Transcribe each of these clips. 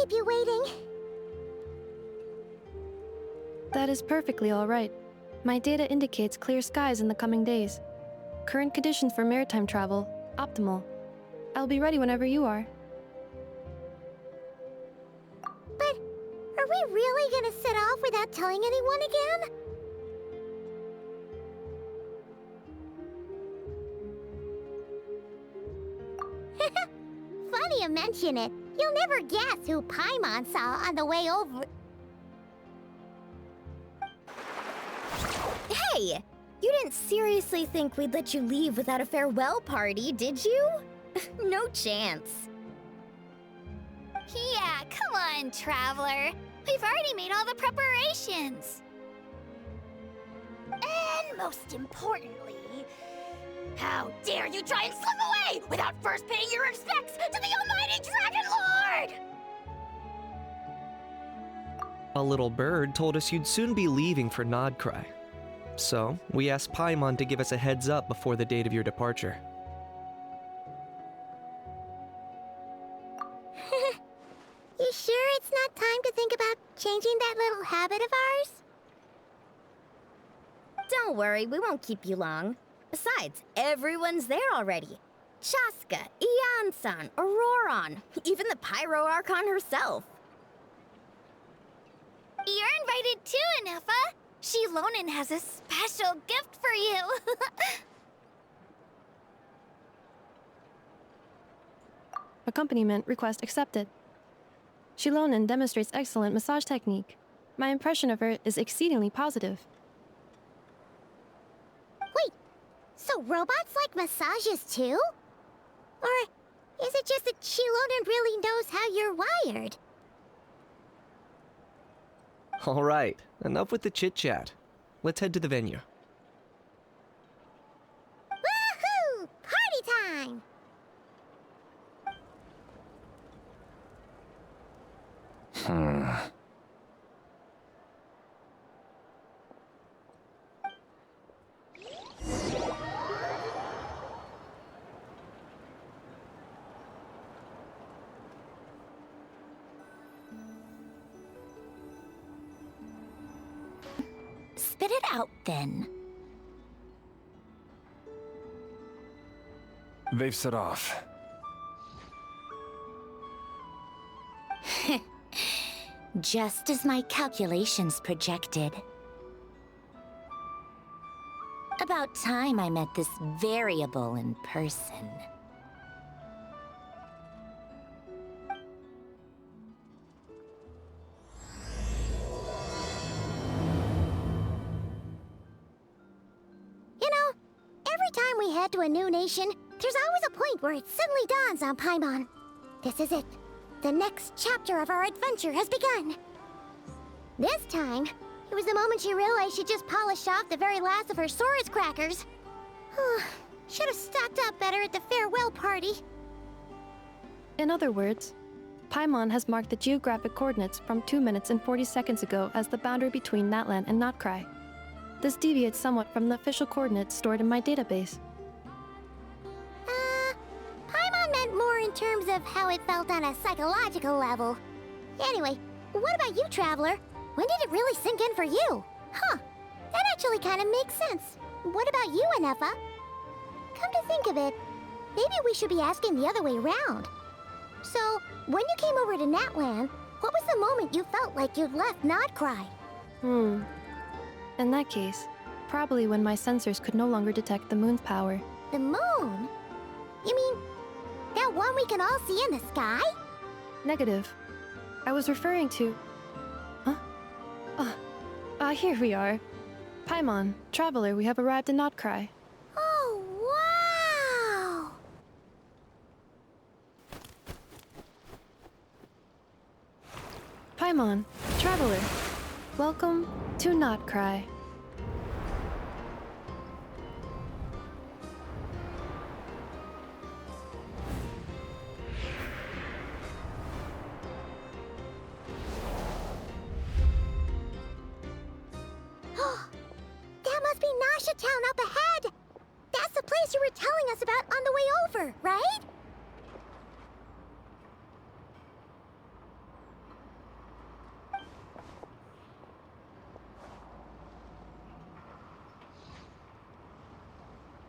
keep you waiting. That is perfectly all right. My data indicates clear skies in the coming days. Current conditions for maritime travel, optimal. I'll be ready whenever you are. But are we really gonna set off without telling anyone again? Funny you mention it. You'll never guess who Paimon saw on the way over. Hey! You didn't seriously think we'd let you leave without a farewell party, did you? No chance. Yeah, come on, Traveler. We've already made all the preparations. And most importantly, how dare you try and slip away without first paying your respects to the almighty Dragon Lord! A little bird told us you'd soon be leaving for Nodcry. So, we asked Paimon to give us a heads up before the date of your departure. You sure it's not time to think about changing that little habit of ours? Don't worry, we won't keep you long. Besides, everyone's there already. Chaska, Ian-san, Auroron, even the Pyro Archon herself. You're invited too, Anefa. Shilonen has a special gift for you. Accompaniment request accepted. Shilonen demonstrates excellent massage technique. My impression of her is exceedingly positive. Wait, so robots like massages too? Or is it just that Shilonen really knows how you're wired? All right, enough with the chit-chat. Let's head to the venue. Woohoo! Party time! Spit it out, then. They've set off. Just as my calculations projected. About time I met this variable in person. You know, every time we head to a new nation, there's always a point where it suddenly dawns on Paimon. This is it. The next chapter of our adventure has begun. This time, it was the moment she realized she just polished off the very last of her Saurus crackers. Should have stocked up better at the farewell party. In other words, Paimon has marked the geographic coordinates from 2 minutes and 40 seconds ago as the boundary between Natlan and Notcry. This deviates somewhat from the official coordinates stored in my database. Paimon meant more in terms of how it felt on a psychological level. Anyway, what about you, Traveler? When did it really sink in for you? Huh, that actually kind of makes sense. What about you, Anefa? Come to think of it, maybe we should be asking the other way around. So, when you came over to Natlan, what was the moment you felt like you'd left Nodcry? In that case, probably when my sensors could no longer detect the moon's power. The moon? You mean, that one we can all see in the sky? Negative. I was referring to... Here we are. Paimon, Traveler, we have arrived in Notcry. Oh, wow! Paimon, Traveler, welcome to Notcry. That must be Nasha Town up ahead! That's the place you were telling us about on the way over, right?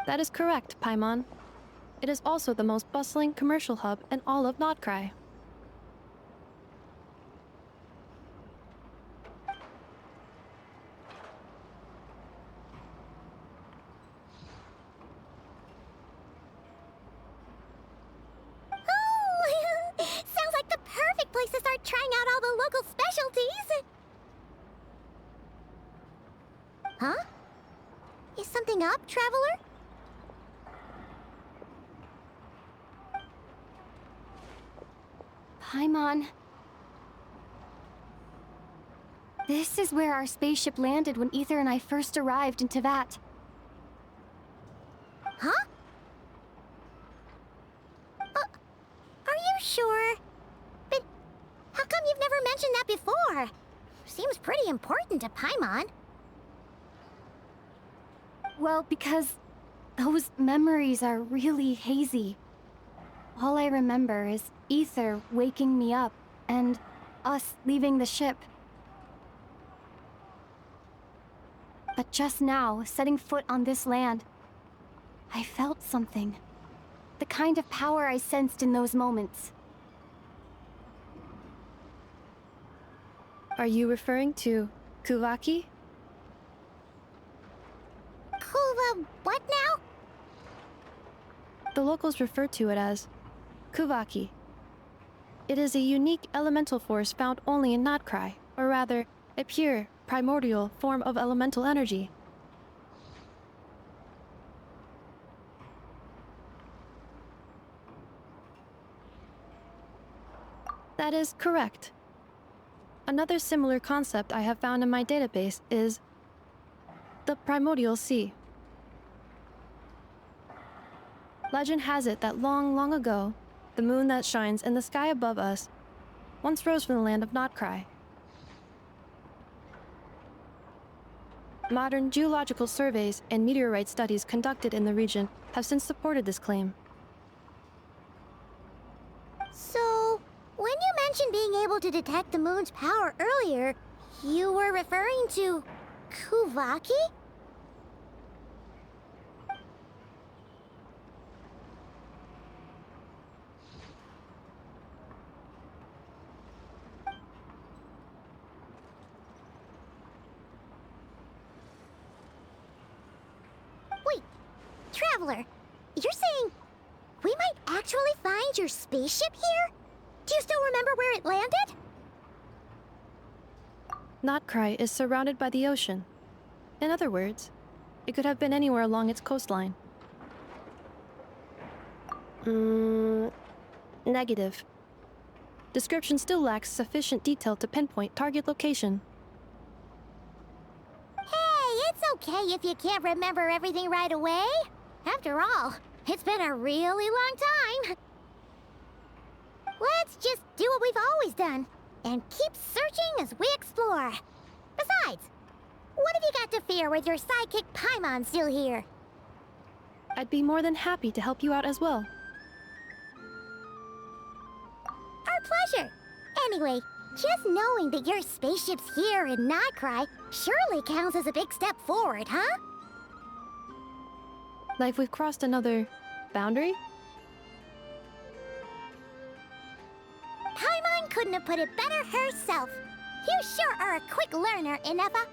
That is correct, Paimon. It is also the most bustling commercial hub in all of Nodcry. Oh, sounds like the perfect place to start trying out all the local specialties. Huh? Is something up, traveler? Paimon. This is where our spaceship landed when Ether and I first arrived in Tevat. Huh? Are you sure? But how come you've never mentioned that before? Seems pretty important to Paimon. Well, because those memories are really hazy. All I remember is Ether waking me up and us leaving the ship. But just now, setting foot on this land, I felt something. The kind of power I sensed in those moments. Are you referring to Kuvaki? Kuva, what now? The locals refer to it as Kuvaki. It is a unique elemental force found only in Nodcry, or rather, a pure, primordial form of elemental energy. That is correct. Another similar concept I have found in my database is the primordial sea. Legend has it that long, long ago, the moon that shines in the sky above us once rose from the land of Nodcry. Modern geological surveys and meteorite studies conducted in the region have since supported this claim. So, when you mentioned being able to detect the moon's power earlier, you were referring to Kuvaki? Wait, Traveler, you're saying we might actually find your spaceship here? Do you still remember where it landed? Nodcry is surrounded by the ocean. In other words, it could have been anywhere along its coastline. Negative. Description still lacks sufficient detail to pinpoint target location. Hey, it's okay if you can't remember everything right away. After all, it's been a really long time. Let's just do what we've always done, and keep searching as we explore. Besides, what have you got to fear with your sidekick Paimon still here? I'd be more than happy to help you out as well. Our pleasure. Anyway, just knowing that your spaceship's here in Nodcry surely counts as a big step forward, huh? Like we've crossed another boundary? Paimon couldn't have put it better herself. You sure are a quick learner, Inefa.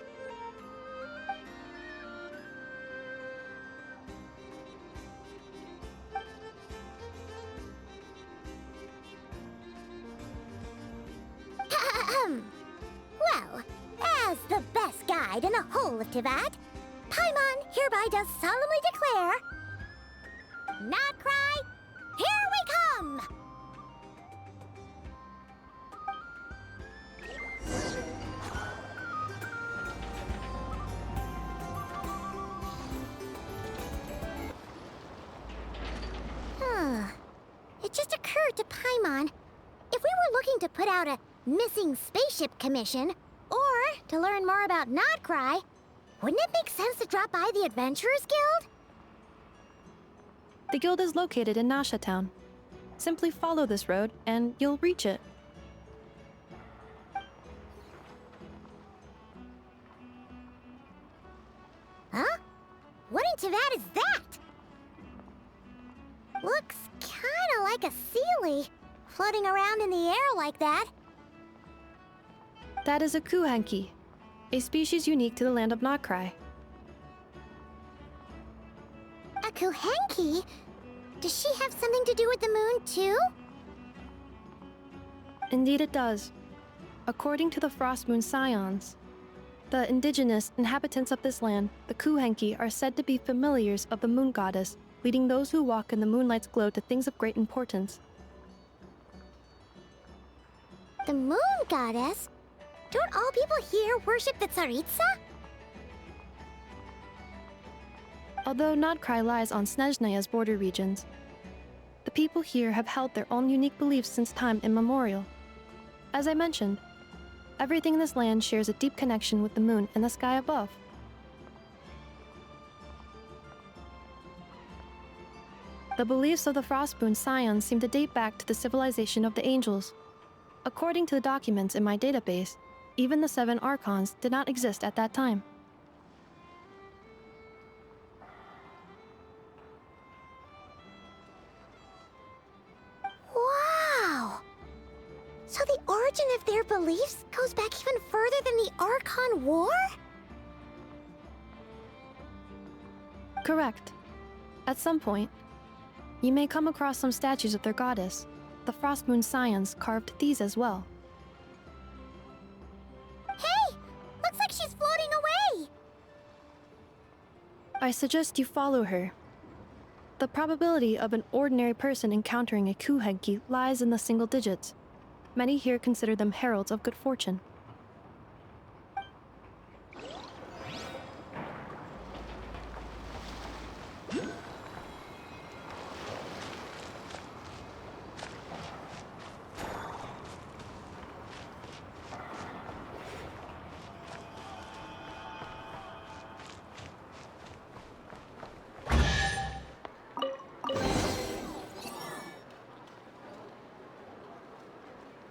Well, as the best guide in the whole of Tevat, Paimon hereby does solemnly declare, Nodcry, here we come! It just occurred to Paimon, if we were looking to put out a missing spaceship commission, or to learn more about Nodcry, wouldn't it make sense to drop by the Adventurers Guild? The guild is located in Nasha Town. Simply follow this road and you'll reach it. Huh? What in Tevat is that? Looks kinda like a sealy, floating around in the air like that. That is a kuhenki, a species unique to the land of Notcry. A kuhenki? Does she have something to do with the moon, too? Indeed it does. According to the Frost Moon Scions, the indigenous inhabitants of this land, the kuhenki, are said to be familiars of the moon goddess, leading those who walk in the moonlight's glow to things of great importance. The moon goddess? Don't all people here worship the Tsaritsa? Although Notcry lies on Snezhnaya's border regions, the people here have held their own unique beliefs since time immemorial. As I mentioned, everything in this land shares a deep connection with the moon and the sky above. The beliefs of the Frostmoon Scions seem to date back to the civilization of the angels. According to the documents in my database, even the 7 Archons did not exist at that time. Wow! So the origin of their beliefs goes back even further than the Archon War? Correct. At some point, you may come across some statues of their goddess. The Frostmoon Scions carved these as well. Hey! Looks like she's floating away! I suggest you follow her. The probability of an ordinary person encountering a kuhenki lies in the single digits. Many here consider them heralds of good fortune.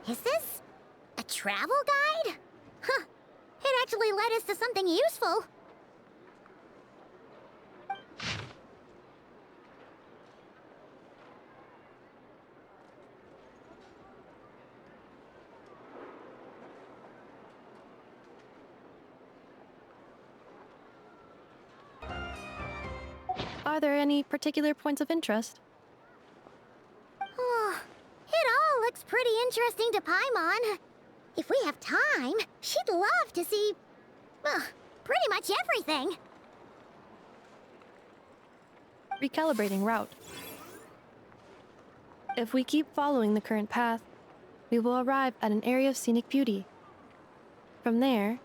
Is this a travel guide? Huh. It actually led us to something useful. Are there any particular points of interest? Oh, it all looks pretty interesting to Paimon. If we have time, she'd love to see, pretty much everything. Recalibrating route. If we keep following the current path, we will arrive at an area of scenic beauty. From there,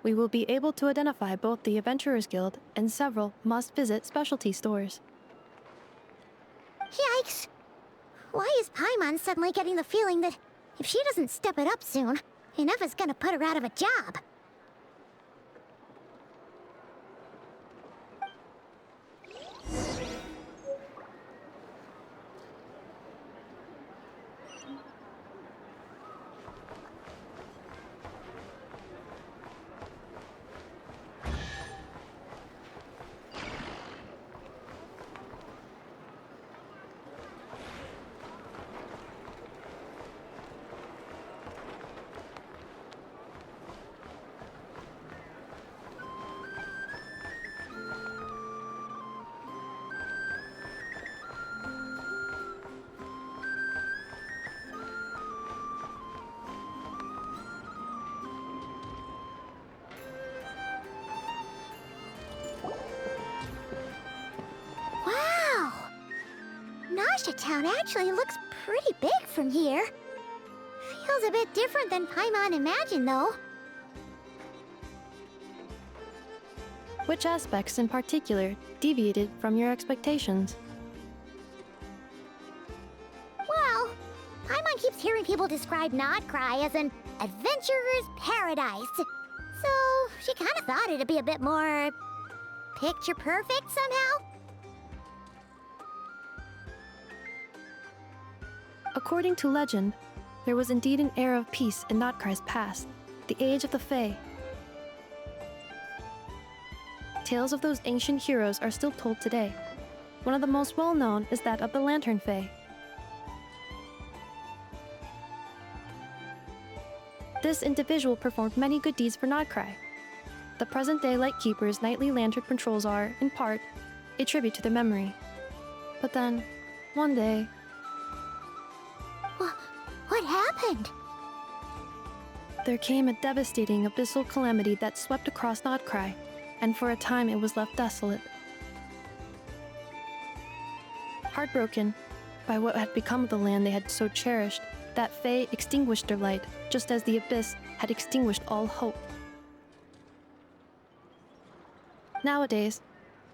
we will be able to identify both the Adventurers Guild and several must-visit specialty stores. Yikes! Why is Paimon suddenly getting the feeling that if she doesn't step it up soon, enough is gonna put her out of a job? Wow! Nasha Town actually looks pretty big from here. Feels a bit different than Paimon imagined, though. Which aspects in particular deviated from your expectations? Well, Paimon keeps hearing people describe Notcry as an adventurer's paradise. So, she kind of thought it'd be a bit more picture perfect somehow. According to legend, there was indeed an era of peace in Notcry's past, the Age of the Fae. Tales of those ancient heroes are still told today. One of the most well-known is that of the Lantern Fae. This individual performed many good deeds for Nodcry. The present-day Lightkeeper's nightly lantern patrols are, in part, a tribute to their memory. But then, one day... What happened? There came a devastating abyssal calamity that swept across Nodcry, and for a time it was left desolate. Heartbroken by what had become of the land they had so cherished, that Fae extinguished their light, just as the abyss had extinguished all hope. Nowadays,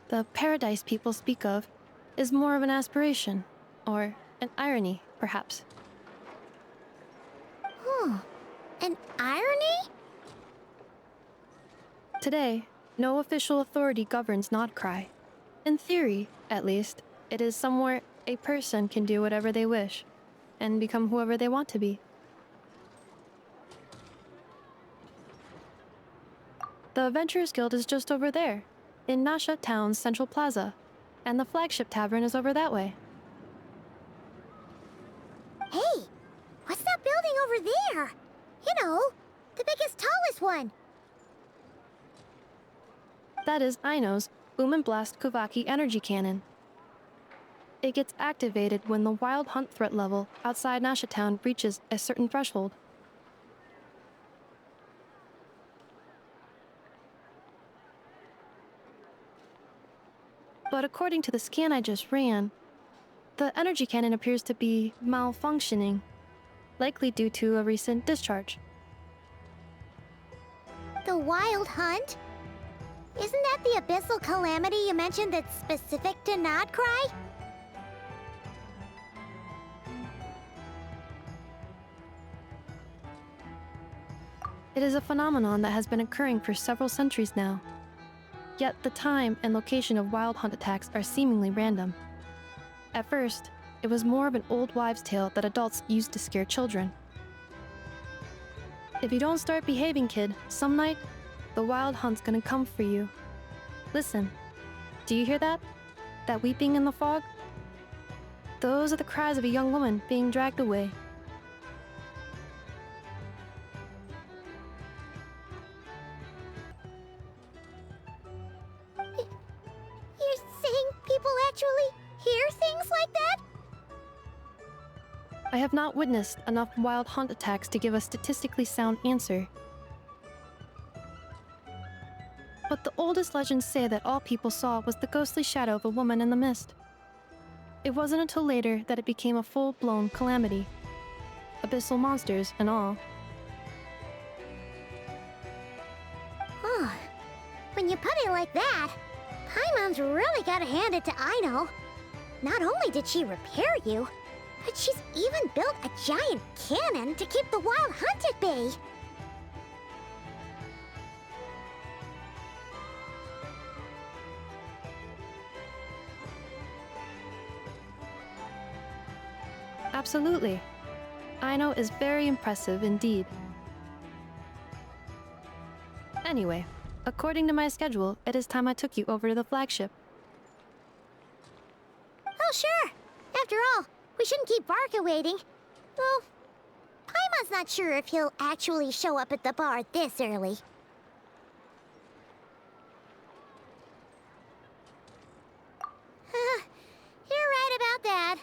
the paradise people speak of is more of an aspiration, or an irony, perhaps. An irony? Today, no official authority governs Nodcry. In theory, at least, it is somewhere a person can do whatever they wish, and become whoever they want to be. The Adventurers Guild is just over there, in Nasha Town's Central Plaza, and the flagship tavern is over that way. Hey, what's that building over there? You know, the biggest, tallest one. That is Aino's Boom and Blast Kuvaki energy cannon. It gets activated when the wild hunt threat level outside Nasha Town reaches a certain threshold. But according to the scan I just ran, the energy cannon appears to be malfunctioning, likely due to a recent discharge. The wild hunt? Isn't that the abyssal calamity you mentioned that's specific to Nodcry? It is a phenomenon that has been occurring for several centuries now. Yet the time and location of wild hunt attacks are seemingly random. At first, it was more of an old wives' tale that adults used to scare children. If you don't start behaving, kid, some night, the wild hunt's gonna come for you. Listen, do you hear that? That weeping in the fog? Those are the cries of a young woman being dragged away. You're saying people actually hear things like that? I have not witnessed enough wild hunt attacks to give a statistically sound answer. But the oldest legends say that all people saw was the ghostly shadow of a woman in the mist. It wasn't until later that it became a full-blown calamity. Abyssal monsters and all. Oh, when you put it like that, Paimon's really gotta hand it to Aino. Not only did she repair you, but she's even built a giant cannon to keep the wild hunt at bay. Absolutely. Aino is very impressive indeed. Anyway, according to my schedule, it is time I took you over to the flagship. Oh, sure. After all, we shouldn't keep Varka waiting. Well, Paimon's not sure if he'll actually show up at the bar this early. You're right about that.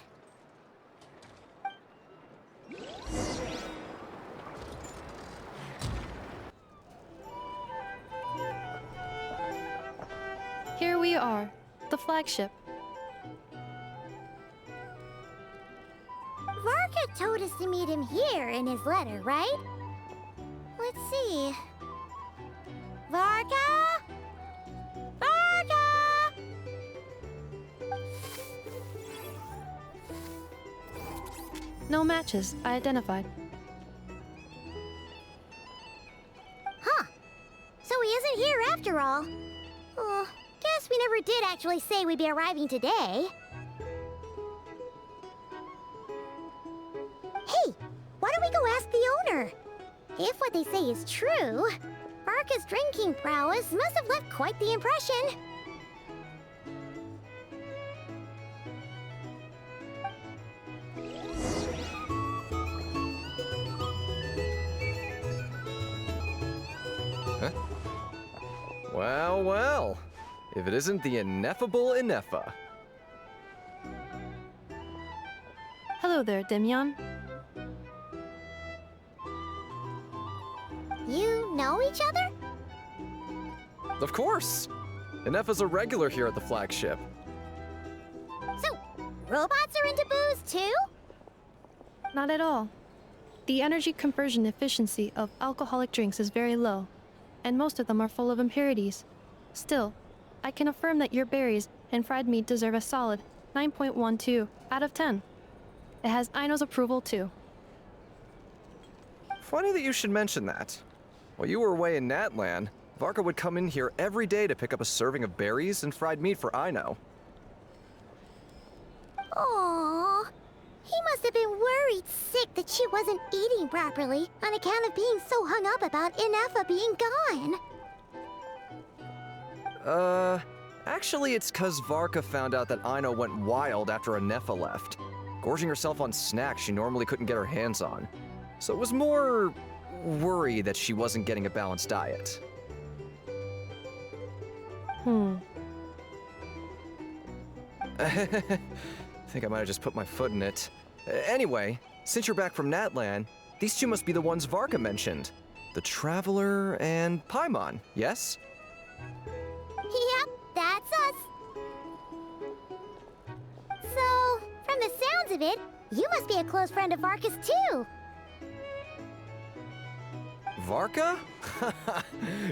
Here we are, the flagship. Varka told us to meet him here in his letter, right? Let's see. Varka? Varka! No matches identified. Huh. So he isn't here after all. Oh, guess we never did actually say we'd be arriving today. Hey, why don't we go ask the owner? If what they say is true, Varka's drinking prowess must have left quite the impression. Well, well. If it isn't the ineffable Ineffa. Hello there, Demyon. You know each other? Of course! Ineffa's a regular here at the flagship. So, robots are into booze too? Not at all. The energy conversion efficiency of alcoholic drinks is very low, and most of them are full of impurities. Still, I can affirm that your berries and fried meat deserve a solid 9.12 out of 10. It has Aino's approval too. Funny that you should mention that. While you were away in Natlan, Varka would come in here every day to pick up a serving of berries and fried meat for Aino. Aww. He must have been worried sick that she wasn't eating properly on account of being so hung up about Ineffa being gone. Actually it's 'cause Varka found out that Aino went wild after Ineffa left, gorging herself on snacks she normally couldn't get her hands on. So it was more worry that she wasn't getting a balanced diet. Think I might have just put my foot in it. Anyway, since you're back from Natlan, these two must be the ones Varka mentioned. The Traveler and Paimon, yes? Yep, that's us. So, from the sounds of it, you must be a close friend of Varka's too. Varka?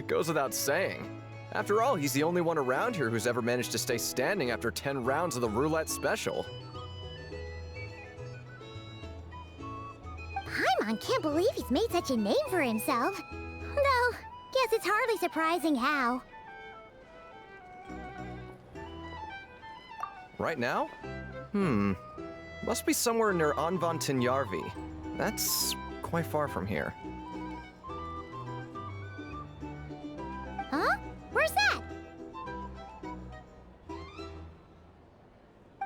Goes without saying. After all, he's the only one around here who's ever managed to stay standing after 10 rounds of the roulette special. Paimon can't believe he's made such a name for himself. Though, guess it's hardly surprising how. Right now? Must be somewhere near Anvan Tinyarvi. That's quite far from here. Huh? Where's that?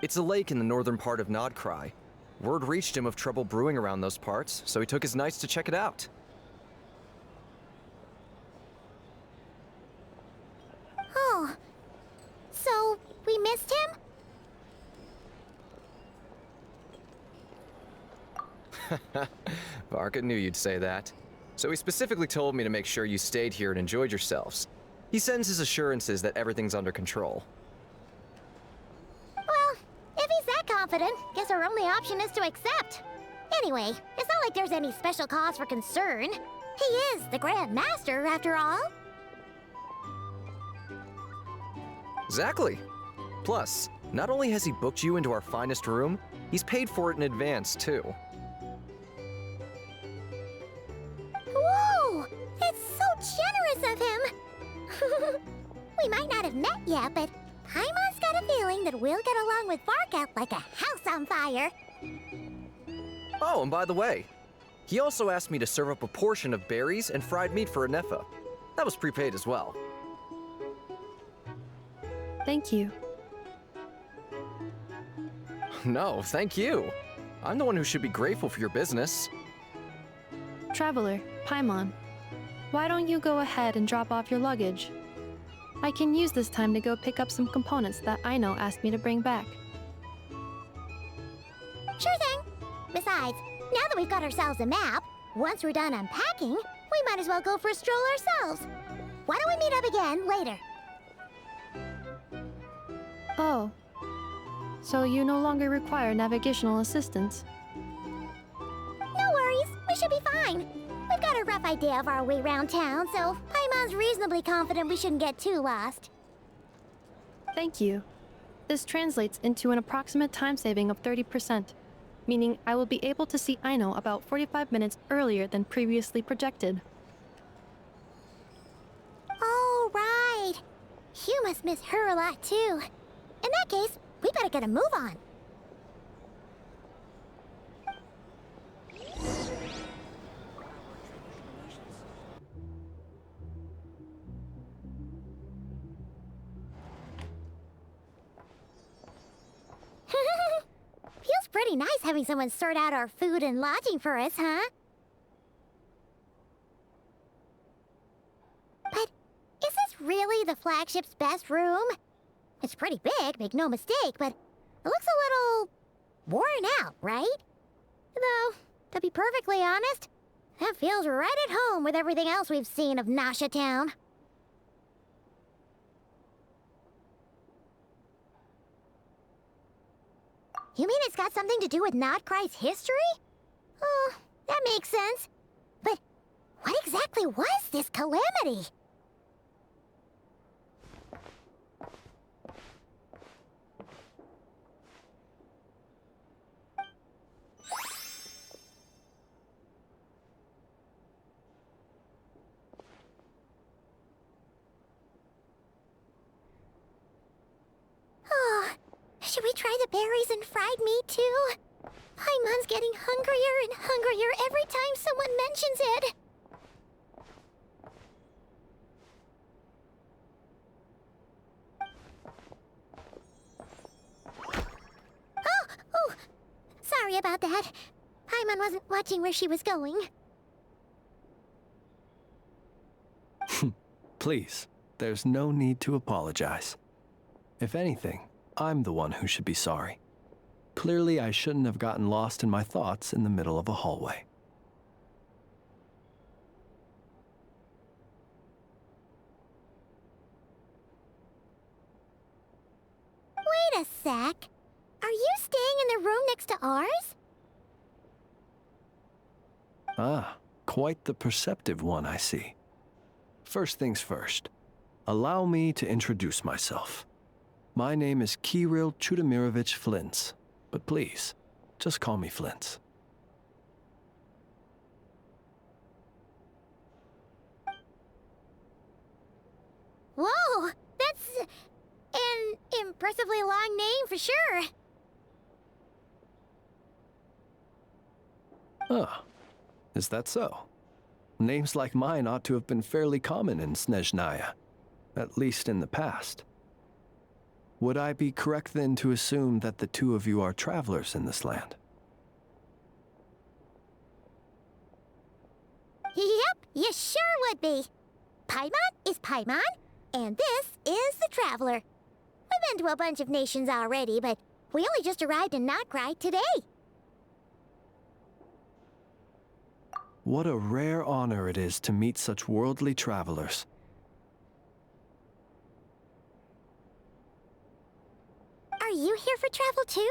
It's a lake in the northern part of Nodcry. Word reached him of trouble brewing around those parts, so he took his knights to check it out. Oh. So, we missed him? Varka knew you'd say that. So he specifically told me to make sure you stayed here and enjoyed yourselves. He sends his assurances that everything's under control. Well, if he's that confident, guess our only option is to accept. Anyway, it's not like there's any special cause for concern. He is the Grand Master, after all. Exactly. Plus, not only has he booked you into our finest room, he's paid for it in advance, too. Whoa! It's so generous of him! We might not have met yet, but Paimon's got a feeling that we'll get along with Varka like a house on fire. Oh, and by the way, he also asked me to serve up a portion of berries and fried meat for Ineffa. That was prepaid as well. Thank you. No, thank you. I'm the one who should be grateful for your business. Traveler, Paimon, why don't you go ahead and drop off your luggage? I can use this time to go pick up some components that Aino asked me to bring back. Sure thing. Besides, now that we've got ourselves a map, once we're done unpacking, we might as well go for a stroll ourselves. Why don't we meet up again later? Oh. So you no longer require navigational assistance? No worries, we should be fine. We've got a rough idea of our way around town, so Paimon's reasonably confident we shouldn't get too lost. Thank you. This translates into an approximate time saving of 30%, meaning I will be able to see Aino about 45 minutes earlier than previously projected. Oh, right. You must miss her a lot, too. In that case, we better get a move on. Feels pretty nice having someone sort out our food and lodging for us, huh? But is this really the flagship's best room. It's pretty big, make no mistake, but it looks a little worn out, right? Though, to be perfectly honest, that feels right at home with everything else we've seen of Nasha Town. You mean it's got something to do with Nodcry's history? Oh, that makes sense. But what exactly was this calamity? Should we try the berries and fried meat too? Paimon's getting hungrier and hungrier every time someone mentions it. Oh, sorry about that. Paimon wasn't watching where she was going. Please, there's no need to apologize. If anything, I'm the one who should be sorry. Clearly, I shouldn't have gotten lost in my thoughts in the middle of a hallway. Wait a sec. Are you staying in the room next to ours? Ah, quite the perceptive one, I see. First things first, allow me to introduce myself. My name is Kirill Chudamirovich Flintz, but please, just call me Flintz. Whoa, that's an impressively long name for sure. Ah, is that so? Names like mine ought to have been fairly common in Snezhnaya, at least in the past. Would I be correct then to assume that the two of you are travelers in this land? Yep, you sure would be. Paimon is Paimon, and this is the Traveler. We've been to a bunch of nations already, but we only just arrived in Nodcry today. What a rare honor it is to meet such worldly travelers. Are you here for travel too?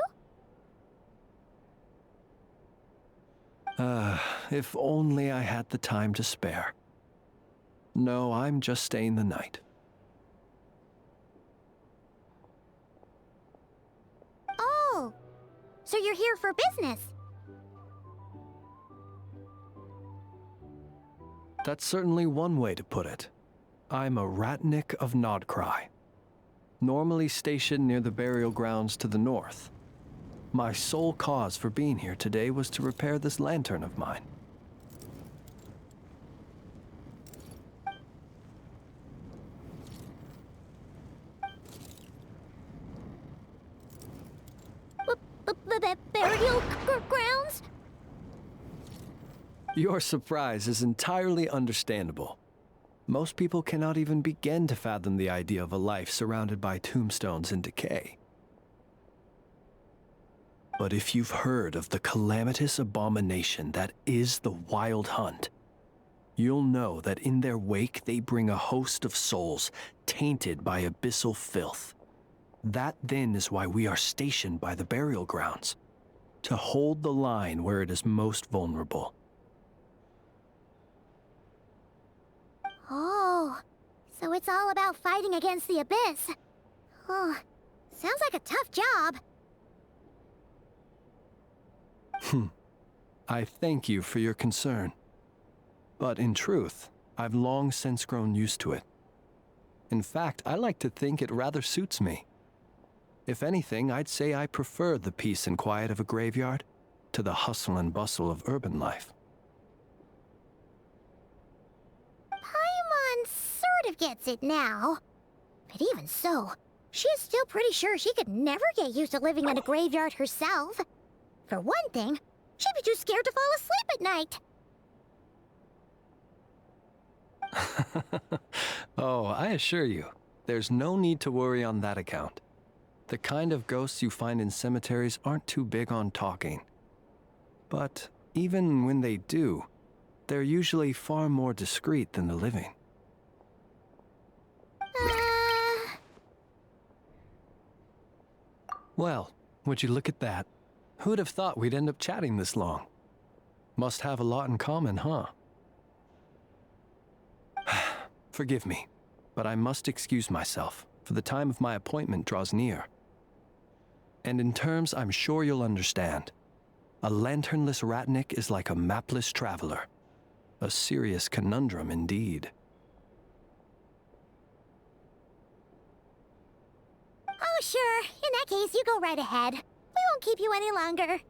If only I had the time to spare. No, I'm just staying the night. Oh, so you're here for business? That's certainly one way to put it. I'm a Ratnik of Nodcry, normally stationed near the burial grounds to the north. My sole cause for being here today was to repair this lantern of mine. Burial grounds? Your surprise is entirely understandable. Most people cannot even begin to fathom the idea of a life surrounded by tombstones and decay. But if you've heard of the calamitous abomination that is the Wild Hunt, you'll know that in their wake they bring a host of souls tainted by abyssal filth. That then is why we are stationed by the burial grounds, to hold the line where it is most vulnerable. Oh, so it's all about fighting against the abyss. Oh, sounds like a tough job. I thank you for your concern. But in truth, I've long since grown used to it. In fact, I like to think it rather suits me. If anything, I'd say I prefer the peace and quiet of a graveyard to the hustle and bustle of urban life. Paimon sort of gets it now. But even so, she's still pretty sure she could never get used to living in a graveyard herself. For one thing, she'd be too scared to fall asleep at night. Oh, I assure you, There's no need to worry on that account. The kind of ghosts you find in cemeteries aren't too big on talking. But even when they do, they're usually far more discreet than the living. Well, would you look at that? Who'd have thought we'd end up chatting this long? Must have a lot in common, huh? Forgive me, but I must excuse myself, for the time of my appointment draws near. And in terms I'm sure you'll understand, a lanternless ratnik is like a mapless traveler. A serious conundrum indeed. Oh, sure. In that case, you go right ahead. We won't keep you any longer.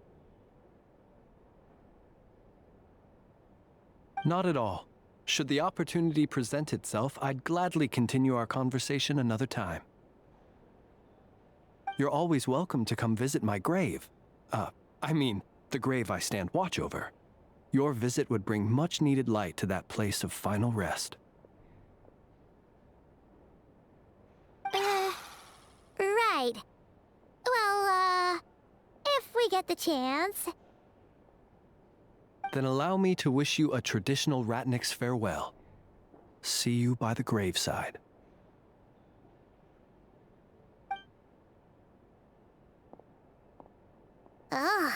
Not at all. Should the opportunity present itself, I'd gladly continue our conversation another time. You're always welcome to come visit my grave. I mean, the grave I stand watch over. Your visit would bring much-needed light to that place of final rest. Right. Well, if we get the chance. Then allow me to wish you a traditional ratnik's farewell. See you by the graveside. Ugh.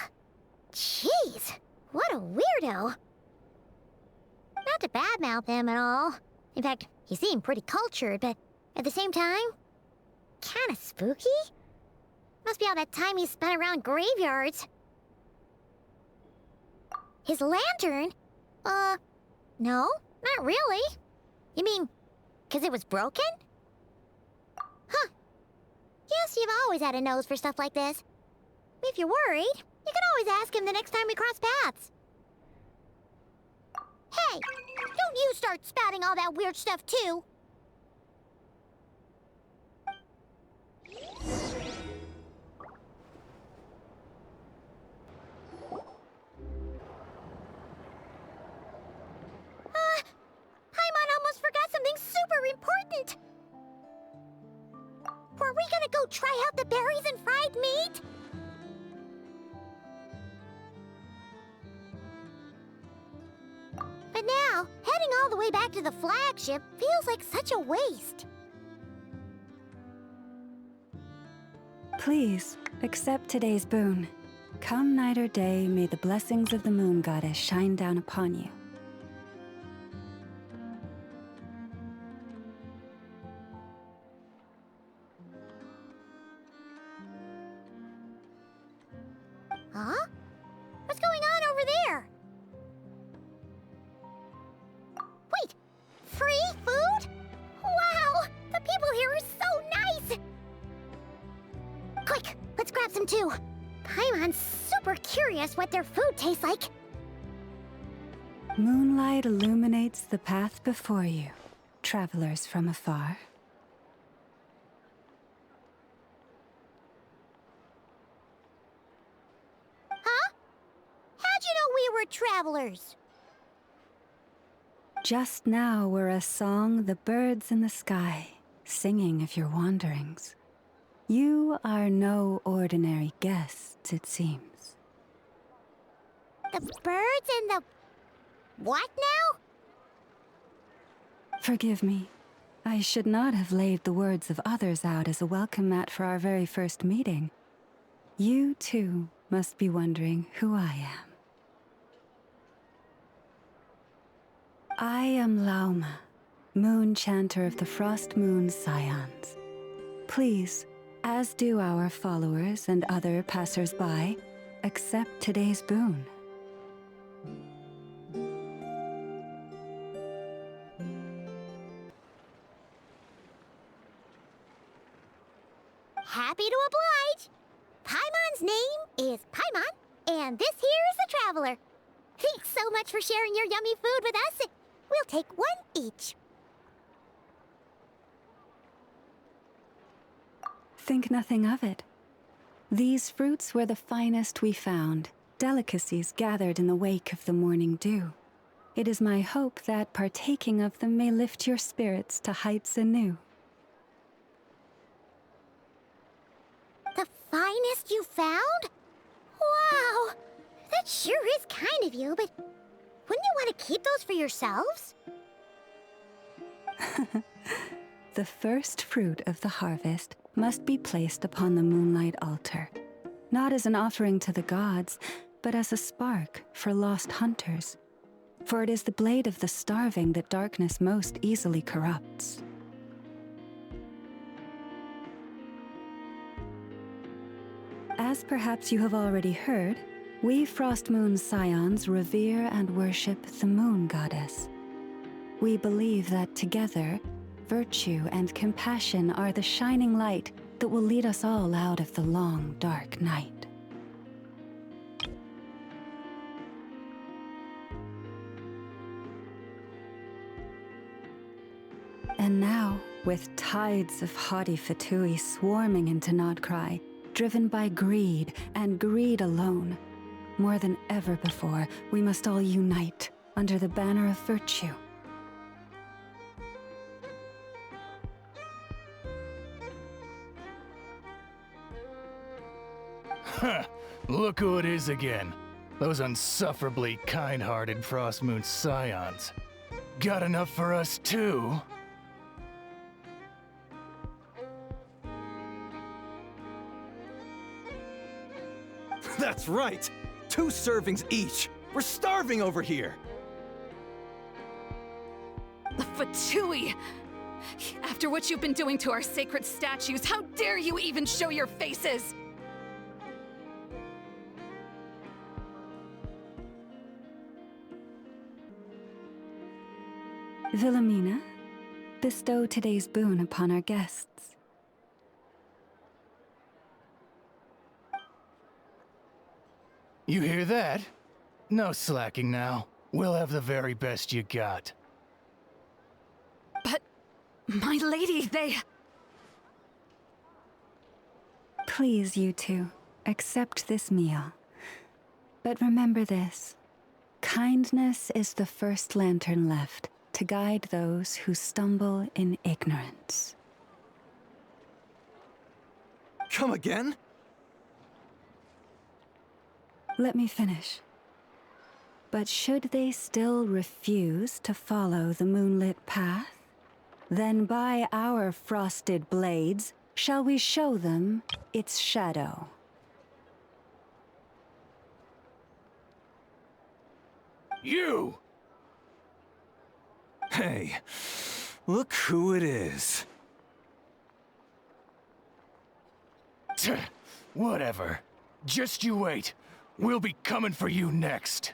Jeez. What a weirdo. Not to badmouth him at all. In fact, he seemed pretty cultured, but at the same time, kinda spooky? Must be all that time he spent around graveyards. His lantern? No, not really. You mean, 'cause it was broken? Huh. Guess you've always had a nose for stuff like this. If you're worried, you can always ask him the next time we cross paths. Hey, don't you start spouting all that weird stuff too. Paimon almost forgot something super important. Were we gonna go try out the berries and fried meat? But now, heading all the way back to the flagship feels like such a waste. Please, accept today's boon. Come night or day, may the blessings of the moon goddess shine down upon you. Huh? What's going on over there? Wait, free food? Wow, the people here are so nice! Quick, let's grab some too. Paimon's super curious what their food tastes like. Moonlight illuminates the path before you, travelers from afar. Huh? How'd you know we were travelers? Just now were a song the birds in the sky, singing of your wanderings. You are no ordinary guests, it seems. The birds and the... what now? Forgive me. I should not have laid the words of others out as a welcome mat for our very first meeting. You, too, must be wondering who I am. I am Laumoi, moon chanter of the Frost Moon's scions. Please, as do our followers and other passers-by, accept today's boon. Happy to oblige. Paimon's name is Paimon, and this here is the Traveler. Thanks so much for sharing your yummy food with us. We'll take one each. Think nothing of it. These fruits were the finest we found, delicacies gathered in the wake of the morning dew. It is my hope that partaking of them may lift your spirits to heights anew. finest you found? Wow! That sure is kind of you, but wouldn't you want to keep those for yourselves? The first fruit of the harvest must be placed upon the moonlight altar, not as an offering to the gods, but as a spark for lost hunters. For it is the blade of the starving that darkness most easily corrupts. As perhaps you have already heard, we Frost Moon Scions revere and worship the Moon Goddess. We believe that together, virtue and compassion are the shining light that will lead us all out of the long, dark night. And now, with tides of haughty Fatui swarming into Nodcry, driven by greed and greed alone, more than ever before, we must all unite under the banner of virtue. Huh, look who it is again. Those unsufferably kind-hearted Frost Moon Scions. Got enough for us too? That's right! 2 servings each! We're starving over here! The Fatui! After what you've been doing to our sacred statues, how dare you even show your faces? Wilhelmina, bestow today's boon upon our guests. You hear that? No slacking now. We'll have the very best you got. But, my lady, they... Please, you two, accept this meal. But remember this. Kindness is the first lantern left to guide those who stumble in ignorance. Come again? Let me finish. But should they still refuse to follow the moonlit path, then by our frosted blades shall we show them its shadow. You! Hey, look who it is. Whatever. Just you wait. We'll be coming for you next.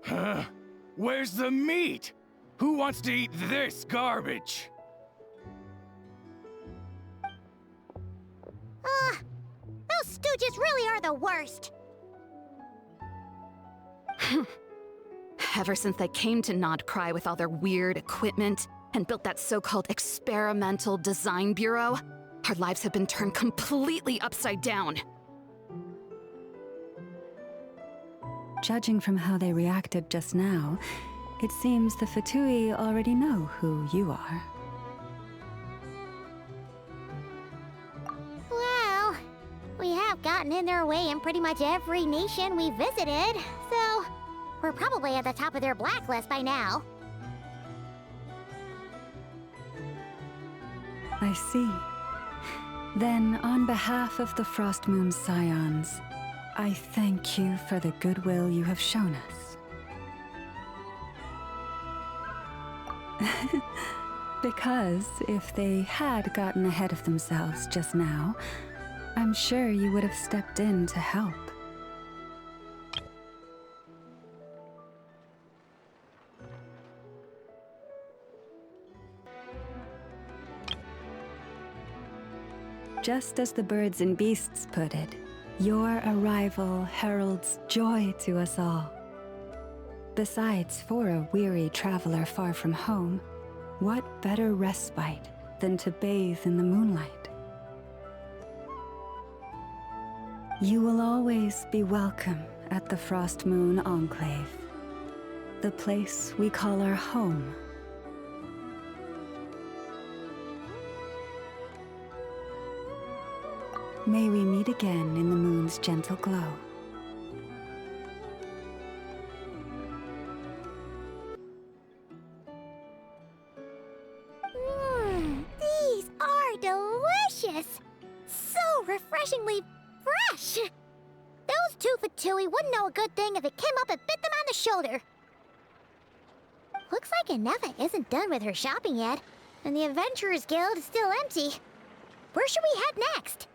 Huh? Where's the meat? Who wants to eat this garbage? Those stooges really are the worst. Ever since they came to Nodcry with all their weird equipment and built that so-called experimental design bureau, our lives have been turned completely upside down. Judging from how they reacted just now, it seems the Fatui already know who you are. Well, we have gotten in their way in pretty much every nation we visited, so we're probably at the top of their blacklist by now. I see. Then, on behalf of the Frost Moon Scions, I thank you for the goodwill you have shown us. Because if they had gotten ahead of themselves just now, I'm sure you would have stepped in to help. Just as the birds and beasts put it, your arrival heralds joy to us all. Besides, for a weary traveler far from home, what better respite than to bathe in the moonlight? You will always be welcome at the Frost Moon Enclave, the place we call our home. May we meet again in the moon's gentle glow. These are delicious! So refreshingly fresh! Those two Fatui wouldn't know a good thing if it came up and bit them on the shoulder. Looks like Inefa isn't done with her shopping yet, and the Adventurers Guild is still empty. Where should we head next?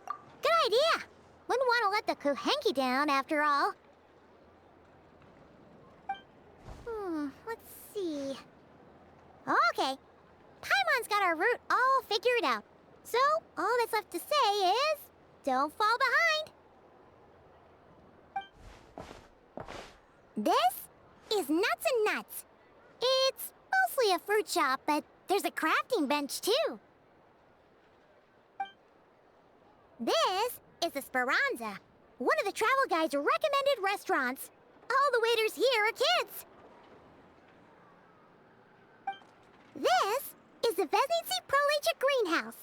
Good idea! Wouldn't want to let the Kuhenki down, after all. Let's see... Okay. Paimon's got our route all figured out. So, all that's left to say is... don't fall behind. This is Nuts and Nuts. It's mostly a fruit shop, but there's a crafting bench, too. This is the Speranza, one of the travel guide's recommended restaurants. All the waiters here are kids. This is the Vesnici Prolicha greenhouse.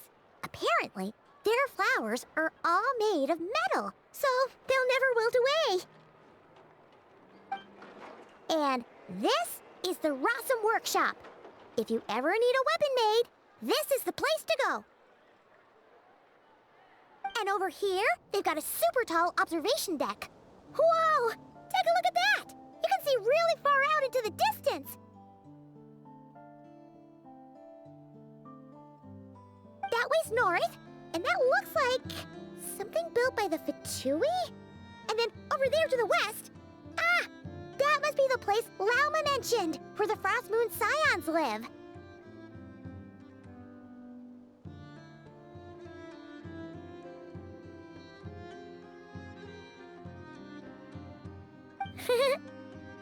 Apparently, their flowers are all made of metal, so they'll never wilt away. And this is the Rossum Workshop. If you ever need a weapon made, this is the place to go. And over here, they've got a super tall observation deck. Whoa! Take a look at that! You can see really far out into the distance. That way's north, and that looks like something built by the Fatui? And then over there to the west, that must be the place Laumay mentioned, where the Frost Moon Scions live.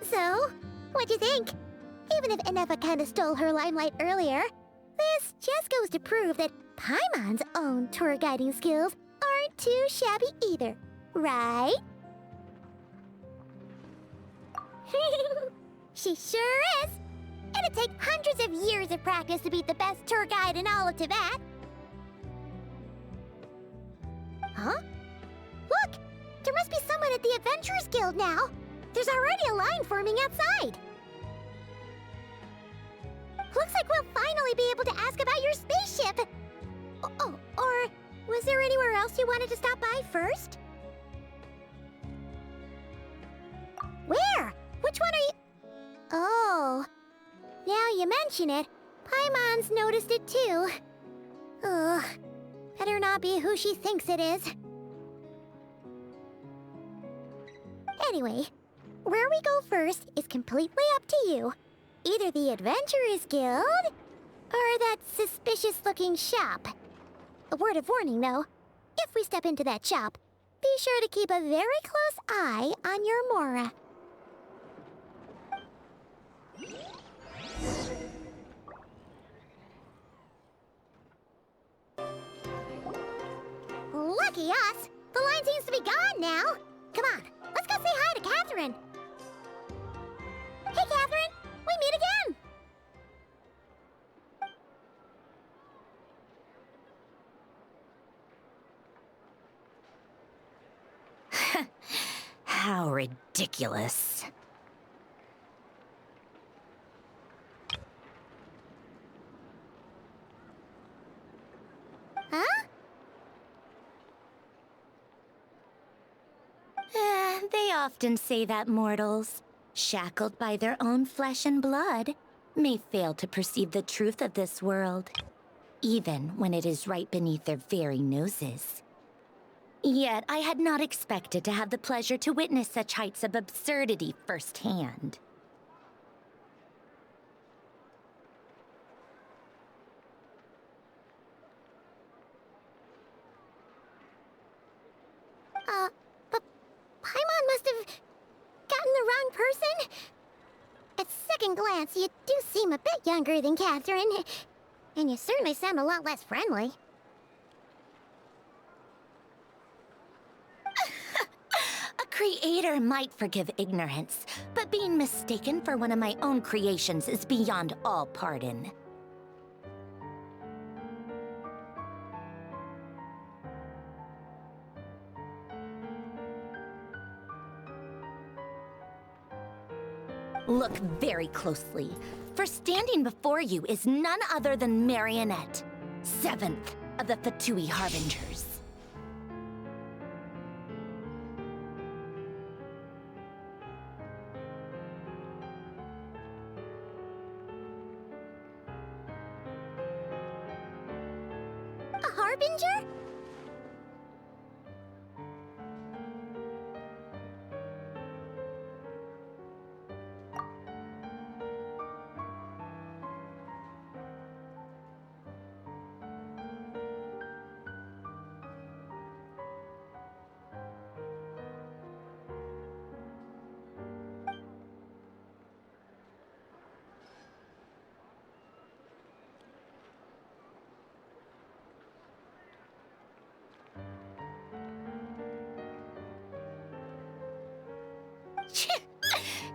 So, what'd you think? Even if Inefa kinda stole her limelight earlier, this just goes to prove that Paimon's own tour guiding skills aren't too shabby either, right? She sure is! It'd take hundreds of years of practice to beat the best tour guide in all of Tibet. Huh? Look! There must be someone at the Adventurers Guild now! There's already a line forming outside! Looks like we'll finally be able to ask about your spaceship! Oh, or was there anywhere else you wanted to stop by first? Where? Which one are you... Oh, now you mention it, Paimon's noticed it too. Ugh, better not be who she thinks it is. Anyway, where we go first is completely up to you. Either the Adventurers Guild, or that suspicious-looking shop. A word of warning, though. If we step into that shop, be sure to keep a very close eye on your Mora. Lucky us! The line seems to be gone now. Come on, let's go say hi to Catherine. Hey, Catherine! We meet again! How ridiculous. Huh? They often say that mortals, shackled by their own flesh and blood, may fail to perceive the truth of this world, even when it is right beneath their very noses. Yet I had not expected to have the pleasure to witness such heights of absurdity firsthand. But Paimon must have gotten the wrong person? At second glance, you do seem a bit younger than Catherine, and you certainly sound a lot less friendly. A creator might forgive ignorance, but being mistaken for one of my own creations is beyond all pardon. Look very closely, for standing before you is none other than Marionette, 7th of the Fatui Harbingers. A harbinger?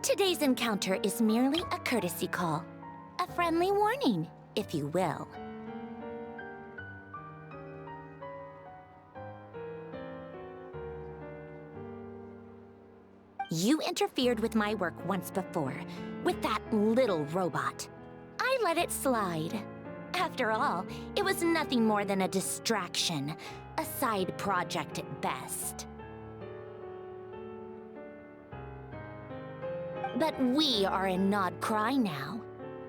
Today's encounter is merely a courtesy call. A friendly warning, if you will. You interfered with my work once before, with that little robot. I let it slide. After all, it was nothing more than a distraction, a side project at best. But we are in Nod Cry now,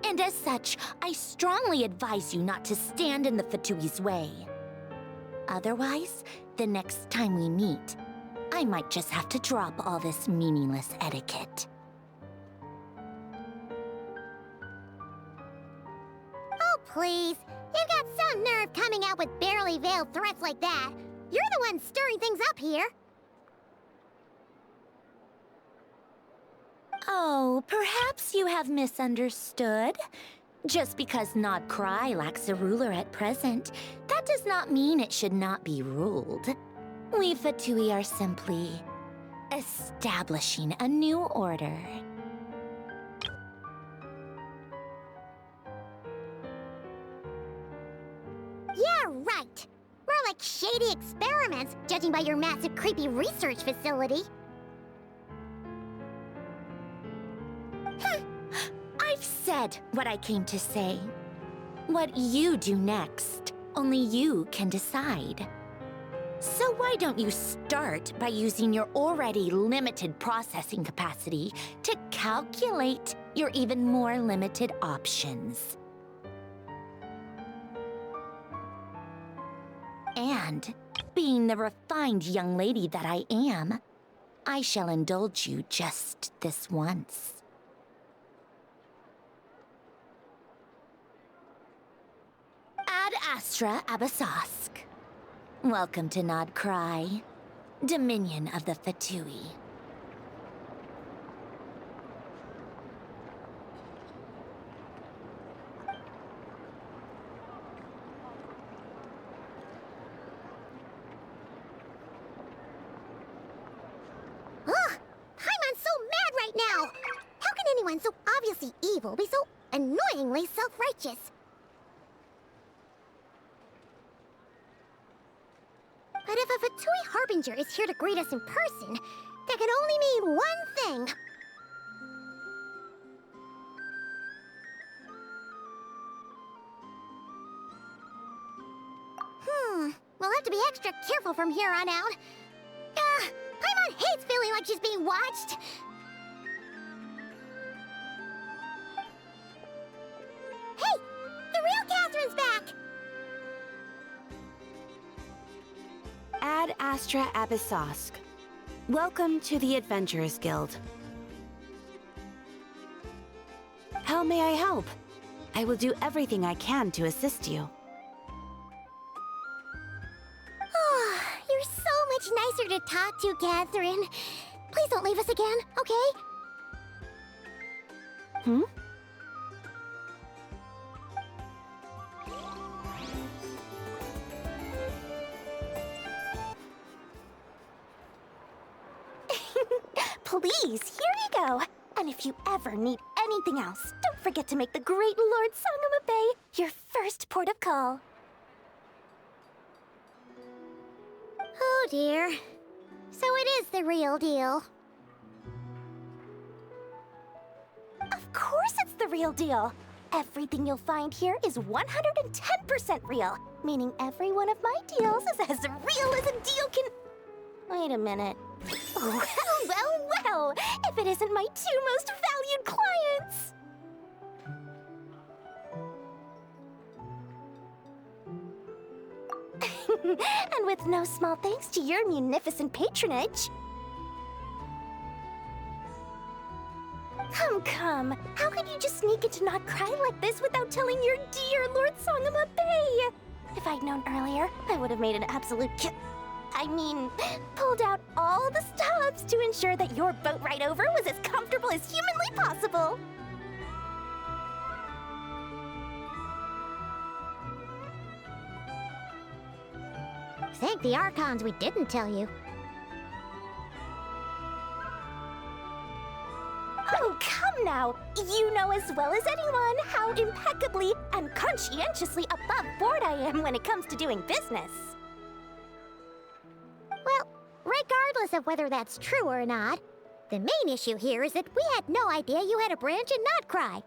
and as such, I strongly advise you not to stand in the Fatui's way. Otherwise, the next time we meet, I might just have to drop all this meaningless etiquette. Oh, please. You've got some nerve coming out with barely veiled threats like that. You're the one stirring things up here. Oh, perhaps you have misunderstood. Just because Nod Cry lacks a ruler at present, that does not mean it should not be ruled. We Fatui are simply establishing a new order. Yeah, right. More like shady experiments, judging by your massive creepy research facility. I've said what I came to say. What you do next, only you can decide. So why don't you start by using your already limited processing capacity to calculate your even more limited options? And, being the refined young lady that I am, I shall indulge you just this once. Ad Astra Abasask. Welcome to Nod Cry, Dominion of the Fatui. Ugh! Paimon's so mad right now! How can anyone so obviously evil be so annoyingly self-righteous? But if a Fatui Harbinger is here to greet us in person, that can only mean one thing. We'll have to be extra careful from here on out. Paimon hates feeling like she's being watched. Hey! The real Catherine's back! Ad Astra Abyssosque. Welcome to the Adventurers Guild. How may I help? I will do everything I can to assist you. Oh, you're so much nicer to talk to, Catherine. Please don't leave us again, okay? Hmm? Please, here you go. And if you ever need anything else, don't forget to make the great Lord Sangama Bay your first port of call. Oh dear. So it is the real deal. course it's the real deal. Everything you'll find here is 110% real, meaning every one of my deals is as real as a deal can... Wait a minute. Well, if it isn't my two most valued clients! And with no small thanks to your munificent patronage. Come. How could you just sneak into Not Cry like this without telling your dear Lord Sangama Bay? If I'd known earlier, I would have made an absolute pulled out all the stops to ensure that your boat ride over was as comfortable as humanly possible. Thank the Archons we didn't tell you. Oh, come now! You know as well as anyone how impeccably and conscientiously above board I am when it comes to doing business. Well, regardless of whether that's true or not, the main issue here is that we had no idea you had a branch in Notcry.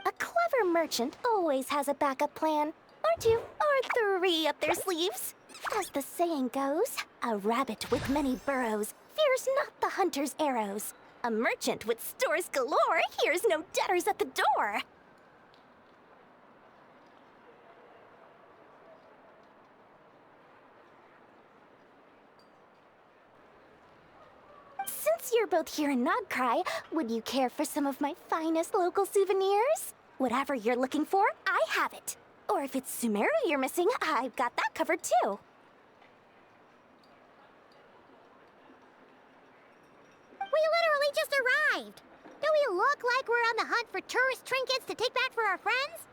A clever merchant always has a backup plan, or two, or three up their sleeves. As the saying goes, a rabbit with many burrows fears not the hunter's arrows. A merchant with stores galore hears no debtors at the door. Since you're both here in Nodcry, would you care for some of my finest local souvenirs? Whatever you're looking for, I have it. Or if it's Sumeru you're missing, I've got that covered too. We literally just arrived! Do we look like we're on the hunt for tourist trinkets to take back for our friends?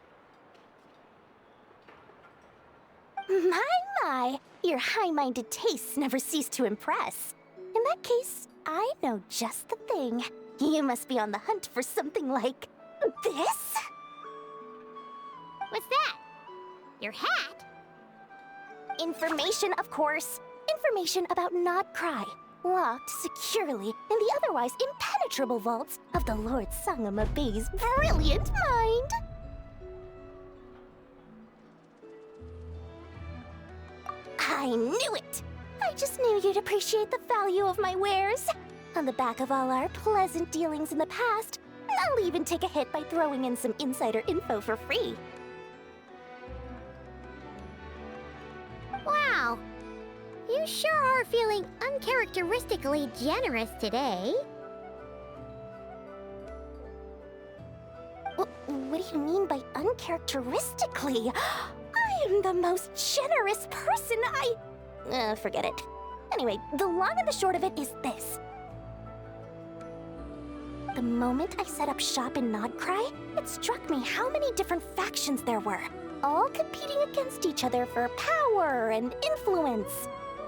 My, your high-minded tastes never cease to impress. In that case, I know just the thing. You must be on the hunt for something like this? What's that? Your hat? Information, of course. Information about Nodcry, locked securely in the otherwise impenetrable vaults of the Lord Sangama Bay's brilliant mind. I knew it! I just knew you'd appreciate the value of my wares. On the back of all our pleasant dealings in the past, I'll even take a hit by throwing in some insider info for free. Wow. You sure are feeling uncharacteristically generous today. What do you mean by uncharacteristically? I am the most generous person forget it. Anyway, the long and the short of it is this. The moment I set up shop in Nodcry, it struck me how many different factions there were, all competing against each other for power and influence.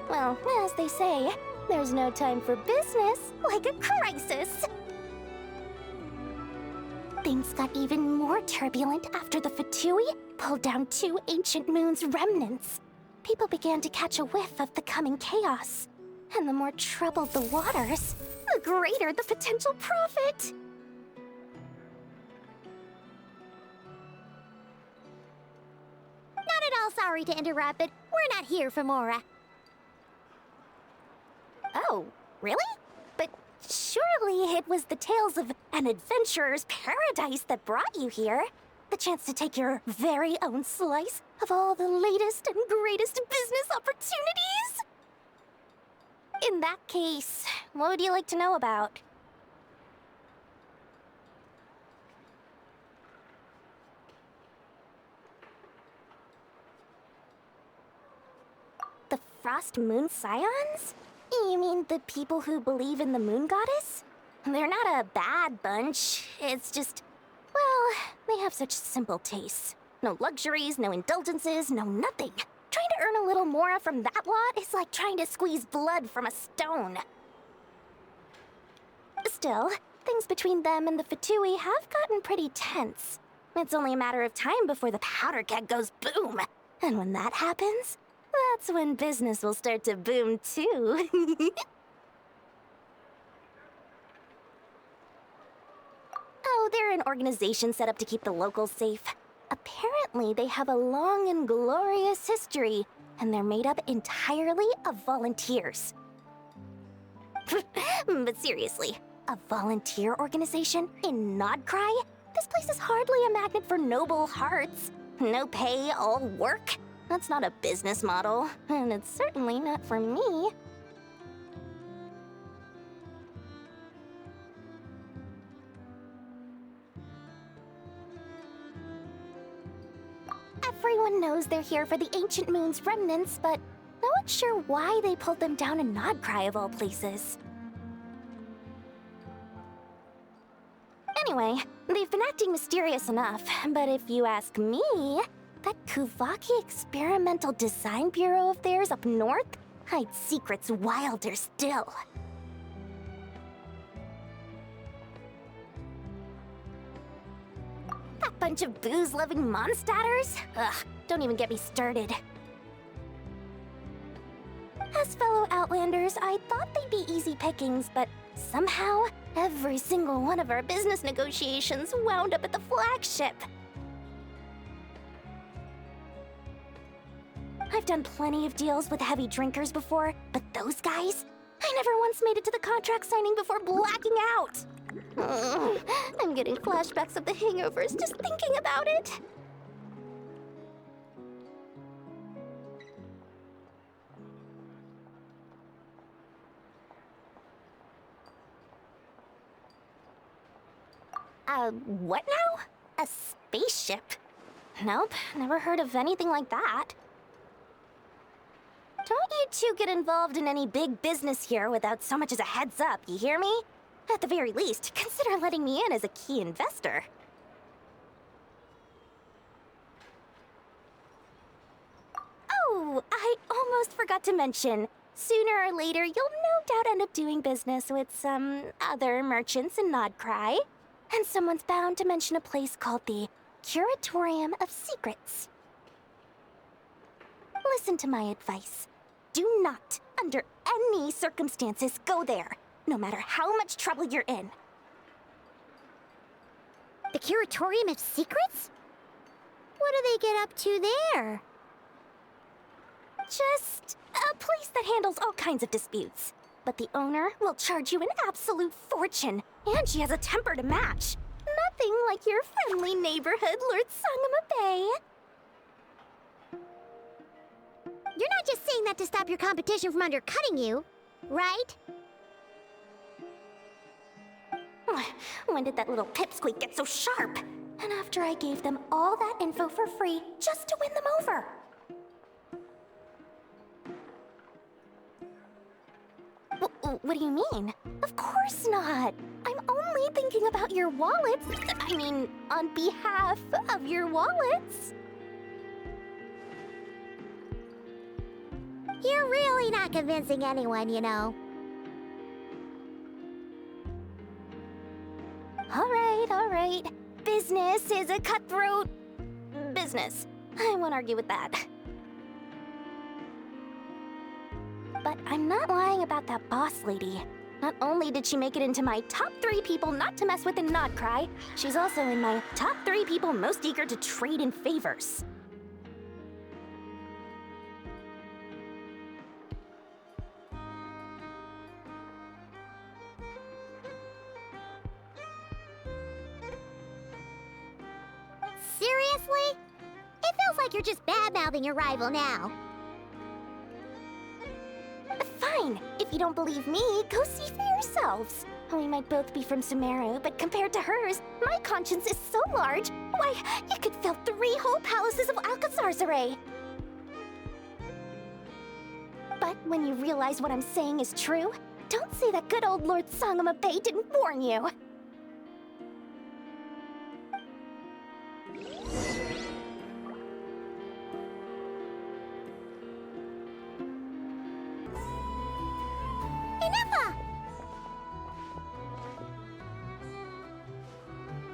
Well, as they say, there's no time for business like a crisis. Things got even more turbulent after the Fatui pulled down 2 ancient moon's remnants. People began to catch a whiff of the coming chaos. And the more troubled the waters, the greater the potential profit. Not at all sorry to interrupt, but we're not here for Mora. Oh, really? But surely it was the tales of an adventurer's paradise that brought you here. The chance to take your very own slice of all the latest and greatest business opportunities? In that case, what would you like to know about? The Frost Moon Scions? You mean the people who believe in the Moon Goddess? They're not a bad bunch, it's just... well, they have such simple tastes. No luxuries, no indulgences, no nothing. Trying to earn a little more from that lot is like trying to squeeze blood from a stone. Still, things between them and the Fatui have gotten pretty tense. It's only a matter of time before the powder keg goes boom. And when that happens, that's when business will start to boom too. they're an organization set up to keep the locals safe. Apparently, they have a long and glorious history, and they're made up entirely of volunteers. But seriously, a volunteer organization in Nodcry? This place is hardly a magnet for noble hearts. No pay, all work. That's not a business model, and it's certainly not for me. Everyone knows they're here for the Ancient Moon's remnants, but no one's sure why they pulled them down in Nodcry of all places. Anyway, they've been acting mysterious enough, but if you ask me, that Kuvaki Experimental Design Bureau of theirs up north hides secrets wilder still. That bunch of booze-loving monsters? Ugh, don't even get me started. As fellow Outlanders, I thought they'd be easy pickings, but somehow, every single one of our business negotiations wound up at the flagship. I've done plenty of deals with heavy drinkers before, but those guys? I never once made it to the contract signing before blacking out. I'm getting flashbacks of the hangovers just thinking about it. What now? A spaceship? Nope, never heard of anything like that. Don't you two get involved in any big business here without so much as a heads up, you hear me? At the very least, consider letting me in as a key investor. Oh, I almost forgot to mention. Sooner or later, you'll no doubt end up doing business with some other merchants in Nodcry. And someone's bound to mention a place called the Curatorium of Secrets. Listen to my advice. Do not, under any circumstances, go there, no matter how much trouble you're in. The Curatorium of Secrets? What do they get up to there? Just a place that handles all kinds of disputes. But the owner will charge you an absolute fortune, and she has a temper to match. Nothing like your friendly neighborhood, Lord Sangama Bay. You're not just saying that to stop your competition from undercutting you, right? When did that little pipsqueak get so sharp? And after I gave them all that info for free just to win them over. What do you mean? Of course not. I'm only thinking about your wallets. I mean, on behalf of your wallets. You're really not convincing anyone, you know. All right. Business is a cutthroat business. I won't argue with that. But I'm not lying about that boss lady. Not only did she make it into my top 3 people not to mess with in Nodcry, she's also in my top 3 people most eager to trade in favors. Seriously? It feels like you're just bad-mouthing your rival now. Fine. If you don't believe me, go see for yourselves. We might both be from Sumeru, but compared to hers, my conscience is so large, why, you could fill 3 whole palaces of Alcazar's array. But when you realize what I'm saying is true, don't say that good old Lord Sangama Bay didn't warn you.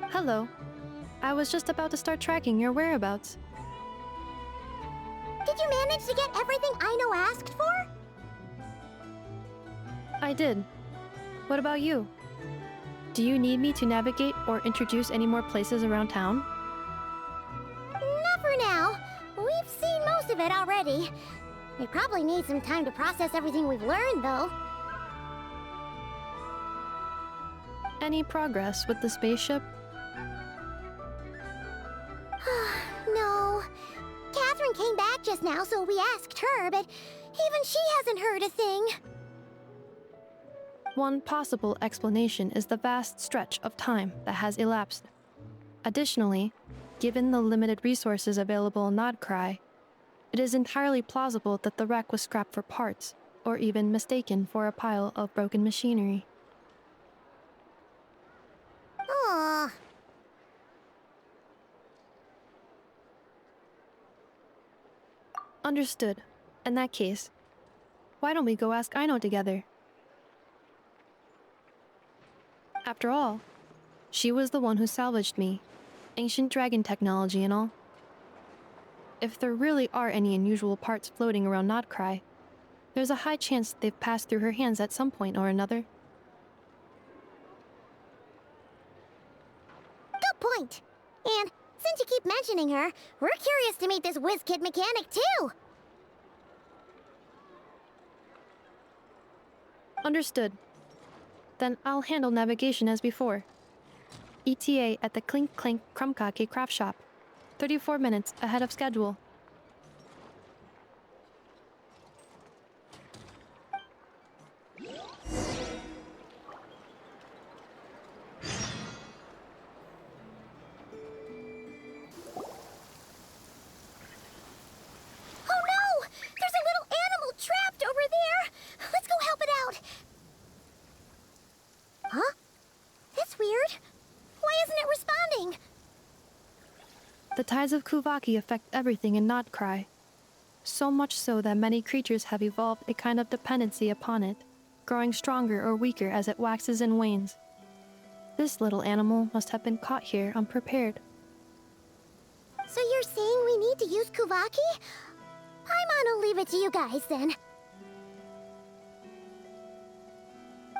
Hello. I was just about to start tracking your whereabouts. Did you manage to get everything Aino asked for? I did. What about you? Do you need me to navigate or introduce any more places around town? Not for now. We've seen most of it already. We probably need some time to process everything we've learned, though. Any progress with the spaceship? No. Catherine came back just now, so we asked her, but even she hasn't heard a thing. One possible explanation is the vast stretch of time that has elapsed. Additionally, given the limited resources available in Nodcry, it is entirely plausible that the wreck was scrapped for parts, or even mistaken for a pile of broken machinery. Aww. Understood. In that case, why don't we go ask Aino together? After all, she was the one who salvaged me, ancient dragon technology and all. If there really are any unusual parts floating around Nodcry, there's a high chance they've passed through her hands at some point or another. Good point. And since you keep mentioning her, we're curious to meet this whiz-kid mechanic too. Understood. Then I'll handle navigation as before. ETA at the Clink Clank Krumkake craft shop. 34 minutes ahead of schedule. The tides of Kuvaki affect everything in Nodcry. So much so that many creatures have evolved a kind of dependency upon it, growing stronger or weaker as it waxes and wanes. This little animal must have been caught here unprepared. So you're saying we need to use Kuvaki? Paimon will leave it to you guys then.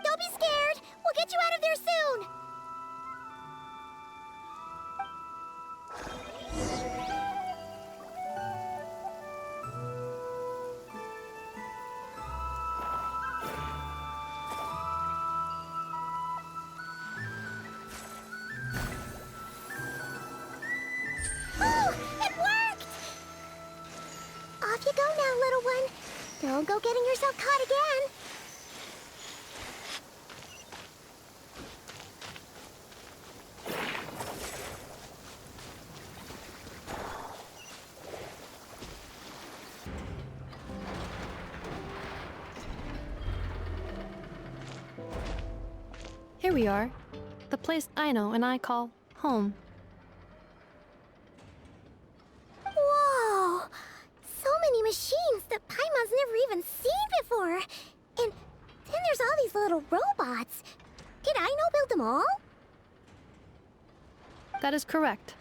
Don't be scared! We'll get you out of there soon! Off you go now, little one. Don't go getting yourself caught again. Here we are. The place Aino and I call home. Whoa! So many machines that Paimon's never even seen before. And then there's all these little robots. Did Aino build them all? That is correct.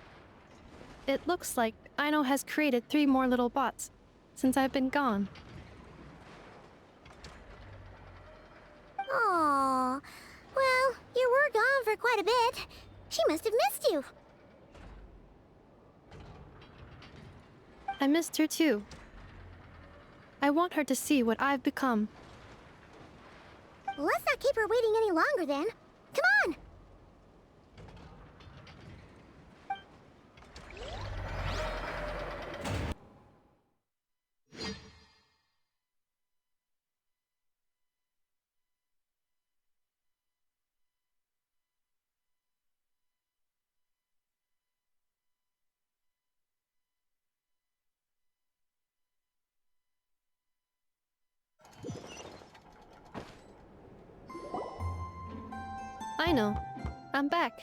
It looks like Aino has created 3 more little bots since I've been gone. Aww. Well, you were gone for quite a bit. She must have missed you. I missed her too. I want her to see what I've become. Let's not keep her waiting any longer then. Come on! Aino, I'm back.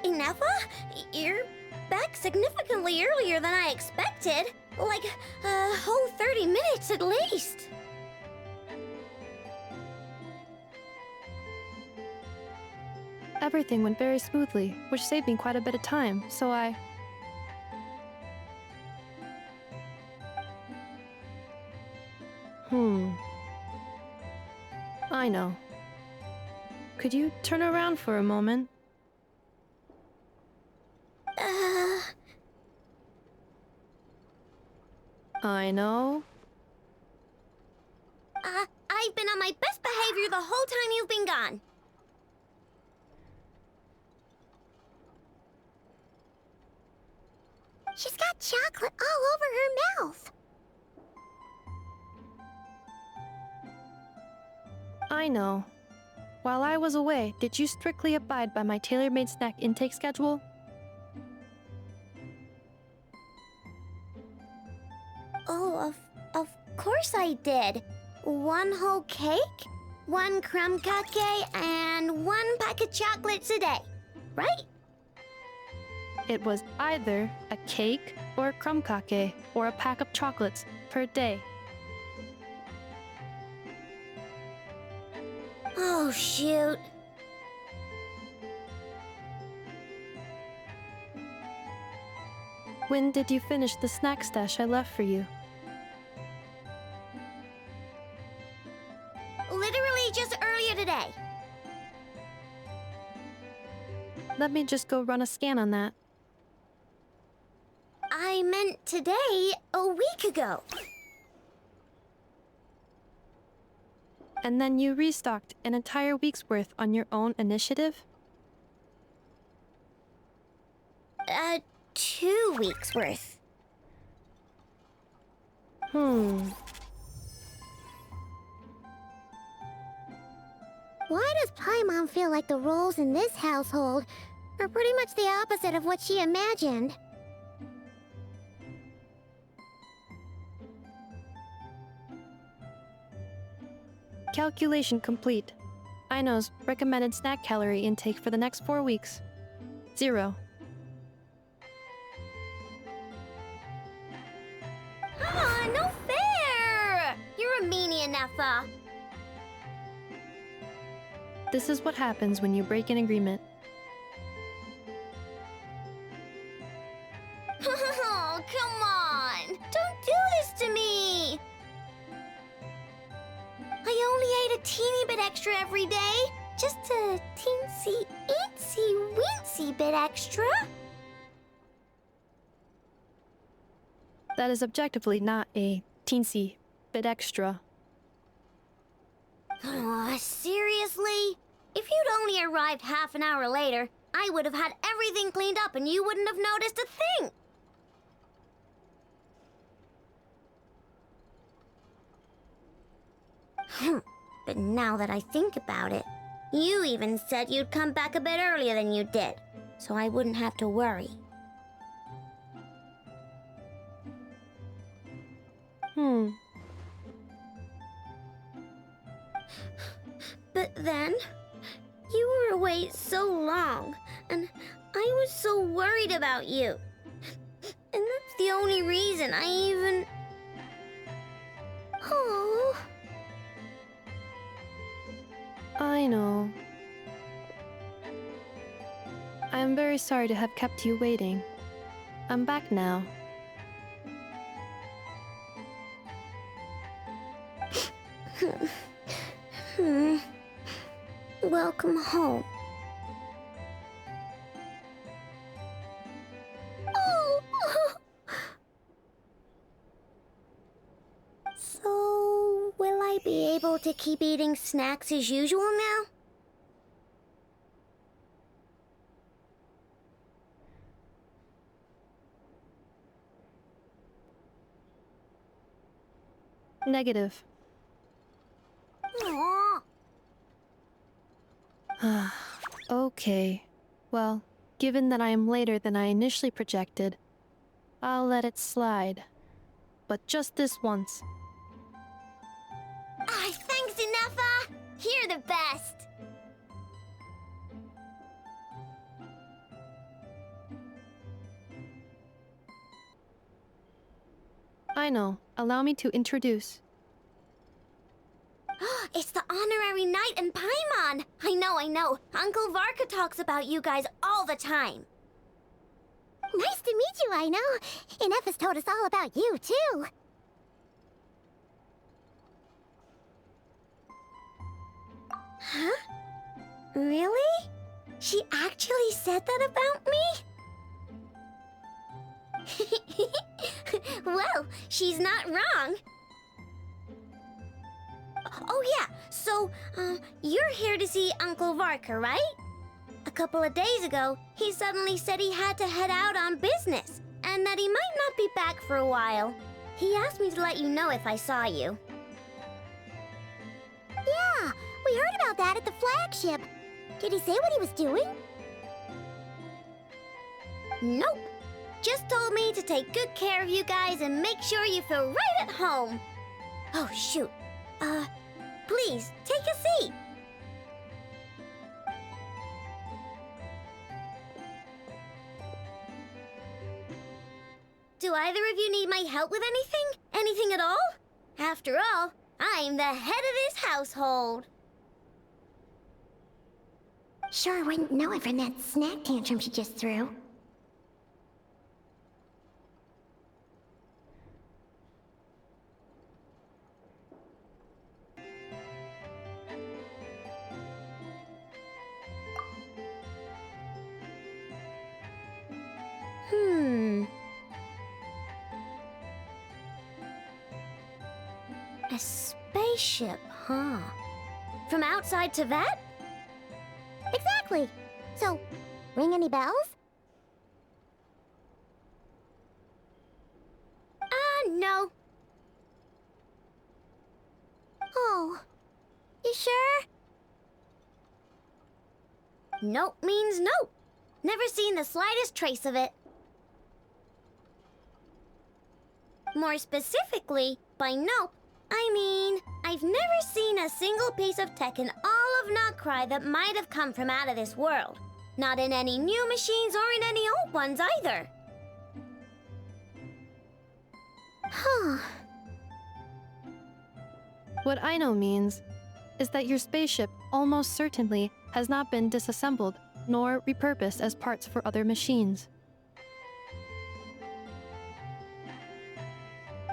Inafa, you're back significantly earlier than I expected. Like a whole 30 minutes at least. Everything went very smoothly, which saved me quite a bit of time, so I... I know. Could you turn around for a moment? I know. I've been on my best behavior the whole time you've been gone. She's got chocolate all over her mouth. I know. While I was away, did you strictly abide by my tailor-made snack intake schedule? Oh, of course I did. 1 whole cake, 1 crumb cake, and 1 pack of chocolates a day, right? It was either a cake or a crumb cake or a pack of chocolates per day. Oh, shoot. When did you finish the snack stash I left for you? Literally just earlier today. Let me just go run a scan on that. I meant today, a week ago. And then you restocked an entire week's worth on your own initiative? 2 weeks worth. Why does Paimon feel like the roles in this household are pretty much the opposite of what she imagined? Calculation complete. Aino's recommended snack calorie intake for the next 4 weeks. 0. No fair! You're a meanie, Nefa. This is what happens when you break an agreement. Oh, come on! Don't do this to me! I only ate a teeny bit extra every day. Just a teensy, eensy, weensy bit extra. That is objectively not a teensy bit extra. Oh, seriously? If you'd only arrived half an hour later, I would have had everything cleaned up and you wouldn't have noticed a thing. But now that I think about it, you even said you'd come back a bit earlier than you did, so I wouldn't have to worry. But then, you were away so long, and I was so worried about you. And that's the only reason I even... Oh. I know. I am very sorry to have kept you waiting. I'm back now. Welcome home. Oh! So, will I be able to keep eating snacks as usual now? Negative. Aw. Okay. Well, given that I am later than I initially projected, I'll let it slide. But just this once. Thanks, Nefa! You're the best! Aino, allow me to introduce. It's the honorary knight and Paimon! I know. Uncle Varka talks about you guys all the time. Nice to meet you, Aino. Inef has told us all about you, too. Huh? Really? She actually said that about me? Well, she's not wrong. Oh yeah, so, you're here to see Uncle Varka, right? A couple of days ago, he suddenly said he had to head out on business, and that he might not be back for a while. He asked me to let you know if I saw you. Yeah, we heard about that at the flagship. Did he say what he was doing? Nope. Just told me to take good care of you guys and make sure you feel right at home. Oh, shoot. Please, take a seat. Do either of you need my help with anything? Anything at all? After all, I'm the head of this household. Sure wouldn't know it from that snack tantrum she just threw. A spaceship, huh? From outside to that? Exactly. So, ring any bells? No. Oh, you sure? Nope means nope. Never seen the slightest trace of it. More specifically, by nope, I mean, I've never seen a single piece of tech in all of Notcry that might have come from out of this world. Not in any new machines or in any old ones either. Huh. What Aino means is that your spaceship almost certainly has not been disassembled nor repurposed as parts for other machines.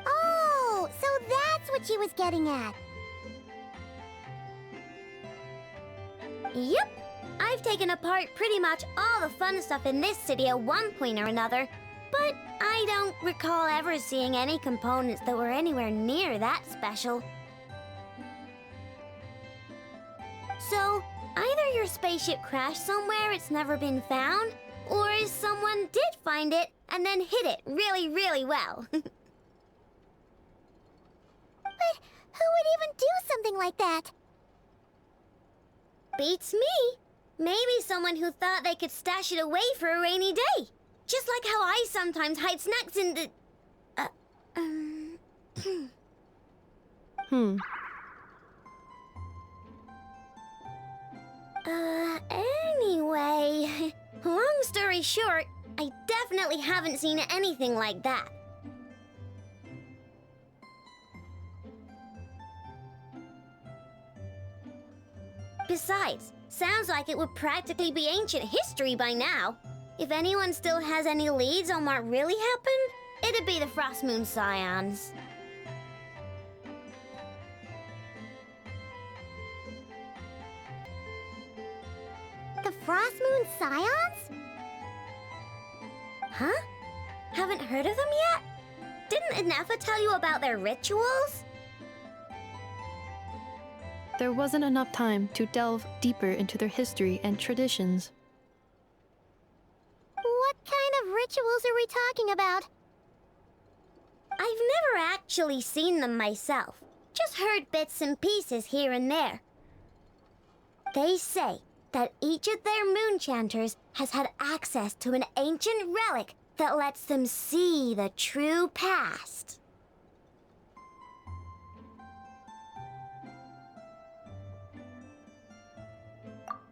Oh, so that's what she was getting at. Yep. I've taken apart pretty much all the fun stuff in this city at one point or another, but I don't recall ever seeing any components that were anywhere near that special. So, either your spaceship crashed somewhere it's never been found, or someone did find it and then hid it really, really well. But who would even do something like that? Beats me. Maybe someone who thought they could stash it away for a rainy day. Just like how I sometimes hide snacks in the... Anyway, long story short, I definitely haven't seen anything like that. Besides, sounds like it would practically be ancient history by now. If anyone still has any leads on what really happened, it'd be the Frost Moon Scions. The Frost Moon Scions? Huh? Haven't heard of them yet? Didn't Inefa tell you about their rituals? There wasn't enough time to delve deeper into their history and traditions. What kind of rituals are we talking about? I've never actually seen them myself. Just heard bits and pieces here and there. They say that each of their moonchanters has had access to an ancient relic that lets them see the true past.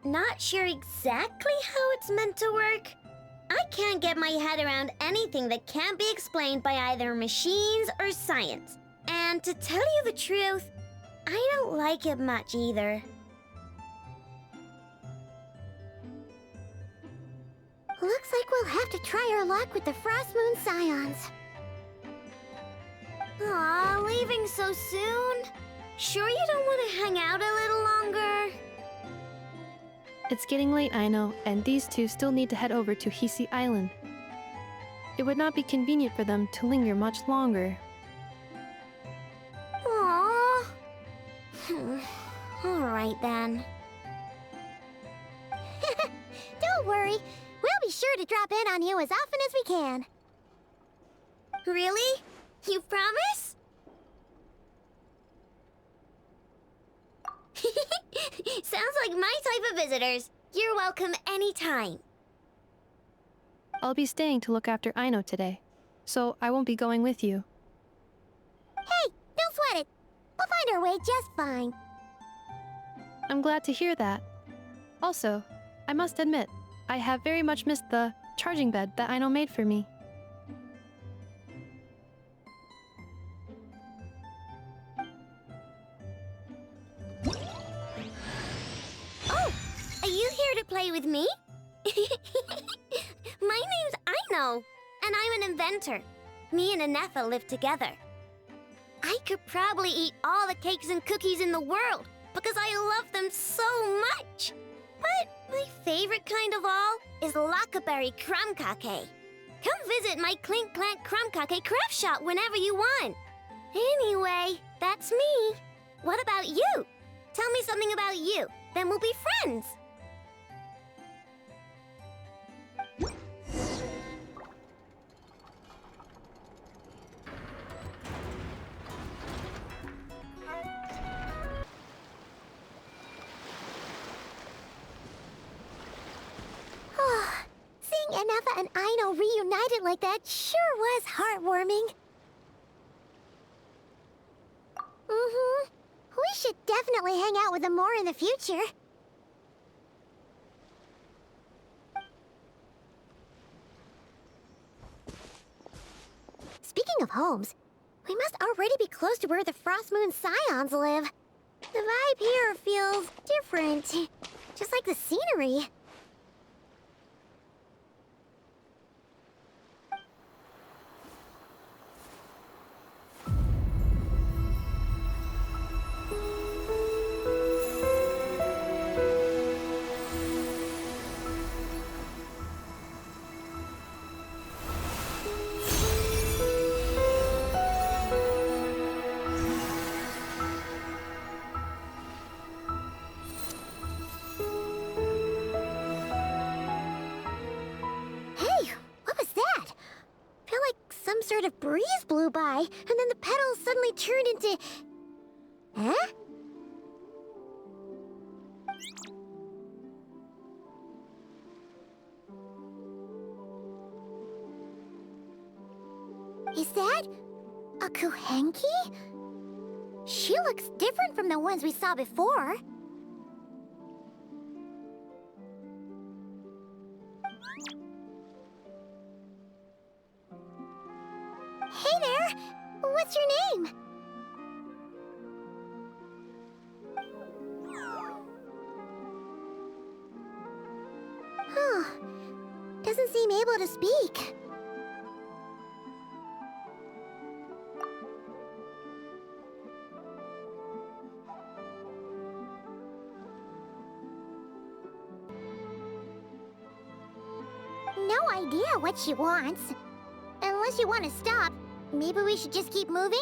Not sure exactly how it's meant to work. I can't get my head around anything that can't be explained by either machines or science. And to tell you the truth, I don't like it much either. Looks like we'll have to try our luck with the Frost Moon Scions. Aw, leaving so soon? Sure you don't want to hang out a little longer? It's getting late, I know, and these two still need to head over to Hisi Island. It would not be convenient for them to linger much longer. Aww. Alright then. Don't worry. We'll be sure to drop in on you as often as we can. Really? You promise? Sounds like my type of visitors. You're welcome anytime. I'll be staying to look after Aino today, so I won't be going with you. Hey, don't sweat it. We'll find our way just fine. I'm glad to hear that. Also, I must admit, I have very much missed the charging bed that Aino made for me. Oh, are you here to play with me? My name's Aino, and I'm an inventor. Me and Anetha live together. I could probably eat all the cakes and cookies in the world because I love them so much. But my favorite kind of all is Lackaberry Crumb Cake. Come visit my Clink Clank Crumb Cake craft shop whenever you want. Anyway, that's me. What about you? Tell me something about you, then we'll be friends. Seeing Anetha and Aino reunited like that sure was heartwarming. We should definitely hang out with them more in the future. Speaking of homes, we must already be close to where the Frost Moon Scions live. The vibe here feels different, just like the scenery. Sort of breeze blew by, and then the petals suddenly turned into... Huh? Is that a Kuhenki? She looks different from the ones we saw before. Hey there! What's your name? Huh. Doesn't seem able to speak. No idea what she wants. Unless you want to stop, maybe we should just keep moving?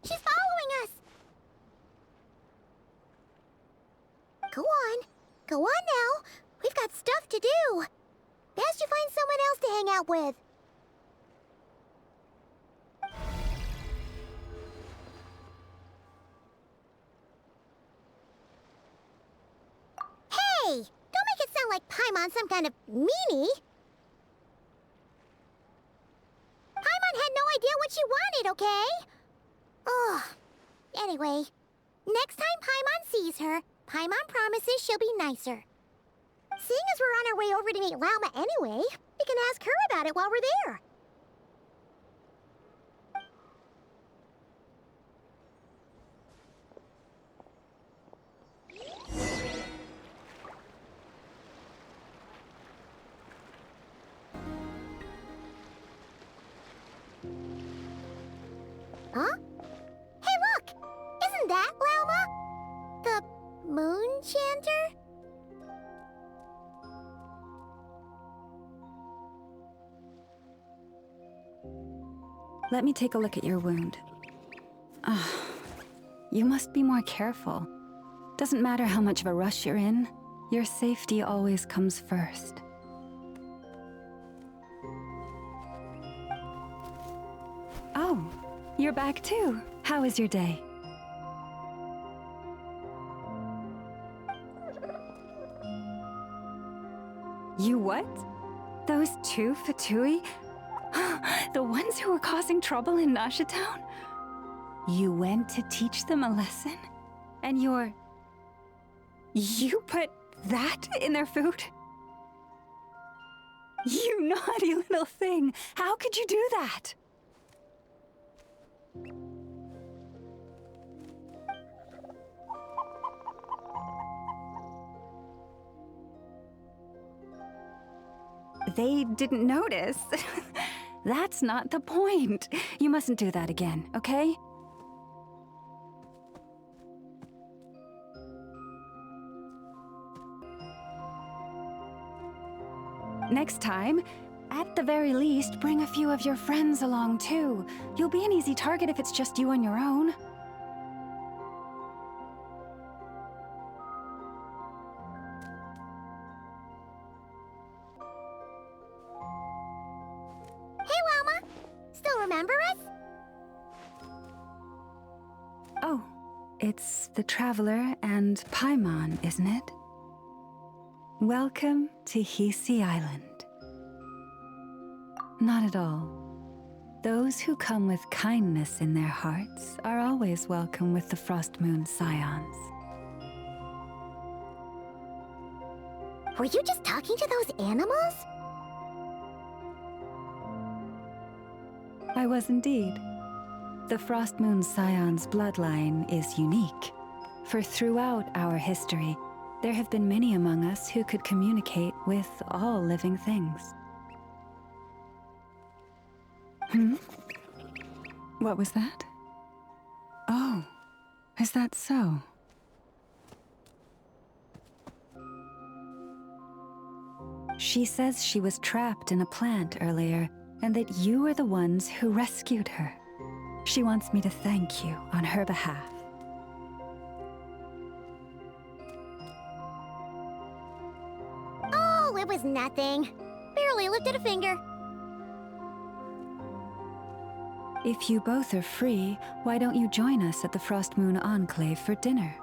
She's following us! Go on. Go on now. We've got stuff to do. Best you find someone else to hang out with. Hey! Paimon some kind of meanie. Paimon had no idea what she wanted, okay? Ugh. Anyway, next time Paimon sees her, Paimon promises she'll be nicer. Seeing as we're on our way over to meet Lauma anyway, we can ask her about it while we're there. Huh? Hey, look! Isn't that Lauma? The moon chanter? Let me take a look at your wound. You must be more careful. Doesn't matter how much of a rush you're in, your safety always comes first. Oh, you're back too. How was your day? You what? Those two Fatui? The ones who were causing trouble in Nasha Town? You went to teach them a lesson? And you put that in their food? You naughty little thing! How could you do that? They didn't notice. That's not the point. You mustn't do that again, okay? Next time, at the very least, bring a few of your friends along too. You'll be an easy target if it's just you on your own. Hey, Lauma! Still remember us? Oh, it's the Traveler and Paimon, isn't it? Welcome to Hisi Island. Not at all. Those who come with kindness in their hearts are always welcome with the Frost Moon Scions. Were you just talking to those animals? I was indeed. The Frost Moon Scion's bloodline is unique, for throughout our history, there have been many among us who could communicate with all living things. What was that? Oh, is that so? She says she was trapped in a plant earlier, and that you were the ones who rescued her. She wants me to thank you on her behalf. Oh, it was nothing. Barely lifted a finger. If you both are free, why don't you join us at the Frost Moon Enclave for dinner?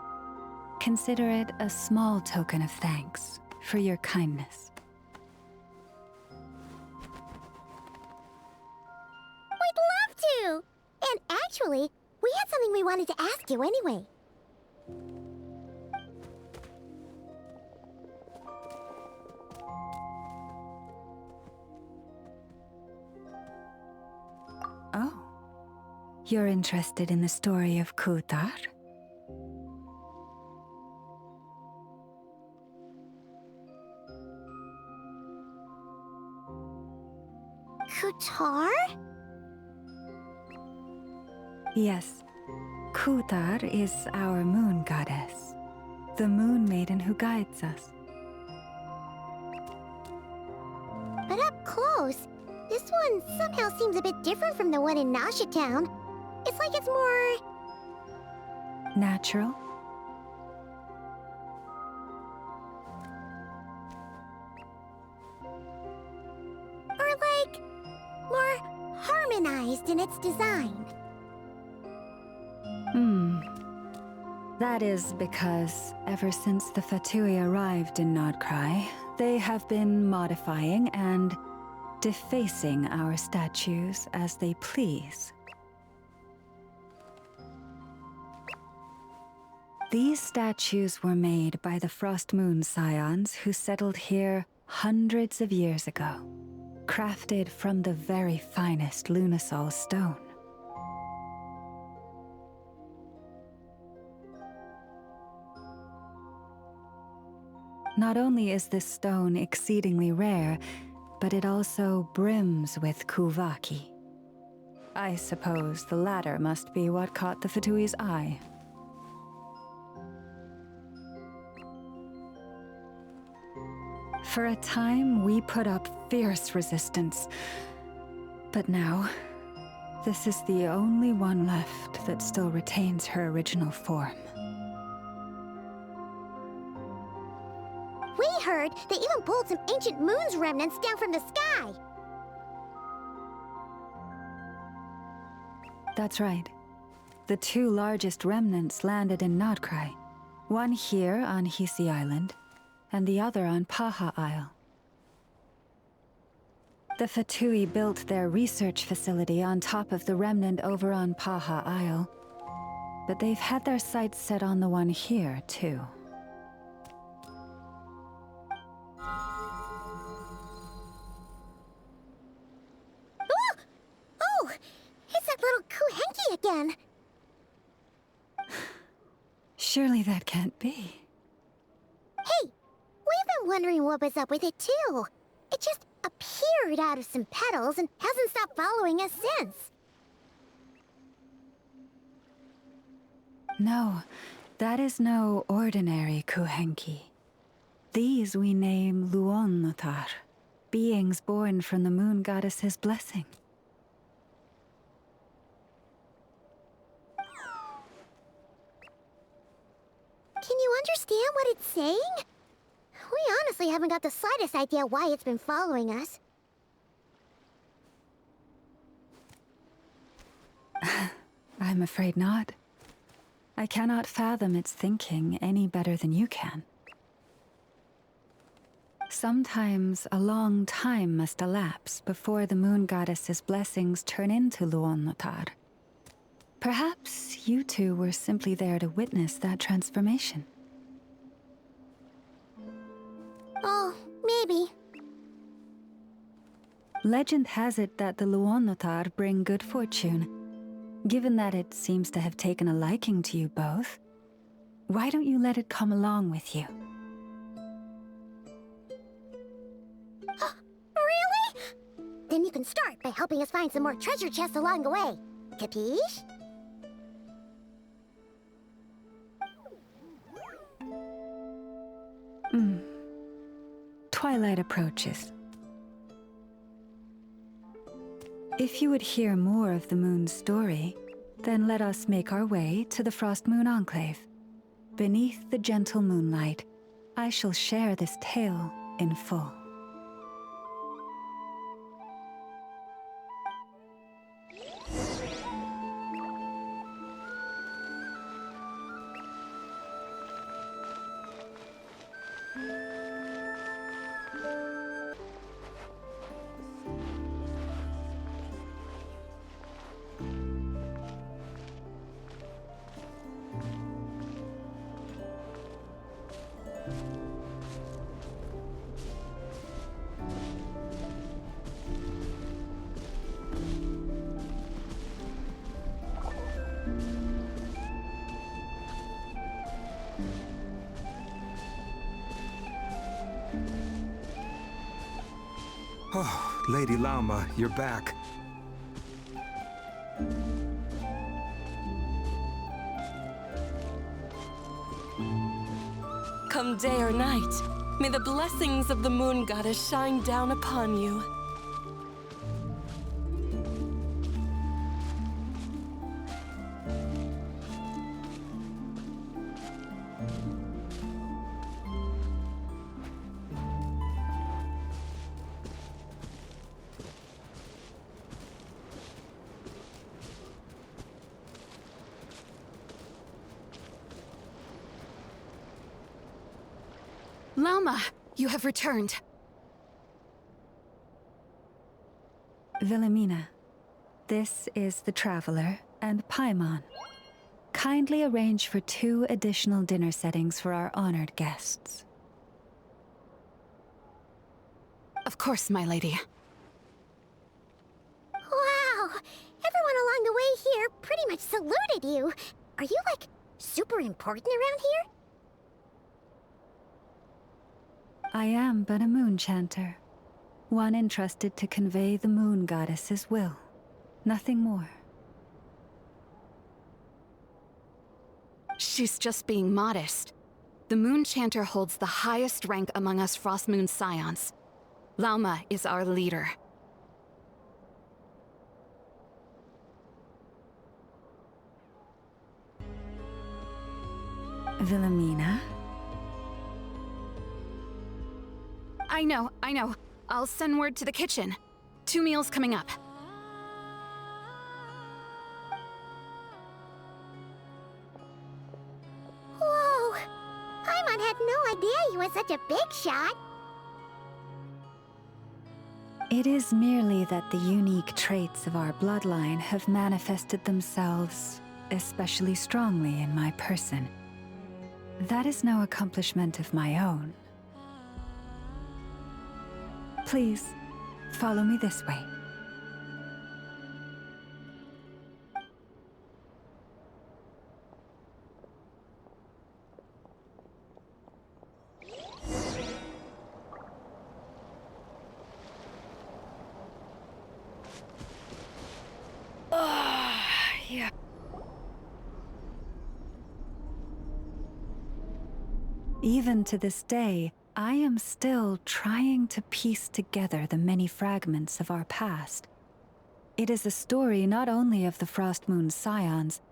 Consider it a small token of thanks for your kindness. We'd love to! And actually, we had something we wanted to ask you anyway. Oh. You're interested in the story of Kutar? Kutar? Yes. Kutar is our moon goddess, the moon maiden who guides us. But up close, this one somehow seems a bit different from the one in Nasha Town. It's like it's more... natural? Or like... more harmonized in its design. That is because, ever since the Fatui arrived in Nodcry, They have been modifying and defacing our statues as they please. These statues were made by the Frost Moon Scions who settled here hundreds of years ago, crafted from the very finest Lunasol stone. Not only is this stone exceedingly rare, but it also brims with kuvaki. I suppose the latter must be what caught the Fatui's eye. For a time, we put up fierce resistance. But now, this is the only one left that still retains her original form. We heard they even pulled some ancient moon's remnants down from the sky. That's right. The two largest remnants landed in Nodcry. One here on Hisi Island, and the other on Paha Isle. The Fatui built their research facility on top of the remnant over on Paha Isle, but they've had their sights set on the one here, too. Oh! It's that little Kuhenki again! Surely that can't be. Hey! We've been wondering what was up with it, too. It just appeared out of some petals and hasn't stopped following us since. No, that is no ordinary Kuhenki. These we name Luonnotar, beings born from the moon goddess's blessing. Can you understand what it's saying? We honestly haven't got the slightest idea why it's been following us. I'm afraid not. I cannot fathom its thinking any better than you can. Sometimes a long time must elapse before the moon goddess's blessings turn into Luonnotar. Perhaps you two were simply there to witness that transformation. Oh, maybe. Legend has it that the Luonnotar bring good fortune. Given that it seems to have taken a liking to you both, why don't you let it come along with you? Really? Then you can start by helping us find some more treasure chests along the way. Capiche? Twilight approaches. If you would hear more of the moon's story, then let us make our way to the Frost Moon Enclave. Beneath the gentle moonlight, I shall share this tale in full. Oh, Lady Laumay, you're back. Come day or night, may the blessings of the moon goddess shine down upon you. Laumay, You have returned. Wilhelmina, this is the Traveler and Paimon. Kindly arrange for 2 additional dinner settings for our honored guests. Of course, my lady. Wow! Everyone along the way here pretty much saluted you. Are you, like, super important around here? I am but a moon chanter, one entrusted to convey the moon goddess's will. Nothing more. She's just being modest. The Moon Chanter holds the highest rank among us Frost Moon Scions. Laumei is our leader. Wilhelmina? I know. I'll send word to the kitchen. 2 meals coming up. Whoa! Paimon had no idea you were such a big shot. It is merely that the unique traits of our bloodline have manifested themselves especially strongly in my person. That is no accomplishment of my own. Please, follow me this way. Yeah. Even to this day, I am still trying to piece together the many fragments of our past. It is a story not only of the Frost Moon Scions,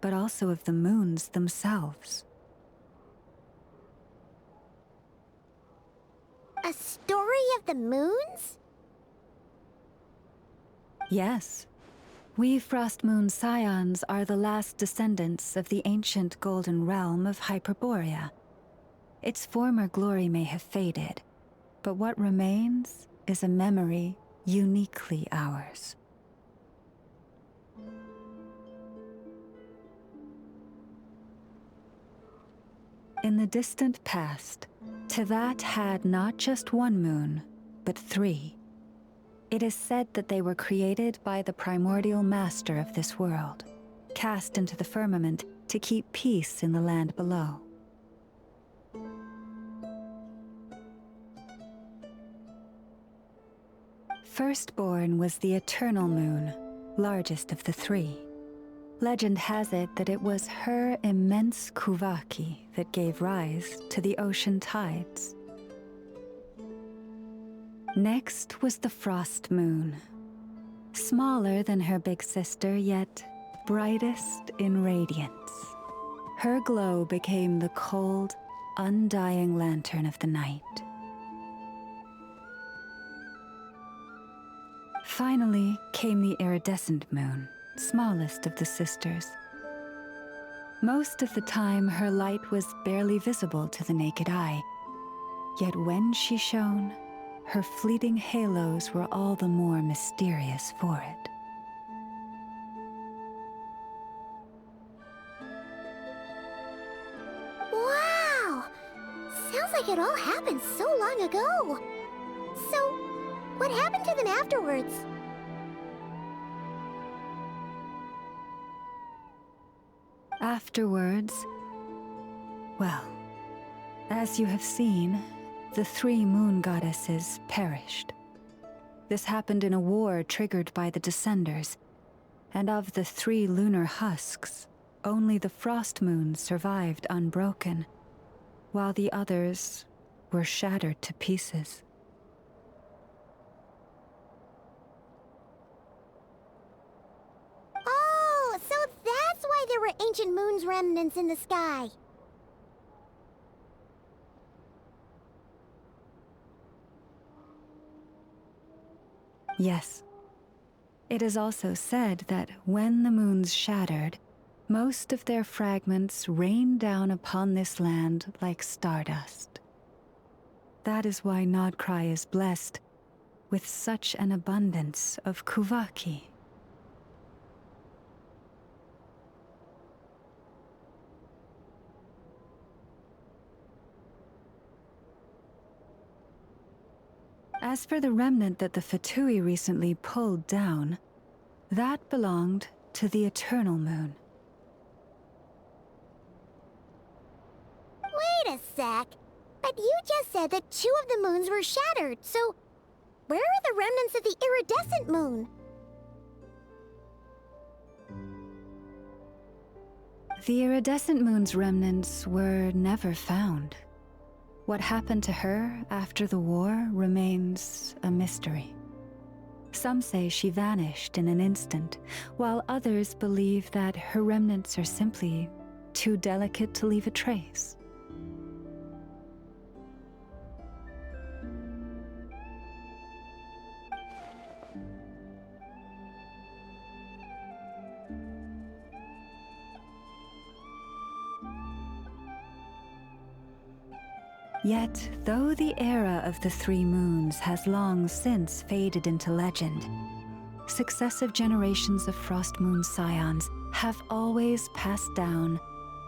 but also of the moons themselves. A story of the moons? Yes. We Frost Moon Scions are the last descendants of the ancient golden realm of Hyperborea. Its former glory may have faded, but what remains is a memory uniquely ours. In the distant past, Tevat had not just 1 moon, but 3. It is said that they were created by the primordial master of this world, cast into the firmament to keep peace in the land below. Firstborn was the Eternal Moon, largest of the 3. Legend has it that it was her immense kuvaki that gave rise to the ocean tides. Next was the Frost Moon. Smaller than her big sister, yet brightest in radiance. Her glow became the cold, undying lantern of the night. Finally came the iridescent moon, smallest of the sisters. Most of the time, her light was barely visible to the naked eye. Yet when she shone, her fleeting halos were all the more mysterious for it. Wow! Sounds like it all happened so long ago. So, what happened to them afterwards? Afterwards, well, as you have seen, the 3 moon goddesses perished. This happened in a war triggered by the Descenders, and of the 3 lunar husks, only the Frost Moons survived unbroken, while the others were shattered to pieces. Oh, so that's why there were ancient moon's remnants in the sky. Yes. It is also said that when the moons shattered, most of their fragments rained down upon this land like stardust. That is why Nodcry is blessed with such an abundance of Kuvaki. As for the remnant that the Fatui recently pulled down, that belonged to the Eternal Moon. Wait a sec. But you just said that 2 of the moons were shattered, so where are the remnants of the iridescent moon? The iridescent moon's remnants were never found. What happened to her after the war remains a mystery. Some say she vanished in an instant, while others believe that her remnants are simply too delicate to leave a trace. Yet, though the era of the 3 moons has long since faded into legend, successive generations of Frost Moon Scions have always passed down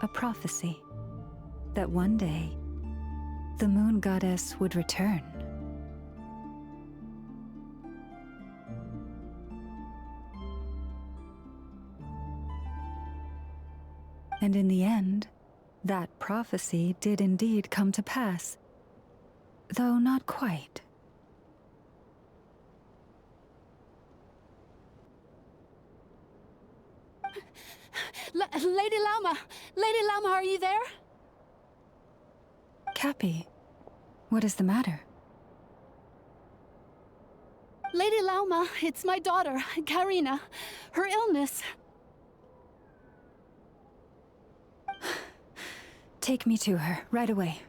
a prophecy that one day the Moon Goddess would return. And in the end, that prophecy did indeed come to pass, though not quite. Lady Lauma! Lady Lauma, are you there? Cappy, what is the matter? Lady Lauma, it's my daughter, Karina. Her illness. Take me to her, right away.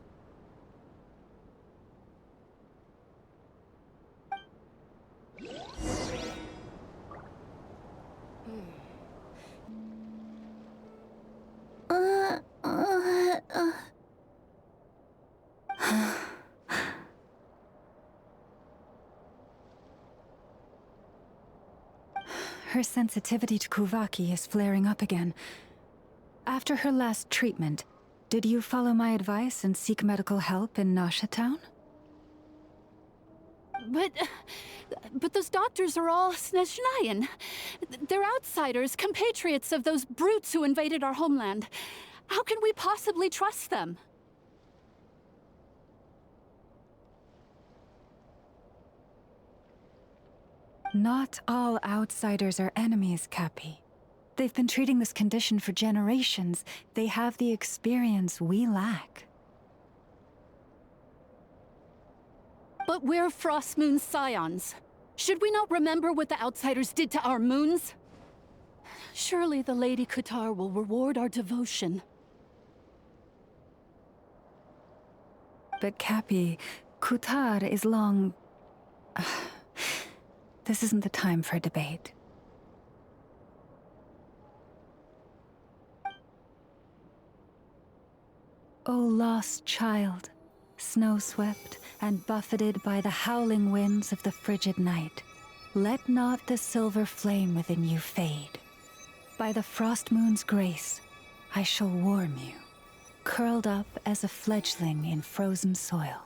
Her sensitivity to Kuvaki is flaring up again. After her last treatment, did you follow my advice and seek medical help in Nasha Town? But those doctors are all Snezhnayan. They're outsiders, compatriots of those brutes who invaded our homeland. How can we possibly trust them? Not all outsiders are enemies, Cappy. They've been treating this condition for generations. They have the experience we lack. But we're Frost Moon Scions. Should we not remember what the outsiders did to our moons? Surely the Lady Kutar will reward our devotion. But Cappy, Kutar is long... This isn't the time for a debate. O lost child, snow-swept and buffeted by the howling winds of the frigid night, let not the silver flame within you fade. By the frost moon's grace, I shall warm you, curled up as a fledgling in frozen soil.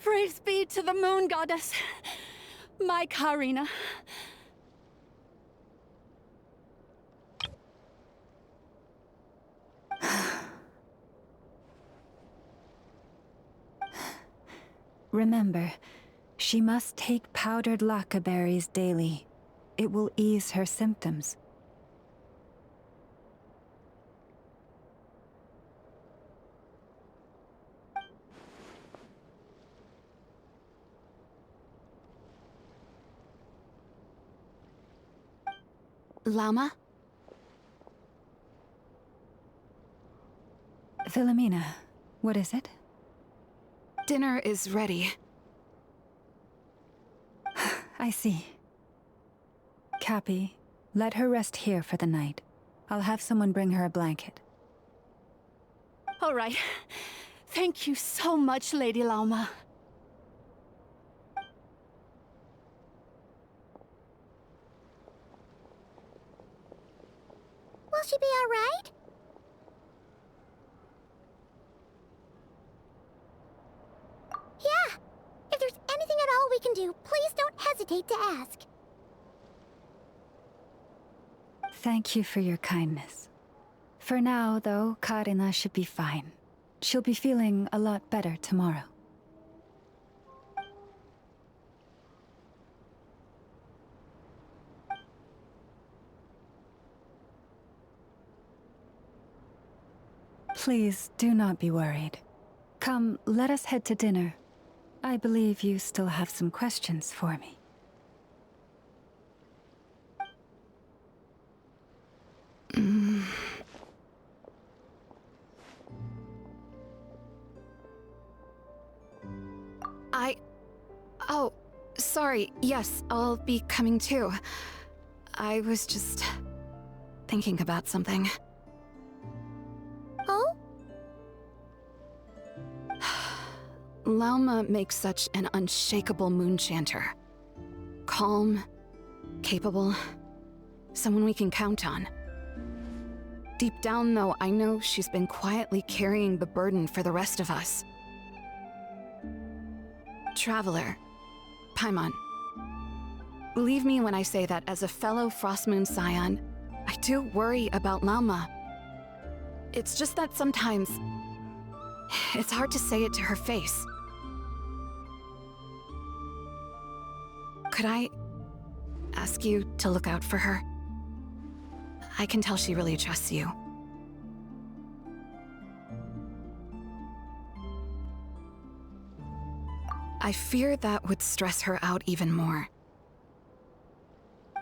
Praise be to the Moon Goddess, my Karina. Remember, she must take powdered laka berries daily. It will ease her symptoms. Lauma? Philomena, what is it? Dinner is ready. I see. Cappy, Let her rest here for the night. I'll have someone bring her a blanket. All right. Thank you so much, Lady Lauma. Will she be all right? Yeah. If there's anything at all we can do, please don't hesitate to ask. Thank you for your kindness. For now, though, Karina should be fine. She'll be feeling a lot better tomorrow. Please do not be worried. Come, let us head to dinner. I believe you still have some questions for me. Oh, sorry. Yes, I'll be coming too. I was just thinking about something. Oh? Lauma makes such an unshakable moon chanter. Calm, capable, someone we can count on. Deep down, though, I know she's been quietly carrying the burden for the rest of us. Traveler, Paimon, believe me when I say that as a fellow Frost Moon Scion, I do worry about Lauma. It's just that sometimes it's hard to say it to her face. Could I ask you to look out for her? I can tell she really trusts you. I fear that would stress her out even more.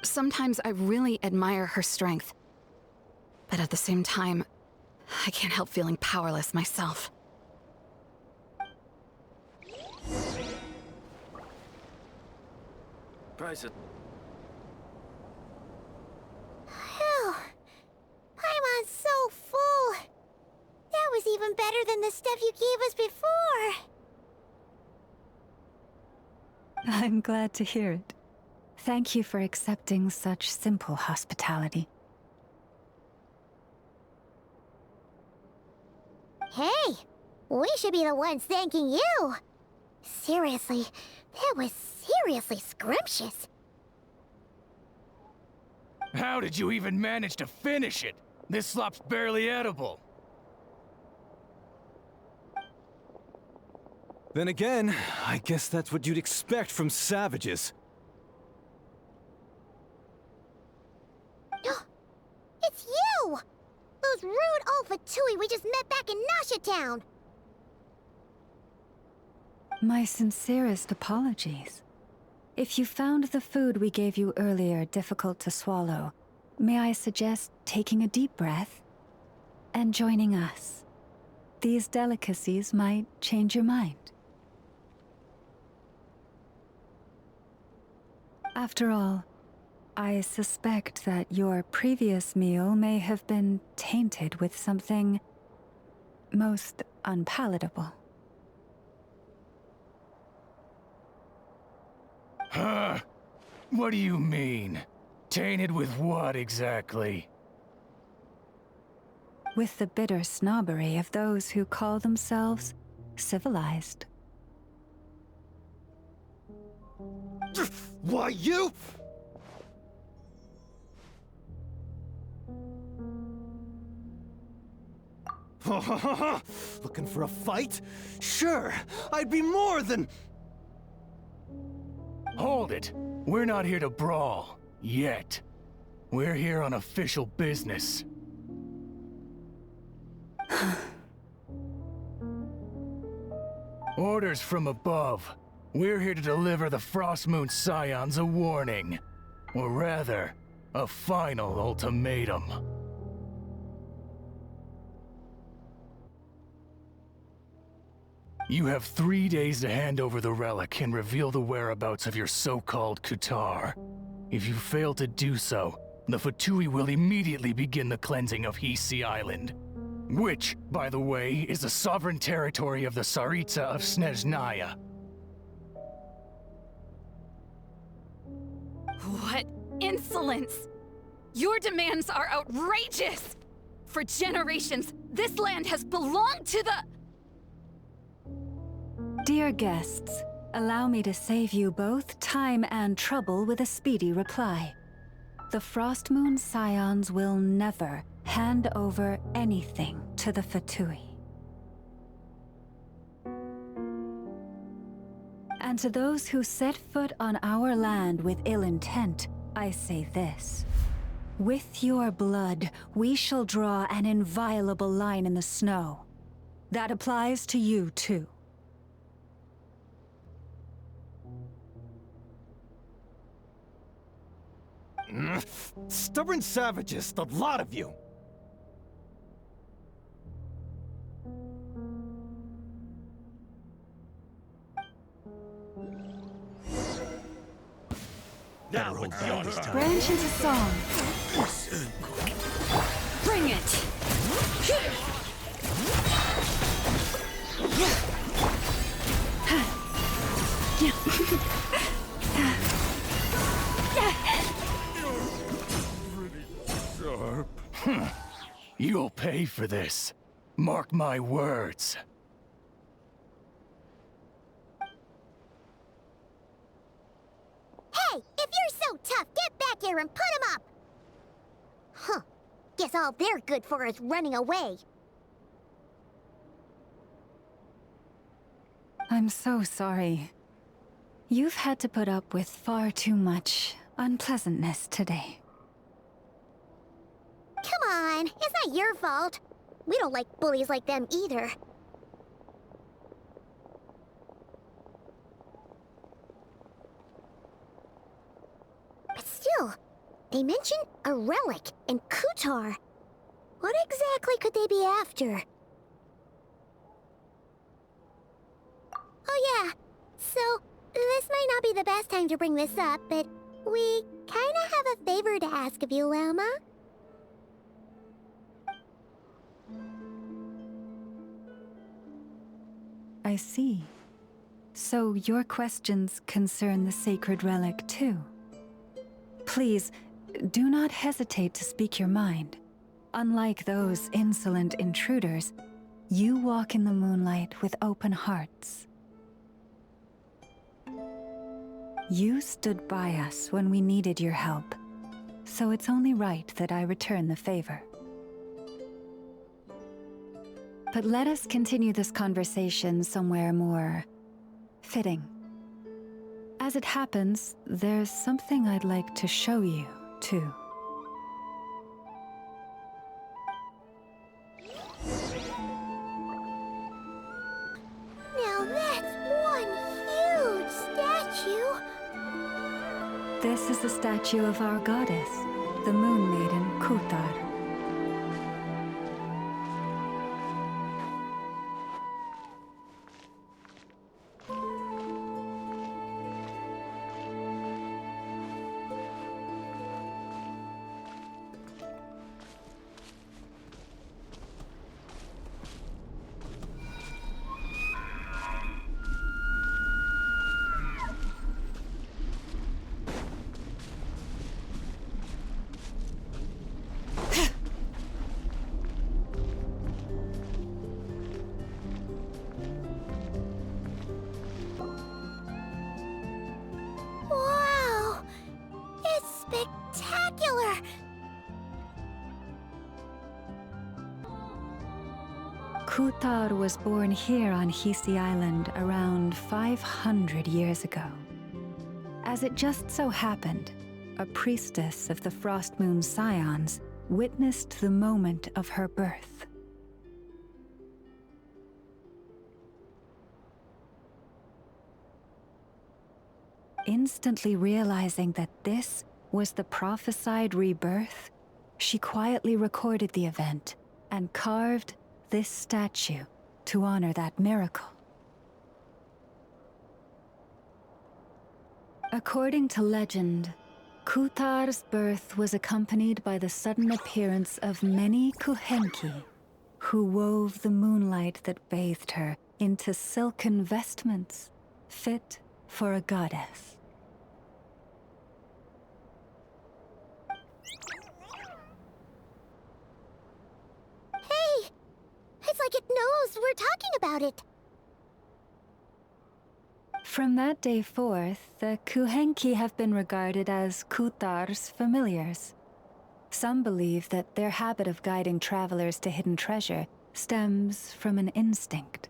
Sometimes I really admire her strength, but at the same time, I can't help feeling powerless myself. Price it. Phew. Paimon's so full. That was even better than the stuff you gave us before. I'm glad to hear it. Thank you for accepting such simple hospitality. Hey, we should be the ones thanking you. Seriously, that was seriously scrumptious. How did you even manage to finish it? This slop's barely edible. Then again, I guess that's what you'd expect from savages. It's you! Those rude old Fatui we just met back in Nasha Town! My sincerest apologies. If you found the food we gave you earlier difficult to swallow, may I suggest taking a deep breath and joining us? These delicacies might change your mind. After all, I suspect that your previous meal may have been tainted with something most unpalatable. Huh? What do you mean? Tainted with what exactly? With the bitter snobbery of those who call themselves civilized. Why, you? Looking for a fight? Sure, I'd be more than... Hold it. We're not here to brawl. Yet. We're here on official business. Orders from above. We're here to deliver the Frost Moon Scions a warning. Or rather, a final ultimatum. You have 3 days to hand over the relic and reveal the whereabouts of your so-called Kutar. If you fail to do so, the Fatui will immediately begin the cleansing of Hisi Island. Which, by the way, is the sovereign territory of the Tsaritsa of Snezhnaya. What insolence! Your demands are outrageous! For generations, this land has belonged to the... Dear guests, allow me to save you both time and trouble with a speedy reply. The Frost Moon Scions will never hand over anything to the Fatui. And to those who set foot on our land with ill intent, I say this. With your blood, we shall draw an inviolable line in the snow. That applies to you, too. Stubborn savages, the lot of you! Branch into song. Bring it! You'll pay for this. Mark my words. Hey, if you're so tough, get back here and put him up! Huh. Guess all they're good for is running away. I'm so sorry. You've had to put up with far too much unpleasantness today. Come on, it's not your fault. We don't like bullies like them either. But still, they mentioned a relic in Kutar. What exactly could they be after? Oh yeah, so this might not be the best time to bring this up, but we kinda have a favor to ask of you, Lauma. I see. So your questions concern the sacred relic too. Please, do not hesitate to speak your mind. Unlike those insolent intruders, you walk in the moonlight with open hearts. You stood by us when we needed your help, so it's only right that I return the favor. But let us continue this conversation somewhere more fitting. As it happens, there's something I'd like to show you, too. Now that's one huge statue! This is the statue of our goddess, the Moon Maiden Kutar. Wow! It's spectacular! Kutar was born here on Hisi Island around 500 years ago. As it just so happened, a priestess of the Frost Moon Scions witnessed the moment of her birth. Instantly realizing that this was the prophesied rebirth, she quietly recorded the event and carved this statue to honor that miracle. According to legend, Kutar's birth was accompanied by the sudden appearance of many Kuhenki, who wove the moonlight that bathed her into silken vestments fit for a goddess. Hey! It's like it knows we're talking about it. From that day forth, the Kuhenki have been regarded as Kutar's familiars. Some believe that their habit of guiding travelers to hidden treasure stems from an instinct.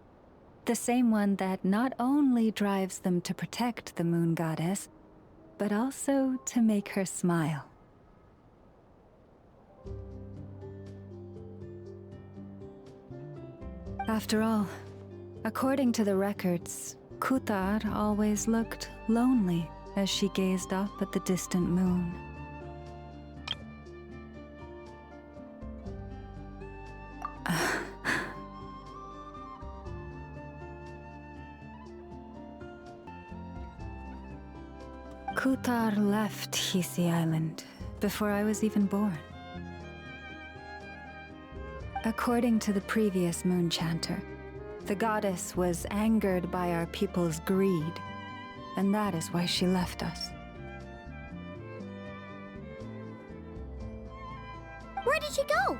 The same one that not only drives them to protect the moon goddess, but also to make her smile. After all, according to the records, Kutar always looked lonely as she gazed up at the distant moon. Kutar left Hisi Island before I was even born. According to the previous moon chanter, the goddess was angered by our people's greed, and that is why she left us. Where did she go?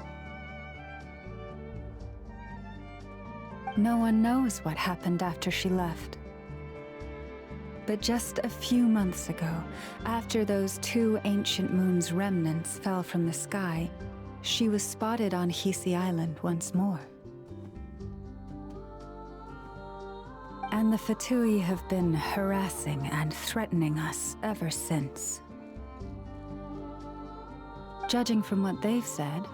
No one knows what happened after she left. But just a few months ago, after those 2 ancient moon's remnants fell from the sky, she was spotted on Hisi Island once more. And the Fatui have been harassing and threatening us ever since. Judging from what they've said,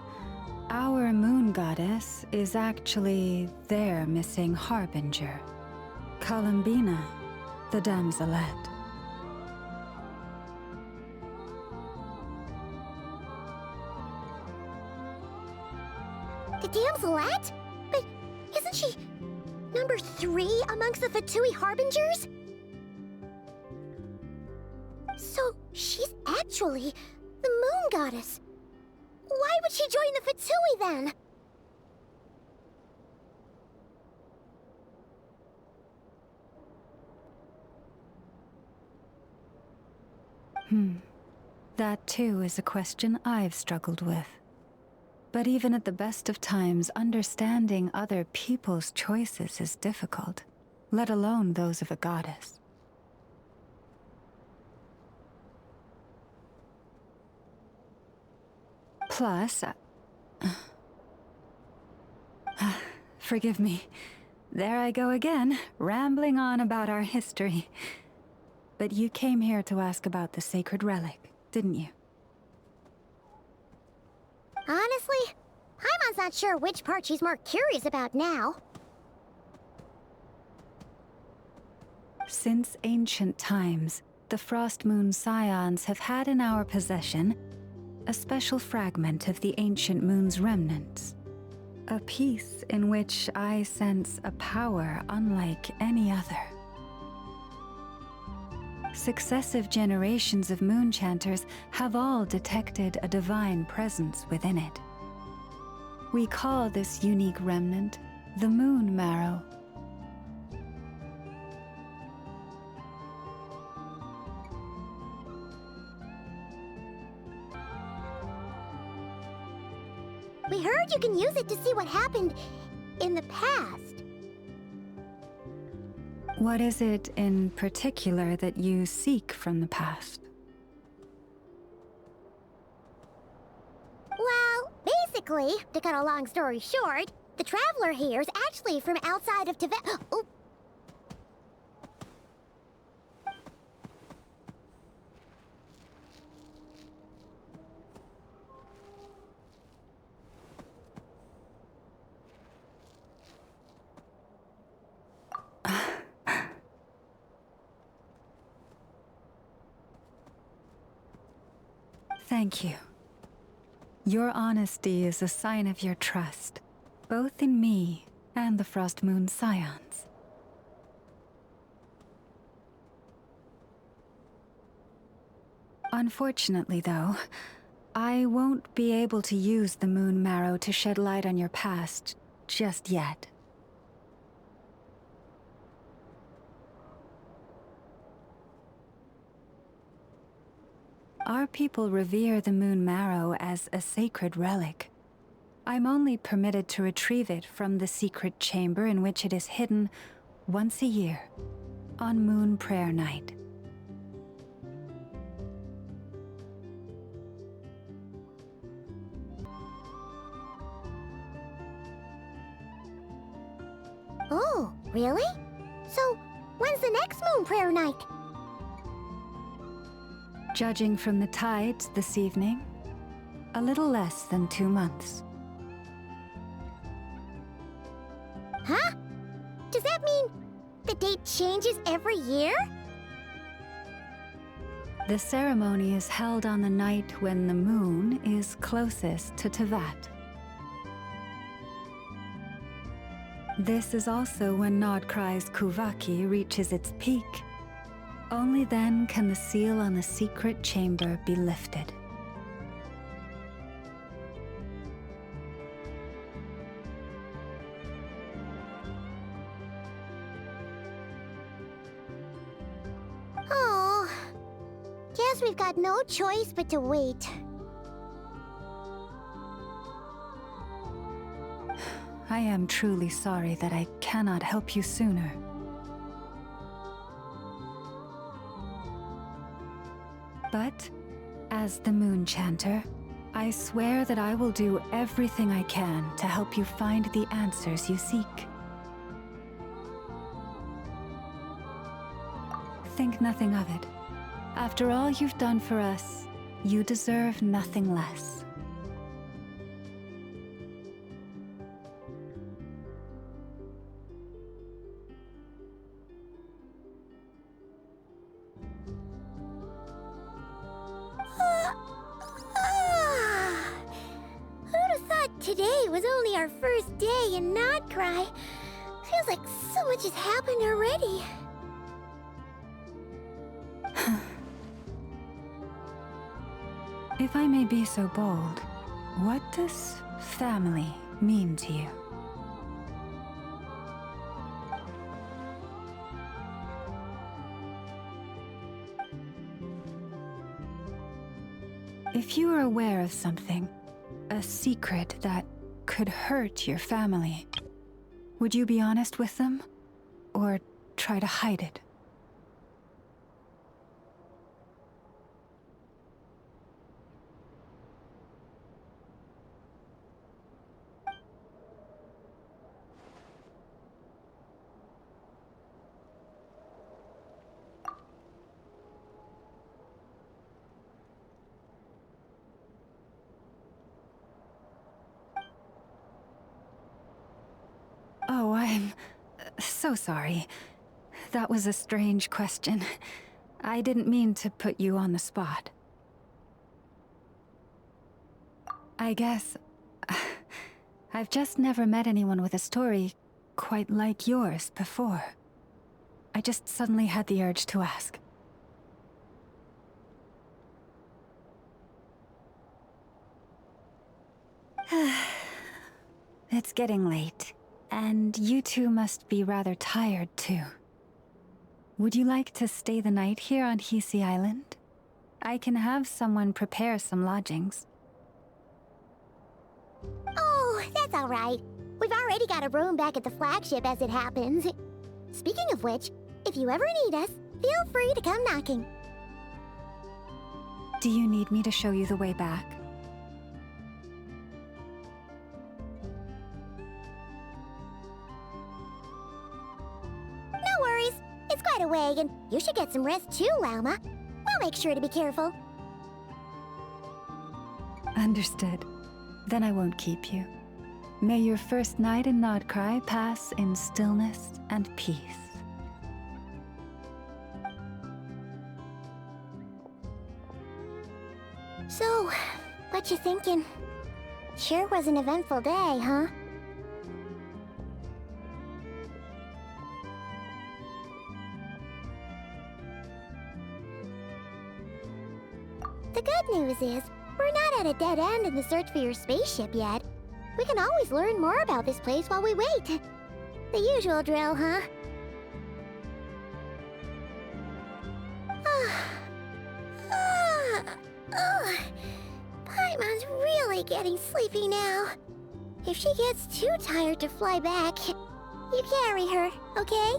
our moon goddess is actually their missing harbinger, Columbina, the damselette. The damselette? But isn't she number 3 amongst the Fatui harbingers? So she's actually the moon goddess. Why would she join the Fatui then? That too is a question I've struggled with. But even at the best of times, understanding other people's choices is difficult, let alone those of a goddess. Plus, forgive me. There I go again, rambling on about our history. But you came here to ask about the sacred relic, didn't you? Honestly, Paimon's not sure which part she's more curious about now. Since ancient times, the Frost Moon Scions have had in our possession a special fragment of the ancient moon's remnants. A piece in which I sense a power unlike any other. Successive generations of moon chanters have all detected a divine presence within it. We call this unique remnant the Moon Marrow. We heard you can use it to see what happened in the past. What is it in particular that you seek from the past? Well, basically, to cut a long story short, the traveler here is actually from outside of Tibet. Oh. Thank you. Your honesty is a sign of your trust, both in me and the Frost Moon Scions. Unfortunately, though, I won't be able to use the moon marrow to shed light on your past just yet. Our people revere the moon marrow as a sacred relic. I'm only permitted to retrieve it from the secret chamber in which it is hidden once a year, on Moon Prayer Night. Oh, really? So, when's the next Moon Prayer Night? Judging from the tides this evening, a little less than 2 months. Huh? Does that mean the date changes every year? The ceremony is held on the night when the moon is closest to Tevat. This is also when Nodcry's Kuvaki reaches its peak. Only then can the seal on the secret chamber be lifted. Oh, guess we've got no choice but to wait. I am truly sorry that I cannot help you sooner. But, as the Moon Chanter, I swear that I will do everything I can to help you find the answers you seek. Think nothing of it. After all you've done for us, you deserve nothing less. Who'd have thought today was only our first day in Nodcry? Feels like so much has happened already. If I may be so bold, what does family mean to you? If you are aware of something, a secret that could hurt your family, would you be honest with them, or try to hide it? Oh, I'm so sorry. That was a strange question. I didn't mean to put you on the spot. I guess I've just never met anyone with a story quite like yours before. I just suddenly had the urge to ask. It's getting late. And you two must be rather tired, too. Would you like to stay the night here on Hisi Island? I can have someone prepare some lodgings. Oh, that's all right. We've already got a room back at the flagship as it happens. Speaking of which, if you ever need us, feel free to come knocking. Do you need me to show you the way back? No worries. It's quite a way, and you should get some rest too, Lauma. We'll make sure to be careful. Understood. Then I won't keep you. May your first night in Nodcry pass in stillness and peace. So, what you thinking? Sure was an eventful day, huh? The good news is, we're not at a dead end in the search for your spaceship yet. We can always learn more about this place while we wait. The usual drill, huh? Paimon's really getting sleepy now. If she gets too tired to fly back, you carry her, okay?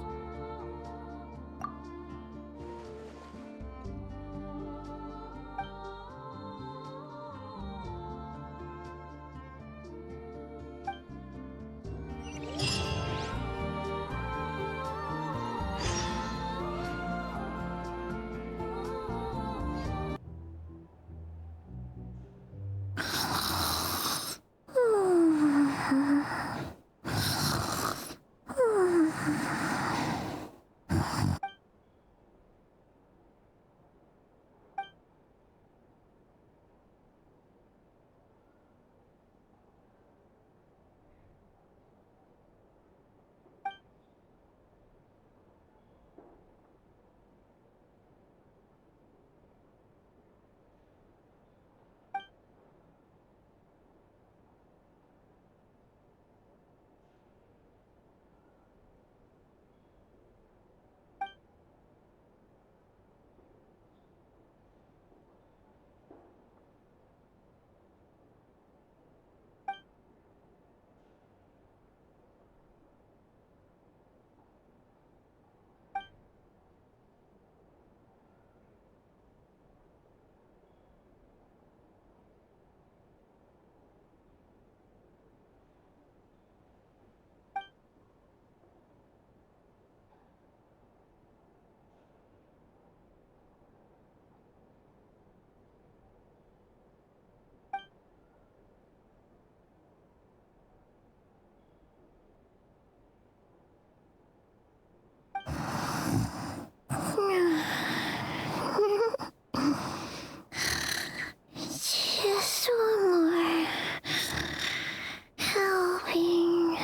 Just one more helping.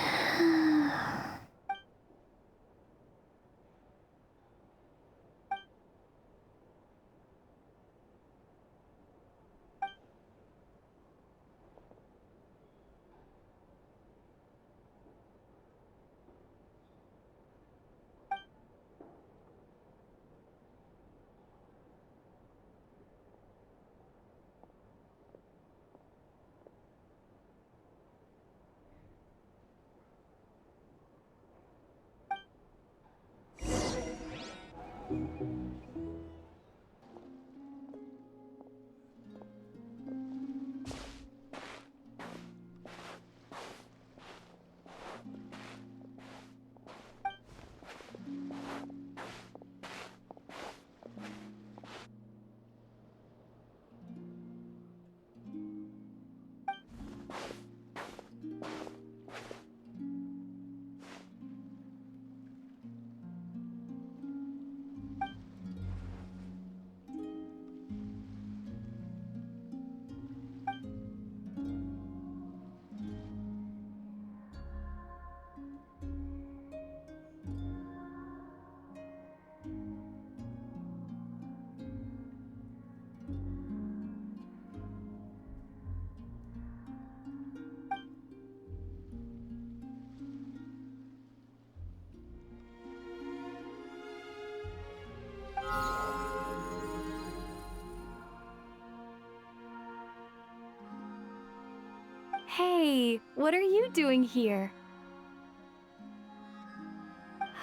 Hey, what are you doing here?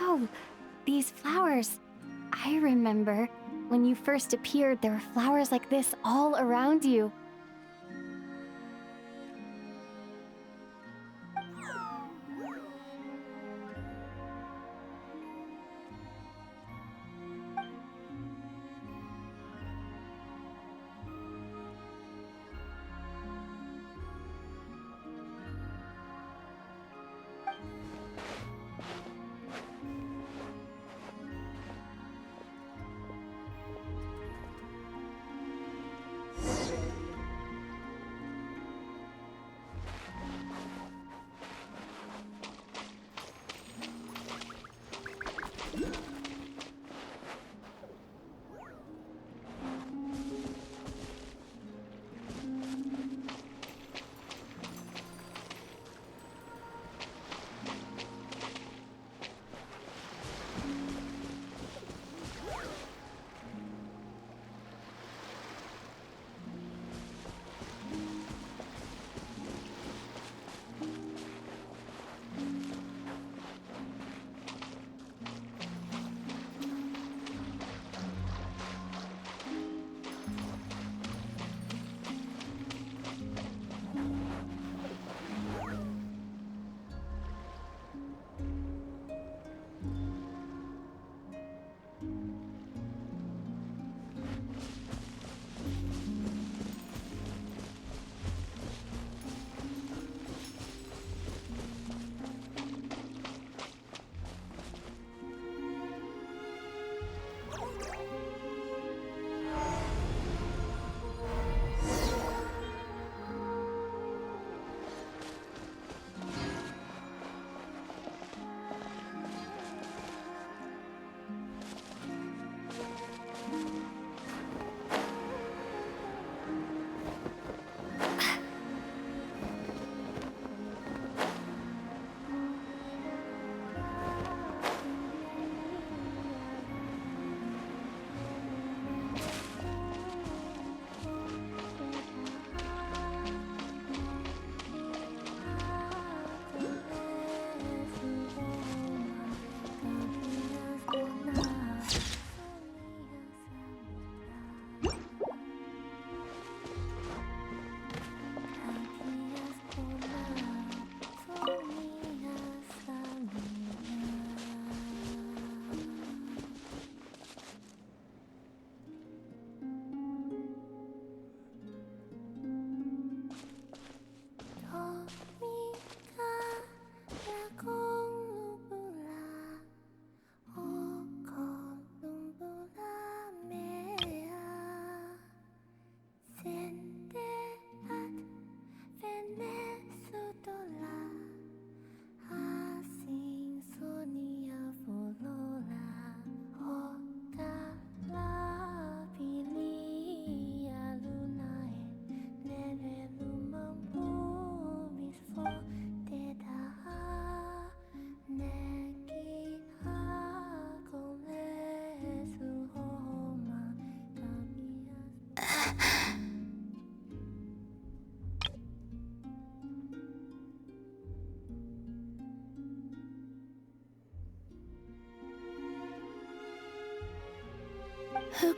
Oh, these flowers. I remember when you first appeared, there were flowers like this all around you.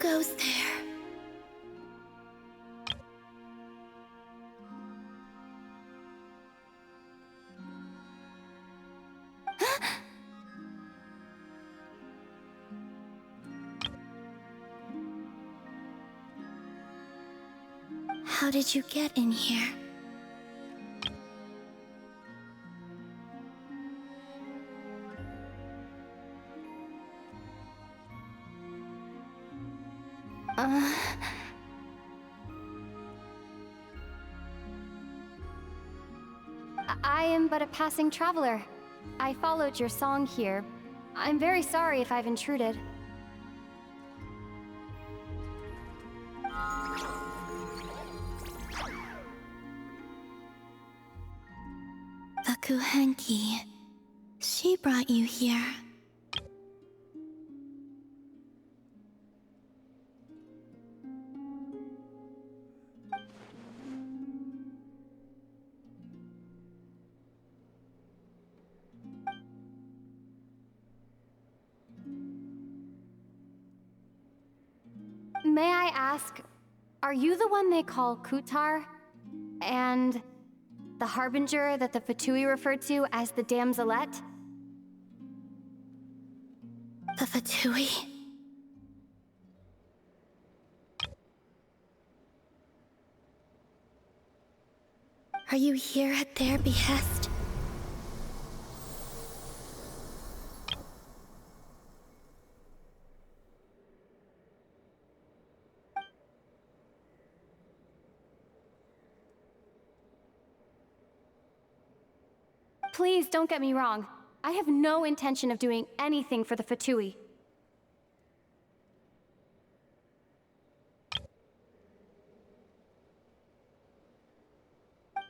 goes there? How did you get in here? I am but a passing traveler. I followed your song here. I'm very sorry if I've intruded. The Kuhenki. She brought you here. May I ask, are you the one they call Kutar? And the harbinger that the Fatui referred to as the Damselette? The Fatui? Are you here at their behest? Please don't get me wrong. I have no intention of doing anything for the Fatui.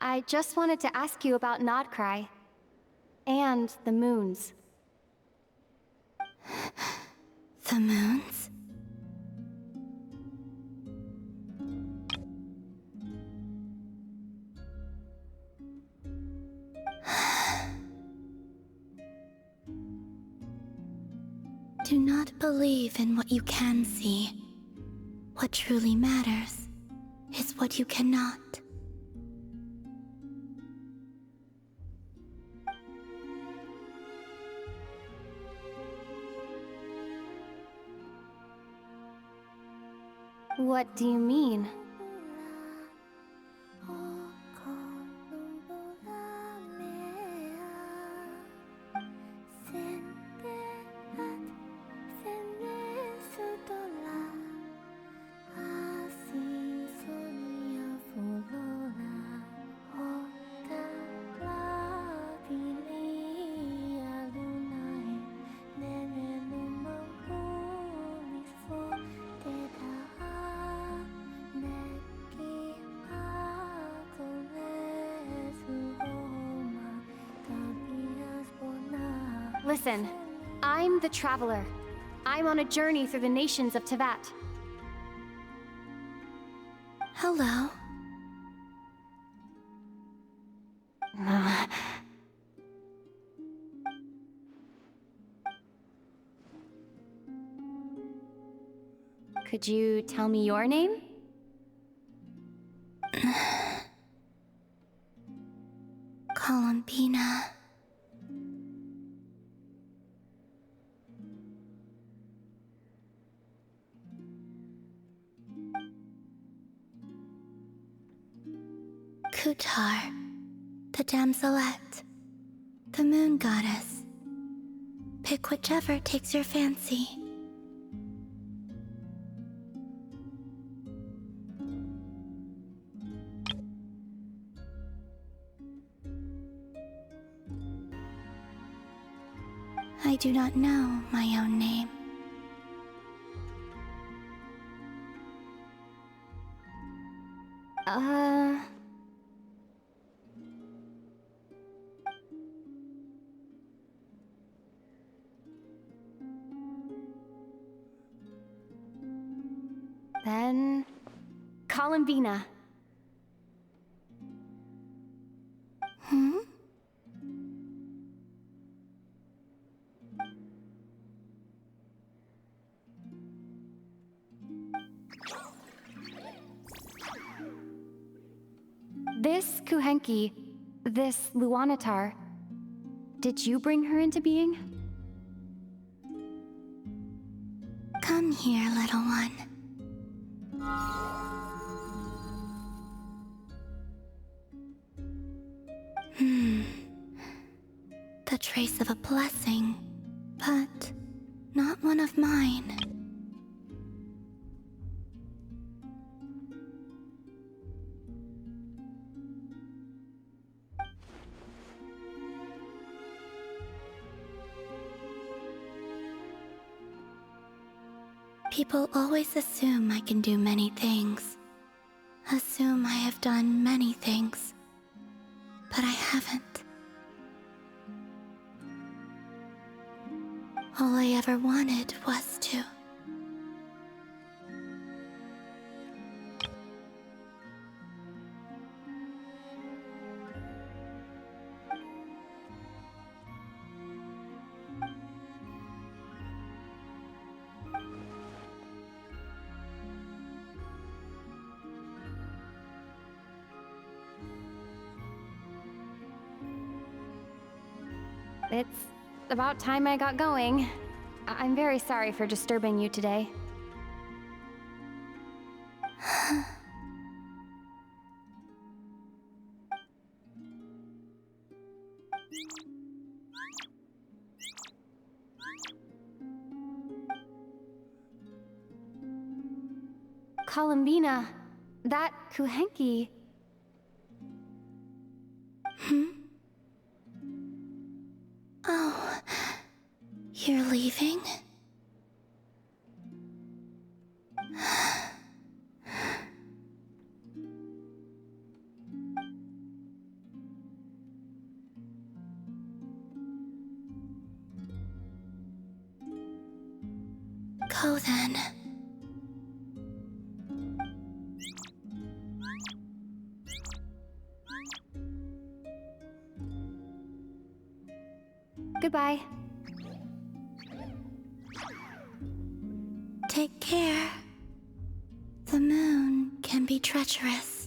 I just wanted to ask you about Nodcry. And the moons. The moons? Do not believe in what you can see. What truly matters is what you cannot. What do you mean? Listen, I'm the Traveler. I'm on a journey through the nations of Teyvat. Hello. Could you tell me your name? Columbina. Kutar, the Damselette, the Moon Goddess. Pick whichever takes your fancy. I do not know my own name. Then... Columbina. Hmm? This Kuhenki, this Luanatar, did you bring her into being? Come here, little one. The trace of a blessing, but not one of mine. People always assume I can do many things. Assume I have done many things. But I haven't. All I ever wanted was to. It's about time I got going. I'm very sorry for disturbing you today. Columbina, that Kuhenki. Oh, you're leaving? Go then. Goodbye. Take care. The moon can be treacherous.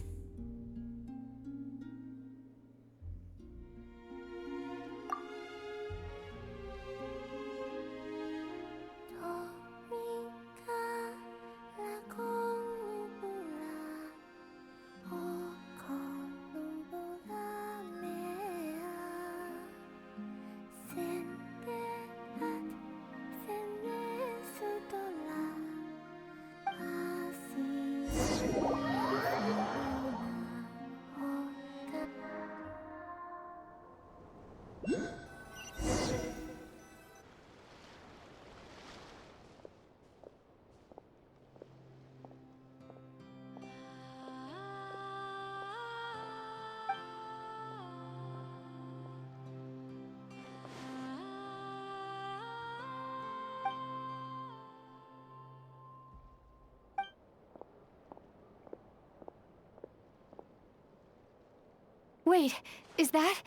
Wait, is that...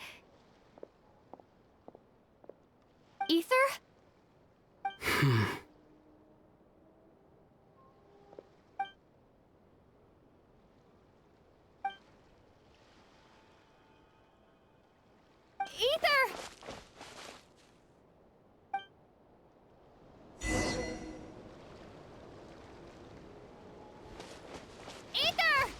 Ether? Ether! Ether!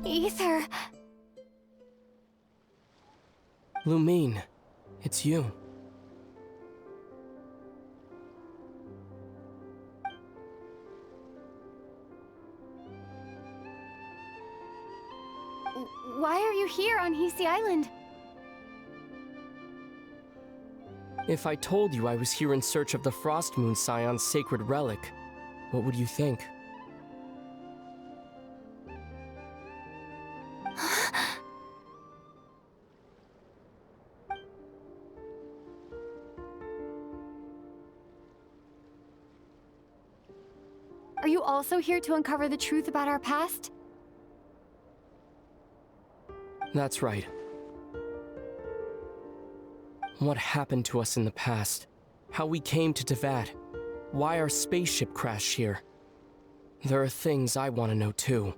Ether. Lumine, it's you. Why are you here on Hisi Island? If I told you I was here in search of the Frost Moon Scion's sacred relic, what would you think? Are you also here to uncover the truth about our past? That's right. What happened to us in the past? How we came to Teyvat? Why our spaceship crashed here? There are things I want to know too.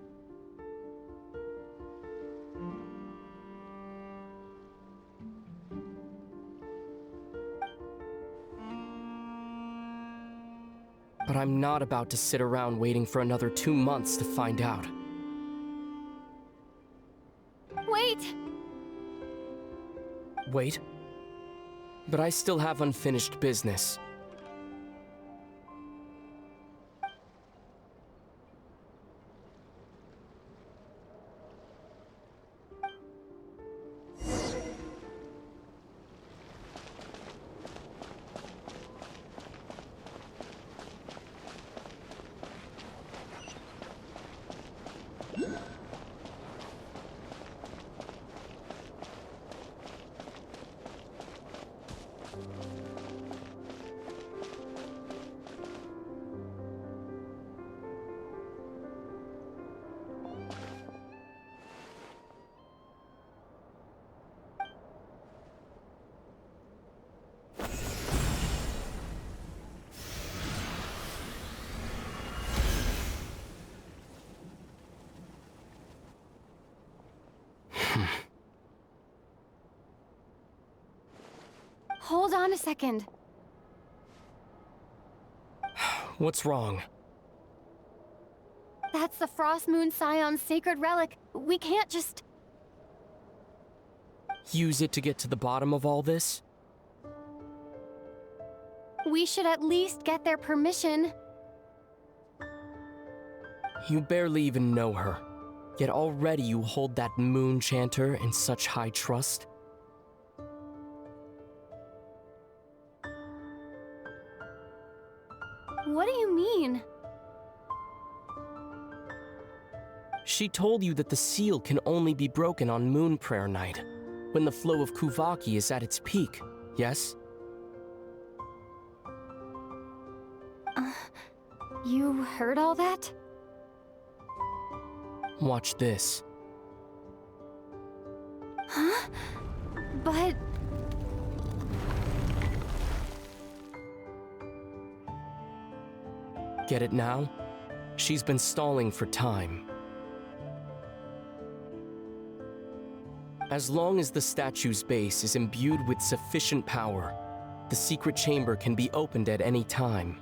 But I'm not about to sit around waiting for another 2 months to find out. Wait! Wait? But I still have unfinished business. Hold on a second. What's wrong? That's the Frost Moon Scion's sacred relic. We can't just... Use it to get to the bottom of all this? We should at least get their permission. You barely even know her. Yet already you hold that moon chanter in such high trust? What do you mean? She told you that the seal can only be broken on Moon Prayer Night, when the flow of Kuvaki is at its peak, yes? You heard all that? Watch this. Huh? But... Get it now? She's been stalling for time. As long as the statue's base is imbued with sufficient power, the secret chamber can be opened at any time.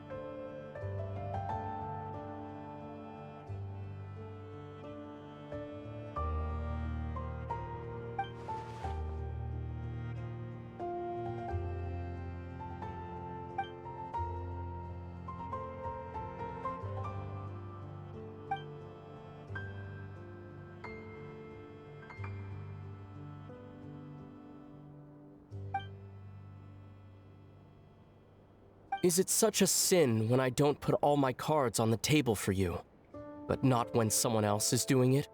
Is it such a sin when I don't put all my cards on the table for you, but not when someone else is doing it?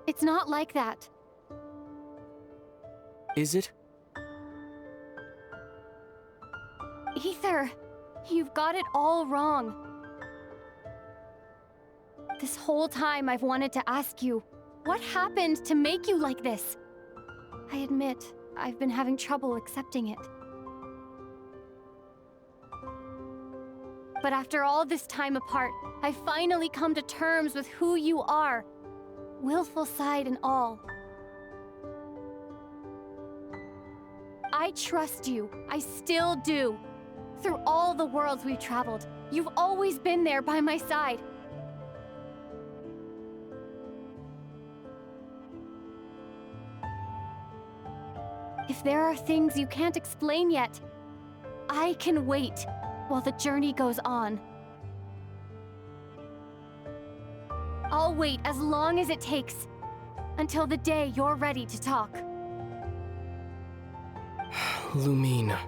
It's not like that. Is it? Ether, you've got it all wrong. This whole time I've wanted to ask you, what happened to make you like this? I admit, I've been having trouble accepting it. But after all this time apart, I've finally come to terms with who you are, willful side and all. I trust you, I still do. Through all the worlds we've traveled, you've always been there by my side. If there are things you can't explain yet, I can wait while the journey goes on. I'll wait as long as it takes, until the day you're ready to talk. Lumina.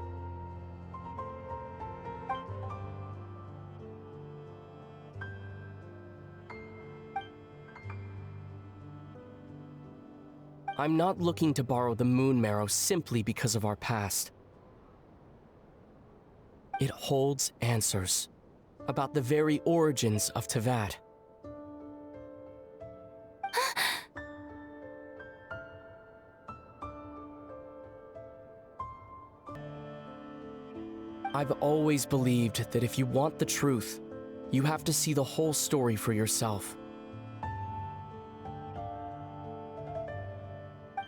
I'm not looking to borrow the moon marrow simply because of our past. It holds answers about the very origins of Teyvat. I've always believed that if you want the truth, you have to see the whole story for yourself.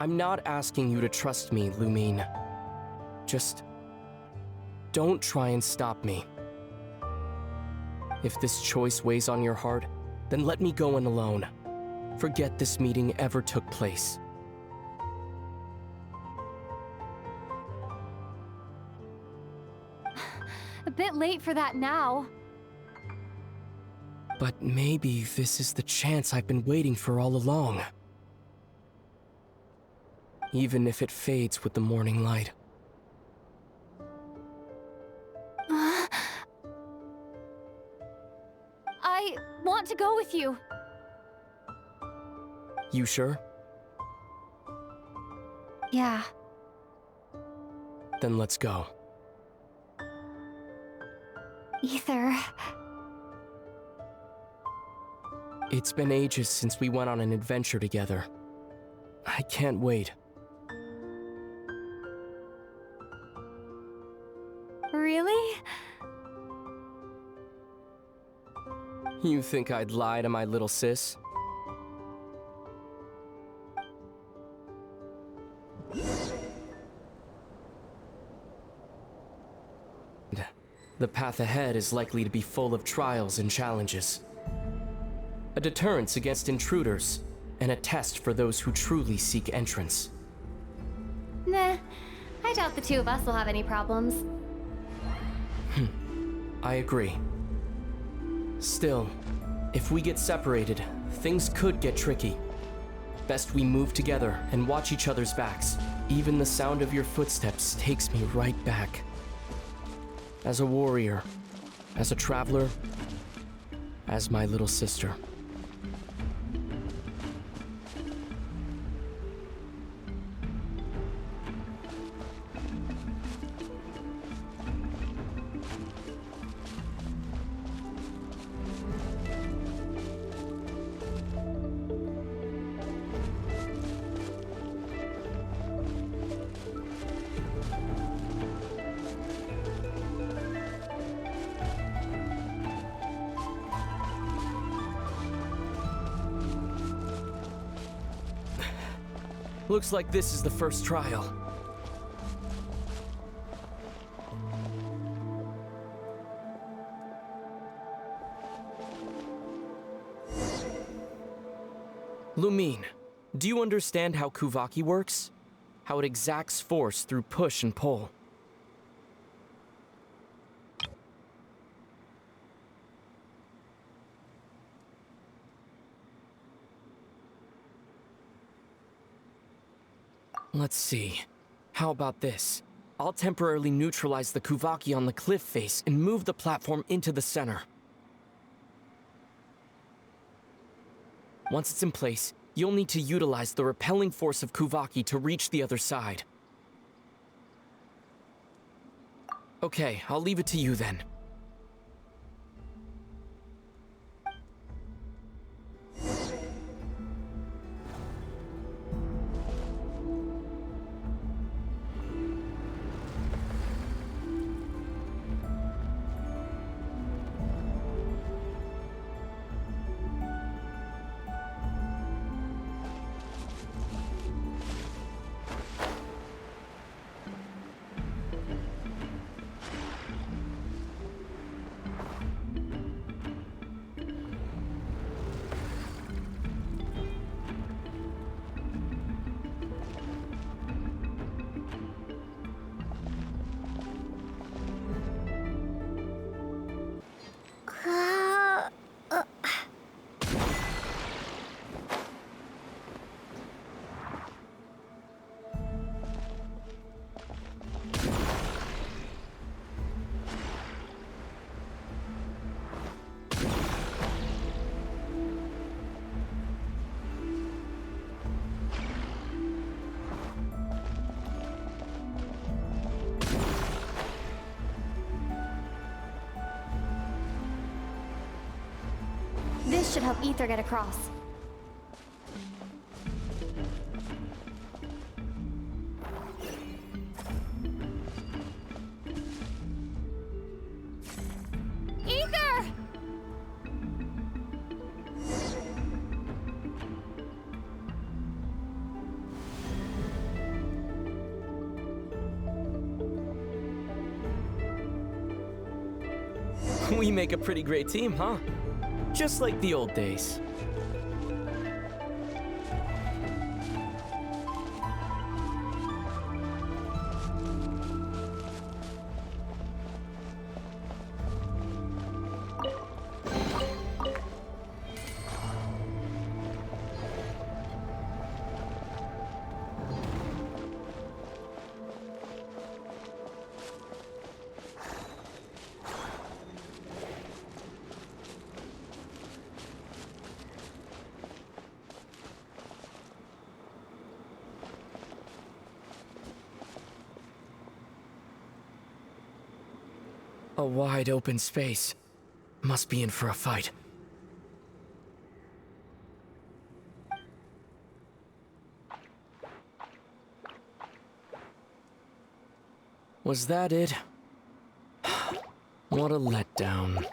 I'm not asking you to trust me, Lumine. Just don't try and stop me. If this choice weighs on your heart, then let me go in alone. Forget this meeting ever took place. A bit late for that now. But maybe this is the chance I've been waiting for all along. Even if it fades with the morning light. I want to go with you. You sure? Yeah. Then let's go. Ether. It's been ages since we went on an adventure together. I can't wait. Really? You think I'd lie to my little sis? The path ahead is likely to be full of trials and challenges. A deterrence against intruders, and a test for those who truly seek entrance. Nah, I doubt the two of us will have any problems. I agree. Still, if we get separated, things could get tricky. Best we move together and watch each other's backs. Even the sound of your footsteps takes me right back. As a warrior, as a traveler, as my little sister. Looks like this is the first trial. Lumine, do you understand how Kuvaki works? How it exacts force through push and pull? Let's see. How about this? I'll temporarily neutralize the Kuvaki on the cliff face and move the platform into the center. Once it's in place, you'll need to utilize the repelling force of Kuvaki to reach the other side. Okay, I'll leave it to you then. This should help Ether get across. Ether! We make a pretty great team, huh? Just like the old days. A wide open space. Must be in for a fight. Was that it? What a letdown.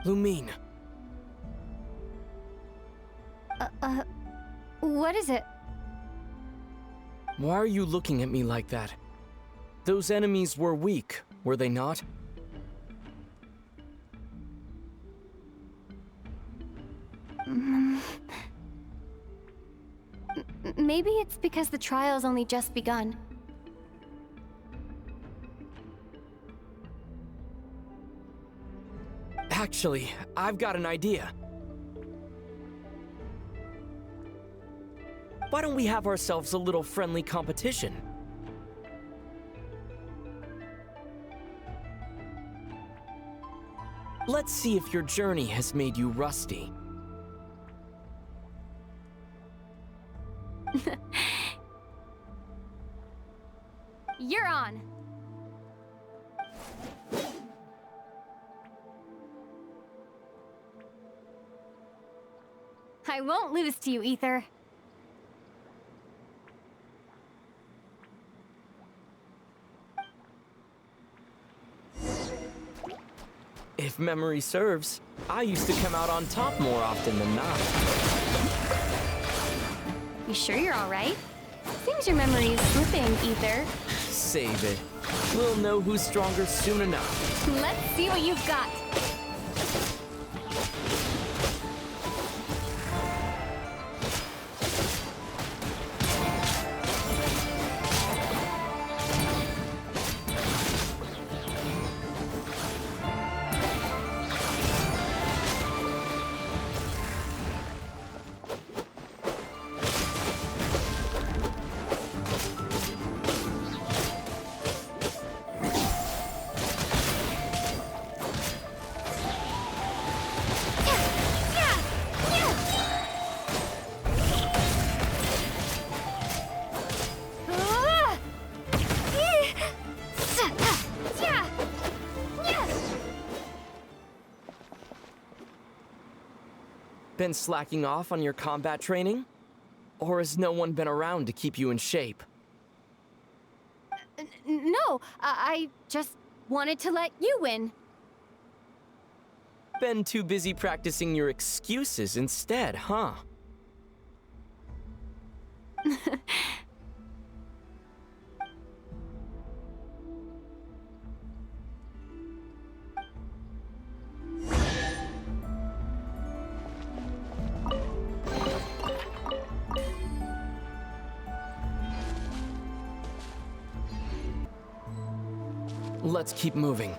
Lumine. What is it? Why are you looking at me like that? Those enemies were weak, were they not? Maybe it's because the trial's only just begun. Actually, I've got an idea. Why don't we have ourselves a little friendly competition? Let's see if your journey has made you rusty. You're on. I won't lose to you, Ether. If memory serves, I used to come out on top more often than not. You sure you're all right? Seems your memory's slipping, Ether. Save it. We'll know who's stronger soon enough. Let's see what you've got. Been slacking off on your combat training? Or has no one been around to keep you in shape? No, I just wanted to let you win. Been too busy practicing your excuses instead, huh? Let's keep moving.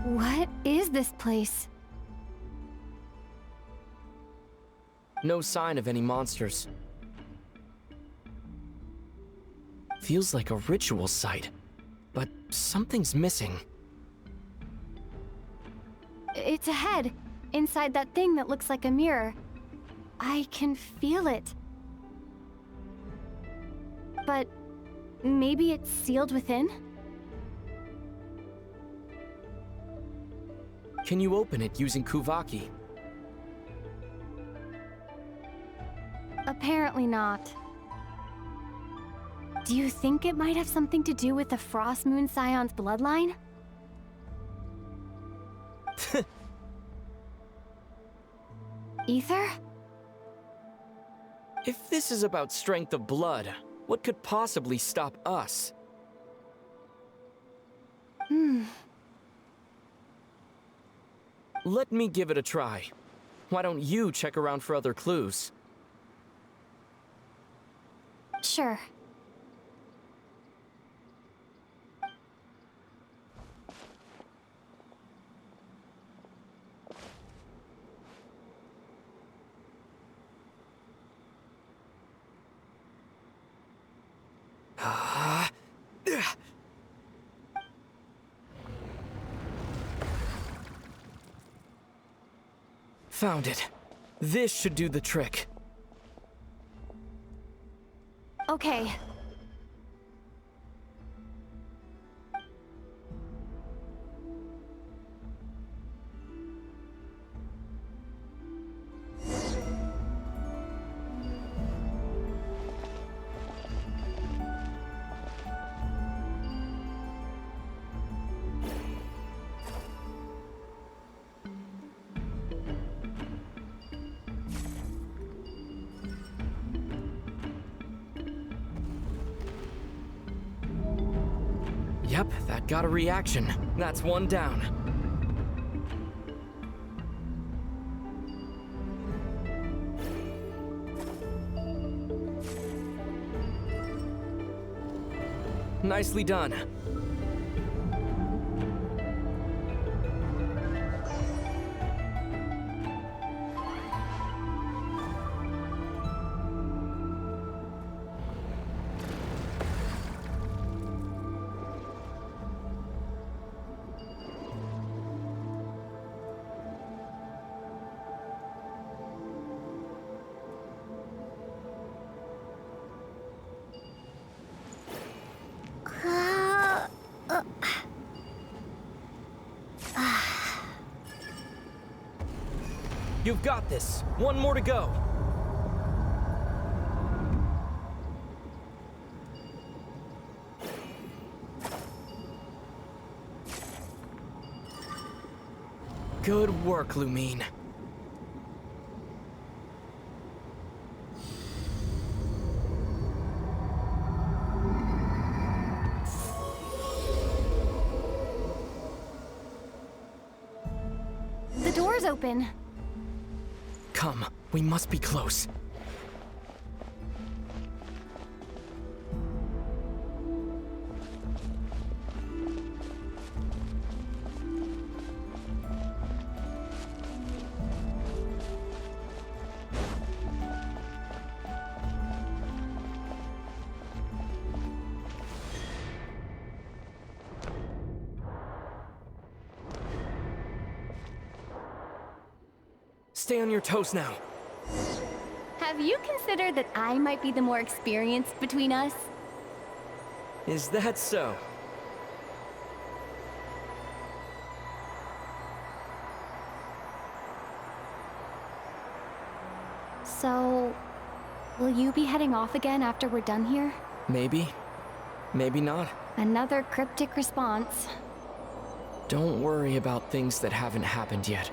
What is this place? No sign of any monsters. Feels like a ritual site, but something's missing. It's ahead, inside that thing that looks like a mirror. I can feel it. But maybe it's sealed within? Can you open it using Kuvaki? Apparently not. Do you think it might have something to do with the Frost Moon Scion's bloodline? Ether? If this is about strength of blood, what could possibly stop us? Let me give it a try. Why don't you check around for other clues? Sure. Found it. This should do the trick. Okay. Yep, that got a reaction. That's one down. Nicely done. You've got this. One more to go. Good work, Lumine. The door's open. Come, we must be close. Stay on your toes now. Have you considered that I might be the more experienced between us? Is that so? So, will you be heading off again after we're done here? Maybe. Maybe not. Another cryptic response. Don't worry about things that haven't happened yet.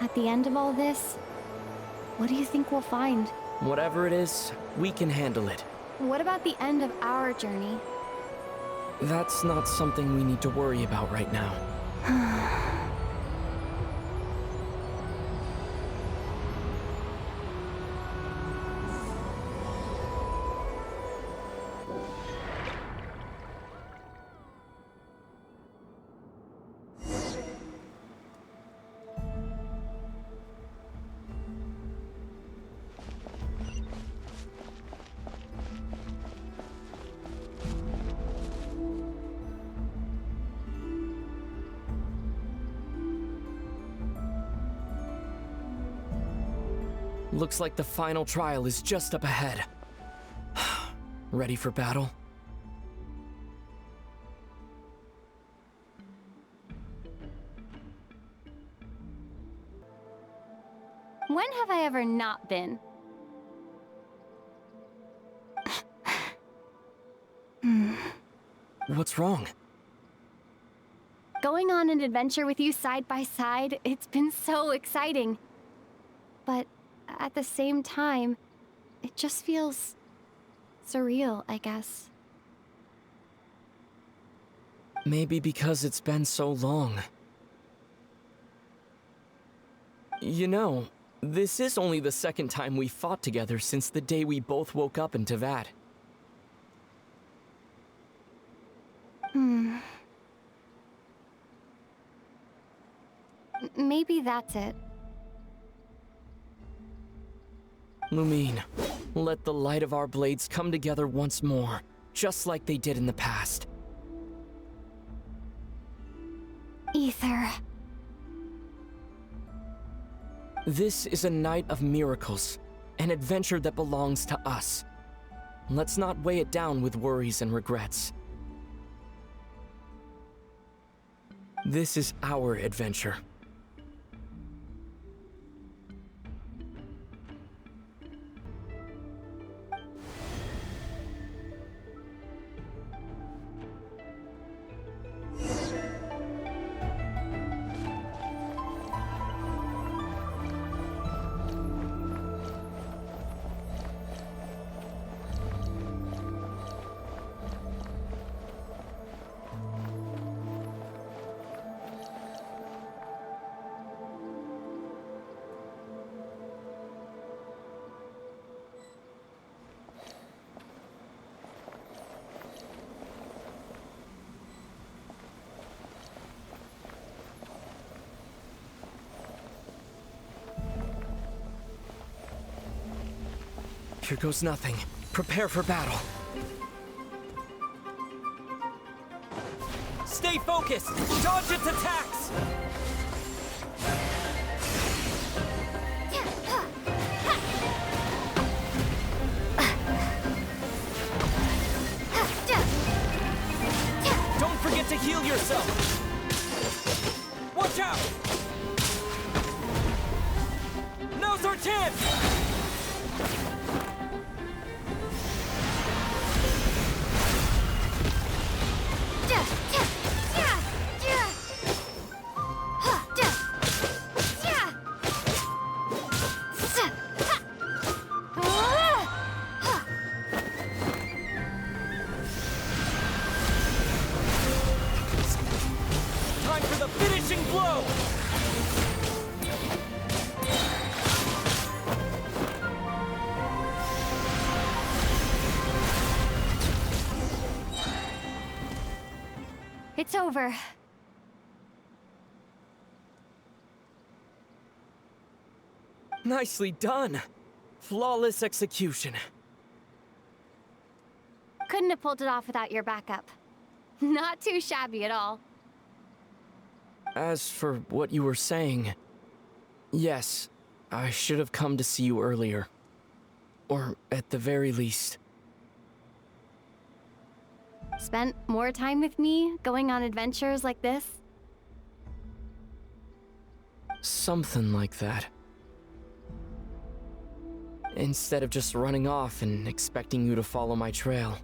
At the end of all this, what do you think we'll find? Whatever it is, we can handle it. What about the end of our journey? That's not something we need to worry about right now. Looks like the final trial is just up ahead. Ready for battle? When have I ever not been? What's wrong? Going on an adventure with you side by side, it's been so exciting. But at the same time, it just feels surreal, I guess. Maybe because it's been so long. You know, this is only the second time we fought together since the day we both woke up in Teyvat. Maybe that's it. Lumine, let the light of our blades come together once more, just like they did in the past. Ether. This is a night of miracles, an adventure that belongs to us. Let's not weigh it down with worries and regrets. This is our adventure. Here goes nothing. Prepare for battle. Stay focused! Dodge its attacks! Don't forget to heal yourself! Watch out! Now's our chance! Time for the finishing blow! It's over. Nicely done. Flawless execution. Couldn't have pulled it off without your backup. Not too shabby at all. As for what you were saying, yes, I should have come to see you earlier. Or at the very least. Spent more time with me, going on adventures like this? Something like that. Instead of just running off and expecting you to follow my trail.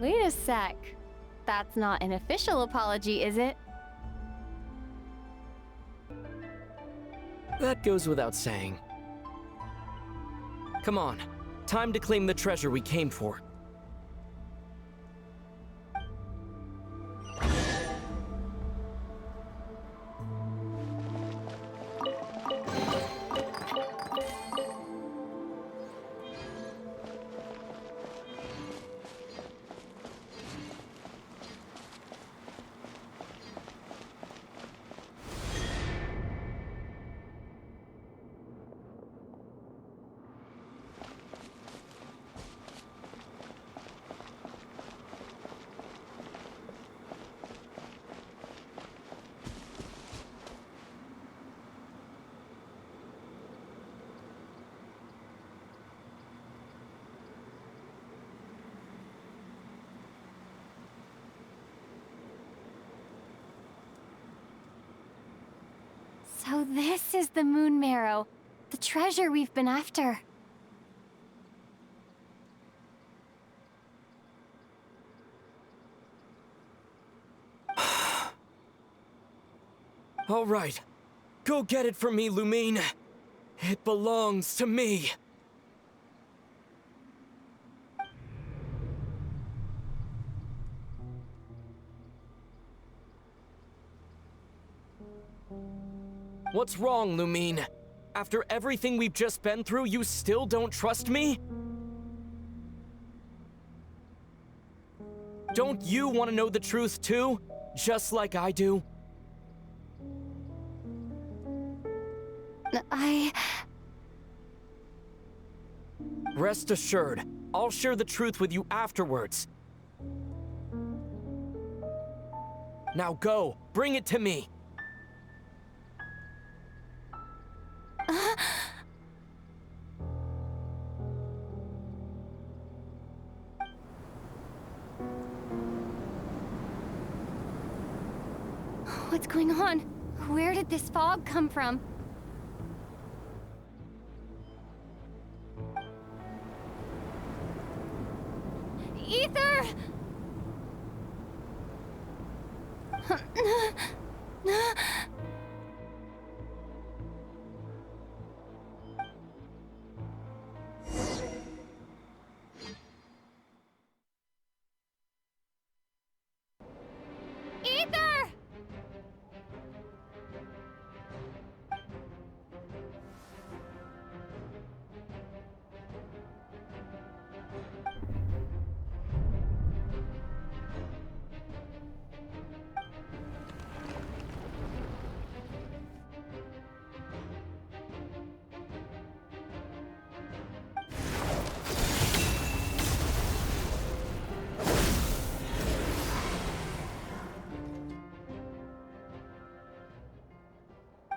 Wait a sec. That's not an official apology, is it? That goes without saying. Come on, time to claim the treasure we came for. So this is the moon marrow, the treasure we've been after. All right. Go get it for me, Lumine. It belongs to me. What's wrong, Lumine? After everything we've just been through, you still don't trust me? Don't you want to know the truth too? Just like I do? Rest assured, I'll share the truth with you afterwards. Now go, bring it to me. What's going on? Where did this fog come from? Ether! Ether!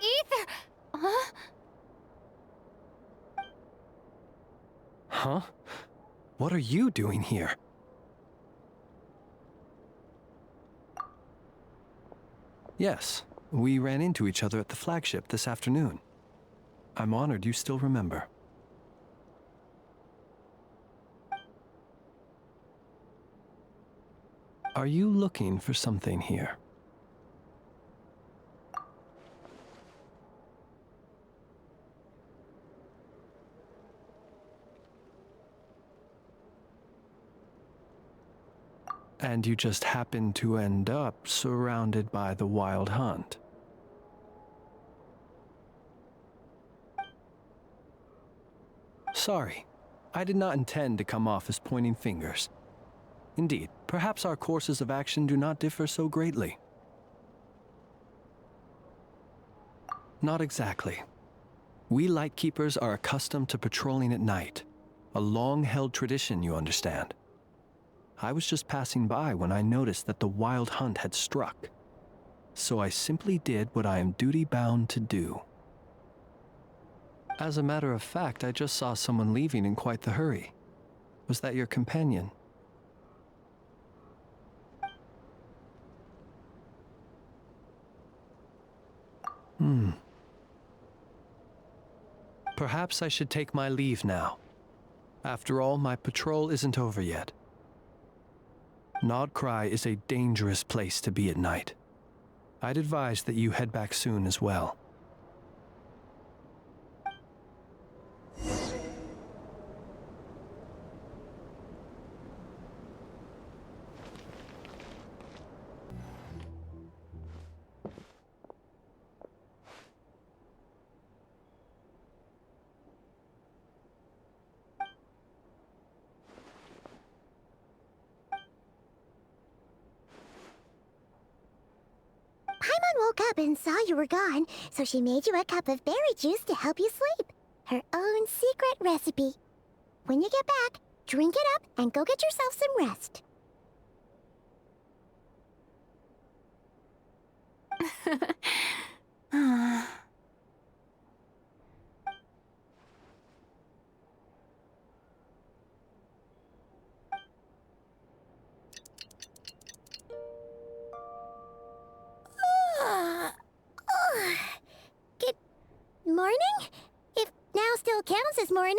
Ether! Huh? Huh? What are you doing here? Yes, we ran into each other at the flagship this afternoon. I'm honored you still remember. Are you looking for something here? And you just happen to end up surrounded by the Wild Hunt. Sorry, I did not intend to come off as pointing fingers. Indeed, perhaps our courses of action do not differ so greatly. Not exactly. We Lightkeepers are accustomed to patrolling at night. A long-held tradition, you understand. I was just passing by when I noticed that the Wild Hunt had struck. So I simply did what I am duty-bound to do. As a matter of fact, I just saw someone leaving in quite the hurry. Was that your companion? Perhaps I should take my leave now. After all, my patrol isn't over yet. Nodcry is a dangerous place to be at night. I'd advise that you head back soon as well. Paimon woke up and saw you were gone, so she made you a cup of berry juice to help you sleep. Her own secret recipe. When you get back, drink it up and go get yourself some rest. sounds this morning.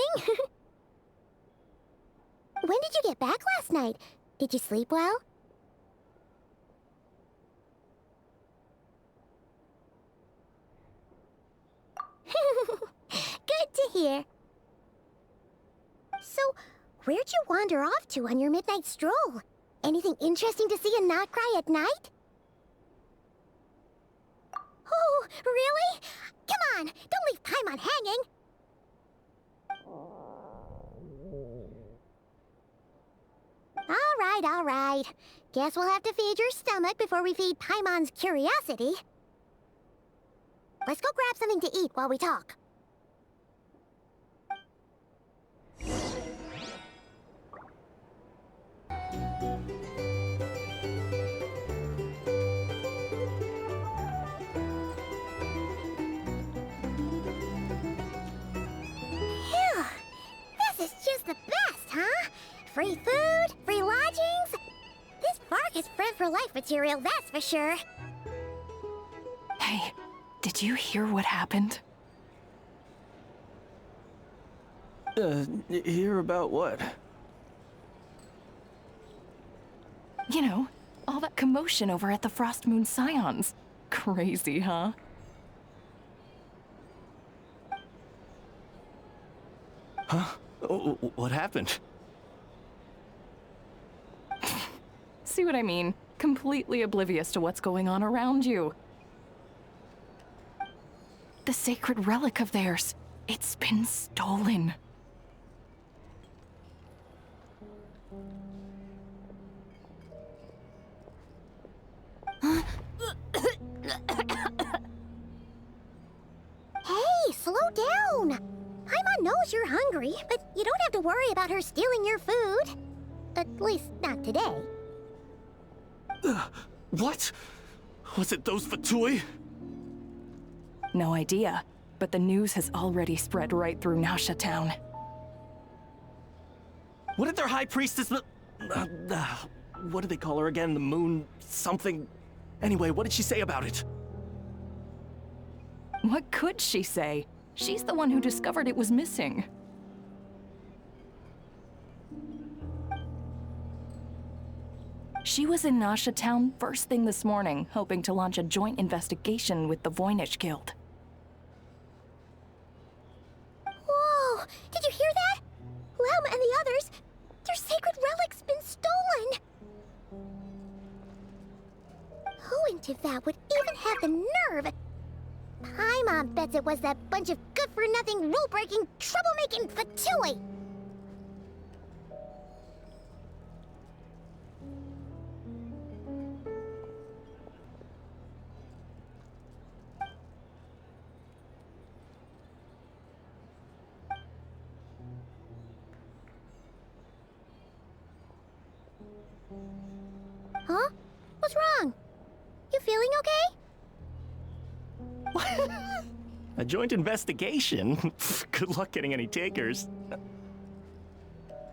When did you get back last night? Did you sleep well? Good to hear. So, where'd you wander off to on your midnight stroll? Anything interesting to see in Notcry at night? Oh, really? Come on, don't leave Paimon hanging. All right. Guess we'll have to feed your stomach before we feed Paimon's curiosity. Let's go grab something to eat while we talk. Phew! This is just the best, huh? Free food, free lodgings. This park is friend for life material, that's for sure. Hey, did you hear what happened? Hear about what? You know, all that commotion over at the Frost Moon Scions. Crazy, huh? Huh? What happened? See what I mean? Completely oblivious to what's going on around you. The sacred relic of theirs, it's been stolen. Hey, slow down! Paimon knows you're hungry, but you don't have to worry about her stealing your food. At least, not today. What? Was it those Fatui? No idea, but the news has already spread right through Nasha Town. What did their high priestess what did they call her again? The moon something? Anyway, what did she say about it? What could she say? She's the one who discovered it was missing. She was in Nasha Town first thing this morning, hoping to launch a joint investigation with the Voynich Guild. Whoa! Did you hear that? Laumei and the others, their sacred relic's been stolen! Who in Tivat would even have the nerve? Paimon bets it was that bunch of good-for-nothing, rule-breaking, troublemaking Fatui! Huh? What's wrong? You feeling okay? A joint investigation? Good luck getting any takers.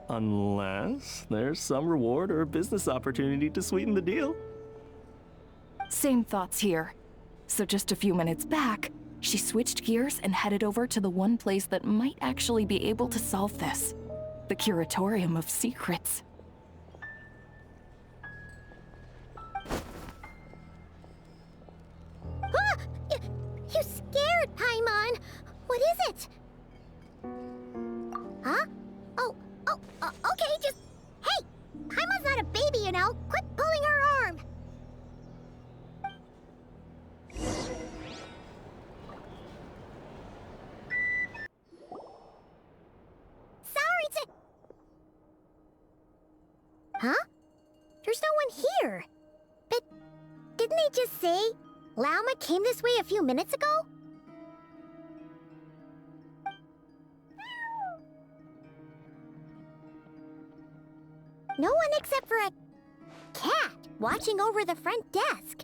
Unless there's some reward or business opportunity to sweeten the deal. Same thoughts here. So just a few minutes back, she switched gears and headed over to the one place that might actually be able to solve this. The Curatorium of Secrets. Ah! You scared, Paimon! What is it? Huh? Okay, just... Hey! Paimon's not a baby, you know! Quit pulling her arm! Sorry to... Huh? There's no one here. But didn't they just say Laumei came this way a few minutes ago? No one except for a cat watching over the front desk.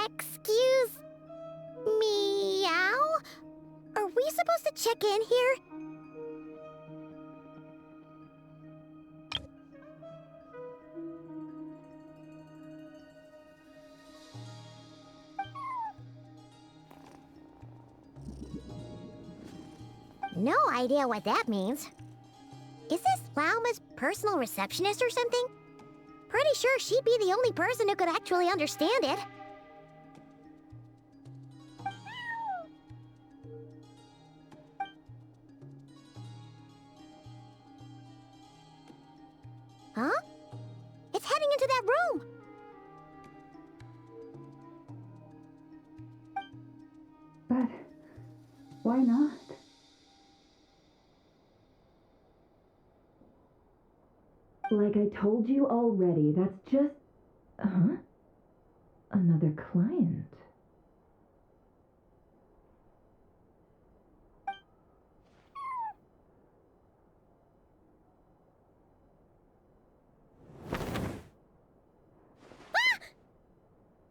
Excuse... meow? Are we supposed to check in here? No idea what that means. Is this Lauma's personal receptionist or something? Pretty sure she'd be the only person who could actually understand it. Huh? It's heading into that room! But why not? Like I told you already, that's just... Huh? Another client.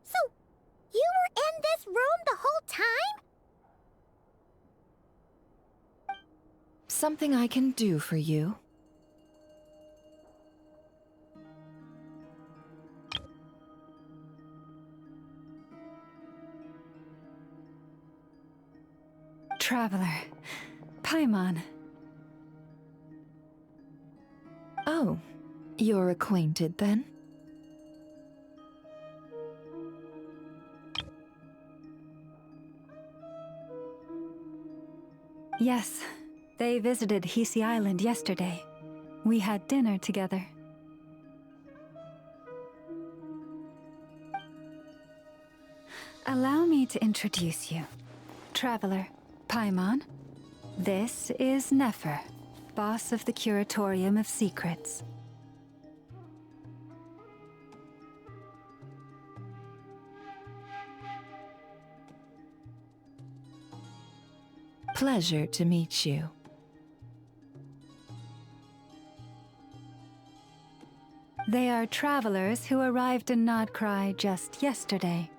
So, you were in this room the whole time? Something I can do for you? Traveler. Paimon. Oh, you're acquainted then? Yes, they visited Hisi Island yesterday. We had dinner together. Allow me to introduce you. Traveler, Paimon. This is Nefer, boss of the Curatorium of Secrets. Pleasure to meet you. They are travelers who arrived in Nodcry just yesterday.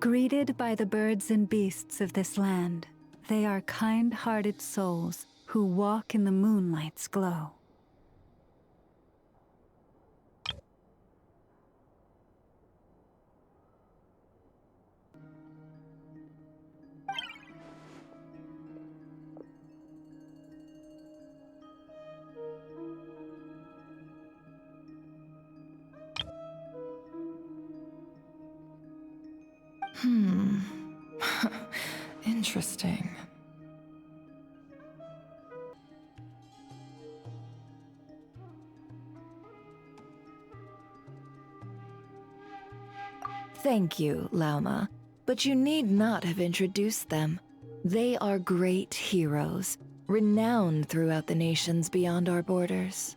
Greeted by the birds and beasts of this land, they are kind-hearted souls who walk in the moonlight's glow. Interesting. Thank you, Lauma, but you need not have introduced them. They are great heroes, renowned throughout the nations beyond our borders.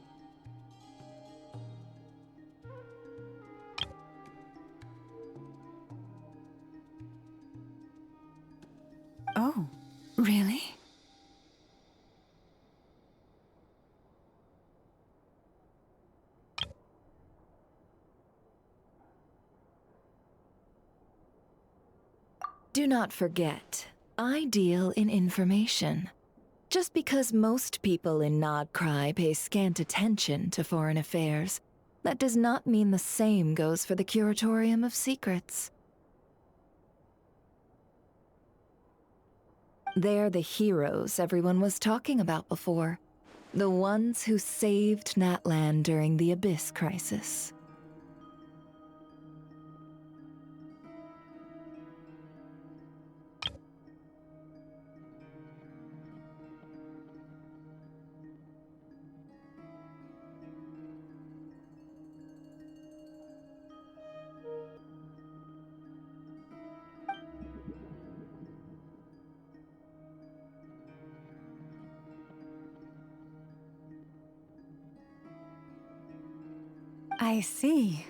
Oh, really? Do not forget, I deal in information. Just because most people in Nodcry pay scant attention to foreign affairs, that does not mean the same goes for the Curatorium of Secrets. They're the heroes everyone was talking about before. The ones who saved Natlan during the Abyss Crisis. I see.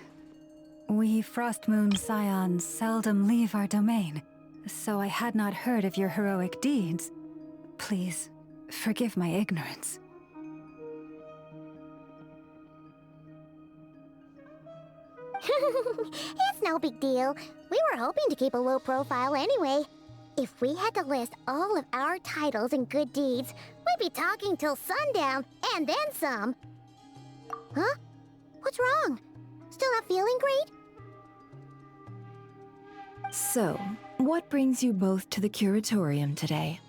We Frostmoon Scions seldom leave our domain, so I had not heard of your heroic deeds. Please, forgive my ignorance. It's no big deal. We were hoping to keep a low profile anyway. If we had to list all of our titles and good deeds, we'd be talking till sundown, and then some. Huh? What's wrong? Still not feeling great? So, what brings you both to the Curatorium today?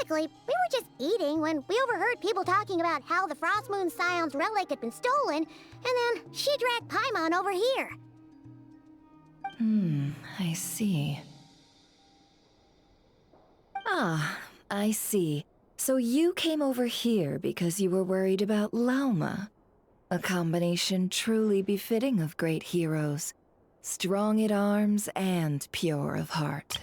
Basically, we were just eating when we overheard people talking about how the Frost Moon Scion's relic had been stolen, and then she dragged Paimon over here. I see. Ah, I see. So you came over here because you were worried about Lauma. A combination truly befitting of great heroes. Strong at arms and pure of heart.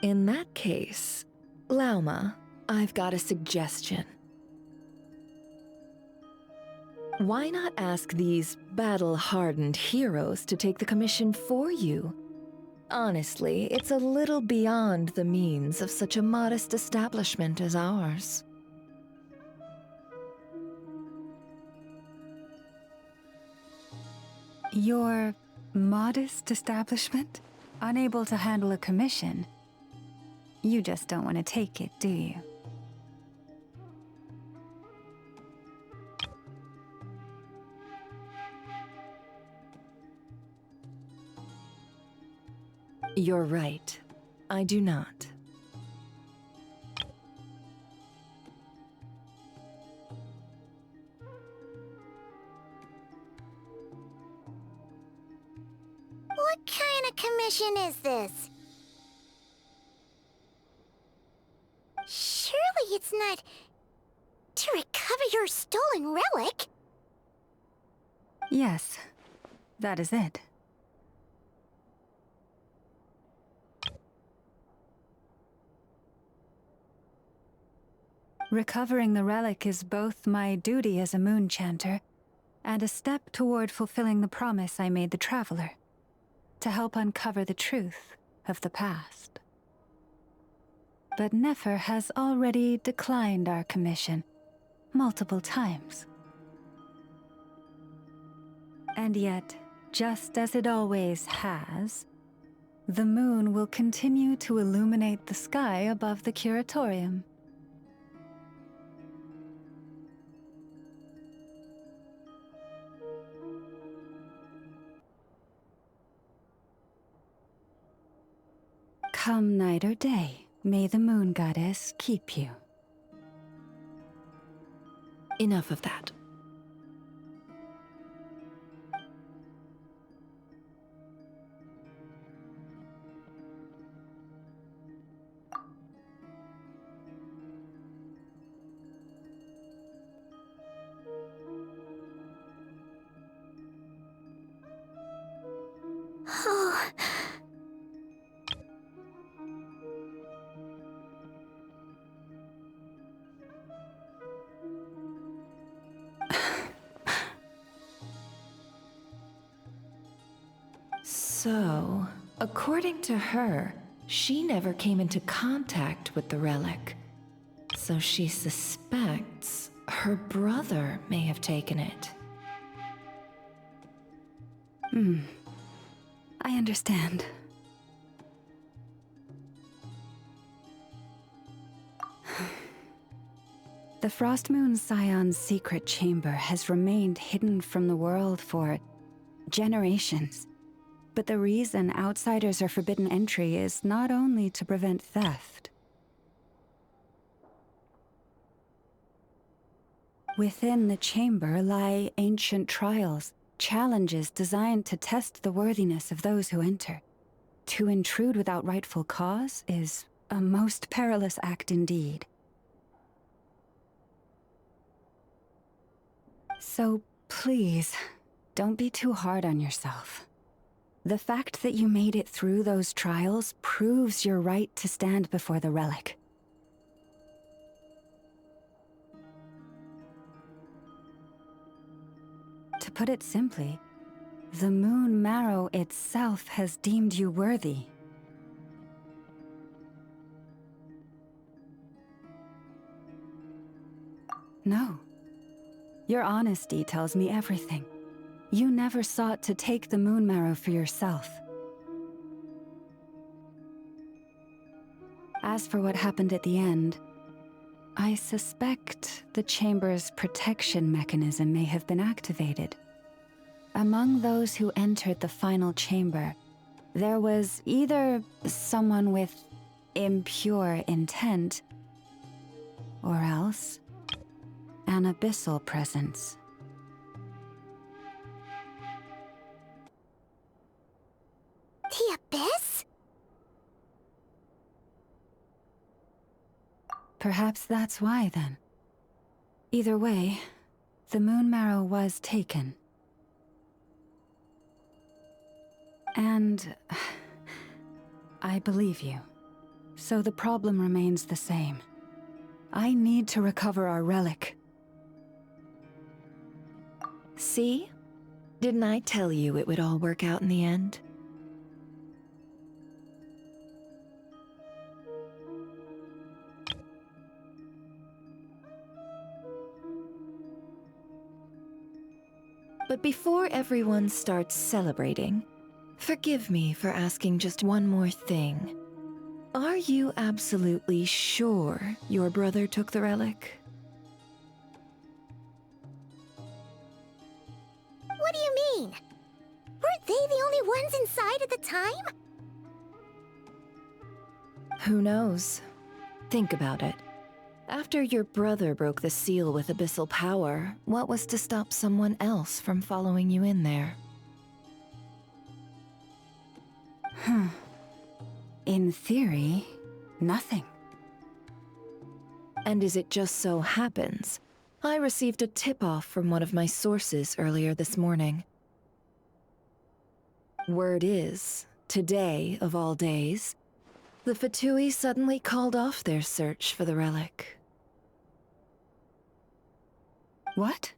In that case, Lauma, I've got a suggestion. Why not ask these battle-hardened heroes to take the commission for you? Honestly, it's a little beyond the means of such a modest establishment as ours. Your modest establishment? Unable to handle a commission? You just don't want to take it, do you? You're right. I do not. What kind of commission is this? Surely it's not to recover your stolen relic? Yes, that is it. Recovering the relic is both my duty as a moon chanter and a step toward fulfilling the promise I made the traveler, to help uncover the truth of the past. But Nefer has already declined our commission multiple times. And yet, just as it always has, the moon will continue to illuminate the sky above the curatorium. Come night or day, may the moon goddess keep you. Enough of that. Oh. So, according to her, she never came into contact with the relic. So she suspects her brother may have taken it. I understand. The Frost Moon Scion's secret chamber has remained hidden from the world for generations. But the reason outsiders are forbidden entry is not only to prevent theft. Within the chamber lie ancient trials, challenges designed to test the worthiness of those who enter. To intrude without rightful cause is a most perilous act indeed. So please, don't be too hard on yourself. The fact that you made it through those trials proves your right to stand before the relic. To put it simply, the moon marrow itself has deemed you worthy. No. Your honesty tells me everything. You never sought to take the moon marrow for yourself. As for what happened at the end, I suspect the chamber's protection mechanism may have been activated. Among those who entered the final chamber, there was either someone with impure intent, or else an abyssal presence. The abyss? Perhaps that's why, then. Either way, the moon marrow was taken. And I believe you. So the problem remains the same. I need to recover our relic. See? Didn't I tell you it would all work out in the end? But before everyone starts celebrating, forgive me for asking just one more thing. Are you absolutely sure your brother took the relic? What do you mean? Weren't they the only ones inside at the time? Who knows? Think about it. After your brother broke the seal with abyssal power, what was to stop someone else from following you in there? In theory, nothing. And as it just so happens, I received a tip-off from one of my sources earlier this morning. Word is, today of all days, the Fatui suddenly called off their search for the relic. What?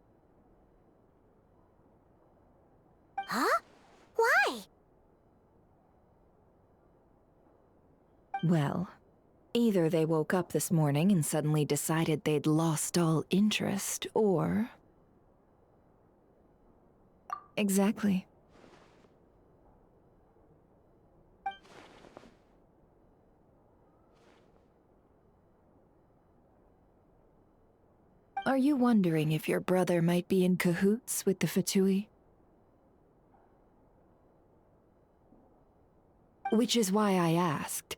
Huh? Why? Well, either they woke up this morning and suddenly decided they'd lost all interest, or... Exactly. Are you wondering if your brother might be in cahoots with the Fatui? Which is why I asked,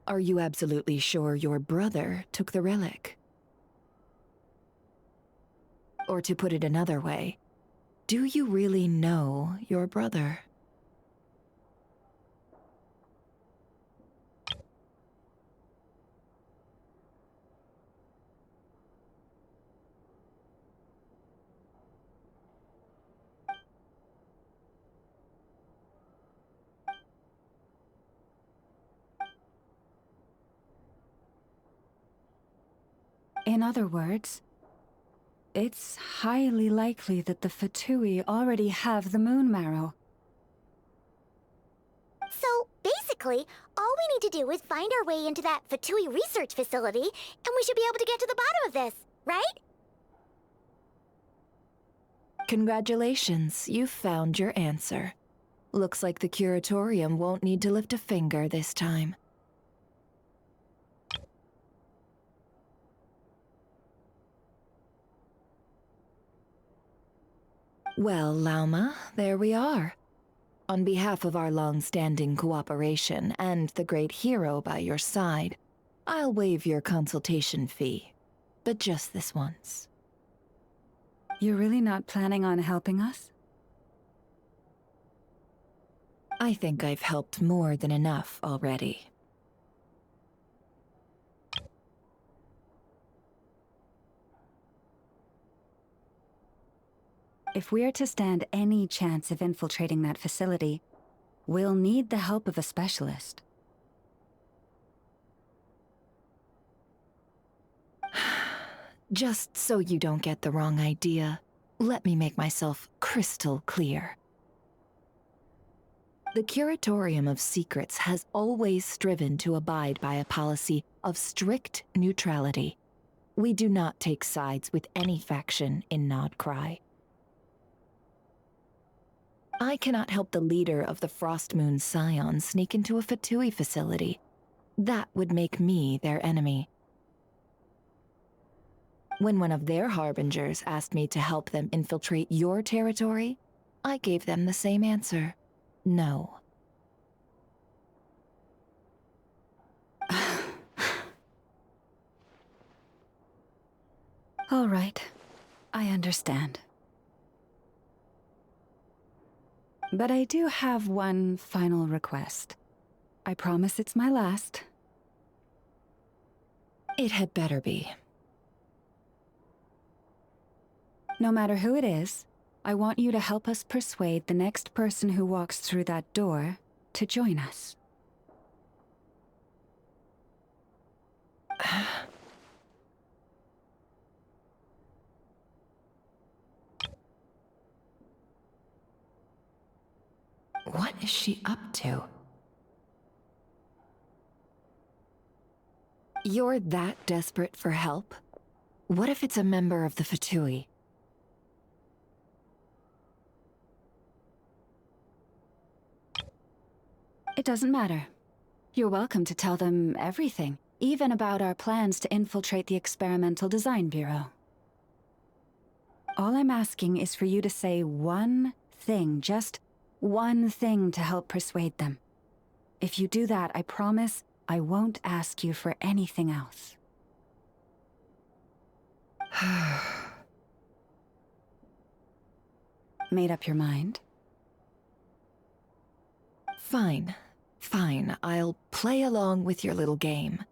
are you absolutely sure your brother took the relic? Or to put it another way, do you really know your brother? In other words, it's highly likely that the Fatui already have the moon marrow. So, basically, all we need to do is find our way into that Fatui research facility, and we should be able to get to the bottom of this, right? Congratulations, you've found your answer. Looks like the curatorium won't need to lift a finger this time. Well, Lauma, there we are. On behalf of our long-standing cooperation and the great hero by your side, I'll waive your consultation fee. But just this once. You're really not planning on helping us? I think I've helped more than enough already. If we're to stand any chance of infiltrating that facility, we'll need the help of a specialist. Just so you don't get the wrong idea, let me make myself crystal clear. The Curatorium of Secrets has always striven to abide by a policy of strict neutrality. We do not take sides with any faction in Nodcry. I cannot help the leader of the Frost Moon Scion sneak into a Fatui facility. That would make me their enemy. When one of their harbingers asked me to help them infiltrate your territory, I gave them the same answer. No. All right. I understand. But I do have one final request. I promise it's my last. It had better be. No matter who it is, I want you to help us persuade the next person who walks through that door to join us. What is she up to? You're that desperate for help? What if it's a member of the Fatui? It doesn't matter. You're welcome to tell them everything, even about our plans to infiltrate the Experimental Design Bureau. All I'm asking is for you to say one thing, just one thing to help persuade them. If you do that, I promise I won't ask you for anything else. Made up your mind? Fine. Fine, I'll play along with your little game.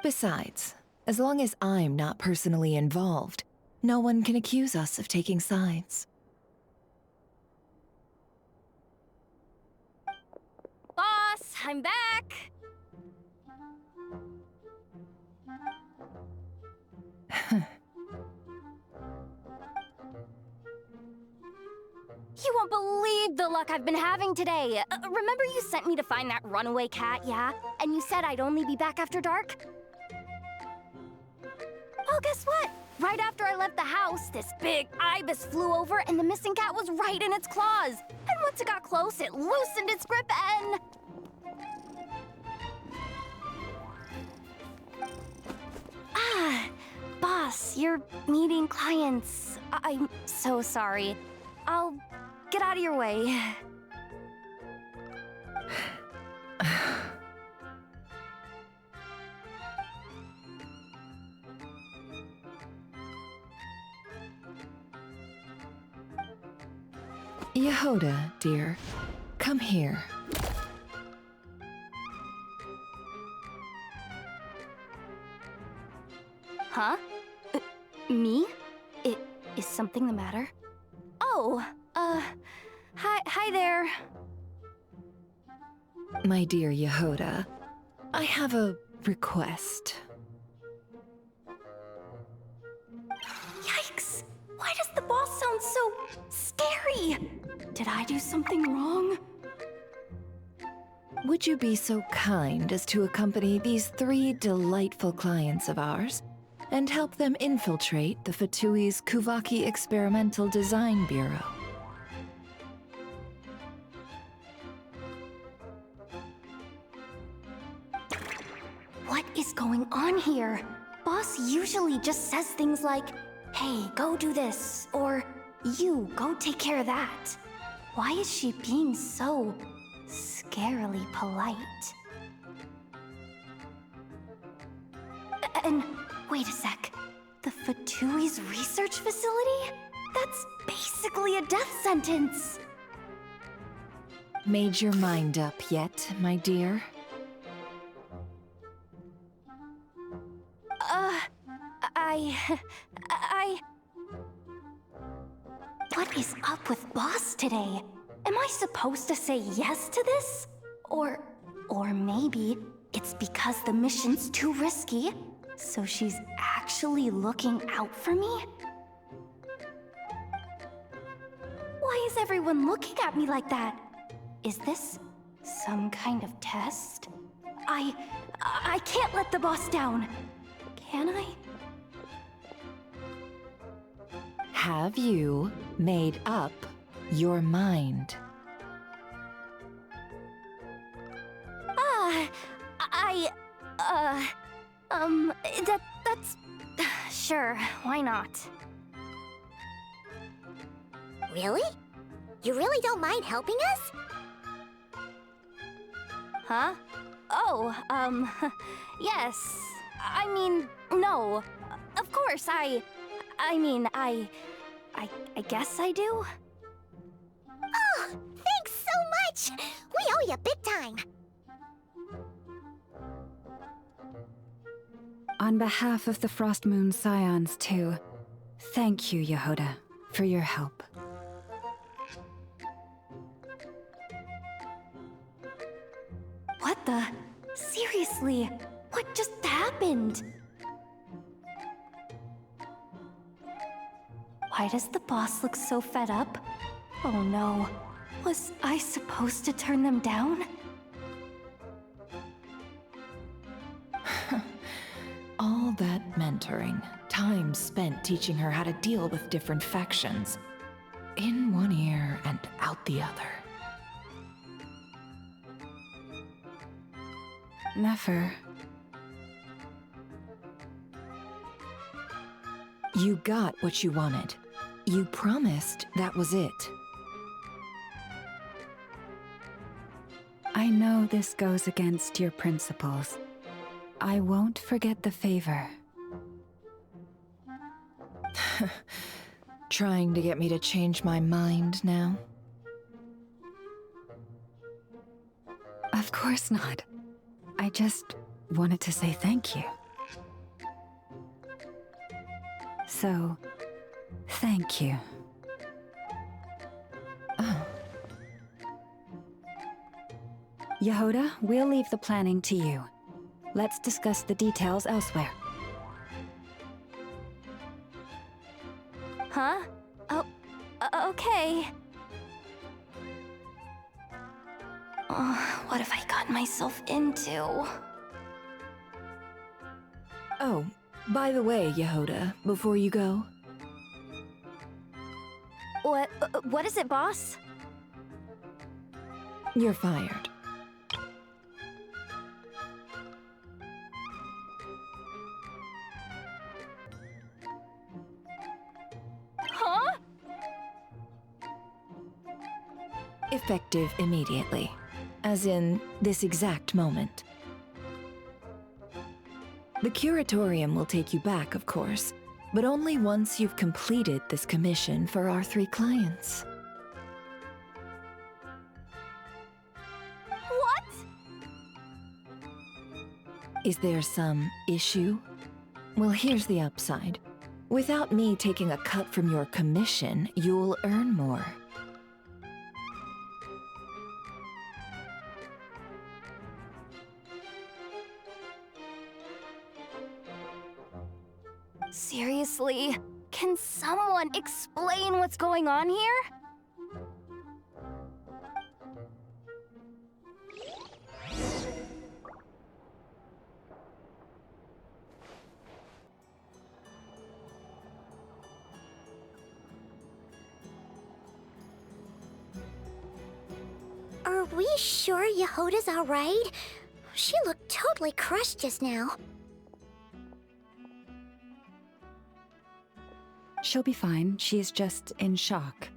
Besides, as long as I'm not personally involved, no one can accuse us of taking sides. Boss, I'm back! You won't believe the luck I've been having today. Remember you sent me to find that runaway cat, yeah? And you said I'd only be back after dark? Well, guess what? Right after I left the house, this big ibis flew over and the missing cat was right in its claws. And once it got close, it loosened its grip and... Boss, you're meeting clients. I'm so sorry. I'll get out of your way. Yehoda, dear, come here. Huh? Me? Is something the matter? Oh, hi there. My dear Yehoda, I have a request. Yikes! Why does the boss sound so scary? Did I do something wrong? Would you be so kind as to accompany these 3 delightful clients of ours and help them infiltrate the Fatui's Kuvaki Experimental Design Bureau? What is going on here? Boss usually just says things like, hey, go do this, or you, go take care of that. Why is she being so scarily polite? And wait a sec, the Fatui's research facility? That's basically a death sentence. Made your mind up yet, my dear? What is up with Boss today? Am I supposed to say yes to this? Or maybe it's because the mission's too risky, so she's actually looking out for me? Why is everyone looking at me like that? Is this some kind of test? I can't let the boss down. Can I? Have you made up your mind? That's... sure, why not? Really? You really don't mind helping us? Huh? Oh, yes. I mean, no. Of course, I guess I do. Oh, thanks so much! We owe you big time! On behalf of the Frost Moon Scions, too, thank you, Yehoda, for your help. What the? Seriously, what just happened? Why does the boss look so fed up? Oh no, was I supposed to turn them down? All that mentoring, time spent teaching her how to deal with different factions. In one ear and out the other. Nefer. You got what you wanted. You promised that was it. I know this goes against your principles. I won't forget the favor. Trying to get me to change my mind now? Of course not. I just wanted to say thank you. So, thank you. Oh. Yehoda, we'll leave the planning to you. Let's discuss the details elsewhere. Huh? Oh, okay. What have I gotten myself into? Oh, by the way, Yehoda, before you go. What is it, boss? You're fired. Huh? Effective immediately. As in, this exact moment. The curatorium will take you back, of course, but only once you've completed this commission for our 3 clients. What? Is there some issue? Well, here's the upside. Without me taking a cut from your commission, you'll earn more. Seriously? Can someone explain what's going on here? Are we sure Yehoda's alright? She looked totally crushed just now. She'll be fine. She's just in shock.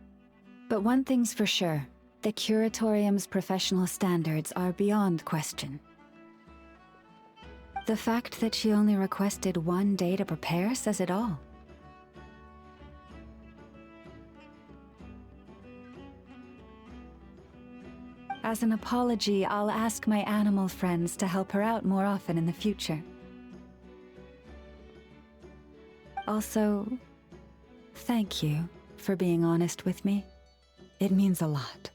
But one thing's for sure. The curatorium's professional standards are beyond question. The fact that she only requested 1 day to prepare says it all. As an apology, I'll ask my animal friends to help her out more often in the future. Also, thank you for being honest with me. It means a lot.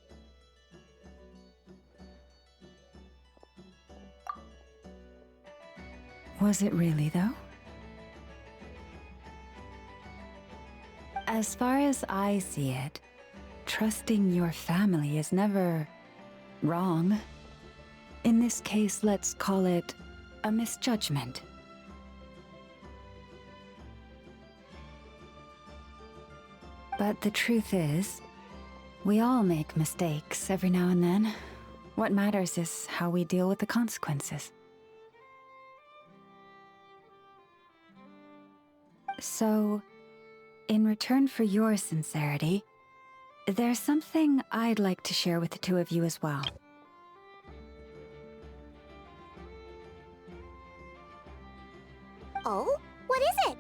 Was it really, though? As far as I see it, trusting your family is never wrong. In this case, let's call it a misjudgment. But the truth is, we all make mistakes every now and then. What matters is how we deal with the consequences. So, in return for your sincerity, there's something I'd like to share with the two of you as well. Oh? What is it?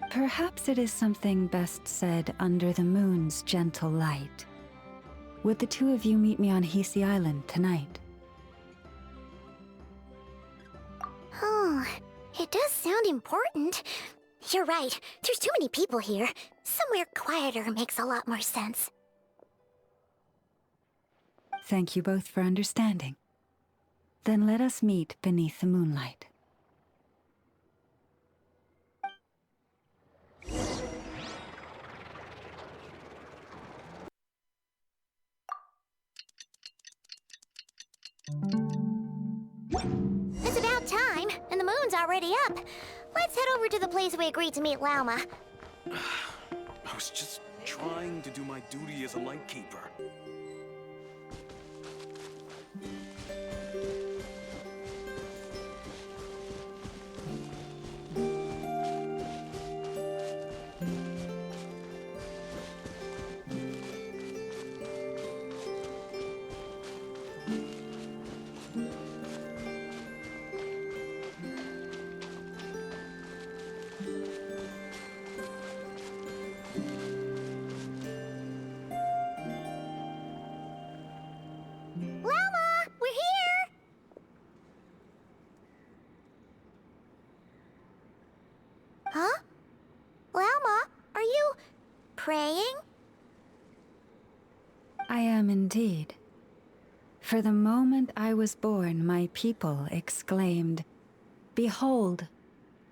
Perhaps it is something best said under the moon's gentle light. Would the two of you meet me on Hisi Island tonight? Oh, it does sound important. You're right. There's too many people here. Somewhere quieter makes a lot more sense. Thank you both for understanding. Then let us meet beneath the moonlight. It's about time, and the moon's already up. Let's head over to the place we agreed to meet Lauma. I was just trying to do my duty as a lightkeeper. Lauma, we're here! Huh? Lauma, are you praying? I am indeed. For the moment I was born, my people exclaimed, "Behold,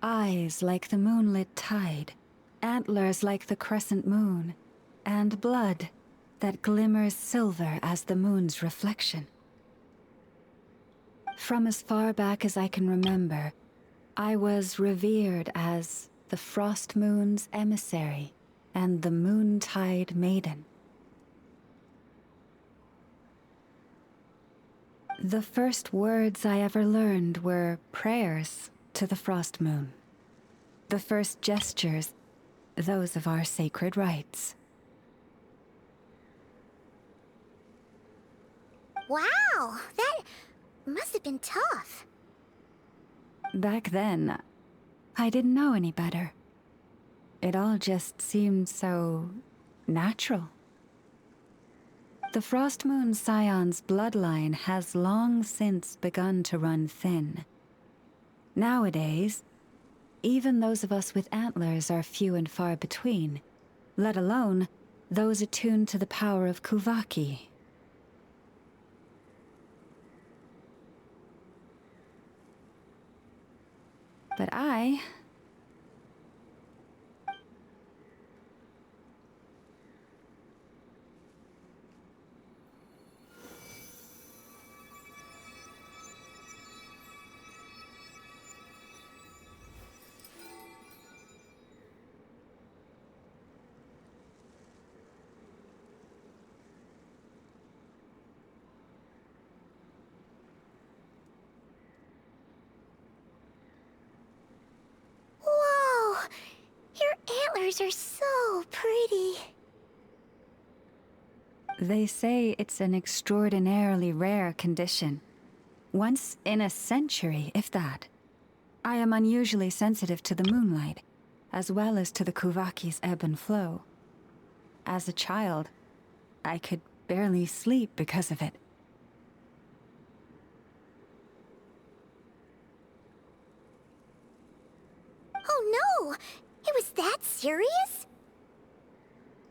eyes like the moonlit tide, antlers like the crescent moon, and blood that glimmers silver as the moon's reflection." From as far back as I can remember, I was revered as the Frost Moon's emissary and the Moontide Maiden. The first words I ever learned were prayers to the Frost Moon. The first gestures, those of our sacred rites. Wow, that must have been tough. Back then, I didn't know any better. It all just seemed so natural. The Frost Moon Scion's bloodline has long since begun to run thin. Nowadays, even those of us with antlers are few and far between, let alone those attuned to the power of Kuvaki. But I... Whoa! Your antlers are so pretty. They say it's an extraordinarily rare condition. Once in a century, if that. I am unusually sensitive to the moonlight, as well as to the Kuvaki's ebb and flow. As a child, I could barely sleep because of it. Oh no! It was that serious?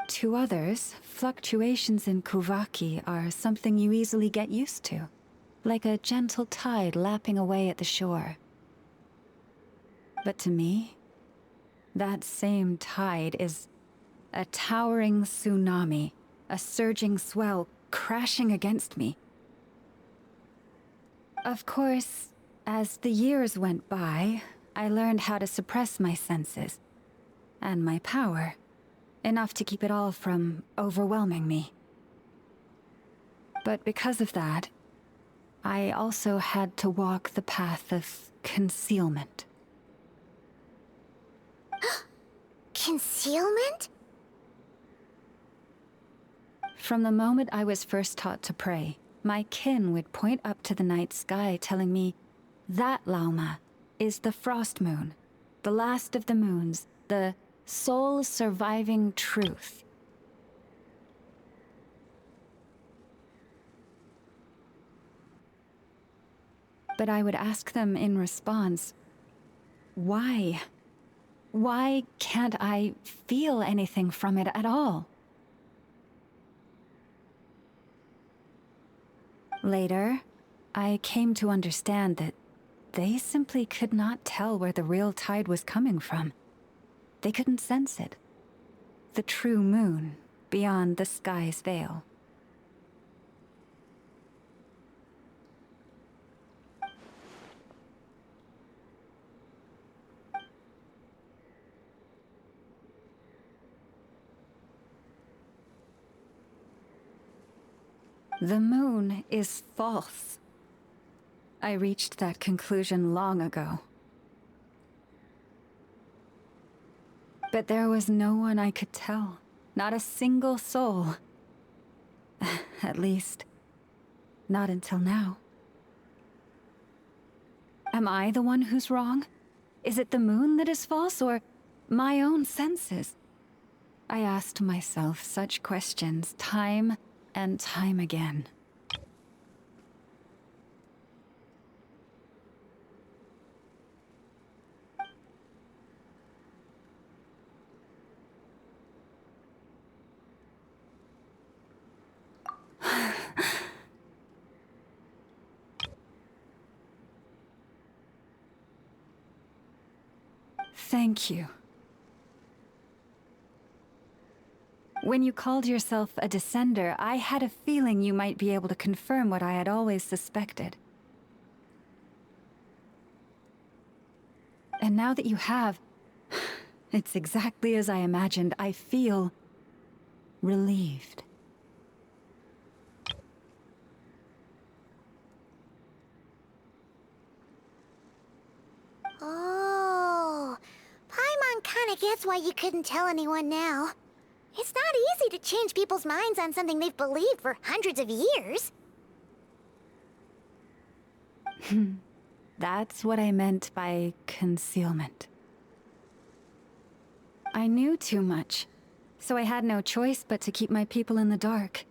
To others, fluctuations in Kuvaki are something you easily get used to, like a gentle tide lapping away at the shore. But to me, that same tide is a towering tsunami, a surging swell crashing against me. Of course, as the years went by, I learned how to suppress my senses and my power, enough to keep it all from overwhelming me. But because of that, I also had to walk the path of concealment. Concealment? From the moment I was first taught to pray, my kin would point up to the night sky telling me, that Lauma is the frost moon, the last of the moons, the sole surviving truth. But I would ask them in response, why? Why can't I feel anything from it at all? Later, I came to understand that they simply could not tell where the real tide was coming from. They couldn't sense it. The true moon beyond the sky's veil. The moon is false. I reached that conclusion long ago. But there was no one I could tell. Not a single soul. At least, not until now. Am I the one who's wrong? Is it the moon that is false, or my own senses? I asked myself such questions time and time again. Thank you. When you called yourself a descender, I had a feeling you might be able to confirm what I had always suspected. And now that you have, it's exactly as I imagined. I feel relieved. Oh, Paimon kinda gets why you couldn't tell anyone now. It's not easy to change people's minds on something they've believed for hundreds of years. That's what I meant by concealment. I knew too much, so I had no choice but to keep my people in the dark.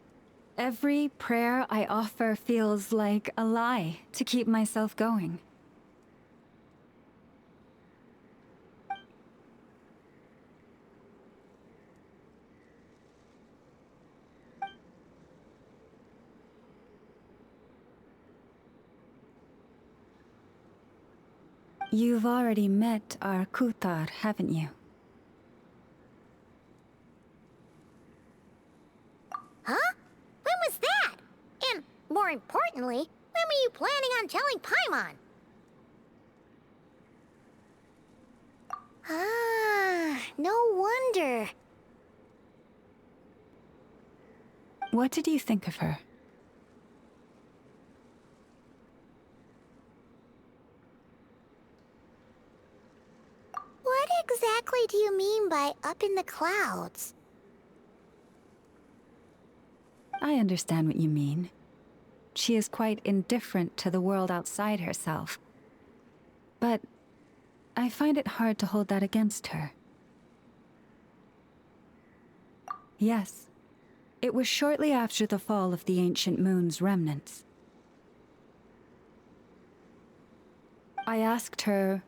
Every prayer I offer feels like a lie to keep myself going. You've already met our Kutar, haven't you? Huh? When was that? And more importantly, when were you planning on telling Paimon? Ah, no wonder. What did you think of her? What exactly do you mean by up in the clouds? I understand what you mean. She is quite indifferent to the world outside herself. But I find it hard to hold that against her. Yes, it was shortly after the fall of the ancient moon's remnants. I asked her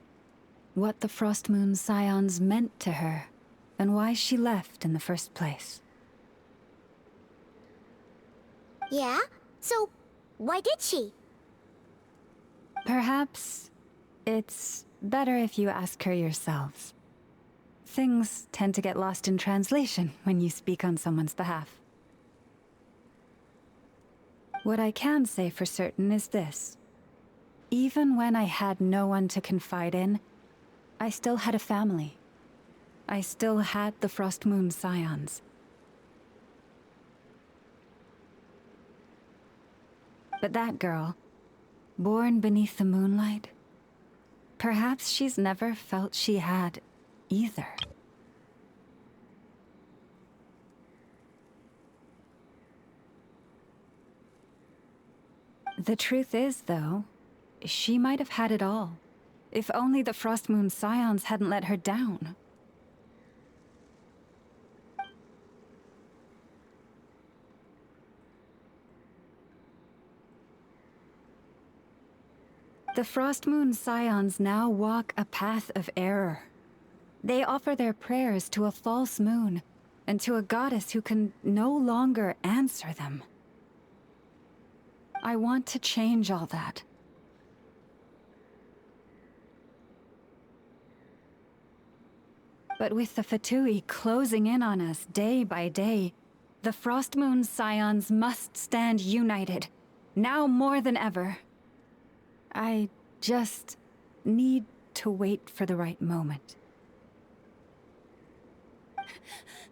what the Frost Moon Scions meant to her, and why she left in the first place. Yeah? So, why did she? Perhaps it's better if you ask her yourselves. Things tend to get lost in translation when you speak on someone's behalf. What I can say for certain is this. Even when I had no one to confide in, I still had a family. I still had the Frost Moon Scions. But that girl, born beneath the moonlight, perhaps she's never felt she had either. The truth is, though, she might have had it all. If only the Frost Moon Scions hadn't let her down. The Frost Moon Scions now walk a path of error. They offer their prayers to a false moon, and to a goddess who can no longer answer them. I want to change all that. But with the Fatui closing in on us day by day, the Frost Moon Scions must stand united, now more than ever. I just need to wait for the right moment.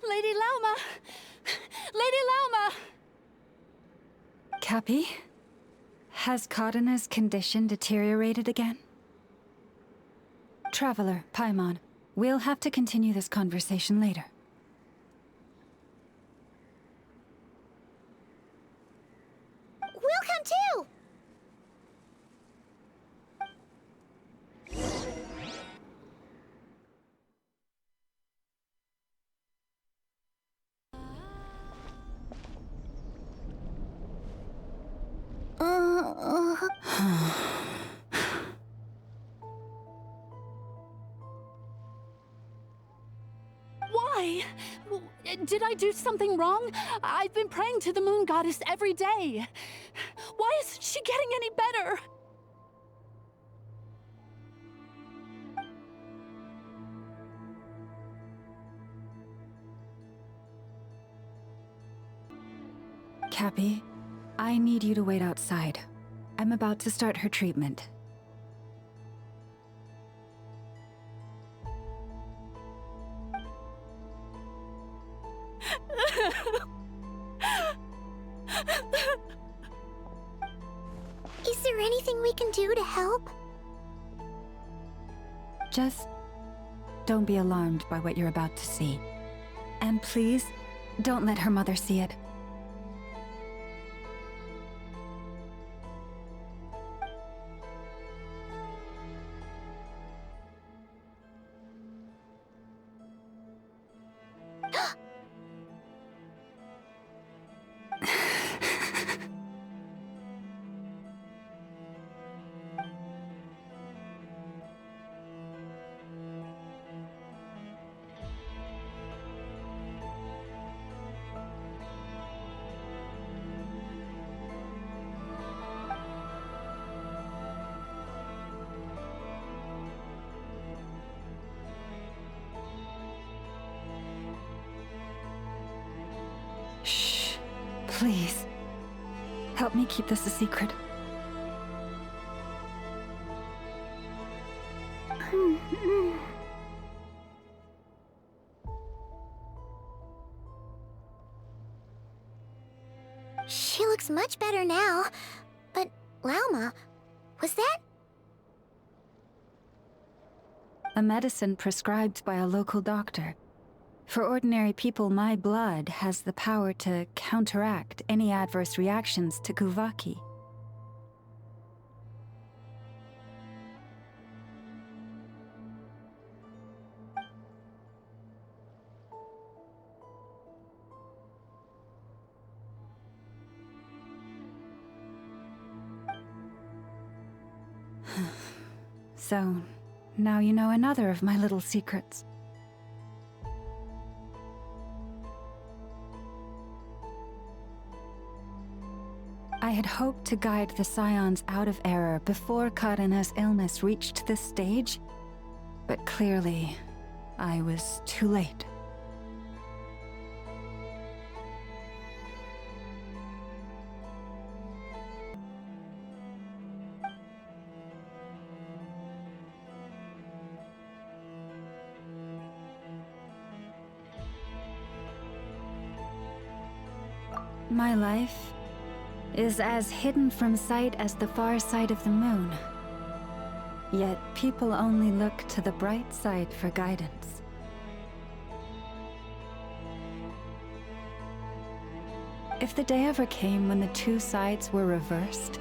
Lady Lauma! Lady Lauma! Cappy? Has Cardina's condition deteriorated again? Traveler, Paimon, we'll have to continue this conversation later. We'll come too! Why? Did I do something wrong? I've been praying to the moon goddess every day. Why isn't she getting any better? Cappy, I need you to wait outside. I'm about to start her treatment. Is there anything we can do to help? Just don't be alarmed by what you're about to see. And please, don't let her mother see it. Shh. Please. Help me keep this a secret. She looks much better now. But, Lauma, was that? A medicine prescribed by a local doctor. For ordinary people, my blood has the power to counteract any adverse reactions to Kuvaki. So, now you know another of my little secrets. I had hoped to guide the Scions out of error before Karina's illness reached this stage, but clearly, I was too late. My life is as hidden from sight as the far side of the moon. Yet people only look to the bright side for guidance. If the day ever came when the two sides were reversed,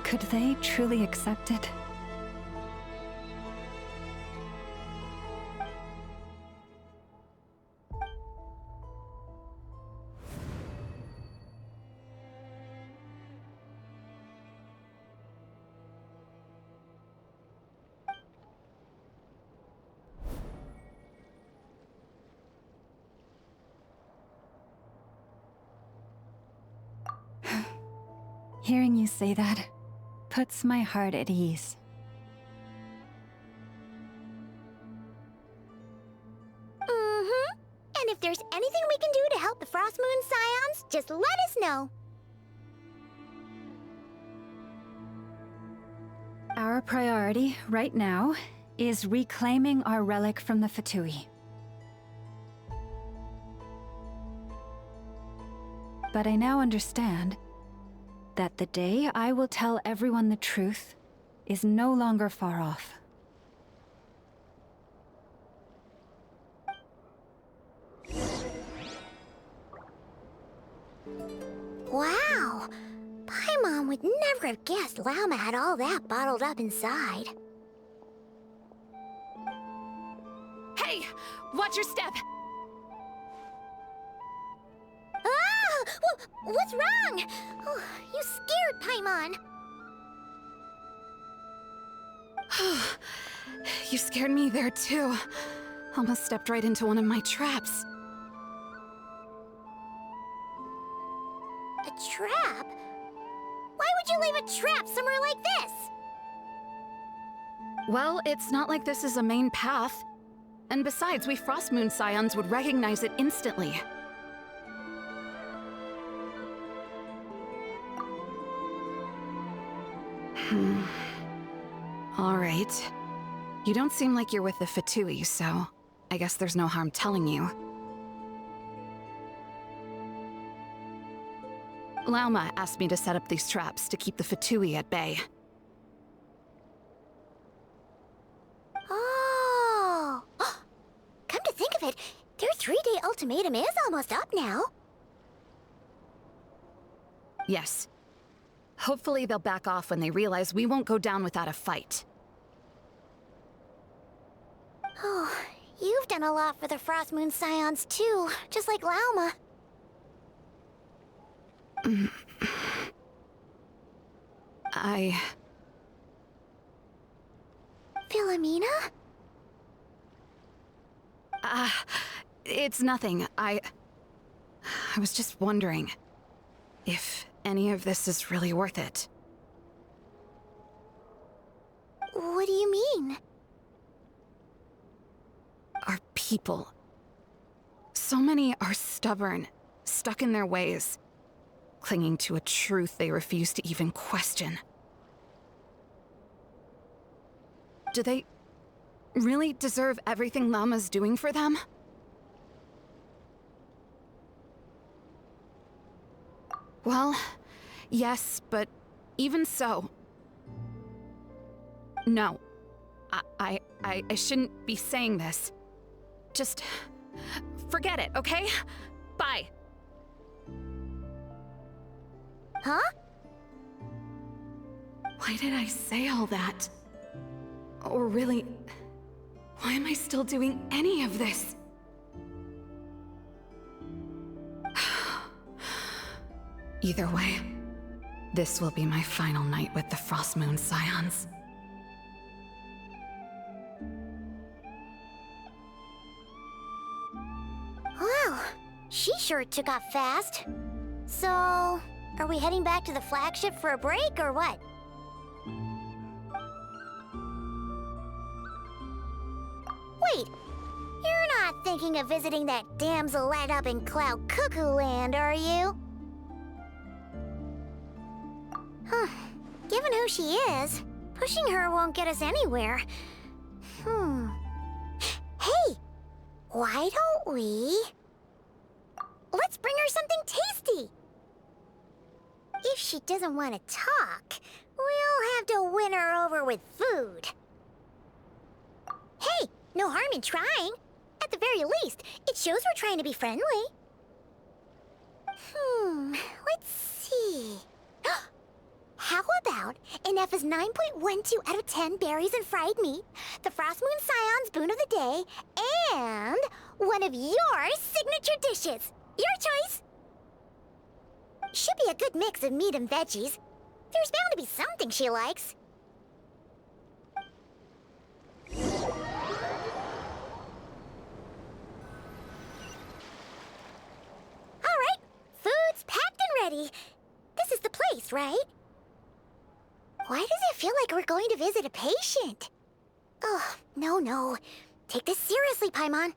Could they truly accept it? Hearing you say that puts my heart at ease. Mm-hmm. And if there's anything we can do to help the Frost Moon Scions, just let us know. Our priority right now is reclaiming our relic from the Fatui. But I now understand that the day I will tell everyone the truth is no longer far off. Wow! Paimon would never have guessed Lauma had all that bottled up inside. Hey! Watch your step! Ah! What's wrong? Oh, you scared Paimon. You scared me there too. Almost stepped right into one of my traps. A trap? Why would you leave a trap somewhere like this? Well, it's not like this is a main path. And besides, we Frost Moon Scions would recognize it instantly. Alright. You don't seem like you're with the Fatui, so I guess there's no harm telling you. Lauma asked me to set up these traps to keep the Fatui at bay. Oh! Come to think of it, their 3-day ultimatum is almost up now. Yes. Hopefully they'll back off when they realize we won't go down without a fight. Oh, you've done a lot for the Frost Moon Scions too, just like Lauma. Philomena? It's nothing. I was just wondering if any of this is really worth it. What do you mean? Our people. So many are stubborn, stuck in their ways, clinging to a truth they refuse to even question. Do they really deserve everything Lauma's doing for them? Well, yes, but even so... No. I shouldn't be saying this. Just... forget it, okay? Bye. Huh? Why did I say all that? Or really... why am I still doing any of this? Either way, this will be my final night with the Frost Moon Scions. Wow, she sure took off fast. So, are we heading back to the flagship for a break, or what? Wait, you're not thinking of visiting that damsel light up in Cloud Cuckoo Land, are you? Huh. Given who she is, pushing her won't get us anywhere. Hey! Why don't we... let's bring her something tasty! If she doesn't want to talk, we'll have to win her over with food. Hey, no harm in trying. At the very least, it shows we're trying to be friendly. Let's see... How about Ineffa's 9.12 out of 10 berries and fried meat, the Frost Moon Scion's boon of the day, and one of your signature dishes? Your choice! Should be a good mix of meat and veggies. There's bound to be something she likes. Alright, food's packed and ready. This is the place, right? Why does it feel like we're going to visit a patient? Oh, no. Take this seriously, Paimon.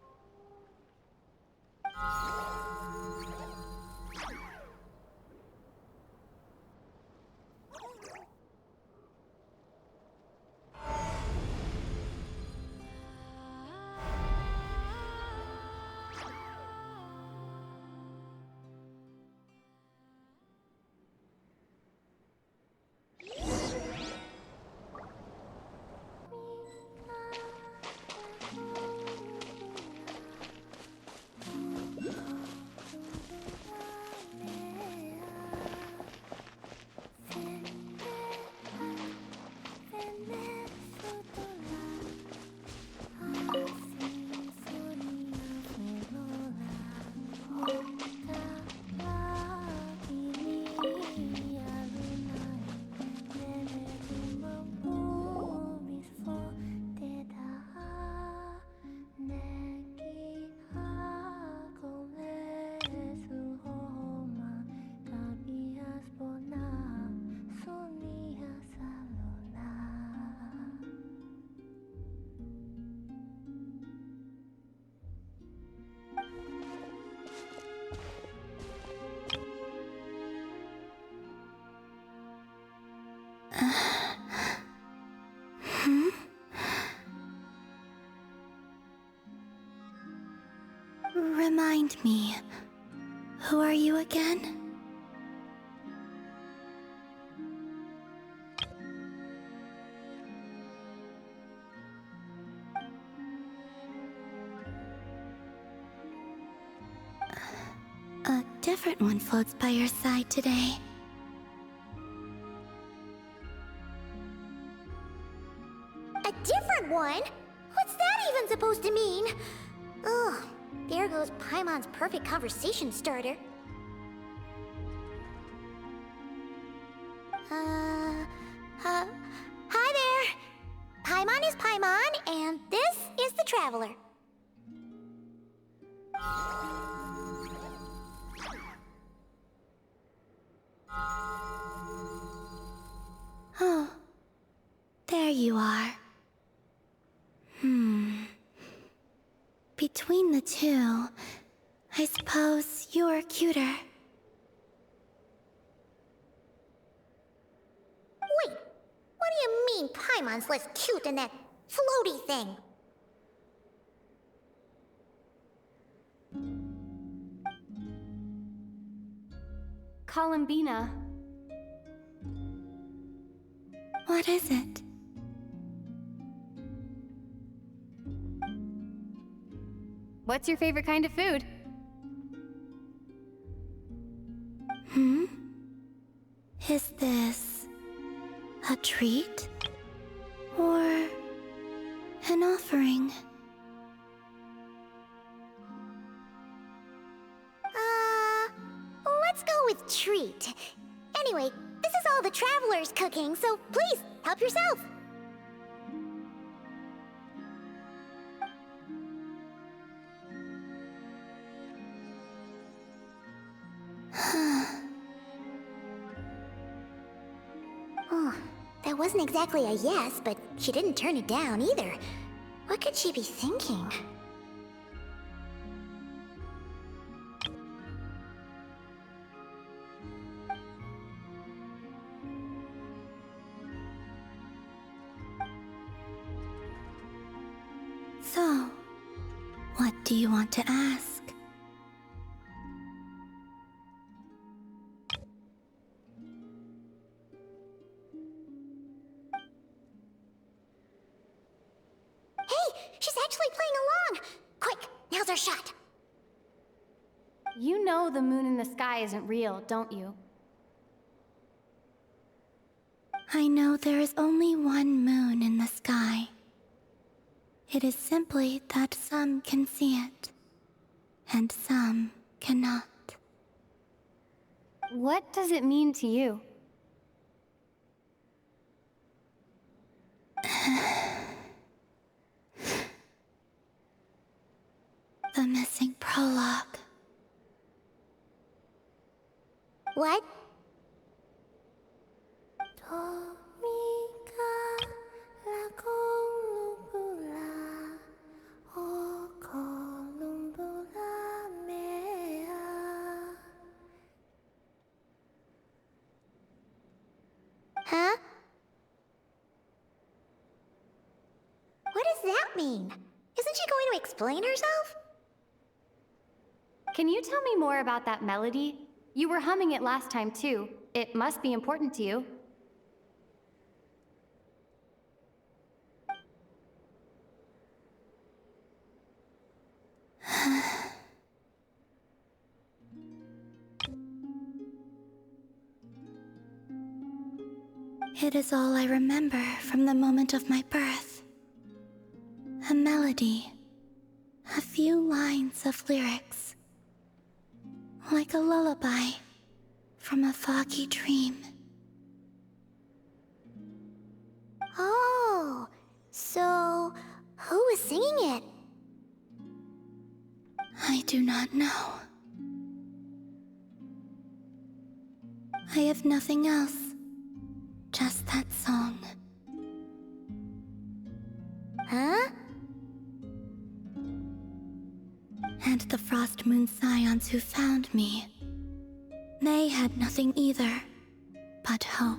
Remind me, who are you again? A different one floats by your side today. A different one? What's that even supposed to mean? Ugh, there goes Paimon's perfect conversation starter. Hi there! Paimon is Paimon, and this is the Traveler. Oh, there you are. Between the two, I suppose you're cuter. Wait, what do you mean Paimon's less cute than that floaty thing? Columbina. What is it? What's your favorite kind of food? Is this a treat? Or an offering? Let's go with treat. Anyway, this is all the Traveler's cooking, so please, help yourself. Oh, that wasn't exactly a yes, but she didn't turn it down either. What could she be thinking? So, what do you want to ask? Hey, she's actually playing along! Quick, now's our shot! You know the moon in the sky isn't real, don't you? I know there is only one moon in the sky. It is simply that some can see it, and some cannot. What does it mean to you? The missing prologue. What? Huh? What does that mean? Isn't she going to explain herself? Can you tell me more about that melody? You were humming it last time too. It must be important to you. It is all I remember from the moment of my birth. A melody. A few lines of lyrics. Like a lullaby from a foggy dream. Oh, so who was singing it? I do not know. I have nothing else. Just that song. Huh? And the Frost Moon Scions who found me. They had nothing either, but hope.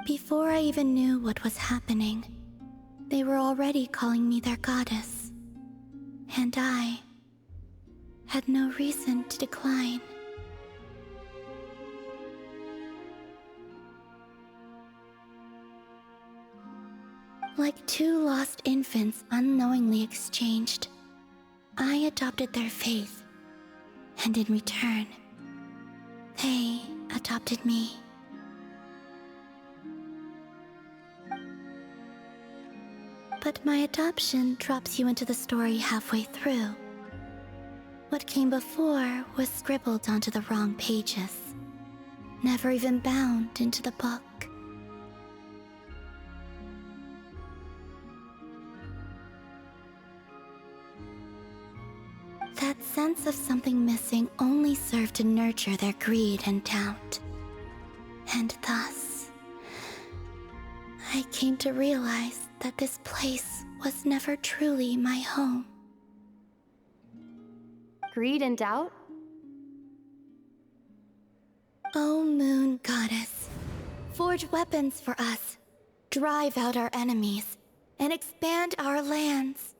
Before I even knew what was happening, they were already calling me their goddess. And I had no reason to decline. Like two lost infants unknowingly exchanged, I adopted their faith, and in return, they adopted me. But my adoption drops you into the story halfway through. What came before was scribbled onto the wrong pages, never even bound into the book. That sense of something missing only served to nurture their greed and doubt. And thus, I came to realize that this place was never truly my home. Greed and doubt? O Moon Goddess, forge weapons for us, drive out our enemies, and expand our lands.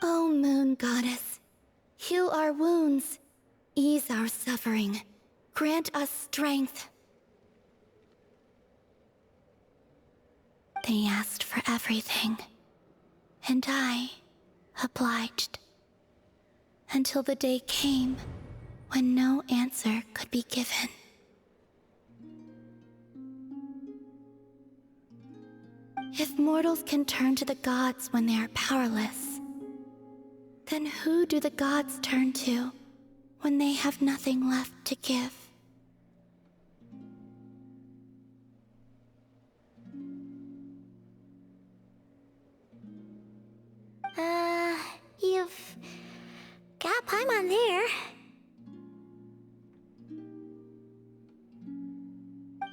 O Moon Goddess, heal our wounds, ease our suffering, grant us strength. They asked for everything, and I obliged. Until the day came when no answer could be given. If mortals can turn to the gods when they are powerless, then who do the gods turn to when they have nothing left to give? You've got Paimon there.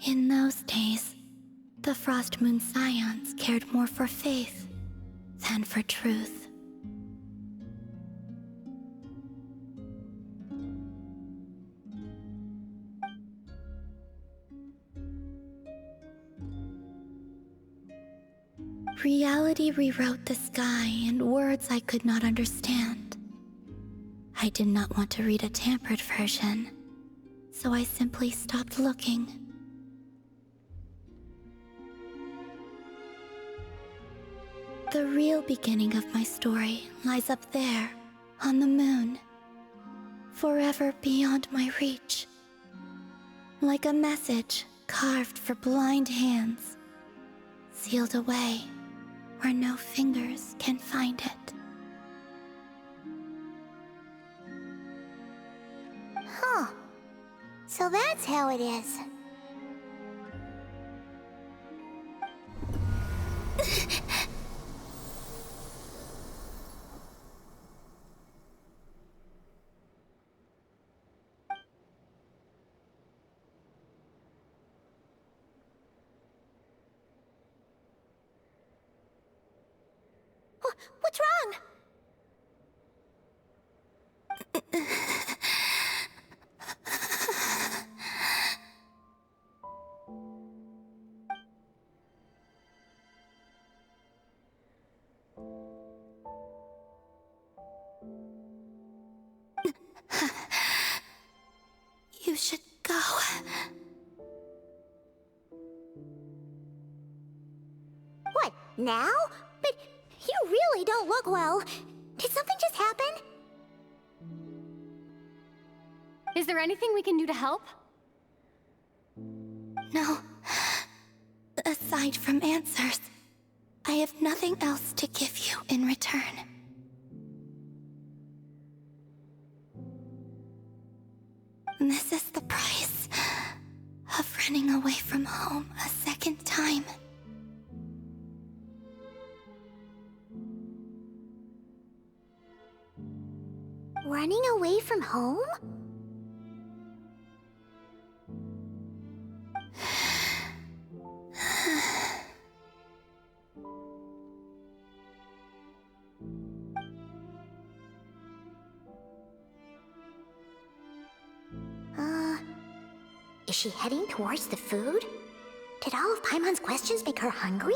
In those days, the Frost Moon Scions cared more for faith than for truth. Reality rewrote the sky in words I could not understand. I did not want to read a tampered version, so I simply stopped looking. The real beginning of my story lies up there, on the moon, forever beyond my reach. Like a message carved for blind hands, sealed away where no fingers can find it. Huh. So that's how it is. What's wrong? You should go. What, now? But you really don't look well. Did something just happen? Is there anything we can do to help? No. Aside from answers, I have nothing else to give you in return. This is the price of running away from home a second time. Running away from home? Is she heading towards the food? Did all of Paimon's questions make her hungry?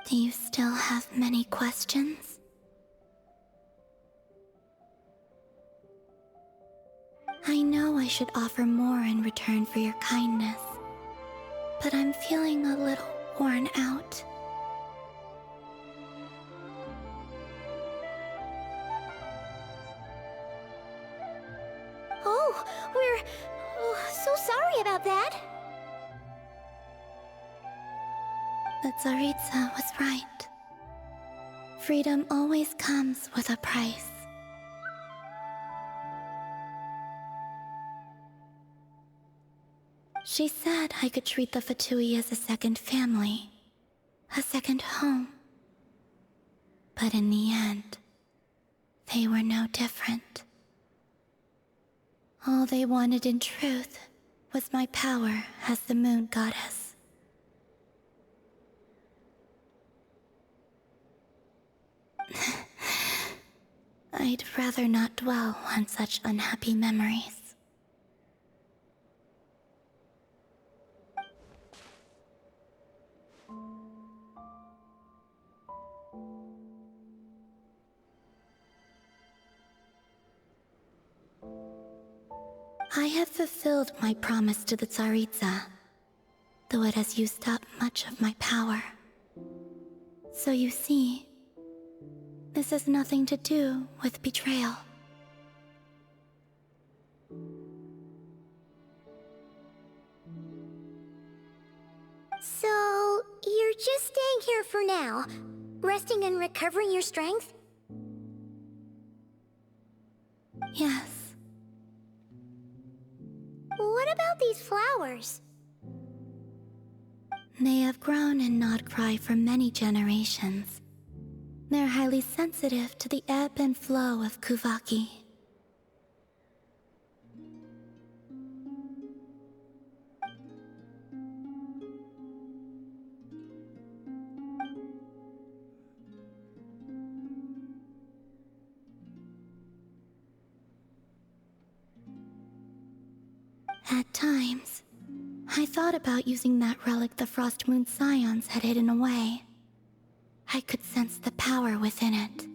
Do you still have many questions? I know I should offer more in return for your kindness, but I'm feeling a little worn out. Oh, we're so sorry about that. The Tsaritsa was right. Freedom always comes with a price. She said I could treat the Fatui as a second family, a second home. But in the end, they were no different. All they wanted in truth was my power as the moon goddess. I'd rather not dwell on such unhappy memories. I have fulfilled my promise to the Tsaritsa, though it has used up much of my power. So you see, this has nothing to do with betrayal. So, you're just staying here for now, resting and recovering your strength? Yes. What about these flowers? They have grown in Nodcry for many generations. They're highly sensitive to the ebb and flow of Kuvaki. At times, I thought about using that relic the Frost Moon Scions had hidden away. I could sense the power within it.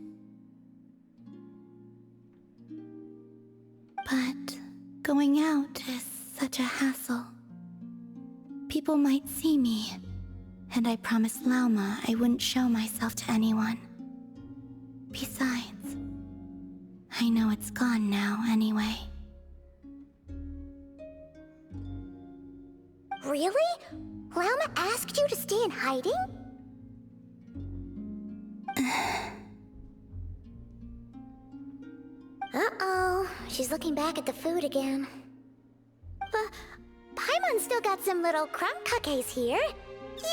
But going out is such a hassle. People might see me, And I promised Lauma I wouldn't show myself to anyone. Besides, I know it's gone now anyway. Really? Lauma asked you to stay in hiding? Uh-oh, she's looking back at the food again. But Paimon's still got some little crumb cookies here.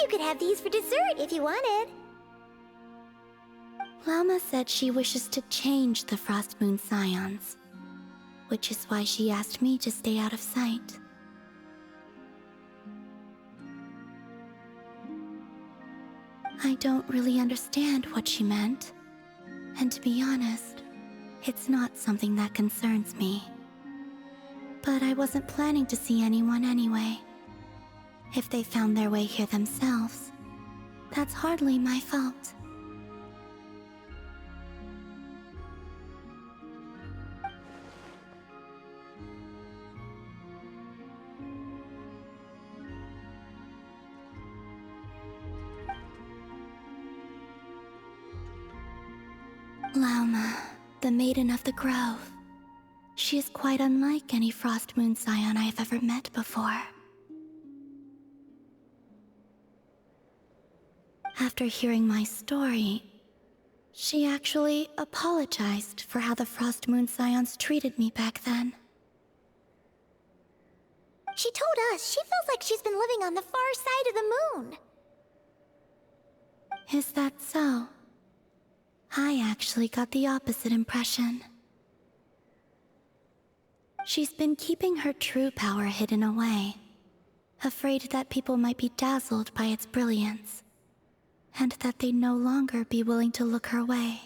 You could have these for dessert if you wanted. Lauma said she wishes to change the Frost Moon Scions, which is why she asked me to stay out of sight. I don't really understand what she meant, and to be honest, it's not something that concerns me. But I wasn't planning to see anyone anyway. If they found their way here themselves, that's hardly my fault. Lauma, the Maiden of the Grove. She is quite unlike any Frost Moon Scion I have ever met before. After hearing my story, she actually apologized for how the Frost Moon Scions treated me back then. She told us she feels like she's been living on the far side of the moon. Is that so? I actually got the opposite impression. She's been keeping her true power hidden away, afraid that people might be dazzled by its brilliance, and that they'd no longer be willing to look her way.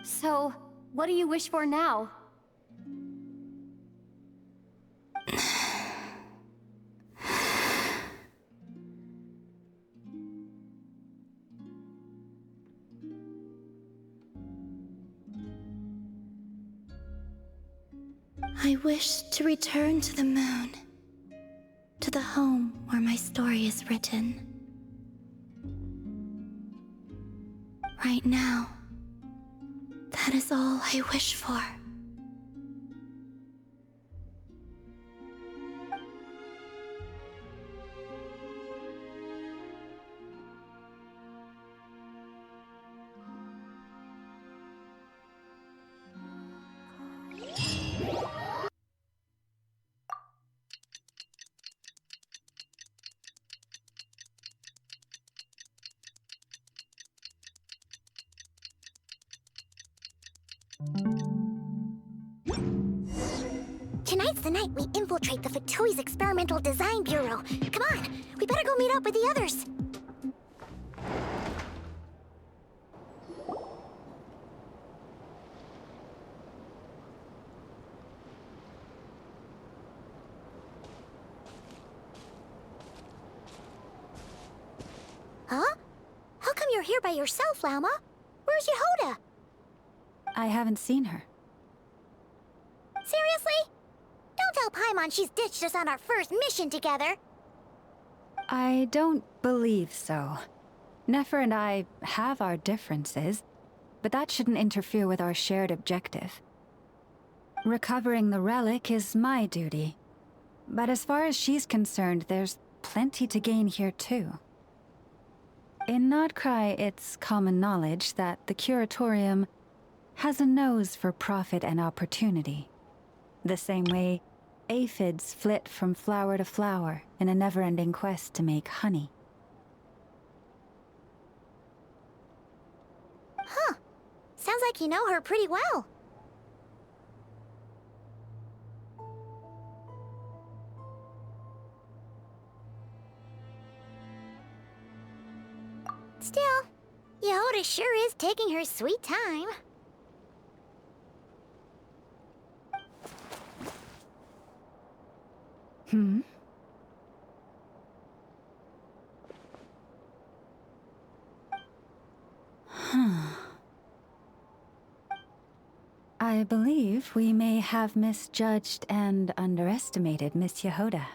So, what do you wish for now? I wish to return to the moon, to the home where my story is written. Right now, that is all I wish for. Tonight's the night we infiltrate the Fatoi's Experimental Design Bureau. Come on, we better go meet up with the others. Huh? How come you're here by yourself, Lauma? Where's Yehoda? I haven't seen her. Seriously? Don't tell Paimon she's ditched us on our first mission together. I don't believe so. Nefer and I have our differences, but that shouldn't interfere with our shared objective. Recovering the relic is my duty. But as far as she's concerned, there's plenty to gain here too. In Nodcry, it's common knowledge that the Curatorium has a nose for profit and opportunity. The same way aphids flit from flower to flower in a never-ending quest to make honey. Huh. Sounds like you know her pretty well. Still, Yehoda sure is taking her sweet time. I believe we may have misjudged and underestimated Miss Yehoda.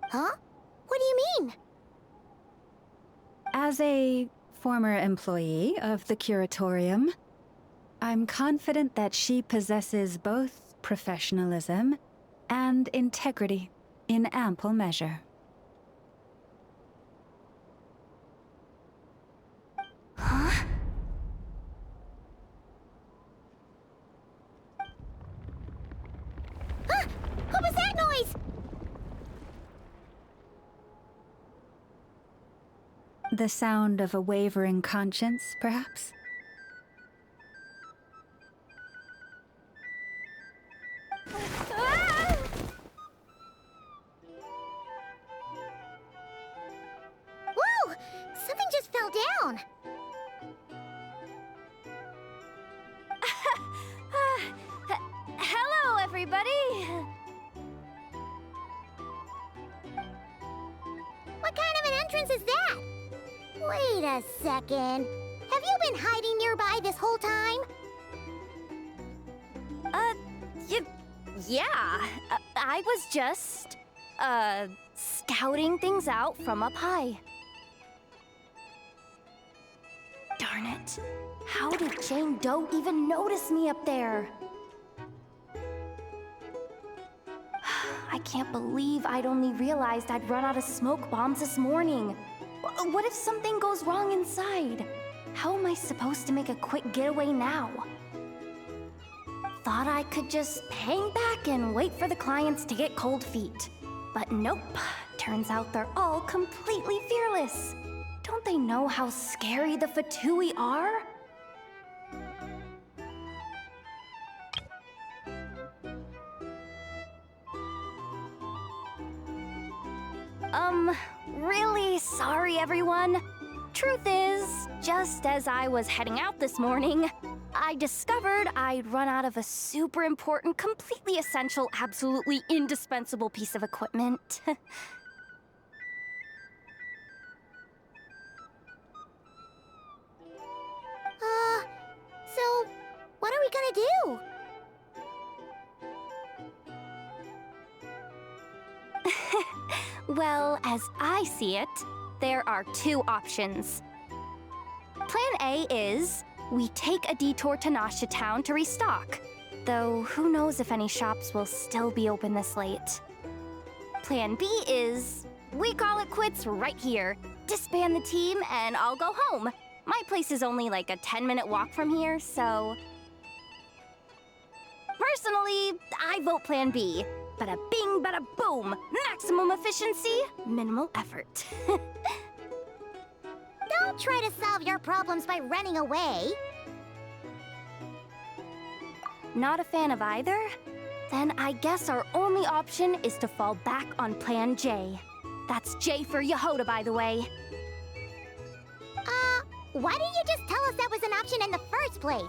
Huh? What do you mean? As a former employee of the Curatorium, I'm confident that she possesses both professionalism and integrity in ample measure. Huh? Huh? What was that noise? The sound of a wavering conscience, perhaps? Ah! Whoa! Something just fell down. Hello, everybody! What kind of an entrance is that? Wait a second. Have you been hiding nearby this whole time? Yeah. I was just, scouting things out from up high. Darn it. How did Jane Doe even notice me up there? I can't believe I'd only realized I'd run out of smoke bombs this morning. What if something goes wrong inside? How am I supposed to make a quick getaway now? Thought I could just hang back and wait for the clients to get cold feet. But nope. Turns out they're all completely fearless. Don't they know how scary the Fatui are? Really sorry, everyone. Truth is, just as I was heading out this morning, I discovered I'd run out of a super important, completely essential, absolutely indispensable piece of equipment. So, what are we gonna do? Well, as I see it, there are two options. Plan A is we take a detour to Nasha Town to restock, though who knows if any shops will still be open this late. Plan B is we call it quits right here, disband the team, and I'll go home. My place is only like a 10-minute walk from here, so... Personally, I vote Plan B. Bada bing, bada boom! Maximum efficiency, minimal effort. Don't try to solve your problems by running away. Not a fan of either? Then I guess our only option is to fall back on Plan J. That's J for Yehoda, by the way. Why didn't you just tell us that was an option in the first place?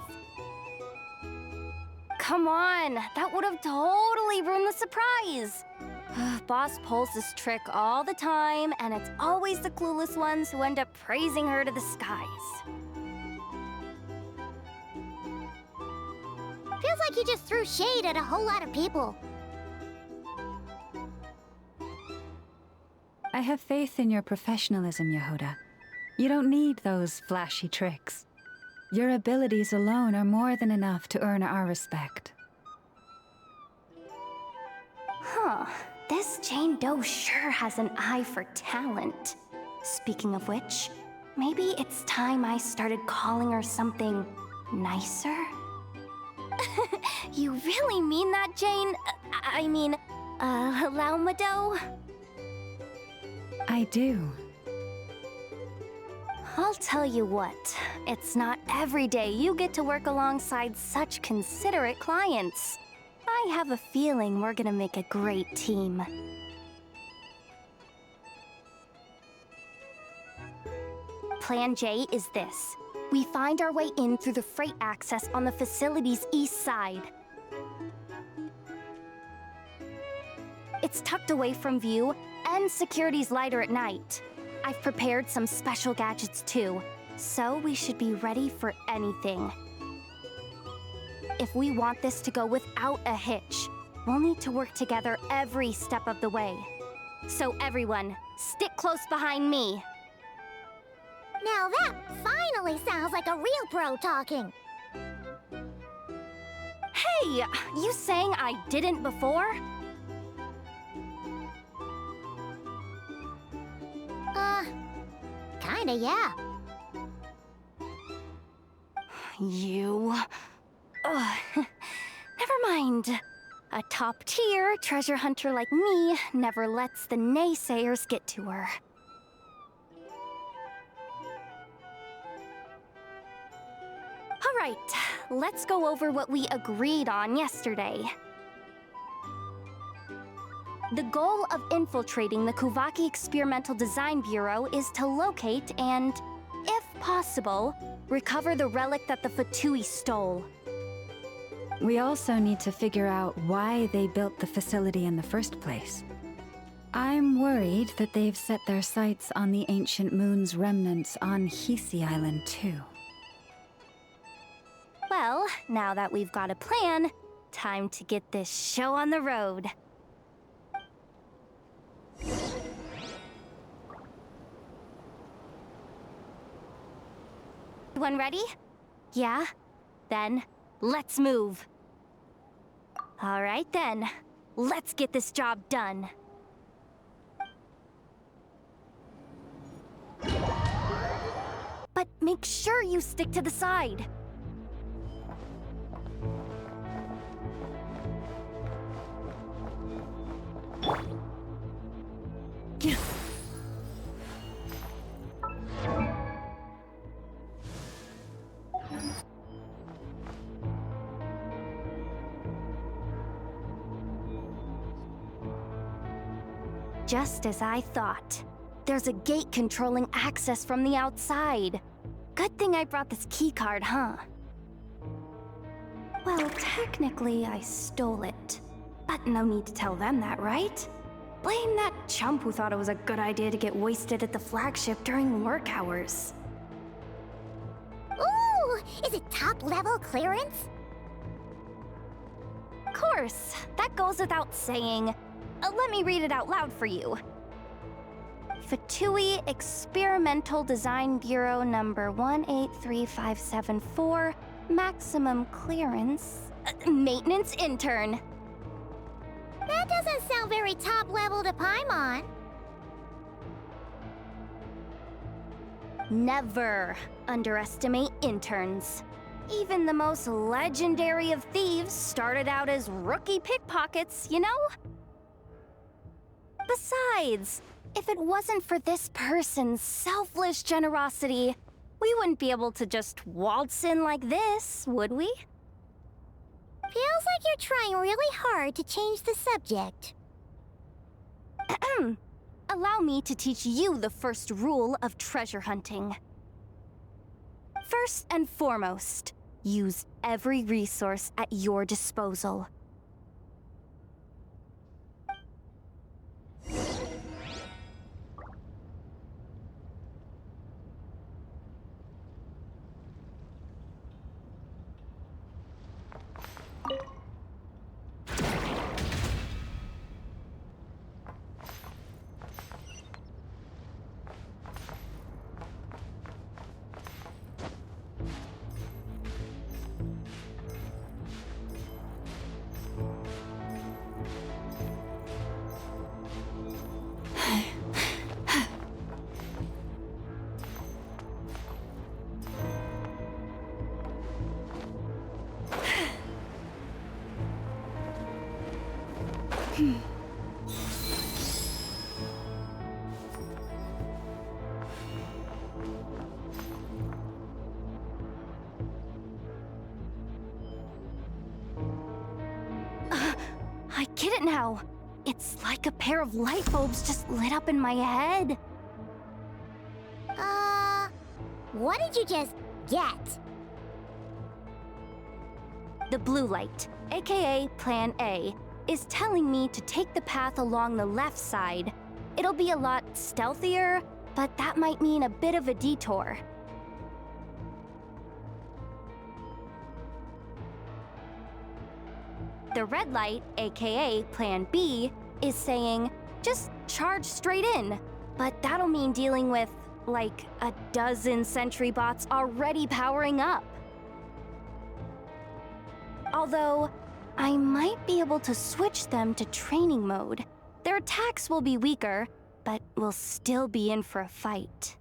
Come on, that would have totally ruined the surprise. Boss pulls this trick all the time, and it's always the clueless ones who end up praising her to the skies. Feels like you just threw shade at a whole lot of people. I have faith in your professionalism, Yehoda. You don't need those flashy tricks. Your abilities alone are more than enough to earn our respect. Huh. This Jane Doe sure has an eye for talent. Speaking of which, maybe it's time I started calling her something nicer? You really mean that, Jane? I mean, Laumay Doe? I do. I'll tell you what, it's not every day you get to work alongside such considerate clients. I have a feeling we're gonna make a great team. Plan J is this. We find our way in through the freight access on the facility's east side. It's tucked away from view, and security's lighter at night. I've prepared some special gadgets too, so we should be ready for anything. If we want this to go without a hitch, we'll need to work together every step of the way. So everyone, stick close behind me. Now that finally sounds like a real pro talking. Hey, you saying I didn't before? Kinda, yeah. You... Ugh. Never mind. A top-tier treasure hunter like me never lets the naysayers get to her. All right, let's go over what we agreed on yesterday. The goal of infiltrating the Kuvaki Experimental Design Bureau is to locate and, if possible, recover the relic that the Fatui stole. We also need to figure out why they built the facility in the first place. I'm worried that they've set their sights on the ancient moon's remnants on Hisi Island too. Well, now that we've got a plan, time to get this show on the road. Everyone ready? Yeah? Then, let's move. All right then, let's get this job done. But make sure you stick to the side. Just as I thought. There's a gate controlling access from the outside. Good thing I brought this keycard, huh? Well, technically, I stole it. But no need to tell them that, right? Blame that chump who thought it was a good idea to get wasted at the flagship during work hours. Ooh! Is it top-level clearance? Of course, that goes without saying. Let me read it out loud for you. Fatui Experimental Design Bureau number 183574, maximum clearance, maintenance intern. That doesn't sound very top-level to Paimon. Never underestimate interns. Even the most legendary of thieves started out as rookie pickpockets, you know? Besides, if it wasn't for this person's selfless generosity, we wouldn't be able to just waltz in like this, would we? Feels like you're trying really hard to change the subject. Allow me to teach you the first rule of treasure hunting. First and foremost, use every resource at your disposal. I get it now. It's like a pair of light bulbs just lit up in my head. What did you just get? The blue light, aka Plan A, is telling me to take the path along the left side. It'll be a lot stealthier, but that might mean a bit of a detour. The red light, aka Plan B, is saying, just charge straight in. But that'll mean dealing with, like, a dozen sentry bots already powering up. Although, I might be able to switch them to training mode. Their attacks will be weaker, but we'll still be in for a fight.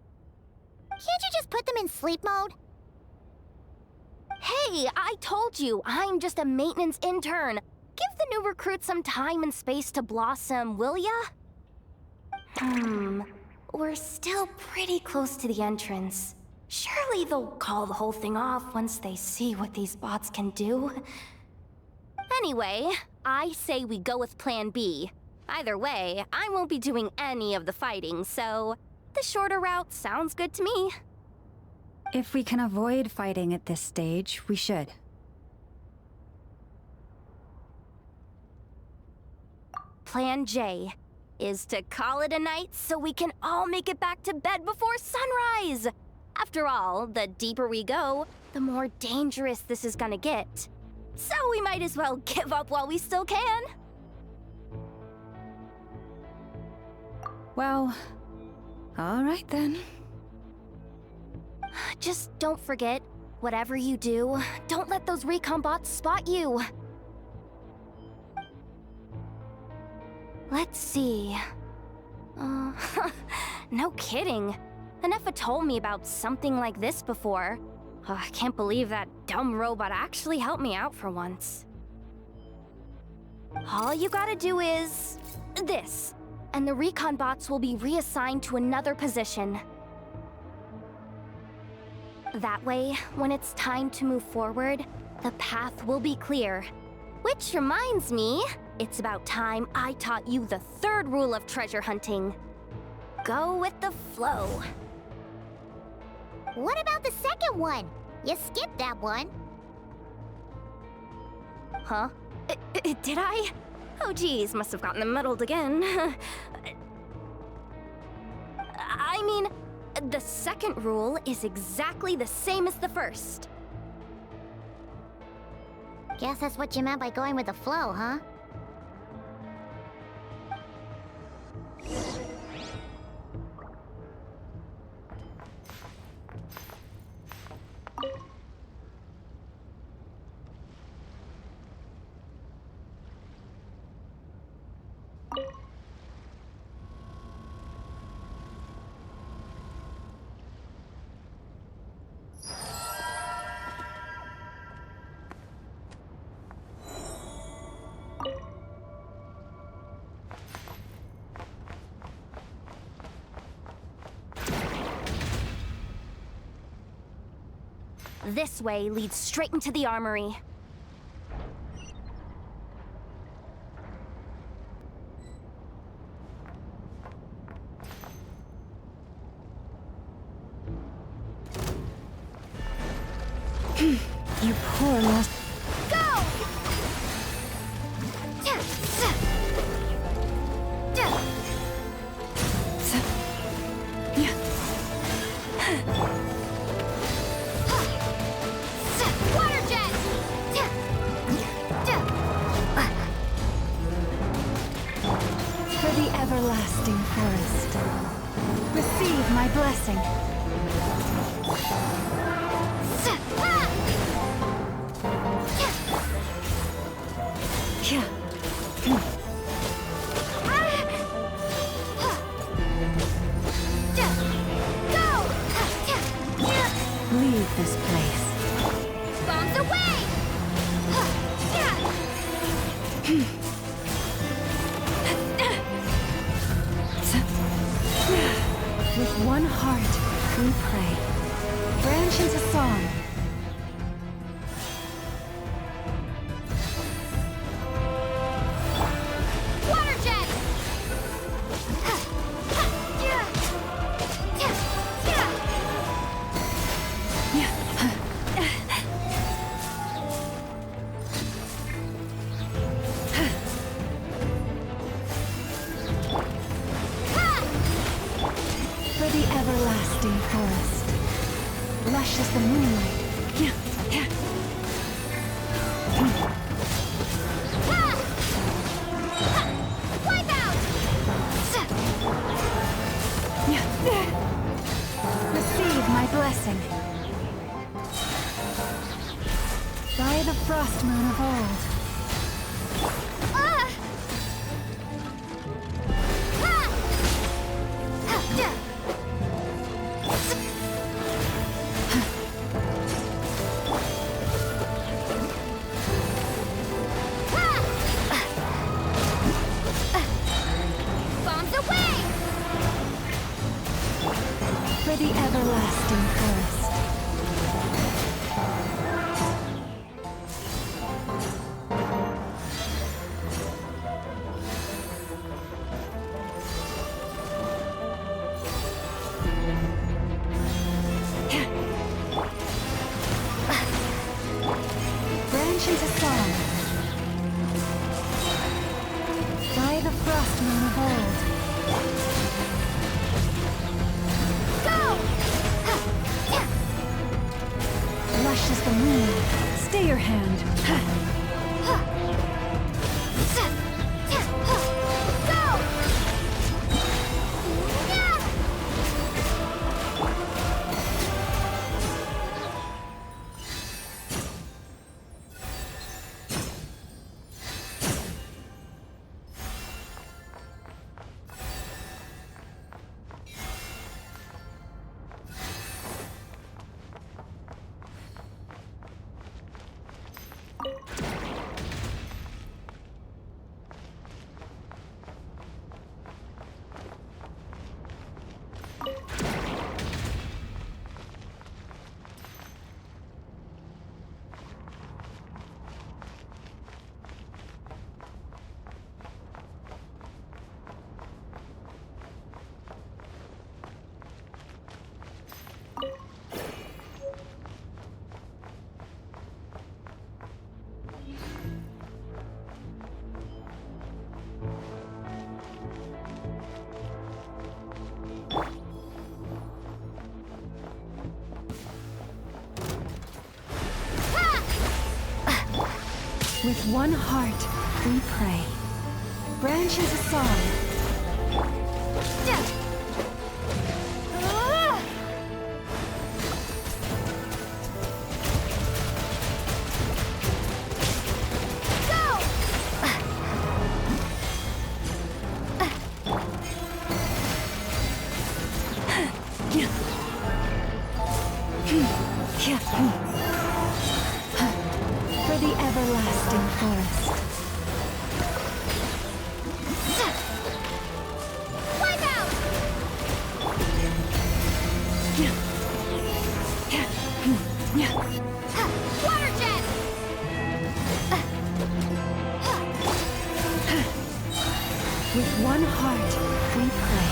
Can't you just put them in sleep mode? Hey, I told you, I'm just a maintenance intern. Give the new recruits some time and space to blossom, will ya? We're still pretty close to the entrance. Surely they'll call the whole thing off once they see what these bots can do. Anyway, I say we go with Plan B. Either way, I won't be doing any of the fighting, so the shorter route sounds good to me. If we can avoid fighting at this stage, we should. Plan J is to call it a night so we can all make it back to bed before sunrise. After all, the deeper we go, the more dangerous this is gonna get. So we might as well give up while we still can. Well, all right then. Just don't forget, whatever you do, don't let those recon bots spot you. Let's see. No kidding. Anefa told me about something like this before. I can't believe that dumb robot actually helped me out for once. All you gotta do is this, and the recon bots will be reassigned to another position. That way, when it's time to move forward, the path will be clear. Which reminds me, it's about time I taught you the third rule of treasure hunting. Go with the flow. What about the second one? You skipped that one. Huh? Did I? Oh geez, must have gotten muddled again. I mean, the second rule is exactly the same as the first. Guess that's what you meant by going with the flow, huh? This way leads straight into the armory. You poor lost. Go! Water jet! For the everlasting forest, receive my blessing. Leave this place. Bombs away! With one heart, we pray. Branch into song. Water jet! For the lush as the moonlight. Receive my blessing. By the frost moon of old. Bombs away! For the everlasting forest. Branch into song. By the frost moon of old. Lush as the moon. Stay your hand. With one heart, we pray. Branch into song. For the everlasting forest. Wipe out! Water jet! With one heart, we pray.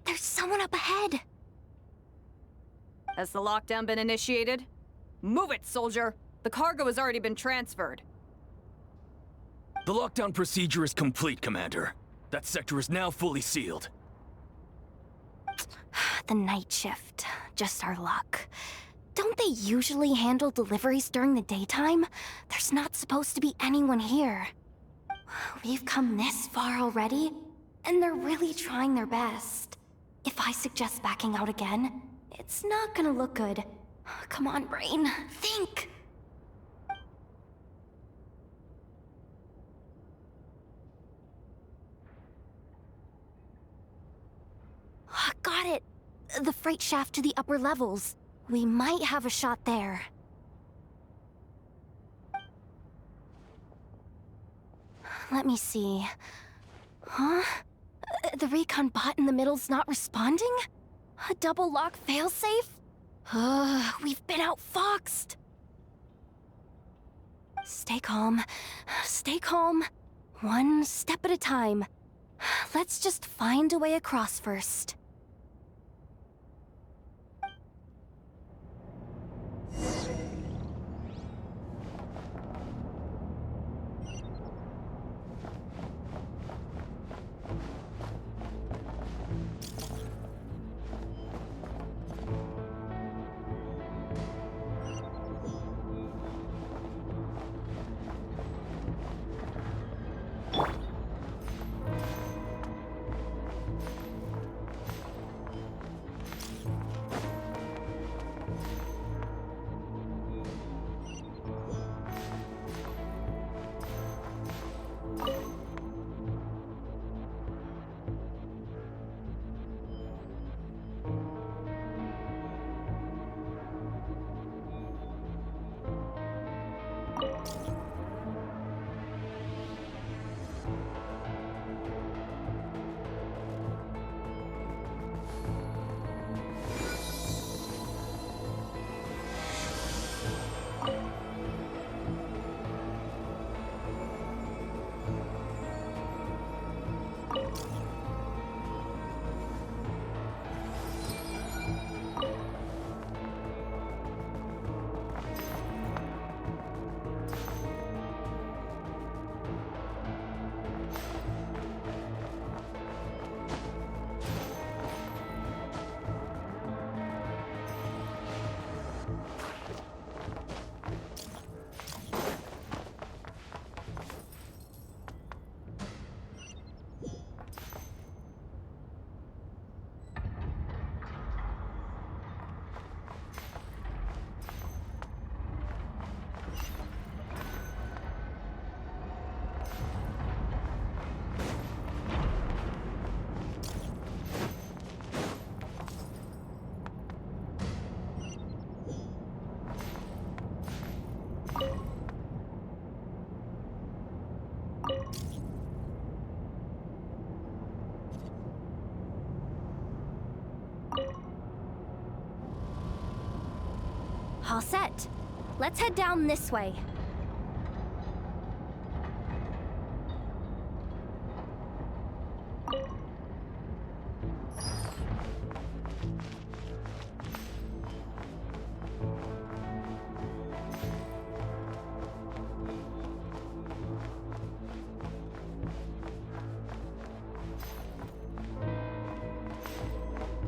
There's someone up ahead. Has the lockdown been initiated? Move it, soldier! The cargo has already been transferred. The lockdown procedure is complete, Commander. That sector is now fully sealed. The night shift. Just our luck. Don't they usually handle deliveries during the daytime? There's not supposed to be anyone here. We've come this far already, and they're really trying their best. If I suggest backing out again, it's not gonna look good. Come on, brain, think! Got it! The freight shaft to the upper levels. We might have a shot there. Let me see. Huh? The recon bot in the middle's not responding? A double lock failsafe? We've been outfoxed! Stay calm. Stay calm. One step at a time. Let's just find a way across first. All set. Let's head down this way.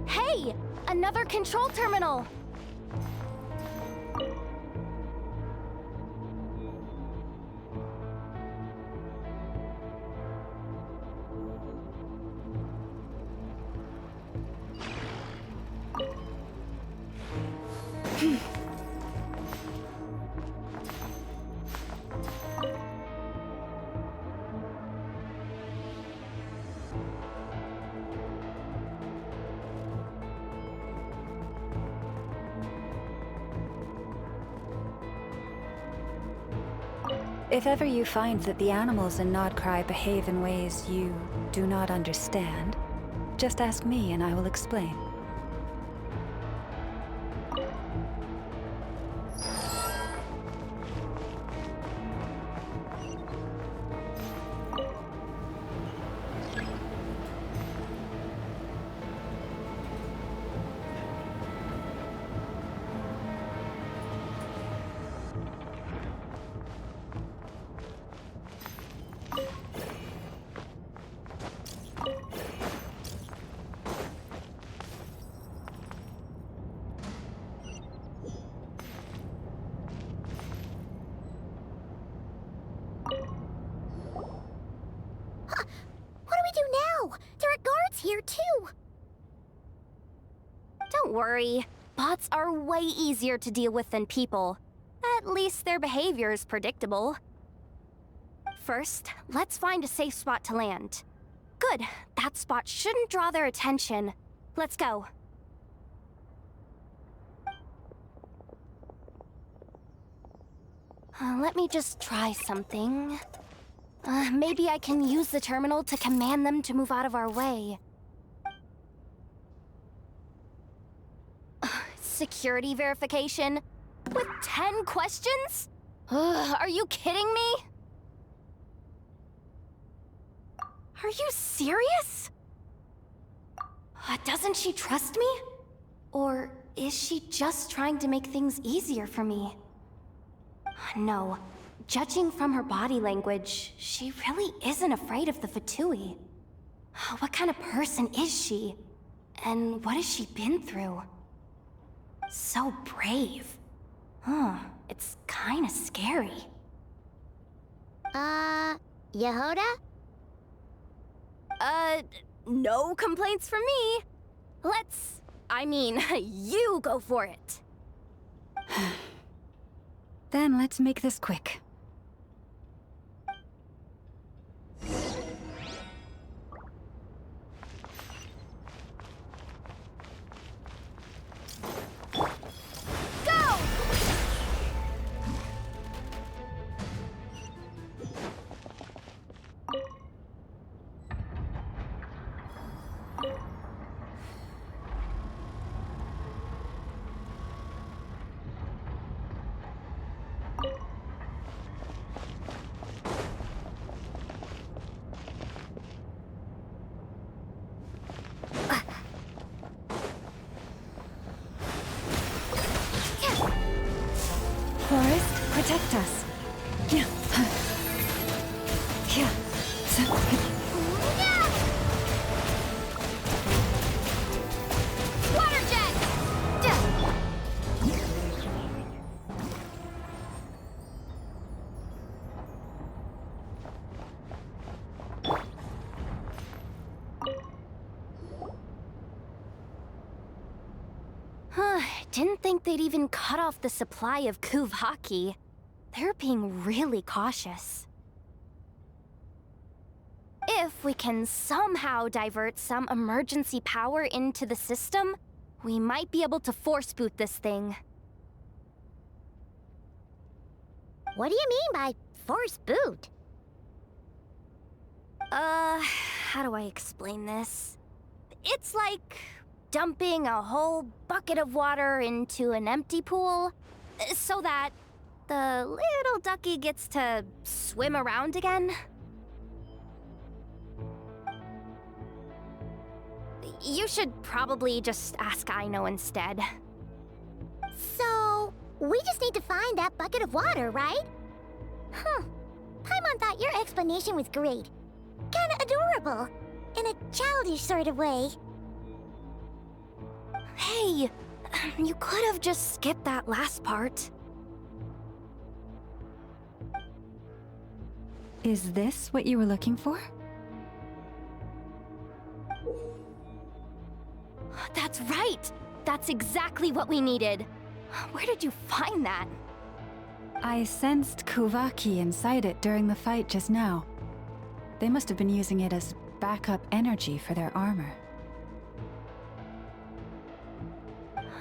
Hey! Another control terminal! If ever you find that the animals in Nodcry behave in ways you do not understand, just ask me and I will explain. Don't worry. Bots are way easier to deal with than people. At least their behavior is predictable. First, let's find a safe spot to land. Good. That spot shouldn't draw their attention. Let's go. Let me just try something. Maybe I can use the terminal to command them to move out of our way. Security verification? With 10 questions? Are you kidding me? Are you serious? Doesn't she trust me? Or is she just trying to make things easier for me? No. Judging from her body language, she really isn't afraid of the Fatui. What kind of person is she? And what has she been through? So brave. It's kinda scary. Yehoda? No complaints from me. You go for it. Then let's make this quick. Forest, protect us. Water jet! Didn't think they'd even cut off the supply of Kuvaki. They're being really cautious. If we can somehow divert some emergency power into the system, we might be able to force boot this thing. What do you mean by force boot? How do I explain this? It's like dumping a whole bucket of water into an empty pool so that the little ducky gets to swim around again. You should probably just ask Aino instead. So, we just need to find that bucket of water, right? Paimon thought your explanation was great. Kinda adorable. In a childish sort of way. Hey, you could have just skipped that last part. Is this what you were looking for? That's right! That's exactly what we needed. Where did you find that? I sensed Kuvaki inside it during the fight just now. They must have been using it as backup energy for their armor.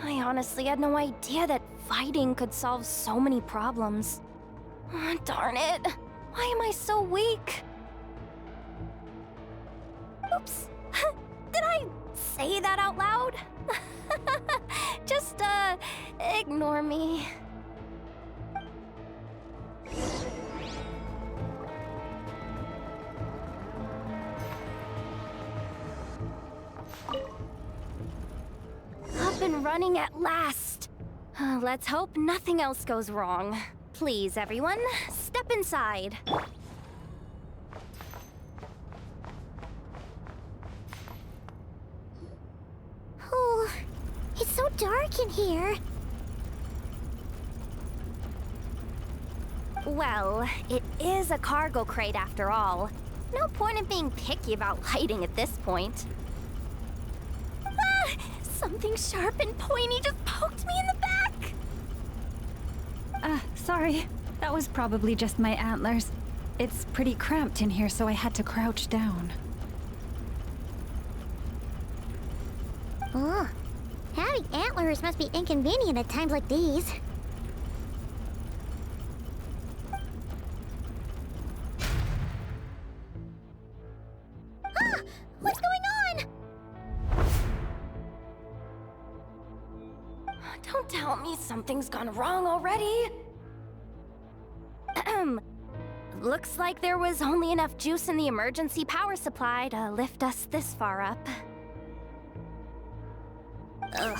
I honestly had no idea that fighting could solve so many problems. Darn it! Why am I so weak? Oops! Did I say that out loud? Just, ignore me. Up and running at last. Let's hope nothing else goes wrong. Please, everyone, step inside. Oh, it's so dark in here. Well, it is a cargo crate after all. No point in being picky about lighting at this point. Something sharp and pointy just poked me in the back! Sorry. That was probably just my antlers. It's pretty cramped in here, so I had to crouch down. Oh, having antlers must be inconvenient at times like these. Ah! What's going on? Don't tell me something's gone wrong already. Looks like there was only enough juice in the emergency power supply to lift us this far up. Ugh.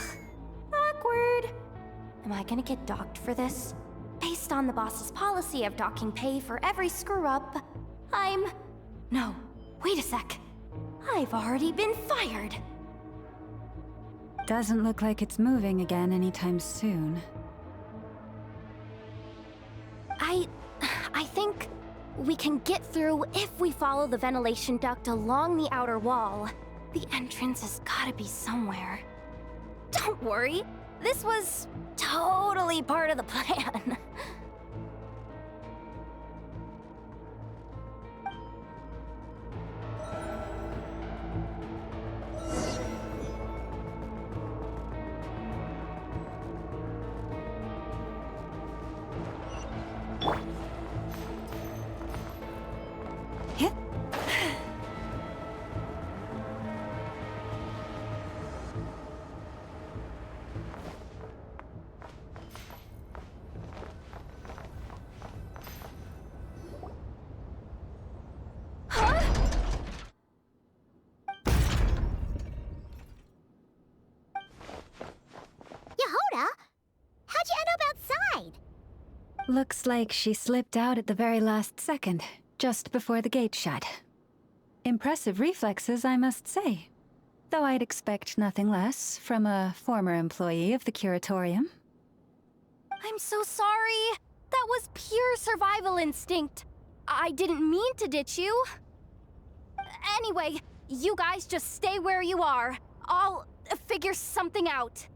Awkward. Am I gonna get docked for this? Based on the boss's policy of docking pay for every screw-up, No, wait a sec. I've already been fired. Doesn't look like it's moving again anytime soon. I think we can get through if we follow the ventilation duct along the outer wall. The entrance has gotta be somewhere. Don't worry, this was totally part of the plan. Looks like she slipped out at the very last second, just before the gate shut. Impressive reflexes, I must say. Though I'd expect nothing less from a former employee of the Curatorium. I'm so sorry. That was pure survival instinct. I didn't mean to ditch you. Anyway, you guys just stay where you are. I'll figure something out.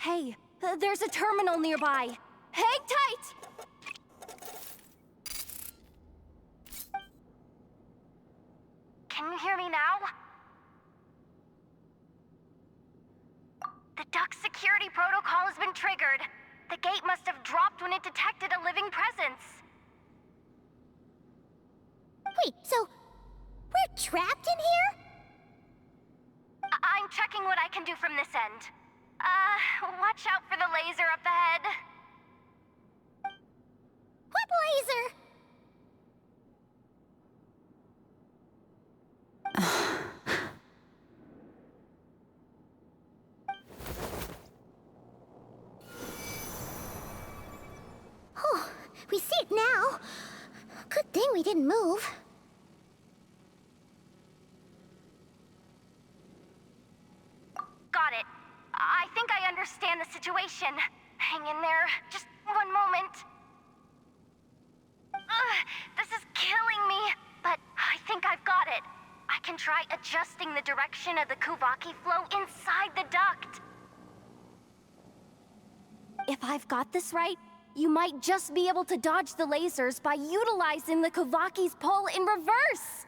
Hey, there's a terminal nearby. Hang tight! Can you hear me now? The duct security protocol has been triggered. The gate must have dropped when it detected a living presence. Wait, so we're trapped in here? I'm checking what I can do from this end. Watch out for the laser up ahead. What laser? Oh, we see it now. Good thing we didn't move. Got it. I think I understand the situation. Hang in there. Just one moment. This is killing me, but I think I've got it. I can try adjusting the direction of the Kuvaki flow inside the duct. If I've got this right, you might just be able to dodge the lasers by utilizing the Kuvaki's pull in reverse.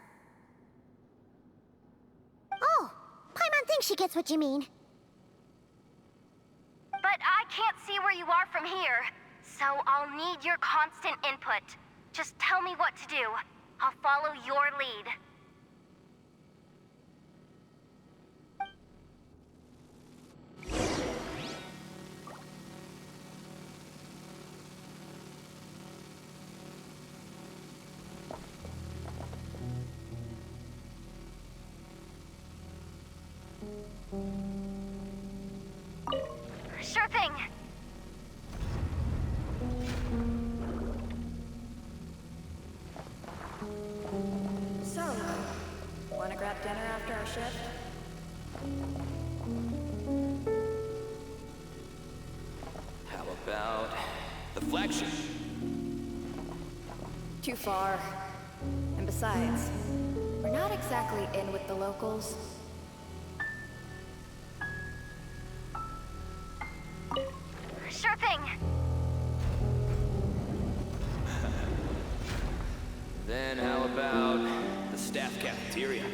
Oh, Paimon thinks she gets what you mean. But I can't see where you are from here, so I'll need your constant input. Just tell me what to do. I'll follow your lead. Sure thing. So, wanna grab dinner after our shift? How about the flagship? Too far. And besides, we're not exactly in with the locals. Sure thing. Then how about the staff cafeteria?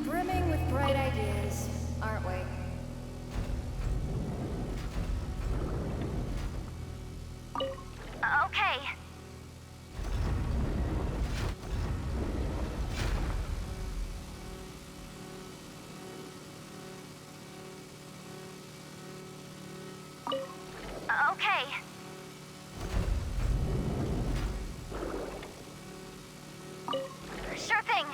Brimming with bright ideas, aren't we? Okay. Okay. Sure thing.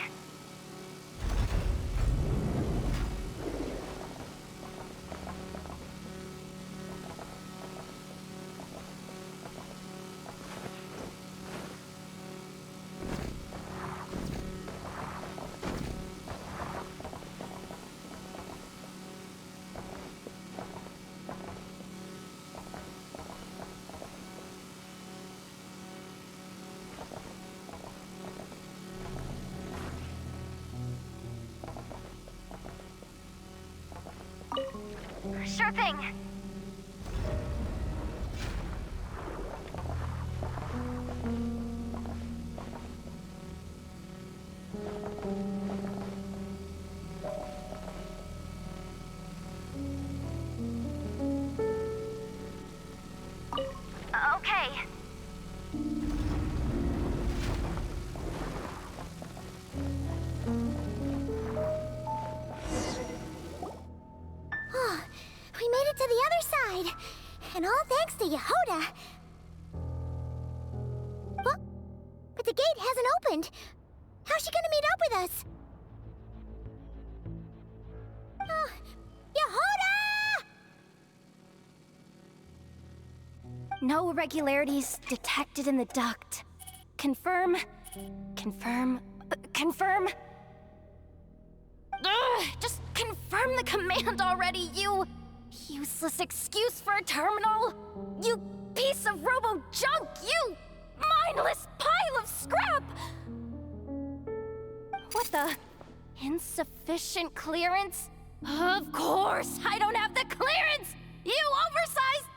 Sure thing. Okay. Oh, we made it to the other side. And all thanks to Yehoda. What? But the gate hasn't opened. How's she gonna meet up with us? Oh, Yehoda! No irregularities detected in the duct. Confirm. Confirm. Confirm. Ugh, just confirm the command already, you useless excuse for a terminal! You piece of robo-junk! You mindless pile of scrap! What the? Insufficient clearance? Of course! I don't have the clearance! You oversized...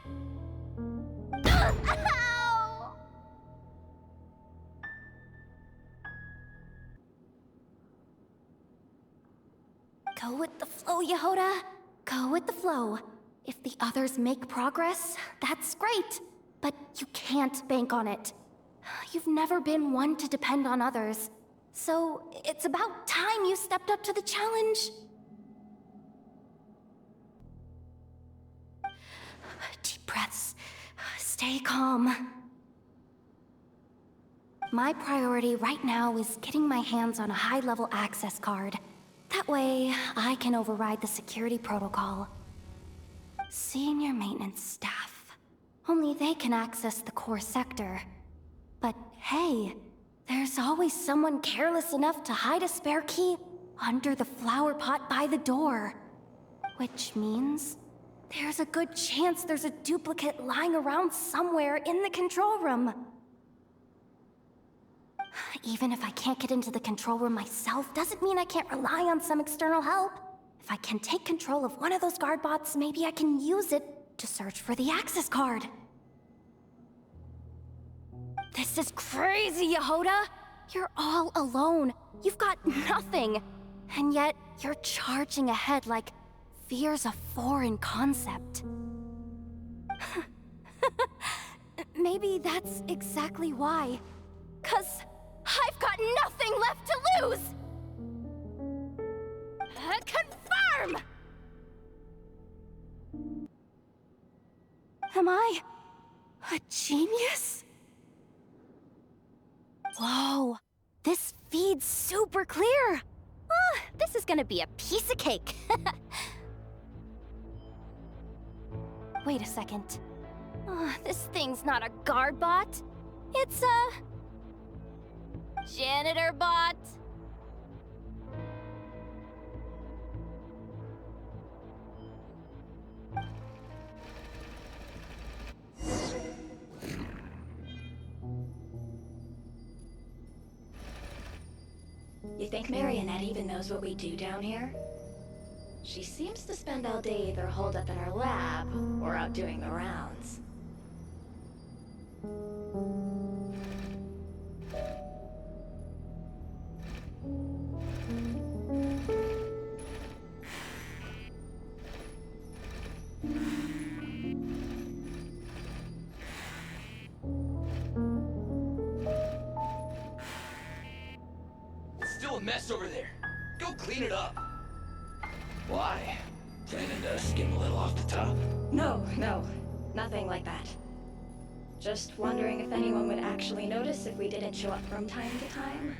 Ow! Go with the flow, Yehoda. Go with the flow. If the others make progress, that's great. But you can't bank on it. You've never been one to depend on others. So it's about time you stepped up to the challenge. Deep breaths. Stay calm. My priority right now is getting my hands on a high-level access card. That way, I can override the security protocol. Senior maintenance staff. Only they can access the core sector. But hey, there's always someone careless enough to hide a spare key under the flower pot by the door. Which means there's a good chance there's a duplicate lying around somewhere in the control room. Even if I can't get into the control room myself, doesn't mean I can't rely on some external help. If I can take control of one of those guard bots, maybe I can use it to search for the access card. This is crazy, Yehoda! You're all alone. You've got nothing. And yet, you're charging ahead like fear's a foreign concept. Maybe that's exactly why. 'Cause I've got nothing left to lose! Confirm! Am I a genius? Whoa, this feed's super clear! Oh, this is gonna be a piece of cake! Wait a second. Oh, this thing's not a guard bot. It's a... janitor bot. You think Marionette even knows what we do down here? She seems to spend all day either holed up in her lab or out doing the rounds. It's still a mess over there. Go clean it up. Why? Planning to skim a little off the top? No, nothing like that. Just wondering if anyone would actually notice if we didn't show up from time to time.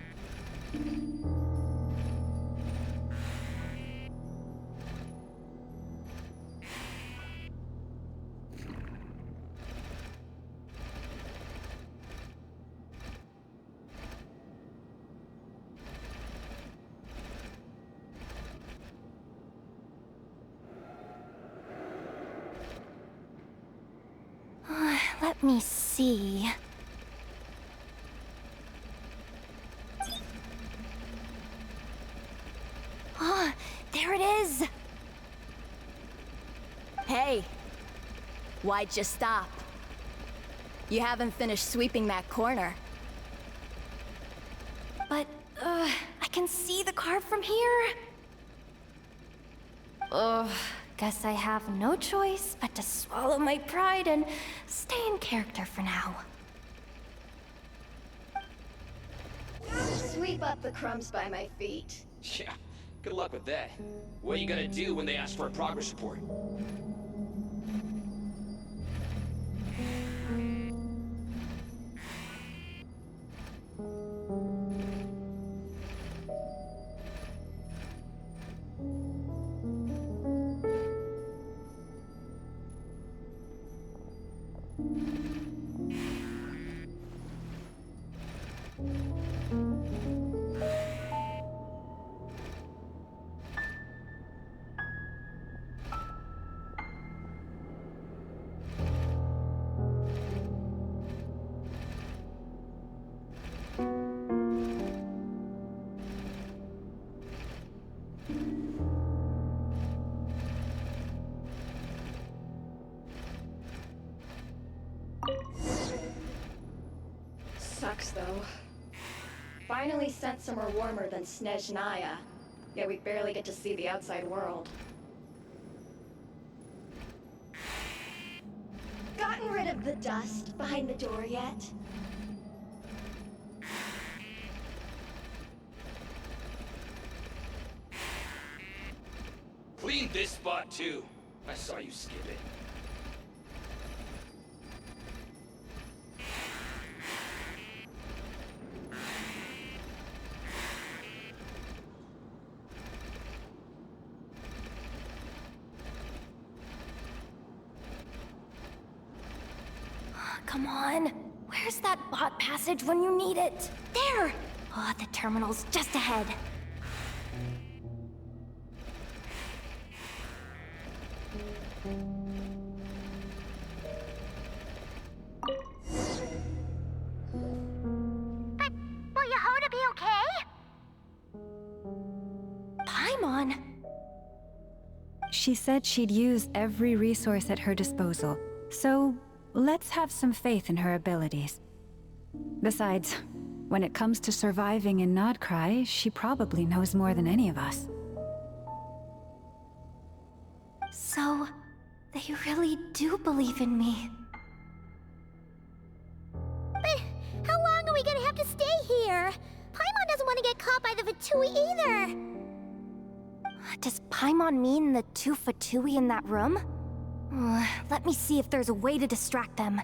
Let me see. Ah, there it is! Hey! Why'd you stop? You haven't finished sweeping that corner. But, I can see the car from here. Guess I have no choice but to swallow my pride and stay in character for now. Sweep up the crumbs by my feet. Yeah, good luck with that. What are you gonna do when they ask for a progress report? Sucks though. Finally sent somewhere warmer than Snezhnaya, yet we barely get to see the outside world. Gotten rid of the dust behind the door yet? Clean this spot too. I saw you skip it. Come on. Where's that bot passage when you need it? There! Oh, the terminal's just ahead. Will Yehoda be okay? Paimon! She said she'd use every resource at her disposal, so let's have some faith in her abilities. Besides, when it comes to surviving in Nodcry, she probably knows more than any of us. So, they really do believe in me. But how long are we gonna have to stay here? Paimon doesn't want to get caught by the Fatui either. Does Paimon mean the two Fatui in that room? Let me see if there's a way to distract them.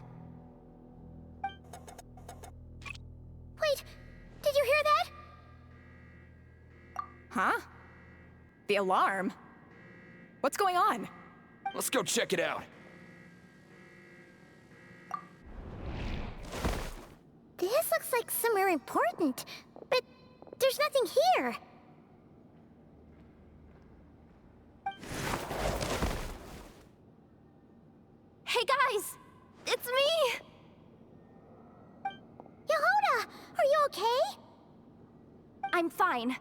Wait, did you hear that? Huh? The alarm? What's going on? Let's go check it out. This looks like somewhere important, but there's nothing here. Hey guys! It's me! Yehoda, are you okay? I'm fine.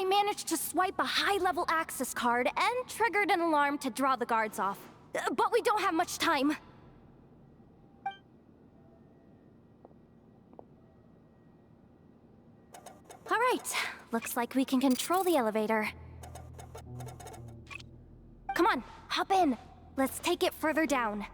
I managed to swipe a high-level access card and triggered an alarm to draw the guards off. But we don't have much time. All right, looks like we can control the elevator. Come on, hop in. Let's take it further down.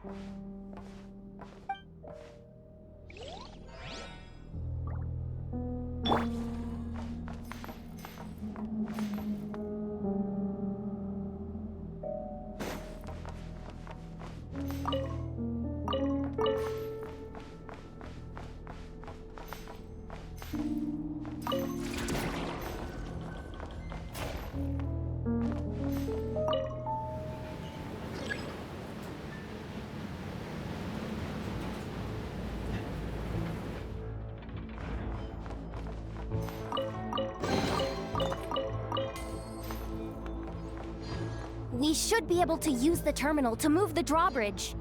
We should be able to use the terminal to move the drawbridge.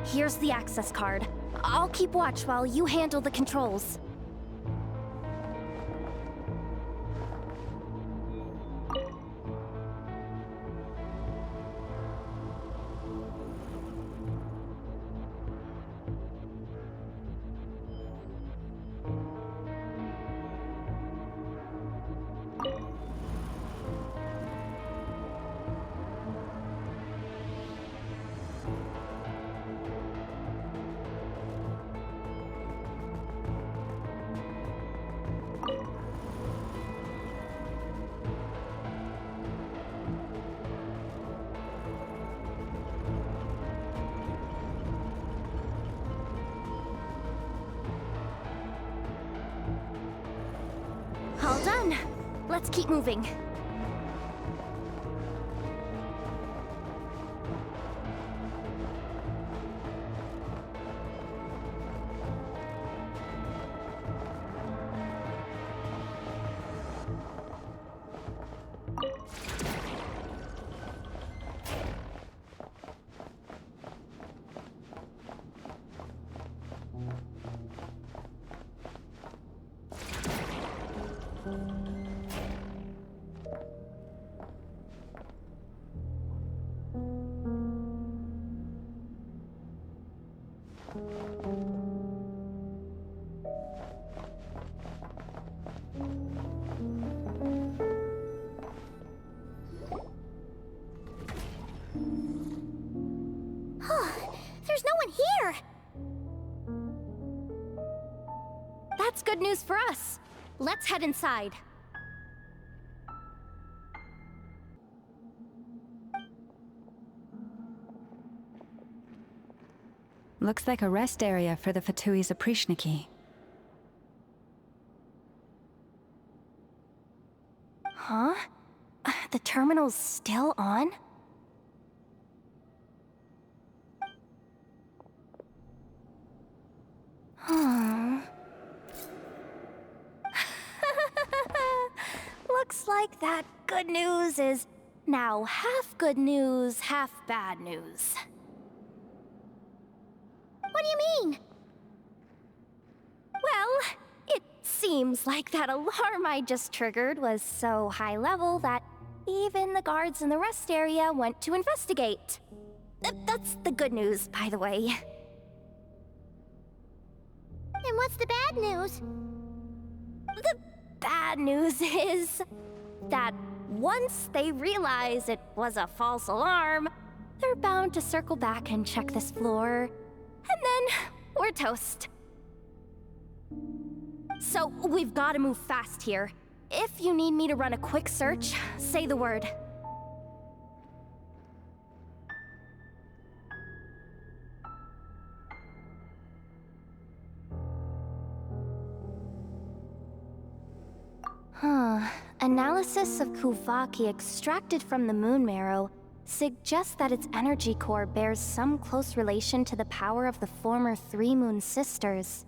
Here's the access card. I'll keep watch while you handle the controls. All done. Let's keep moving. There's no one here! That's good news for us. Let's head inside. Looks like a rest area for the Fatui Zaprishniki. Huh? The terminal's still on? Looks like that good news is now half good news, half bad news. What do you mean? Well, it seems like that alarm I just triggered was so high level that even the guards in the rest area went to investigate. That's the good news, by the way. And what's the bad news? The bad news is that once they realize it was a false alarm, they're bound to circle back and check this floor. And then we're toast. So we've got to move fast here. If you need me to run a quick search, say the word. Analysis of Kuvaki extracted from the moon marrow suggests that its energy core bears some close relation to the power of the former three moon sisters.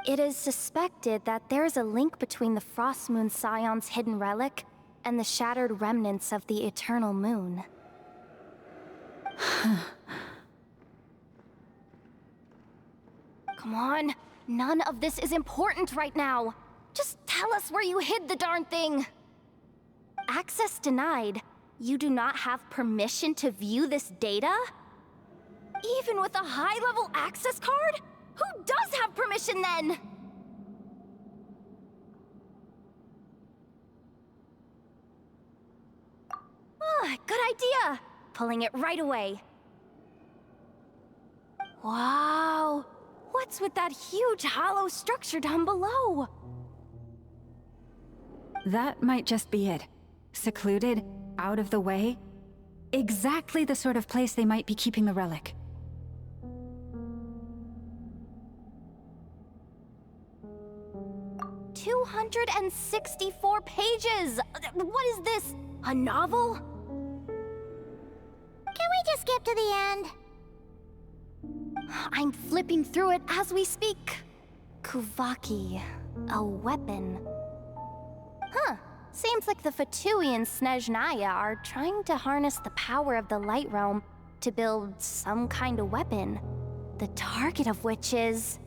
It is suspected that there is a link between the Frost Moon Scion's hidden relic and the shattered remnants of the Eternal Moon. Come on. None of this is important right now. Just tell us where you hid the darn thing. Access denied. You do not have permission to view this data? Even with a high-level access card? Who does have permission then? Good idea. Pulling it right away. Wow. What's with that huge hollow structure down below? That might just be it. Secluded, out of the way. Exactly the sort of place they might be keeping the relic. "264 pages! What is this? A novel? Can we just skip to the end? I'm flipping through it as we speak. Kuvaki, a weapon. Huh. Seems like the Fatui and Snezhnaya are trying to harness the power of the Light Realm to build some kind of weapon. The target of which is...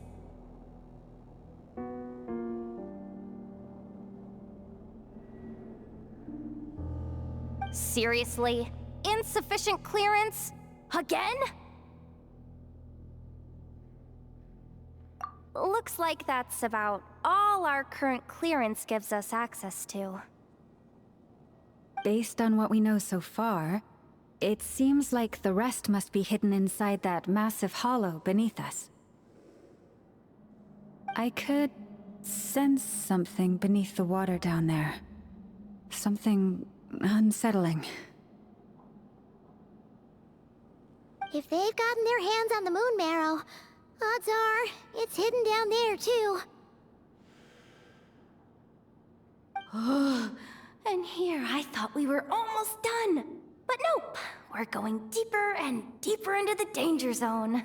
Seriously? Insufficient clearance? Again? Looks like that's about all our current clearance gives us access to. Based on what we know so far, it seems like the rest must be hidden inside that massive hollow beneath us. I could sense something beneath the water down there. Something unsettling. If they've gotten their hands on the moon marrow, odds are it's hidden down there too. And here I thought we were almost done. But nope, we're going deeper and deeper into the danger zone.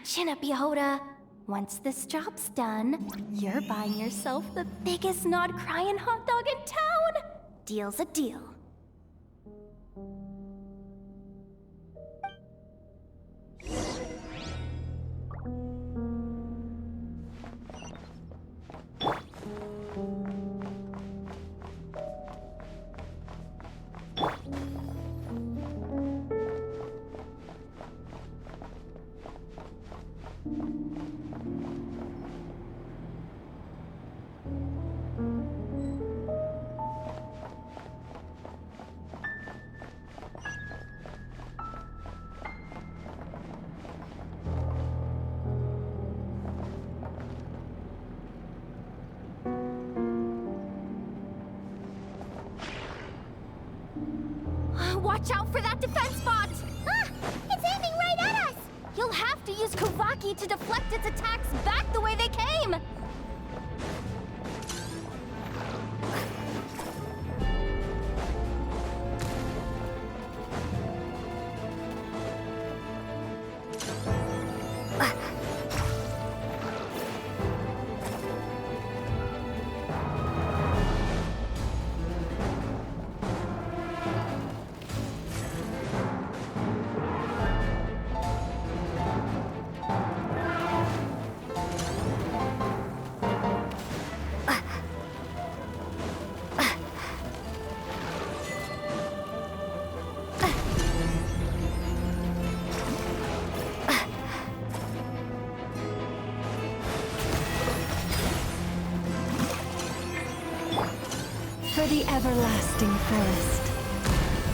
Chin up, Yehoda. Once this job's done, you're buying yourself the biggest nod-crying hot dog in town. Deal's a deal. Watch out for that defense bot! Ah! It's aiming right at us! You'll have to use Kuvaki to deflect its attacks back the way they came! For the everlasting forest,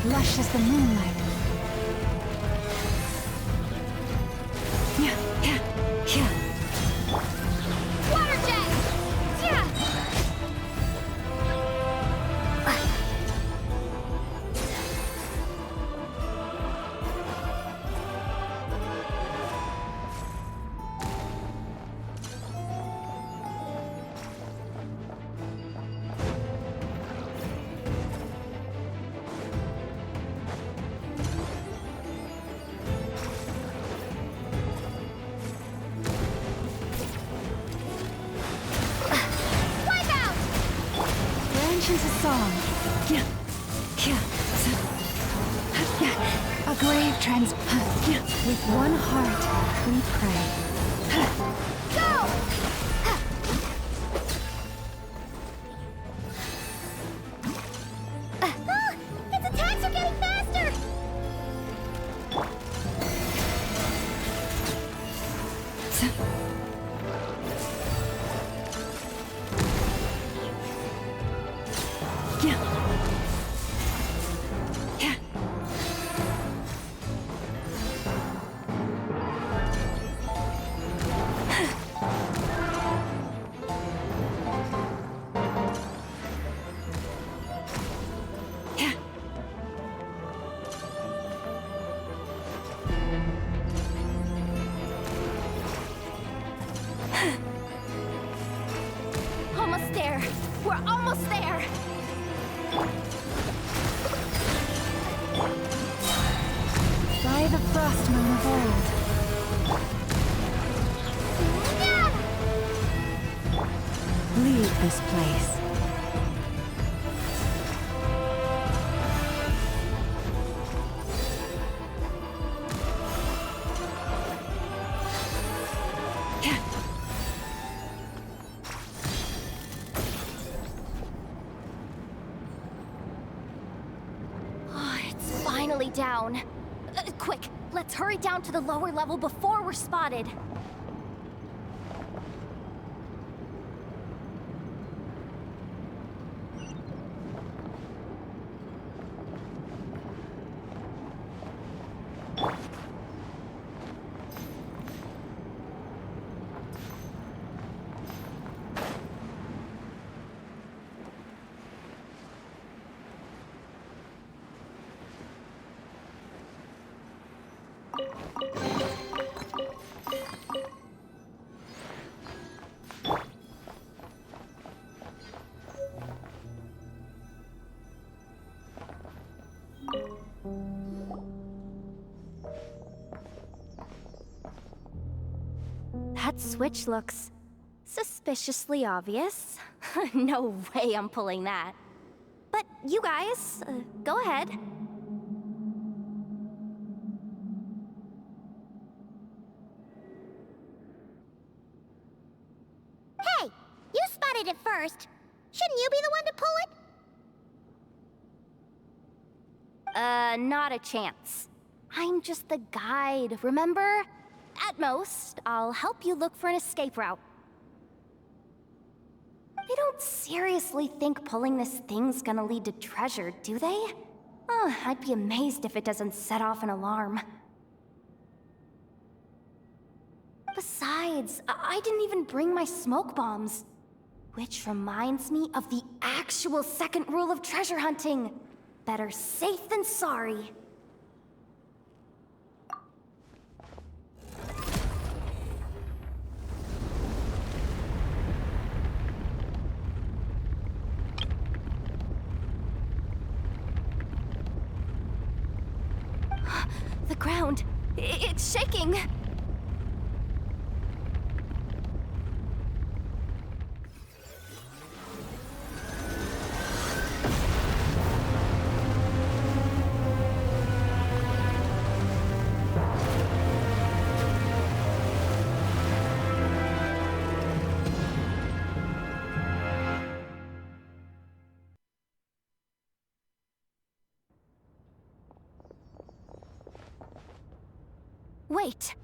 lush as the moonlight. Water jet! Yeah! A song of grave trans... With one heart, we pray. Go! Its attacks are getting faster! Almost there. We're almost there. By the frost moon of old. Leave this place. Oh, it's finally down. Quick, let's hurry down to the lower level before we're spotted. That switch looks suspiciously obvious. No way I'm pulling that. But you guys, go ahead. Hey, you spotted it first. Shouldn't you be the one to pull it? Not a chance. I'm just the guide, remember? At most, I'll help you look for an escape route. They don't seriously think pulling this thing's gonna lead to treasure, do they? I'd be amazed if it doesn't set off an alarm. Besides, I didn't even bring my smoke bombs. Which reminds me of the actual second rule of treasure hunting. Better safe than sorry. The ground, it's shaking. Wait,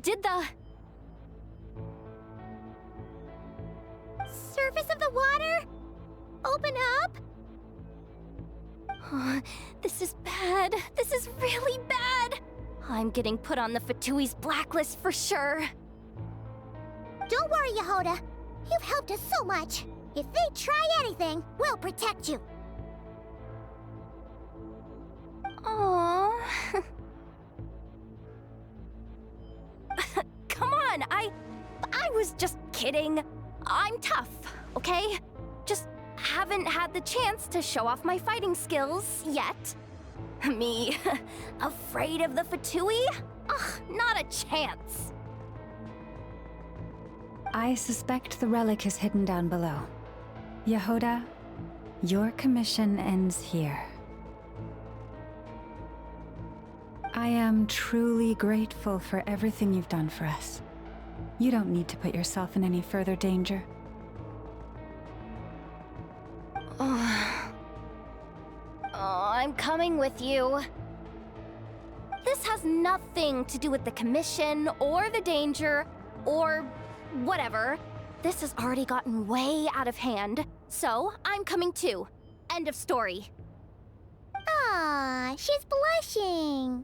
did the... Surface of the water? Open up? This is bad. This is really bad. I'm getting put on the Fatui's blacklist for sure. Don't worry, Yehoda. You've helped us so much. If they try anything, we'll protect you. Aww. Come on, I was just kidding. I'm tough, okay? Just haven't had the chance to show off my fighting skills yet. Me, afraid of the Fatui? Ugh, not a chance. I suspect the relic is hidden down below. Yehoda, your commission ends here. I am truly grateful for everything you've done for us. You don't need to put yourself in any further danger. I'm coming with you. This has nothing to do with the commission, or the danger, or whatever. This has already gotten way out of hand, so I'm coming too. End of story. Aw, she's blushing.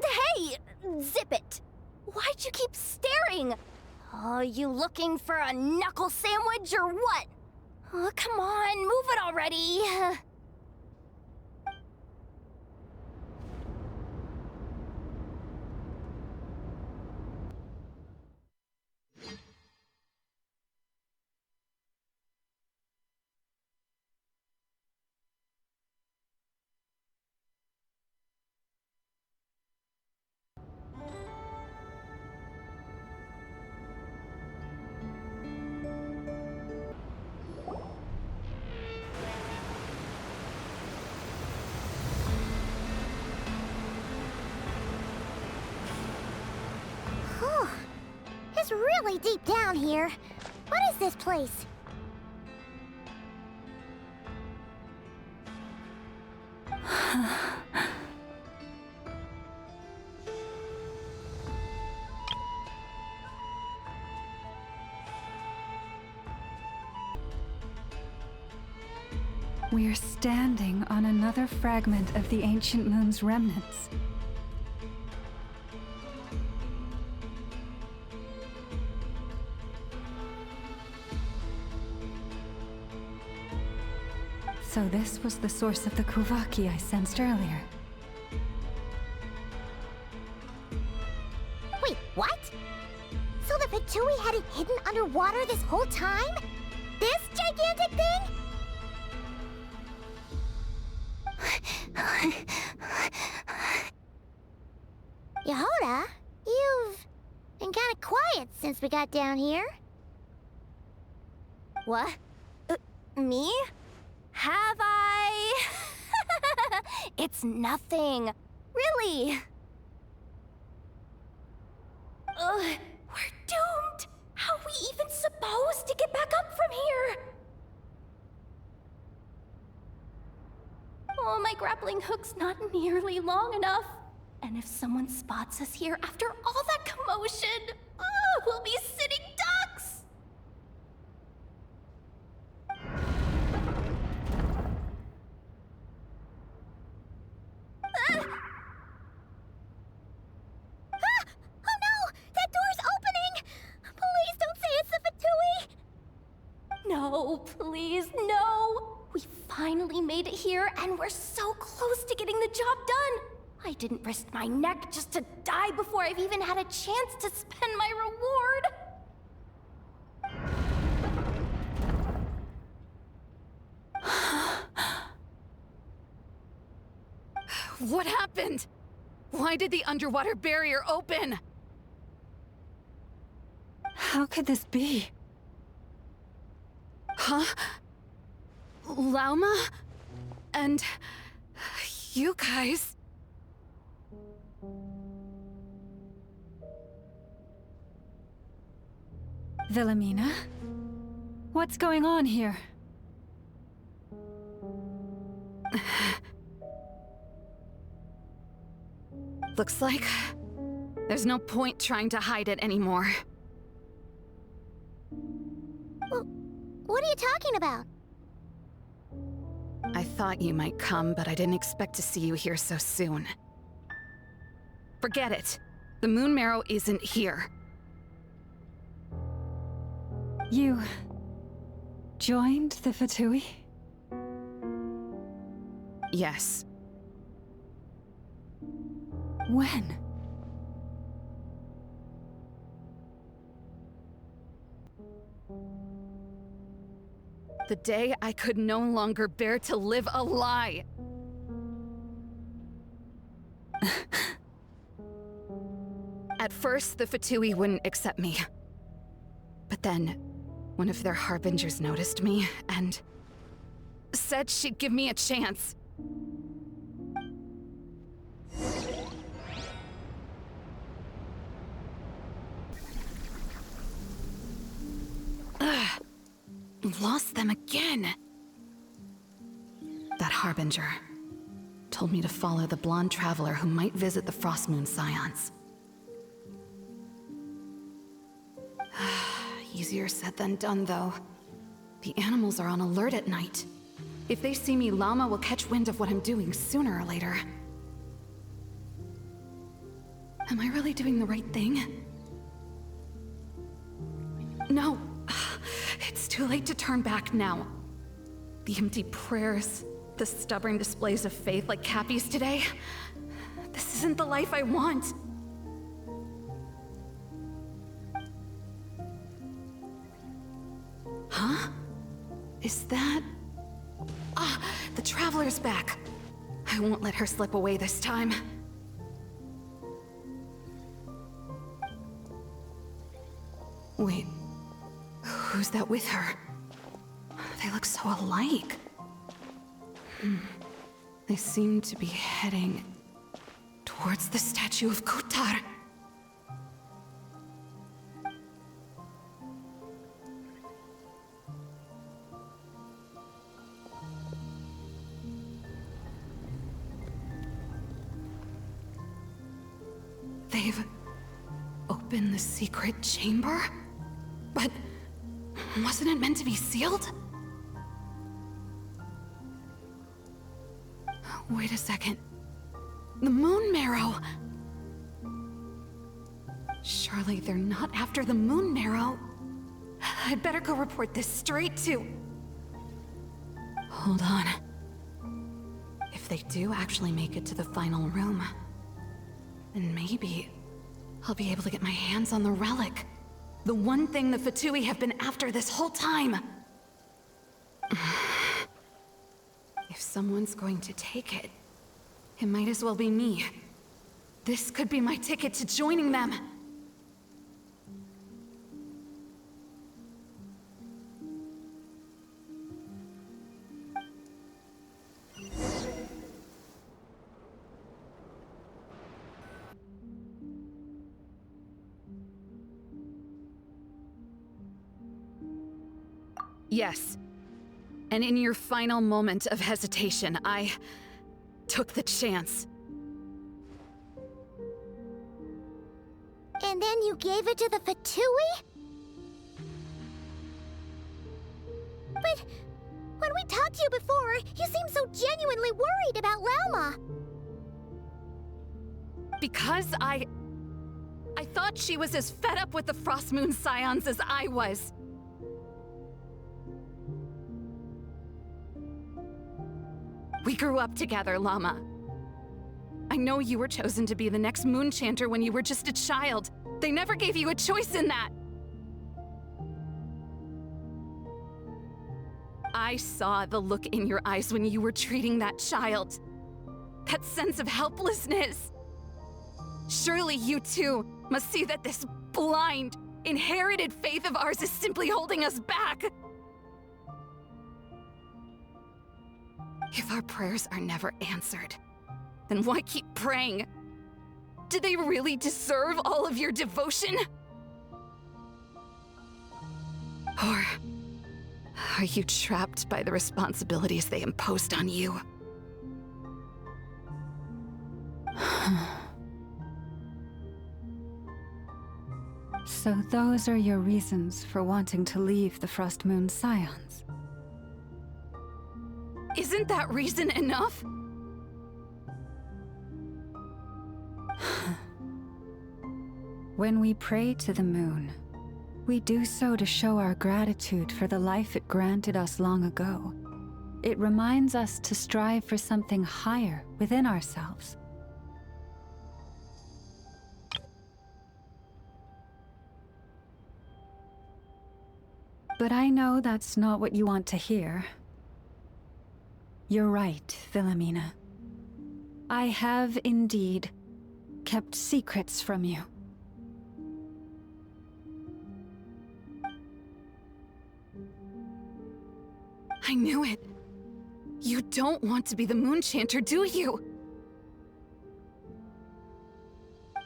Hey! Zip it! Why'd you keep staring? Oh, you looking for a knuckle sandwich or what? Oh, come on, move it already! Whew. It's really deep down here. What is this place? We're standing on another fragment of the ancient moon's remnants. So this was the source of the Kuvaki I sensed earlier. Wait, what? So the Fatui had it hidden underwater this whole time? This gigantic thing? Yehoda, you've been kind of quiet since we got down here. What? Me? Have I? It's nothing. Really. We're doomed. How are we even supposed to get back up from here? Oh, my grappling hook's not nearly long enough. And if someone spots us here after all that commotion, we'll be sitting ducks! Oh no! That door's opening! Please don't say it's the Fatui! No, please, no! We finally made it here, and we're so close to getting the job done! I didn't risk my neck just to die before I've even had a chance to spend my reward! What happened? Why did the underwater barrier open? How could this be? Huh? Lauma? And... you guys... Wilhelmina? What's going on here? Looks like... there's no point trying to hide it anymore. What are you talking about? I thought you might come, but I didn't expect to see you here so soon. Forget it. The moon marrow isn't here. You... joined the Fatui? Yes. When? The day I could no longer bear to live a lie. At first, the Fatui wouldn't accept me. But then, one of their harbingers noticed me and said she'd give me a chance. Ugh. Lost them again. That harbinger told me to follow the blonde traveler who might visit the Frost Moon Scions. Easier said than done, though. The animals are on alert at night. If they see me, Llama will catch wind of what I'm doing sooner or later. Am I really doing the right thing? No. It's too late to turn back now. The empty prayers, the stubborn displays of faith like Cappy's today. This isn't the life I want. Huh? Is that... Ah, the Traveler's back. I won't let her slip away this time. Wait, who's that with her? They look so alike. They seem to be heading towards the statue of Kutar. They've opened the secret chamber? But wasn't it meant to be sealed? Wait a second. The Moon Marrow! Surely they're not after the Moon Marrow. I'd better go report this straight to... Hold on. If they do actually make it to the final room, then maybe I'll be able to get my hands on the relic. The one thing the Fatui have been after this whole time. If someone's going to take it, it might as well be me. This could be my ticket to joining them. Yes. And in your final moment of hesitation, I took the chance. And then you gave it to the Fatui? But when we talked to you before, you seemed so genuinely worried about Lauma. Because I thought she was as fed up with the Frost Moon Scions as I was. We grew up together, Llama. I know you were chosen to be the next Moon Chanter when you were just a child. They never gave you a choice in that. I saw the look in your eyes when you were treating that child. That sense of helplessness. Surely you too must see that this blind, inherited faith of ours is simply holding us back. If our prayers are never answered, then why keep praying? Do they really deserve all of your devotion? Or are you trapped by the responsibilities they imposed on you? So those are your reasons for wanting to leave the Frost Moon Scions? Isn't that reason enough? When we pray to the moon, we do so to show our gratitude for the life it granted us long ago. It reminds us to strive for something higher within ourselves. But I know that's not what you want to hear. You're right, Philomena. I have indeed kept secrets from you. I knew it. You don't want to be the Moon Chanter, do you?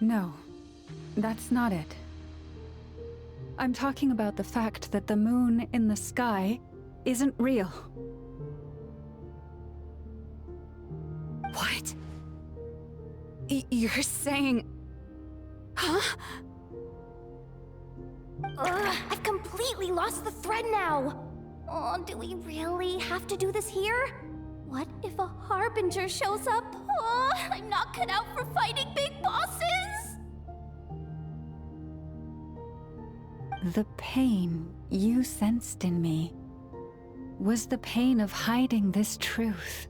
No, that's not it. I'm talking about the fact that the moon in the sky isn't real. What? You're saying... Huh? I've completely lost the thread now. Oh, do we really have to do this here? What if a harbinger shows up? Oh, I'm not cut out for fighting big bosses! The pain you sensed in me was the pain of hiding this truth.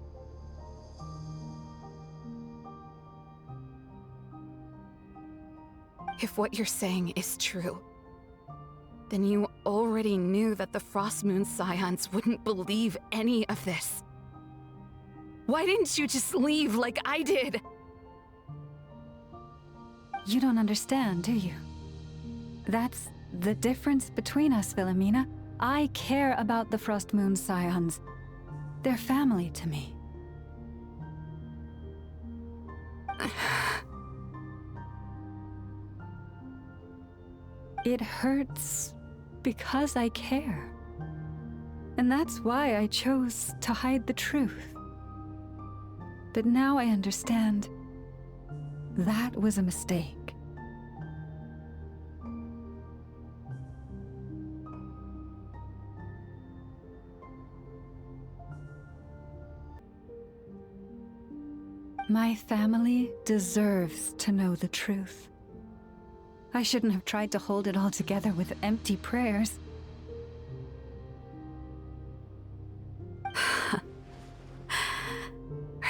If what you're saying is true, then you already knew that the Frost Moon Scions wouldn't believe any of this. Why didn't you just leave like I did? You don't understand, do you? That's the difference between us, Wilhelmina. I care about the Frost Moon Scions. They're family to me. It hurts because I care. And that's why I chose to hide the truth. But now I understand that was a mistake. My family deserves to know the truth. I shouldn't have tried to hold it all together with empty prayers. Are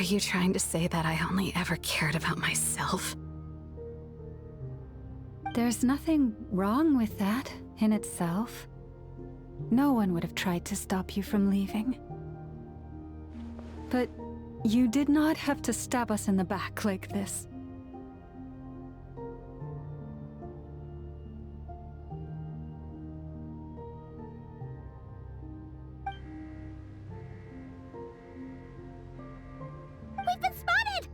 you trying to say that I only ever cared about myself? There's nothing wrong with that in itself. No one would have tried to stop you from leaving. But you did not have to stab us in the back like this. We've been spotted!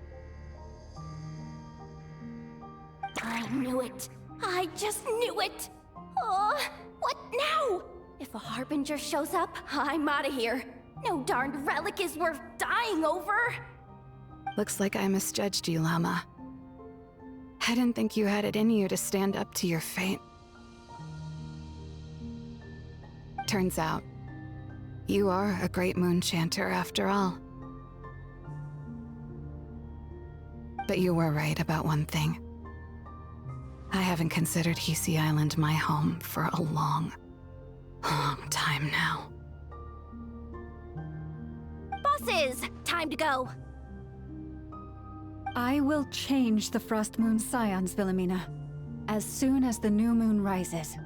I knew it. I just knew it. Oh, what now? If a harbinger shows up, I'm out of here. No darned relic is worth dying over. Looks like I misjudged you, Llama. I didn't think you had it in you to stand up to your fate. Turns out, you are a great moon chanter after all. But you were right about one thing. I haven't considered Hisi Island my home for a long time now. Bosses! Time to go! I will change the Frost Moon Scions, Wilhelmina, as soon as the new moon rises.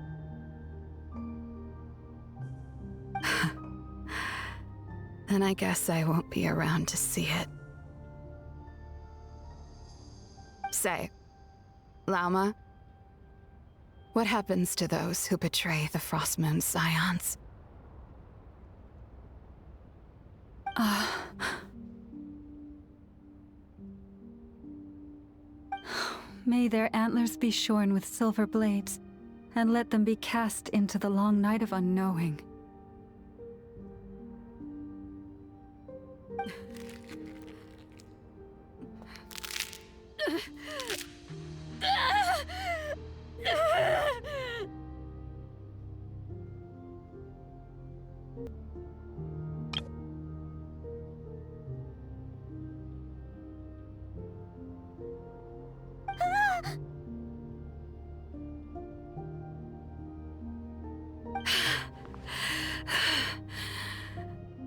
Then I guess I won't be around to see it. Say, Lauma, what happens to those who betray the Frost Moon Scions? May their antlers be shorn with silver blades, and let them be cast into the long night of unknowing.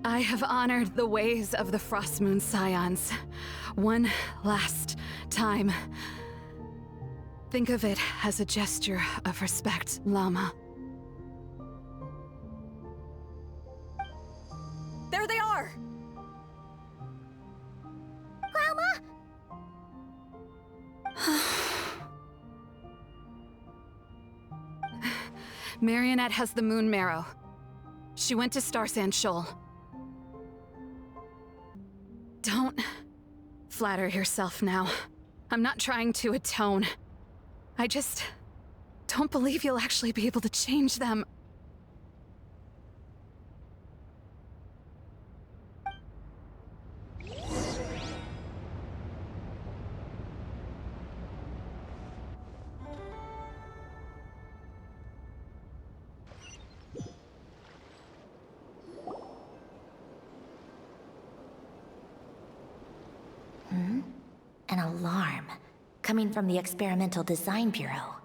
I have honored the ways of the Frost Moon Scions one last time. Think of it as a gesture of respect, Llama. There they are! Grandma! Marionette has the moon marrow. She went to Starsand Shoal. Don't flatter yourself now. I'm not trying to atone. I just don't believe you'll actually be able to change them. An alarm coming from the Experimental Design Bureau.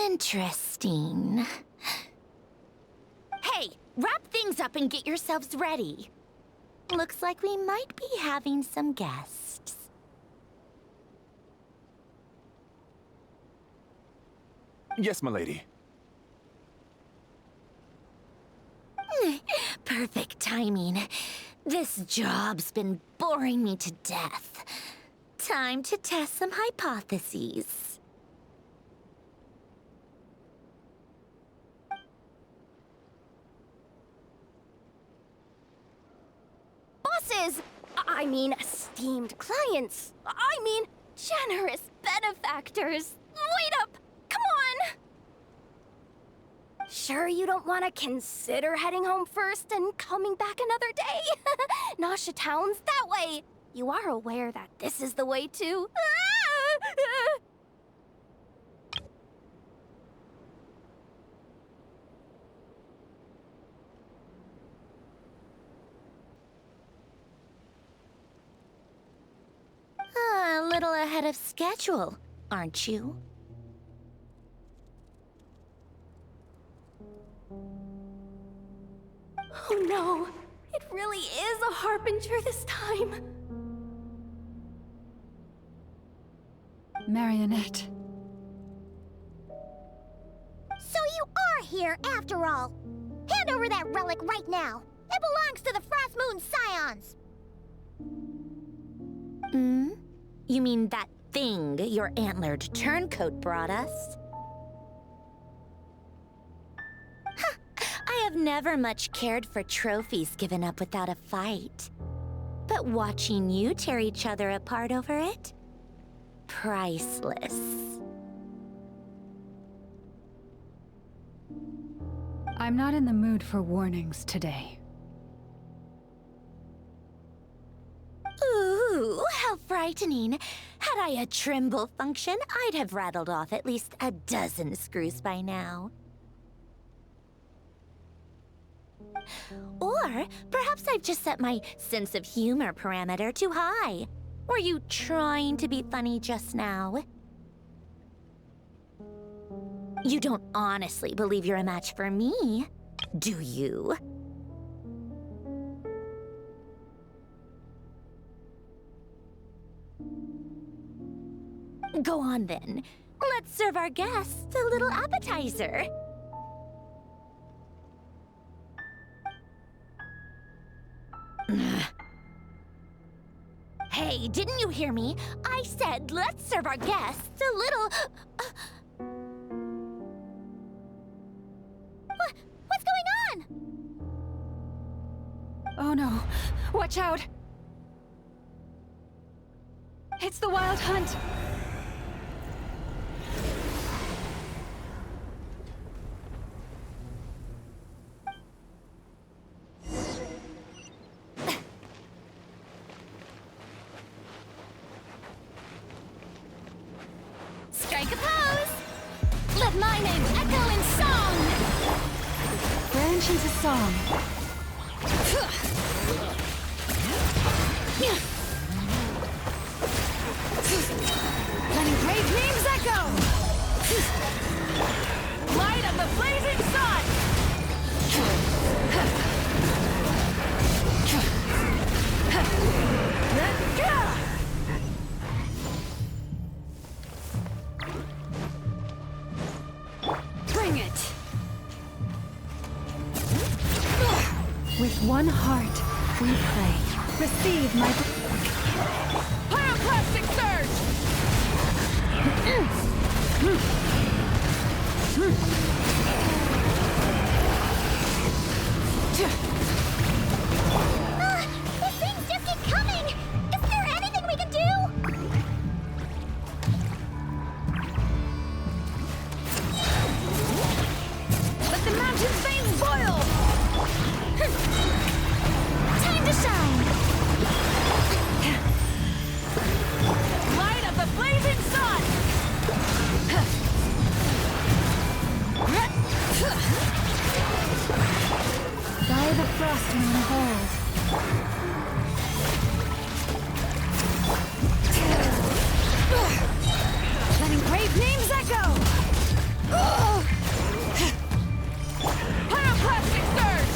Interesting. Hey, wrap things up and get yourselves ready. Looks like we might be having some guests. Yes, my lady. Perfect timing. This job's been boring me to death. Time to test some hypotheses. Bosses! I mean, esteemed clients. I mean, generous benefactors. Wait up! Come on! Sure you don't want to consider heading home first and coming back another day? Nasha Town's that way. You are aware that this is the way too. A little ahead of schedule, aren't you? Oh no, it really is a harbinger this time. Marionette. So you are here after all. Hand over that relic right now. It belongs to the Frost Moon Scions. You mean that thing your antlered turncoat brought us? I have never much cared for trophies given up without a fight. But watching you tear each other apart over it? Priceless. I'm not in the mood for warnings today. Ooh, how frightening. Had I a Trimble function, I'd have rattled off at least a dozen screws by now. Or perhaps I've just set my sense of humor parameter too high. Were you trying to be funny just now? You don't honestly believe you're a match for me, do you? Go on then. Let's serve our guests a little appetizer. Hey, didn't you hear me? I said let's serve our guests a little... What's going on? Oh no. Watch out. It's the Wild Hunt. Strike a pose! Let my name echo in song! Branch into song. Letting great names echo! Light of the blazing sun! Let's go! Bring it! With one heart, we pray. Receive my... Pyroclastic surge! These things just keep coming! Is there anything frost moon of old. Letting grave names echo! Pyroclastic surge!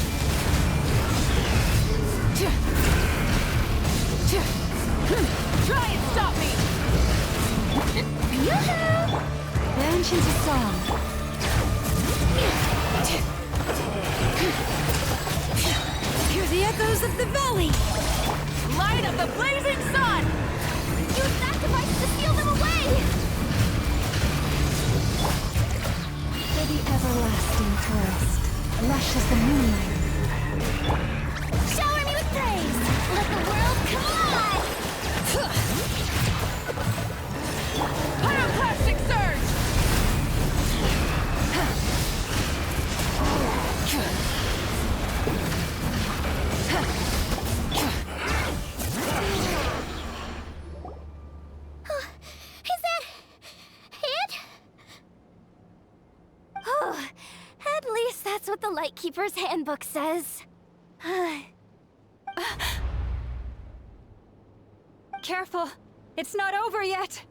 Try and stop me! Yoo-hoo! The ancients of song. Hear the echoes of the valley! Light of the blazing sun! Use sacrifice to steal them away! For the everlasting forest, lush as the moonlight. Shower me with praise! Let the world collide! Pyroclastic surge! Is that it? Oh, at least that's what the Lightkeeper's handbook says. Careful, it's not over yet.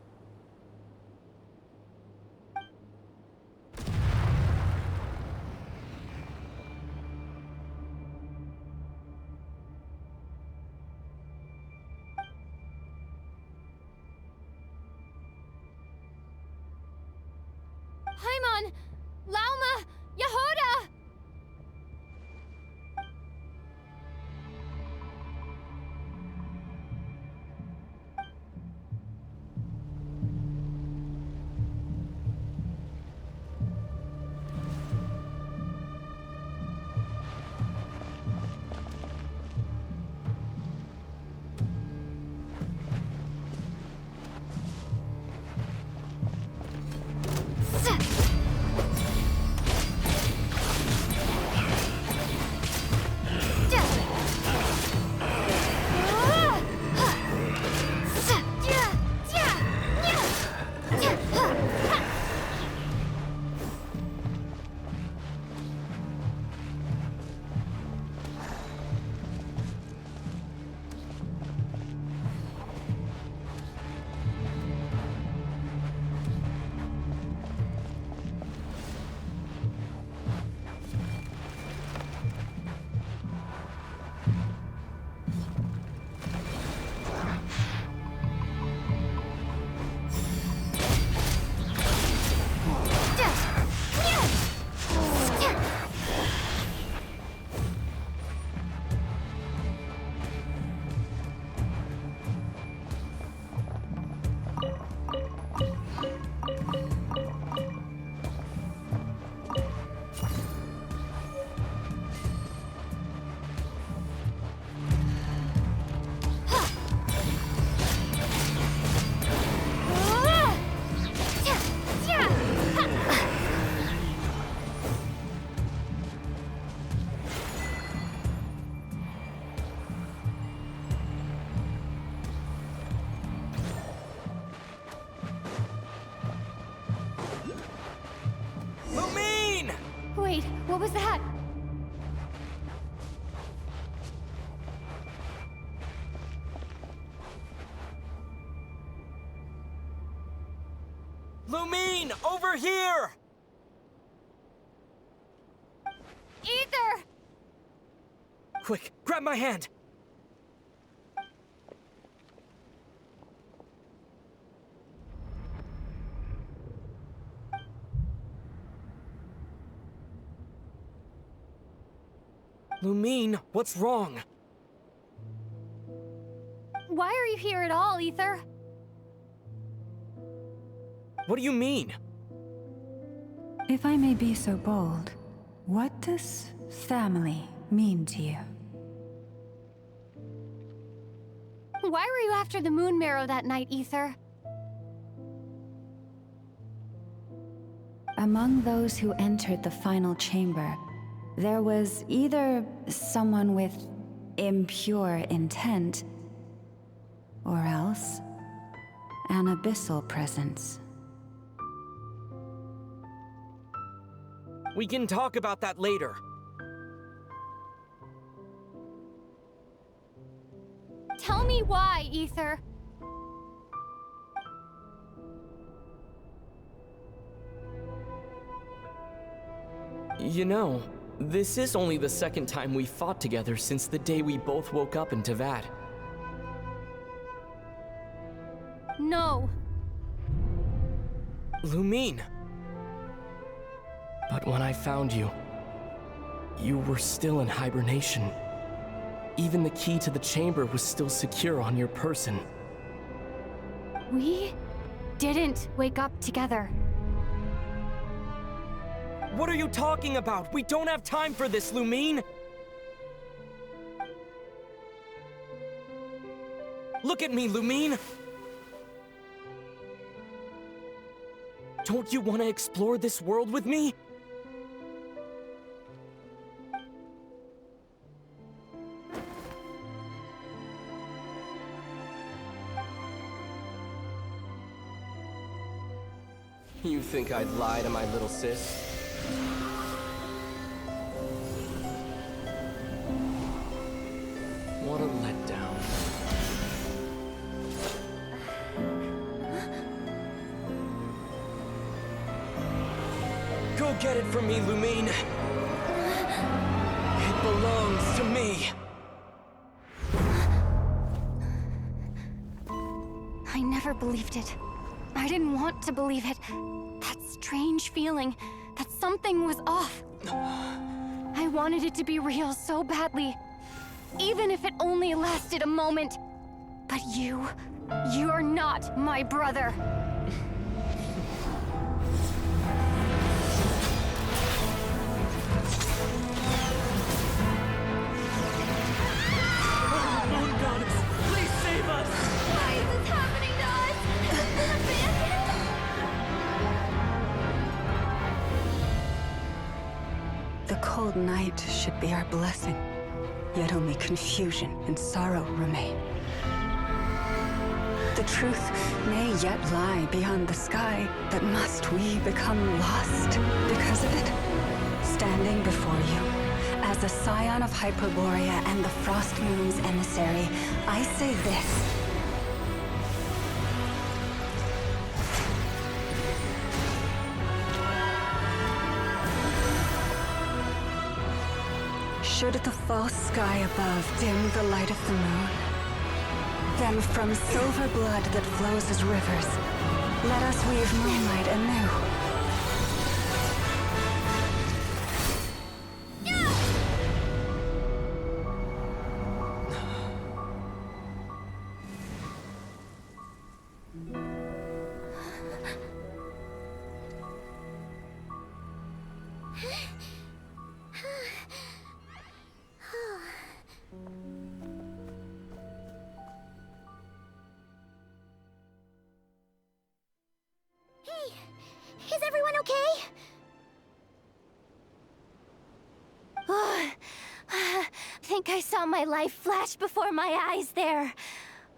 Paimon! Lauma! Yehuda! Wait, what was that? Lumine, over here! Ether! Quick, grab my hand! Lumine, what's wrong? Why are you here at all, Ether? What do you mean? If I may be so bold, what does family mean to you? Why were you after the Moon Marrow that night, Ether? Among those who entered the final chamber, there was either someone with impure intent, or else an abyssal presence. We can talk about that later. me why, Ether. You know, this is only the second time we fought together since the day we both woke up in Tavad. No. Lumine! But when I found you, you were still in hibernation. Even the key to the chamber was still secure on your person. We didn't wake up together. What are you talking about? We don't have time for this, Lumine! Look at me, Lumine! Don't you want to explore this world with me? You think I'd lie to my little sis? What a letdown. Go get it from me, Lumine. It belongs to me. I never believed it. I didn't want to believe it. That strange feeling that something was off. I wanted it to be real so badly, even if it only lasted a moment. But you're not my brother. Moon Goddess, please save us! Why is this happening to us? Has this been abandoned? The cold night should be our blessing, yet only confusion and sorrow remain. The truth may yet lie beyond the sky, but must we become lost because of it? Standing before you, as a scion of Hyperborea and the Frost Moon's emissary, I say this. Should the false sky above dim the light of the moon, then from silver blood that flows as rivers, let us weave moonlight anew. Is everyone okay? I think I saw my life flash before my eyes there.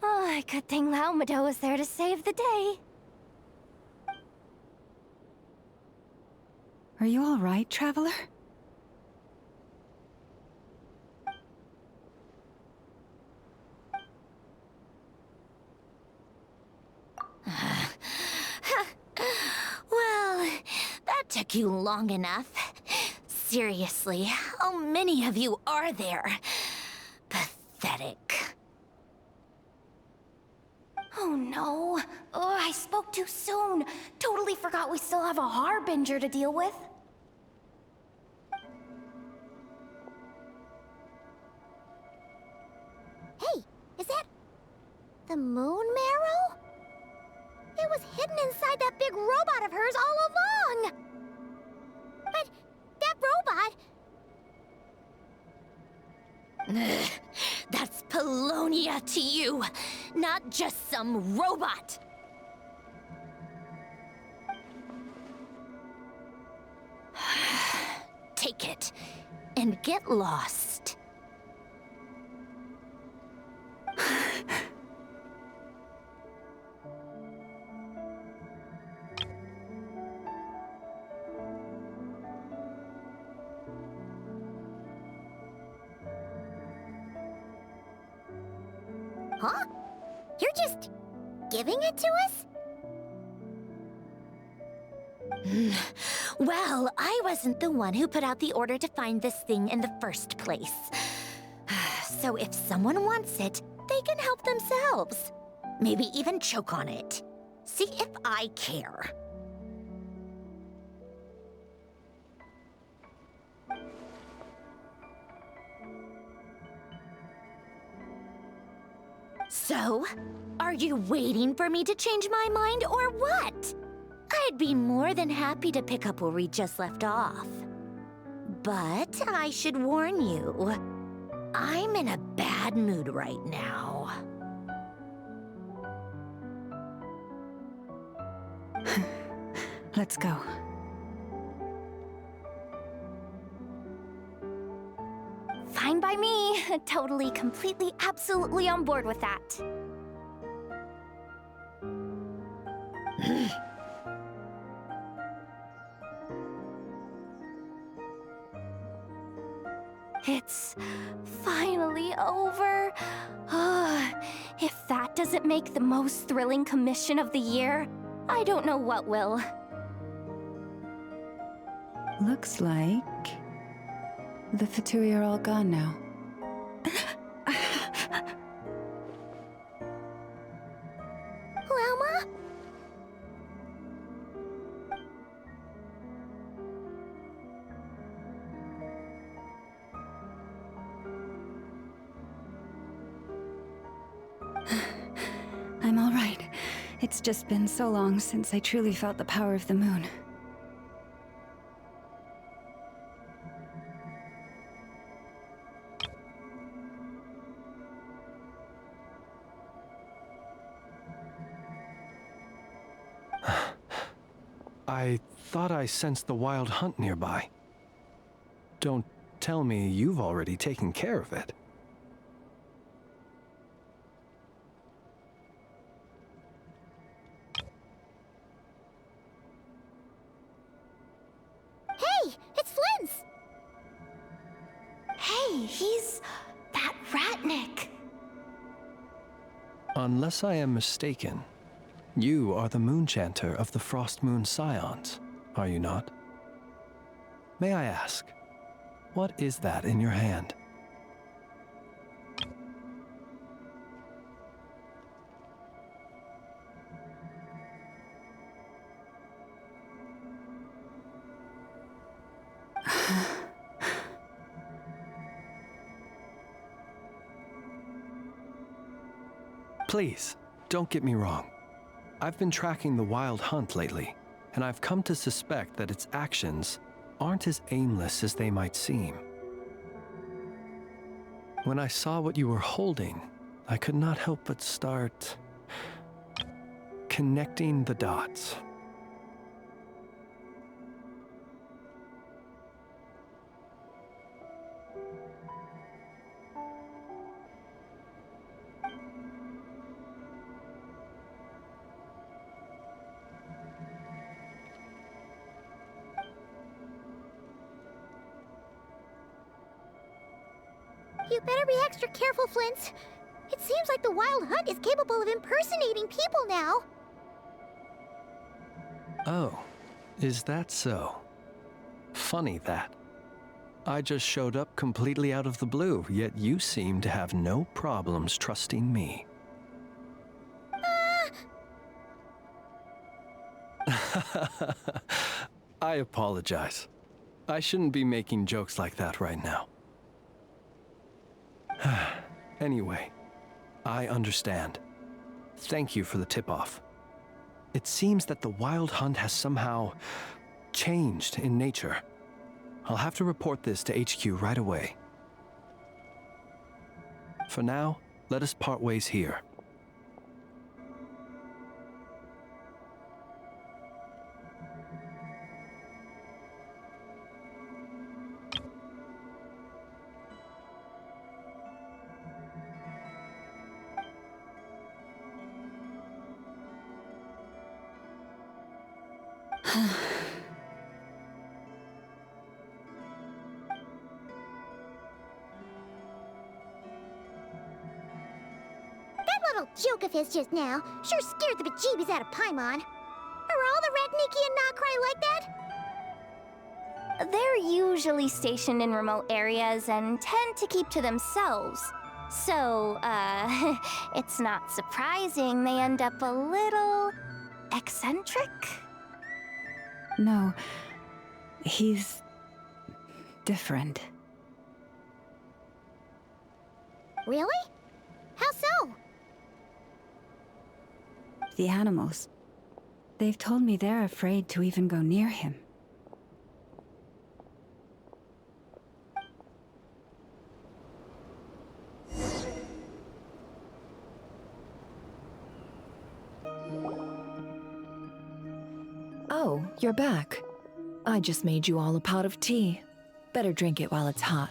Oh, good thing Laumay was there to save the day. Are you all right, traveler? Well, that took you long enough. Seriously, how many of you are there? Pathetic. Oh no. Oh, I spoke too soon. Totally forgot we still have a harbinger to deal with. Hey, is that the moon marrow? It was hidden inside that big robot of hers all along. But that robot... That's Polonia to you, not just some robot. Take it and get lost. Huh? You're just giving it to us? Well, I wasn't the one who put out the order to find this thing in the first place. So if someone wants it, they can help themselves. Maybe even choke on it. See if I care. So, are you waiting for me to change my mind or what? I'd be more than happy to pick up where we just left off. But I should warn you, I'm in a bad mood right now. Let's go. Fine by me. Totally, completely, absolutely on board with that. It's finally over. If that doesn't make the most thrilling commission of the year, I don't know what will. Looks like the Fatui are all gone now. Lauma? I'm all right. It's just been so long since I truly felt the power of the moon. I thought I sensed the wild hunt nearby. Don't tell me you've already taken care of it. Hey, it's Flint's! Hey, he's that Ratnik. Unless I am mistaken, you are the Moonchanter of the Frost Moon Scions, are you not? May I ask, what is that in your hand? Please, don't get me wrong. I've been tracking the wild hunt lately, and I've come to suspect that its actions aren't as aimless as they might seem. When I saw what you were holding, I could not help but start connecting the dots. You better be extra careful, Flint. It seems like the Wild Hunt is capable of impersonating people now. Oh, is that so? Funny that. I just showed up completely out of the blue, yet you seem to have no problems trusting me. I apologize. I shouldn't be making jokes like that right now. Anyway, I understand. Thank you for the tip-off. It seems that the Wild Hunt has somehow changed in nature. I'll have to report this to HQ right away. For now, let us part ways here. little joke of his just now sure scared the bejeebies out of Paimon. Are all the Red Nikki and Noctri like that? They're usually stationed in remote areas and tend to keep to themselves. So, it's not surprising they end up a little eccentric. No, he's different. Really? How so? The animals. They've told me they're afraid to even go near him. Oh, you're back. I just made you all a pot of tea. Better drink it while it's hot.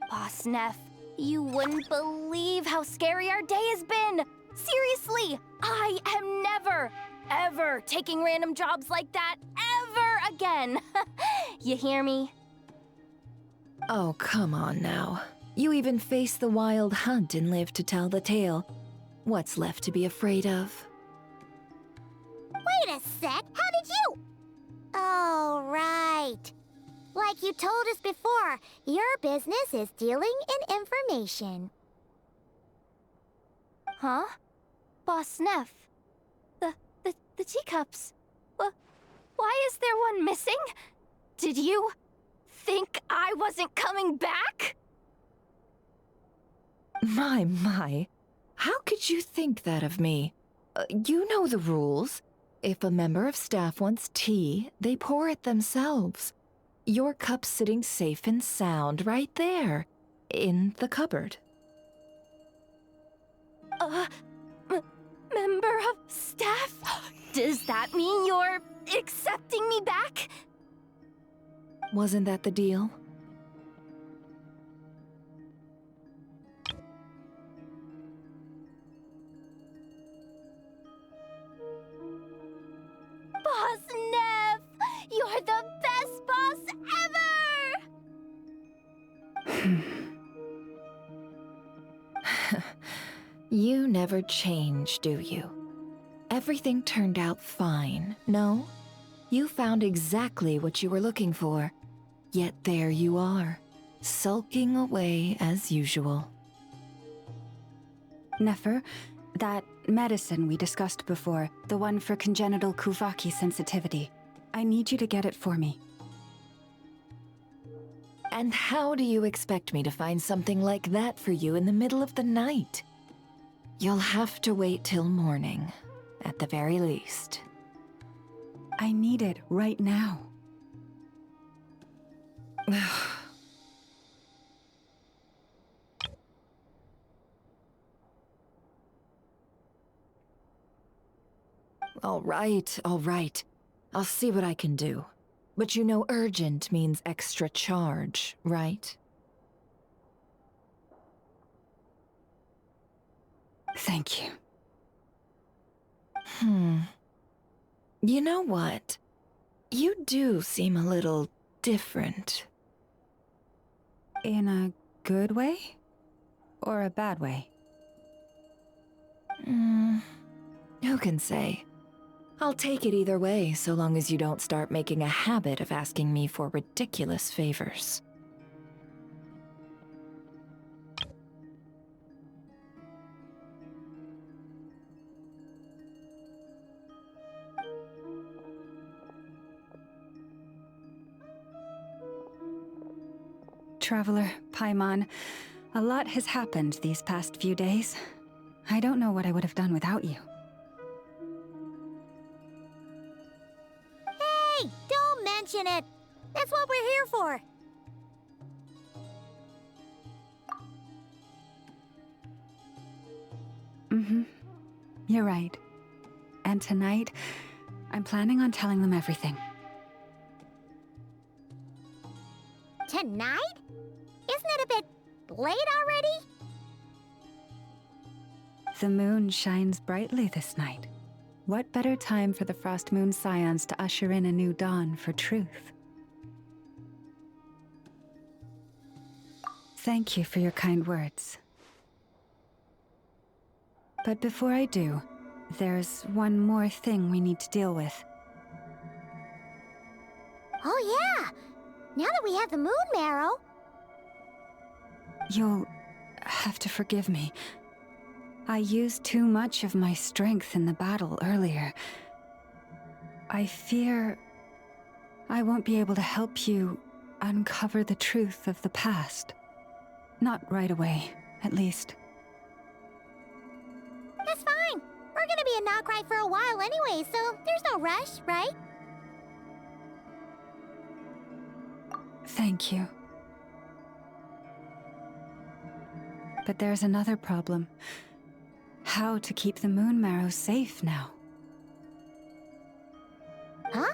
Boss Neff, you wouldn't believe how scary our day has been! Seriously, I am never, ever taking random jobs like that ever again! You hear me? Oh, come on now. You even faced the wild hunt and lived to tell the tale. What's left to be afraid of? Wait a sec, how did you? Oh, right. Like you told us before, your business is dealing in information. Huh? Boss Neff? The teacups. Why is there one missing? Did you think I wasn't coming back? My. How could you think that of me? You know the rules. If a member of staff wants tea, they pour it themselves. Your cup's sitting safe and sound right there, in the cupboard. Member of staff? Does that mean you're accepting me back? Wasn't that the deal? Boss Neff! You're the best boss ever! You never change, do you? Everything turned out fine, no? You found exactly what you were looking for. Yet there you are, sulking away as usual. Nefer, that medicine we discussed before, the one for congenital Kuvaki sensitivity, I need you to get it for me. And how do you expect me to find something like that for you in the middle of the night? You'll have to wait till morning, at the very least. I need it right now. All right. I'll see what I can do. But you know urgent means extra charge, right? Thank you. You know what? You do seem a little different. In a good way? Or a bad way? Who can say? I'll take it either way, so long as you don't start making a habit of asking me for ridiculous favors. Traveler, Paimon, a lot has happened these past few days. I don't know what I would have done without you. Hey, don't mention it. That's what we're here for. You're right. And tonight, I'm planning on telling them everything. Tonight? Isn't it a bit late already? The moon shines brightly this night. What better time for the Frost Moon Scions to usher in a new dawn for truth? Thank you for your kind words. But before I do, there's one more thing we need to deal with. Oh yeah! Now that we have the moon marrow... You'll have to forgive me. I used too much of my strength in the battle earlier. I fear I won't be able to help you uncover the truth of the past. Not right away, at least. That's fine. We're gonna be in Nogcry for a while anyway, so there's no rush, right? Thank you. But there's another problem. How to keep the moon marrow safe now? Huh?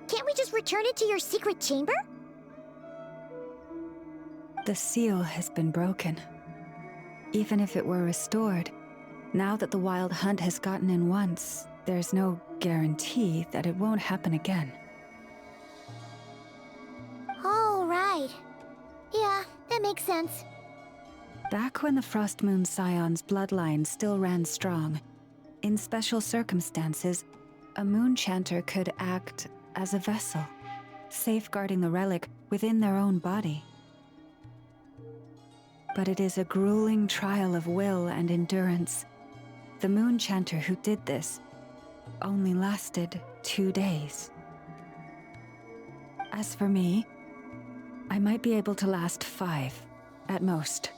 Can't we just return it to your secret chamber? The seal has been broken. Even if it were restored, now that the wild hunt has gotten in once, there's no guarantee that it won't happen again. Oh, right. Yeah, that makes sense. Back when the Frost Moon Scion's bloodline still ran strong, in special circumstances, a moon chanter could act as a vessel, safeguarding the relic within their own body. But it is a grueling trial of will and endurance. The moon chanter who did this only lasted 2 days. As for me, I might be able to last 5, at most.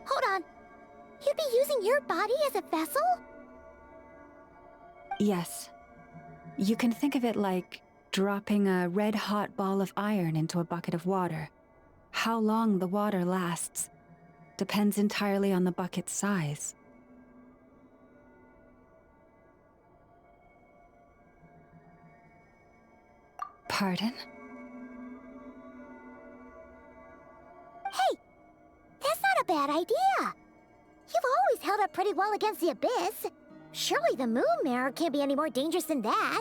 Hold on. You'd be using your body as a vessel? Yes. You can think of it like dropping a red-hot ball of iron into a bucket of water. How long the water lasts depends entirely on the bucket's size. Pardon? Hey! That's not a bad idea! You've always held up pretty well against the abyss. Surely the moon mirror can't be any more dangerous than that.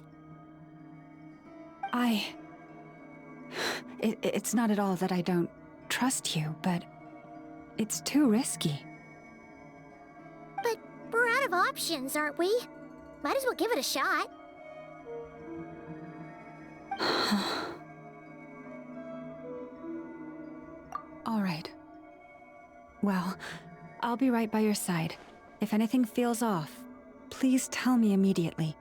It's not at all that I don't trust you, but it's too risky. But we're out of options, aren't we? Might as well give it a shot. All right. Well, I'll be right by your side. If anything feels off, please tell me immediately.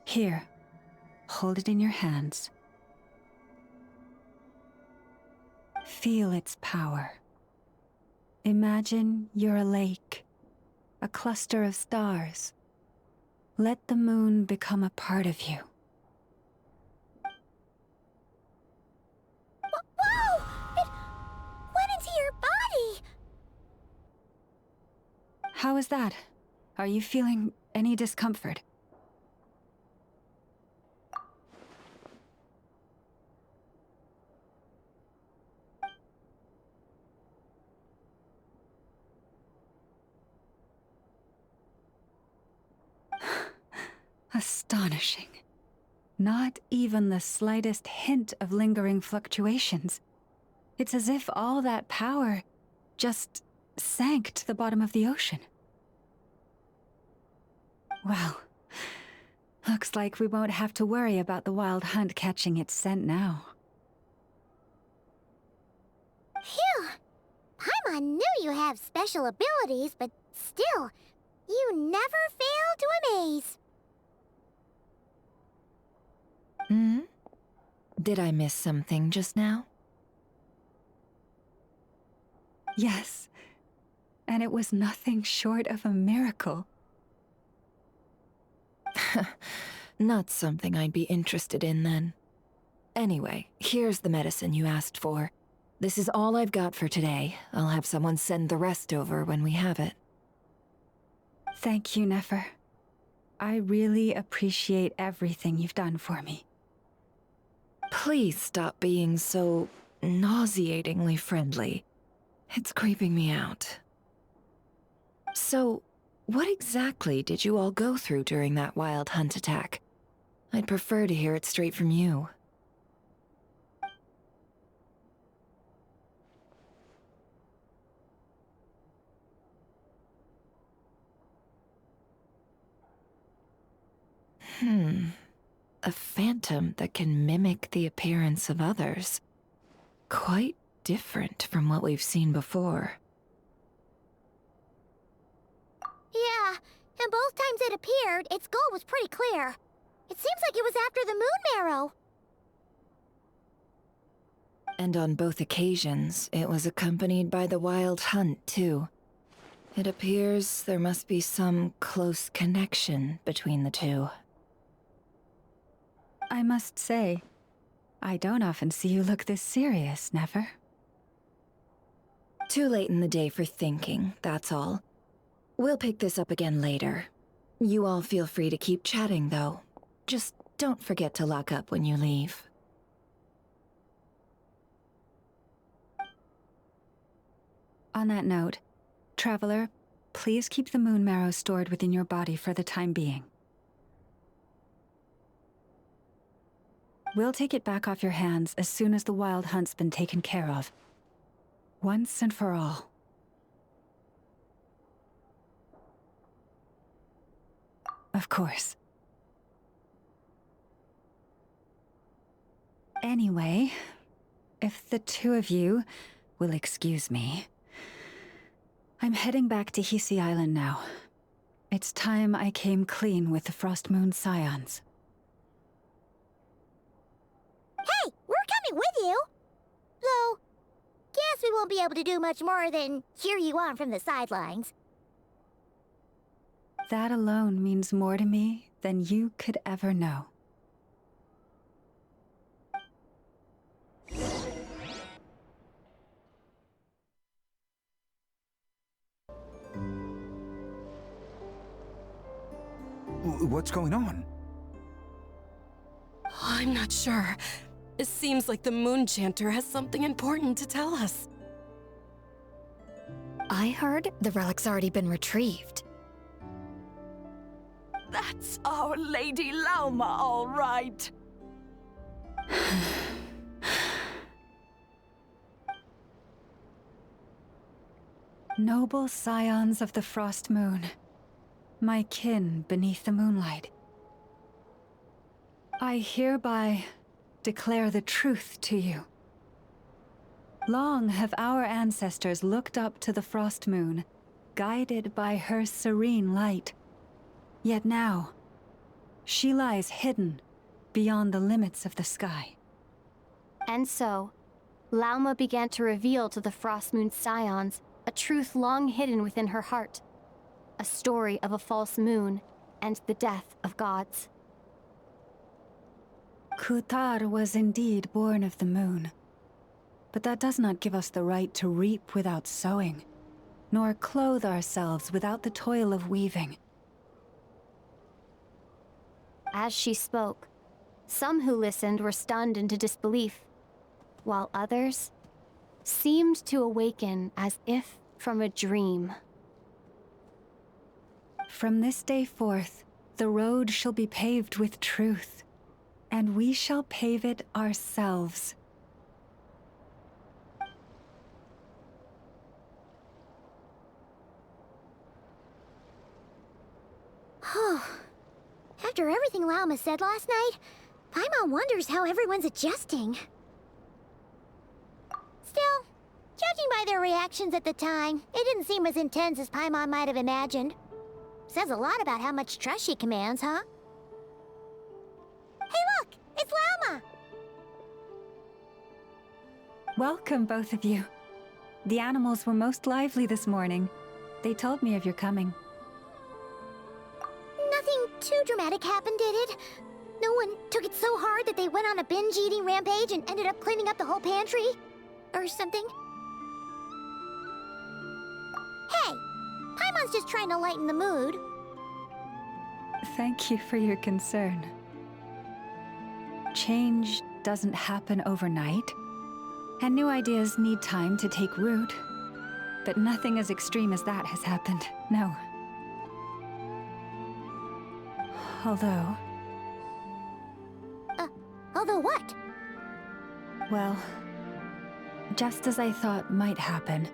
Here, hold it in your hands. Feel its power. Imagine you're a lake, a cluster of stars. Let the moon become a part of you. Whoa! It went into your body! How is that? Are you feeling any discomfort? Astonishing. Not even the slightest hint of lingering fluctuations. It's as if all that power just sank to the bottom of the ocean. Well, looks like we won't have to worry about the wild hunt catching its scent now. Phew! Paimon knew you have special abilities, but still, you never fail to amaze. Hmm? Did I miss something just now? Yes, and it was nothing short of a miracle. Not something I'd be interested in then. Anyway, here's the medicine you asked for. This is all I've got for today. I'll have someone send the rest over when we have it. Thank you, Nefer. I really appreciate everything you've done for me. Please stop being so nauseatingly friendly. It's creeping me out. So, What exactly did you all go through during that wild hunt attack? I'd prefer to hear it straight from you. A phantom that can mimic the appearance of others. Quite different from what we've seen before. Yeah, and both times it appeared, its goal was pretty clear. It seems like it was after the moon marrow. And on both occasions, it was accompanied by the wild hunt, too. It appears there must be some close connection between the two. I must say, I don't often see you look this serious, Nefer. Too late in the day for thinking, that's all. We'll pick this up again later. You all feel free to keep chatting, though. Just don't forget to lock up when you leave. On that note, Traveler, please keep the moon marrow stored within your body for the time being. We'll take it back off your hands as soon as the wild hunt's been taken care of. Once and for all. Of course. Anyway, if the two of you will excuse me, I'm heading back to Hisi Island now. It's time I came clean with the Frost Moon Scions. Hey, we're coming with you! Though, guess we won't be able to do much more than cheer you on from the sidelines. That alone means more to me than you could ever know. What's going on? I'm not sure. It seems like the Moon Chanter has something important to tell us. I heard the relic's already been retrieved. That's our Lady Laumay, all right. Noble scions of the Frost Moon, my kin beneath the moonlight, I hereby declare the truth to you. Long have our ancestors looked up to the Frost Moon, guided by her serene light. Yet now, she lies hidden beyond the limits of the sky. And so, Laumay began to reveal to the Frost Moon Scions a truth long hidden within her heart. A story of a false moon and the death of gods. Kutar was indeed born of the moon. But that does not give us the right to reap without sowing, nor clothe ourselves without the toil of weaving. As she spoke, some who listened were stunned into disbelief, while others seemed to awaken as if from a dream. From this day forth, the road shall be paved with truth, and we shall pave it ourselves. After everything Laumay said last night, Paimon wonders how everyone's adjusting. Still, judging by their reactions at the time, it didn't seem as intense as Paimon might have imagined. Says a lot about how much trust she commands, huh? Hey look! It's Laumay! Welcome, both of you. The animals were most lively this morning. They told me of your coming. Nothing too dramatic happened, did it? No one took it so hard that they went on a binge-eating rampage and ended up cleaning up the whole pantry? Or something? Hey! Paimon's just trying to lighten the mood. Thank you for your concern. Change doesn't happen overnight, and new ideas need time to take root. But nothing as extreme as that has happened, no. Although... Although what? Well, just as I thought might happen,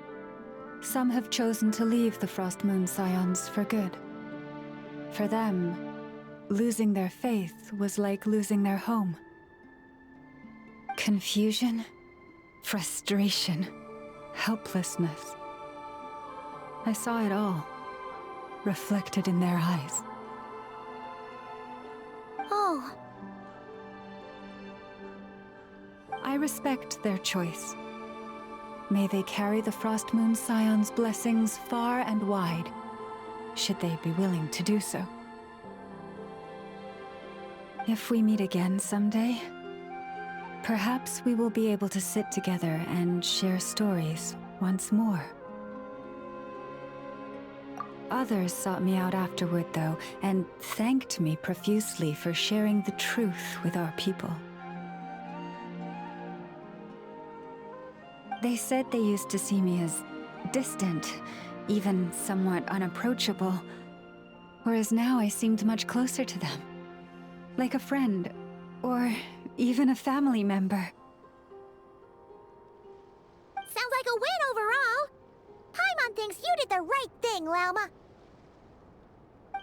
some have chosen to leave the Frost Moon Scions for good. For them, losing their faith was like losing their home. Confusion, frustration, helplessness. I saw it all, reflected in their eyes. Oh. I respect their choice. May they carry the Frost Moon Scion's blessings far and wide, should they be willing to do so. If we meet again someday, perhaps we will be able to sit together and share stories once more. Others sought me out afterward, though, and thanked me profusely for sharing the truth with our people. They said they used to see me as distant, even somewhat unapproachable, whereas now I seemed much closer to them. Like a friend, or even a family member. Sounds like a win overall! Paimon thinks you did the right thing, Lauma.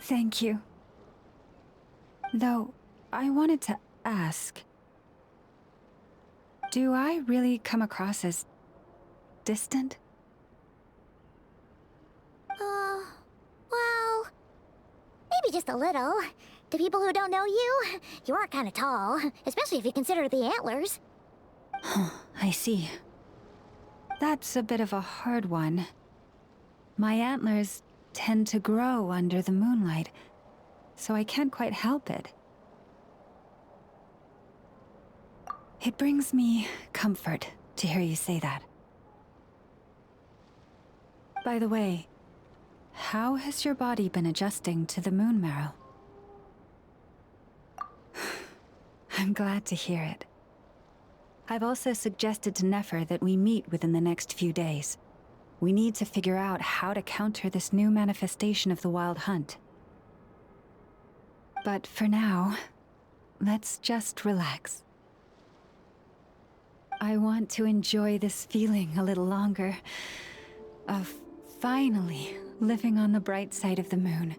Thank you. Though, I wanted to ask... Do I really come across as... distant? Well... maybe just a little. To people who don't know you, you are kind of tall, especially if you consider the antlers. I see. That's a bit of a hard one. My antlers tend to grow under the moonlight, so I can't quite help it. It brings me comfort to hear you say that. By the way, how has your body been adjusting to the moon marrow? I'm glad to hear it. I've also suggested to Nefer that we meet within the next few days. We need to figure out how to counter this new manifestation of the Wild Hunt. But for now, let's just relax. I want to enjoy this feeling a little longer, of finally living on the bright side of the moon.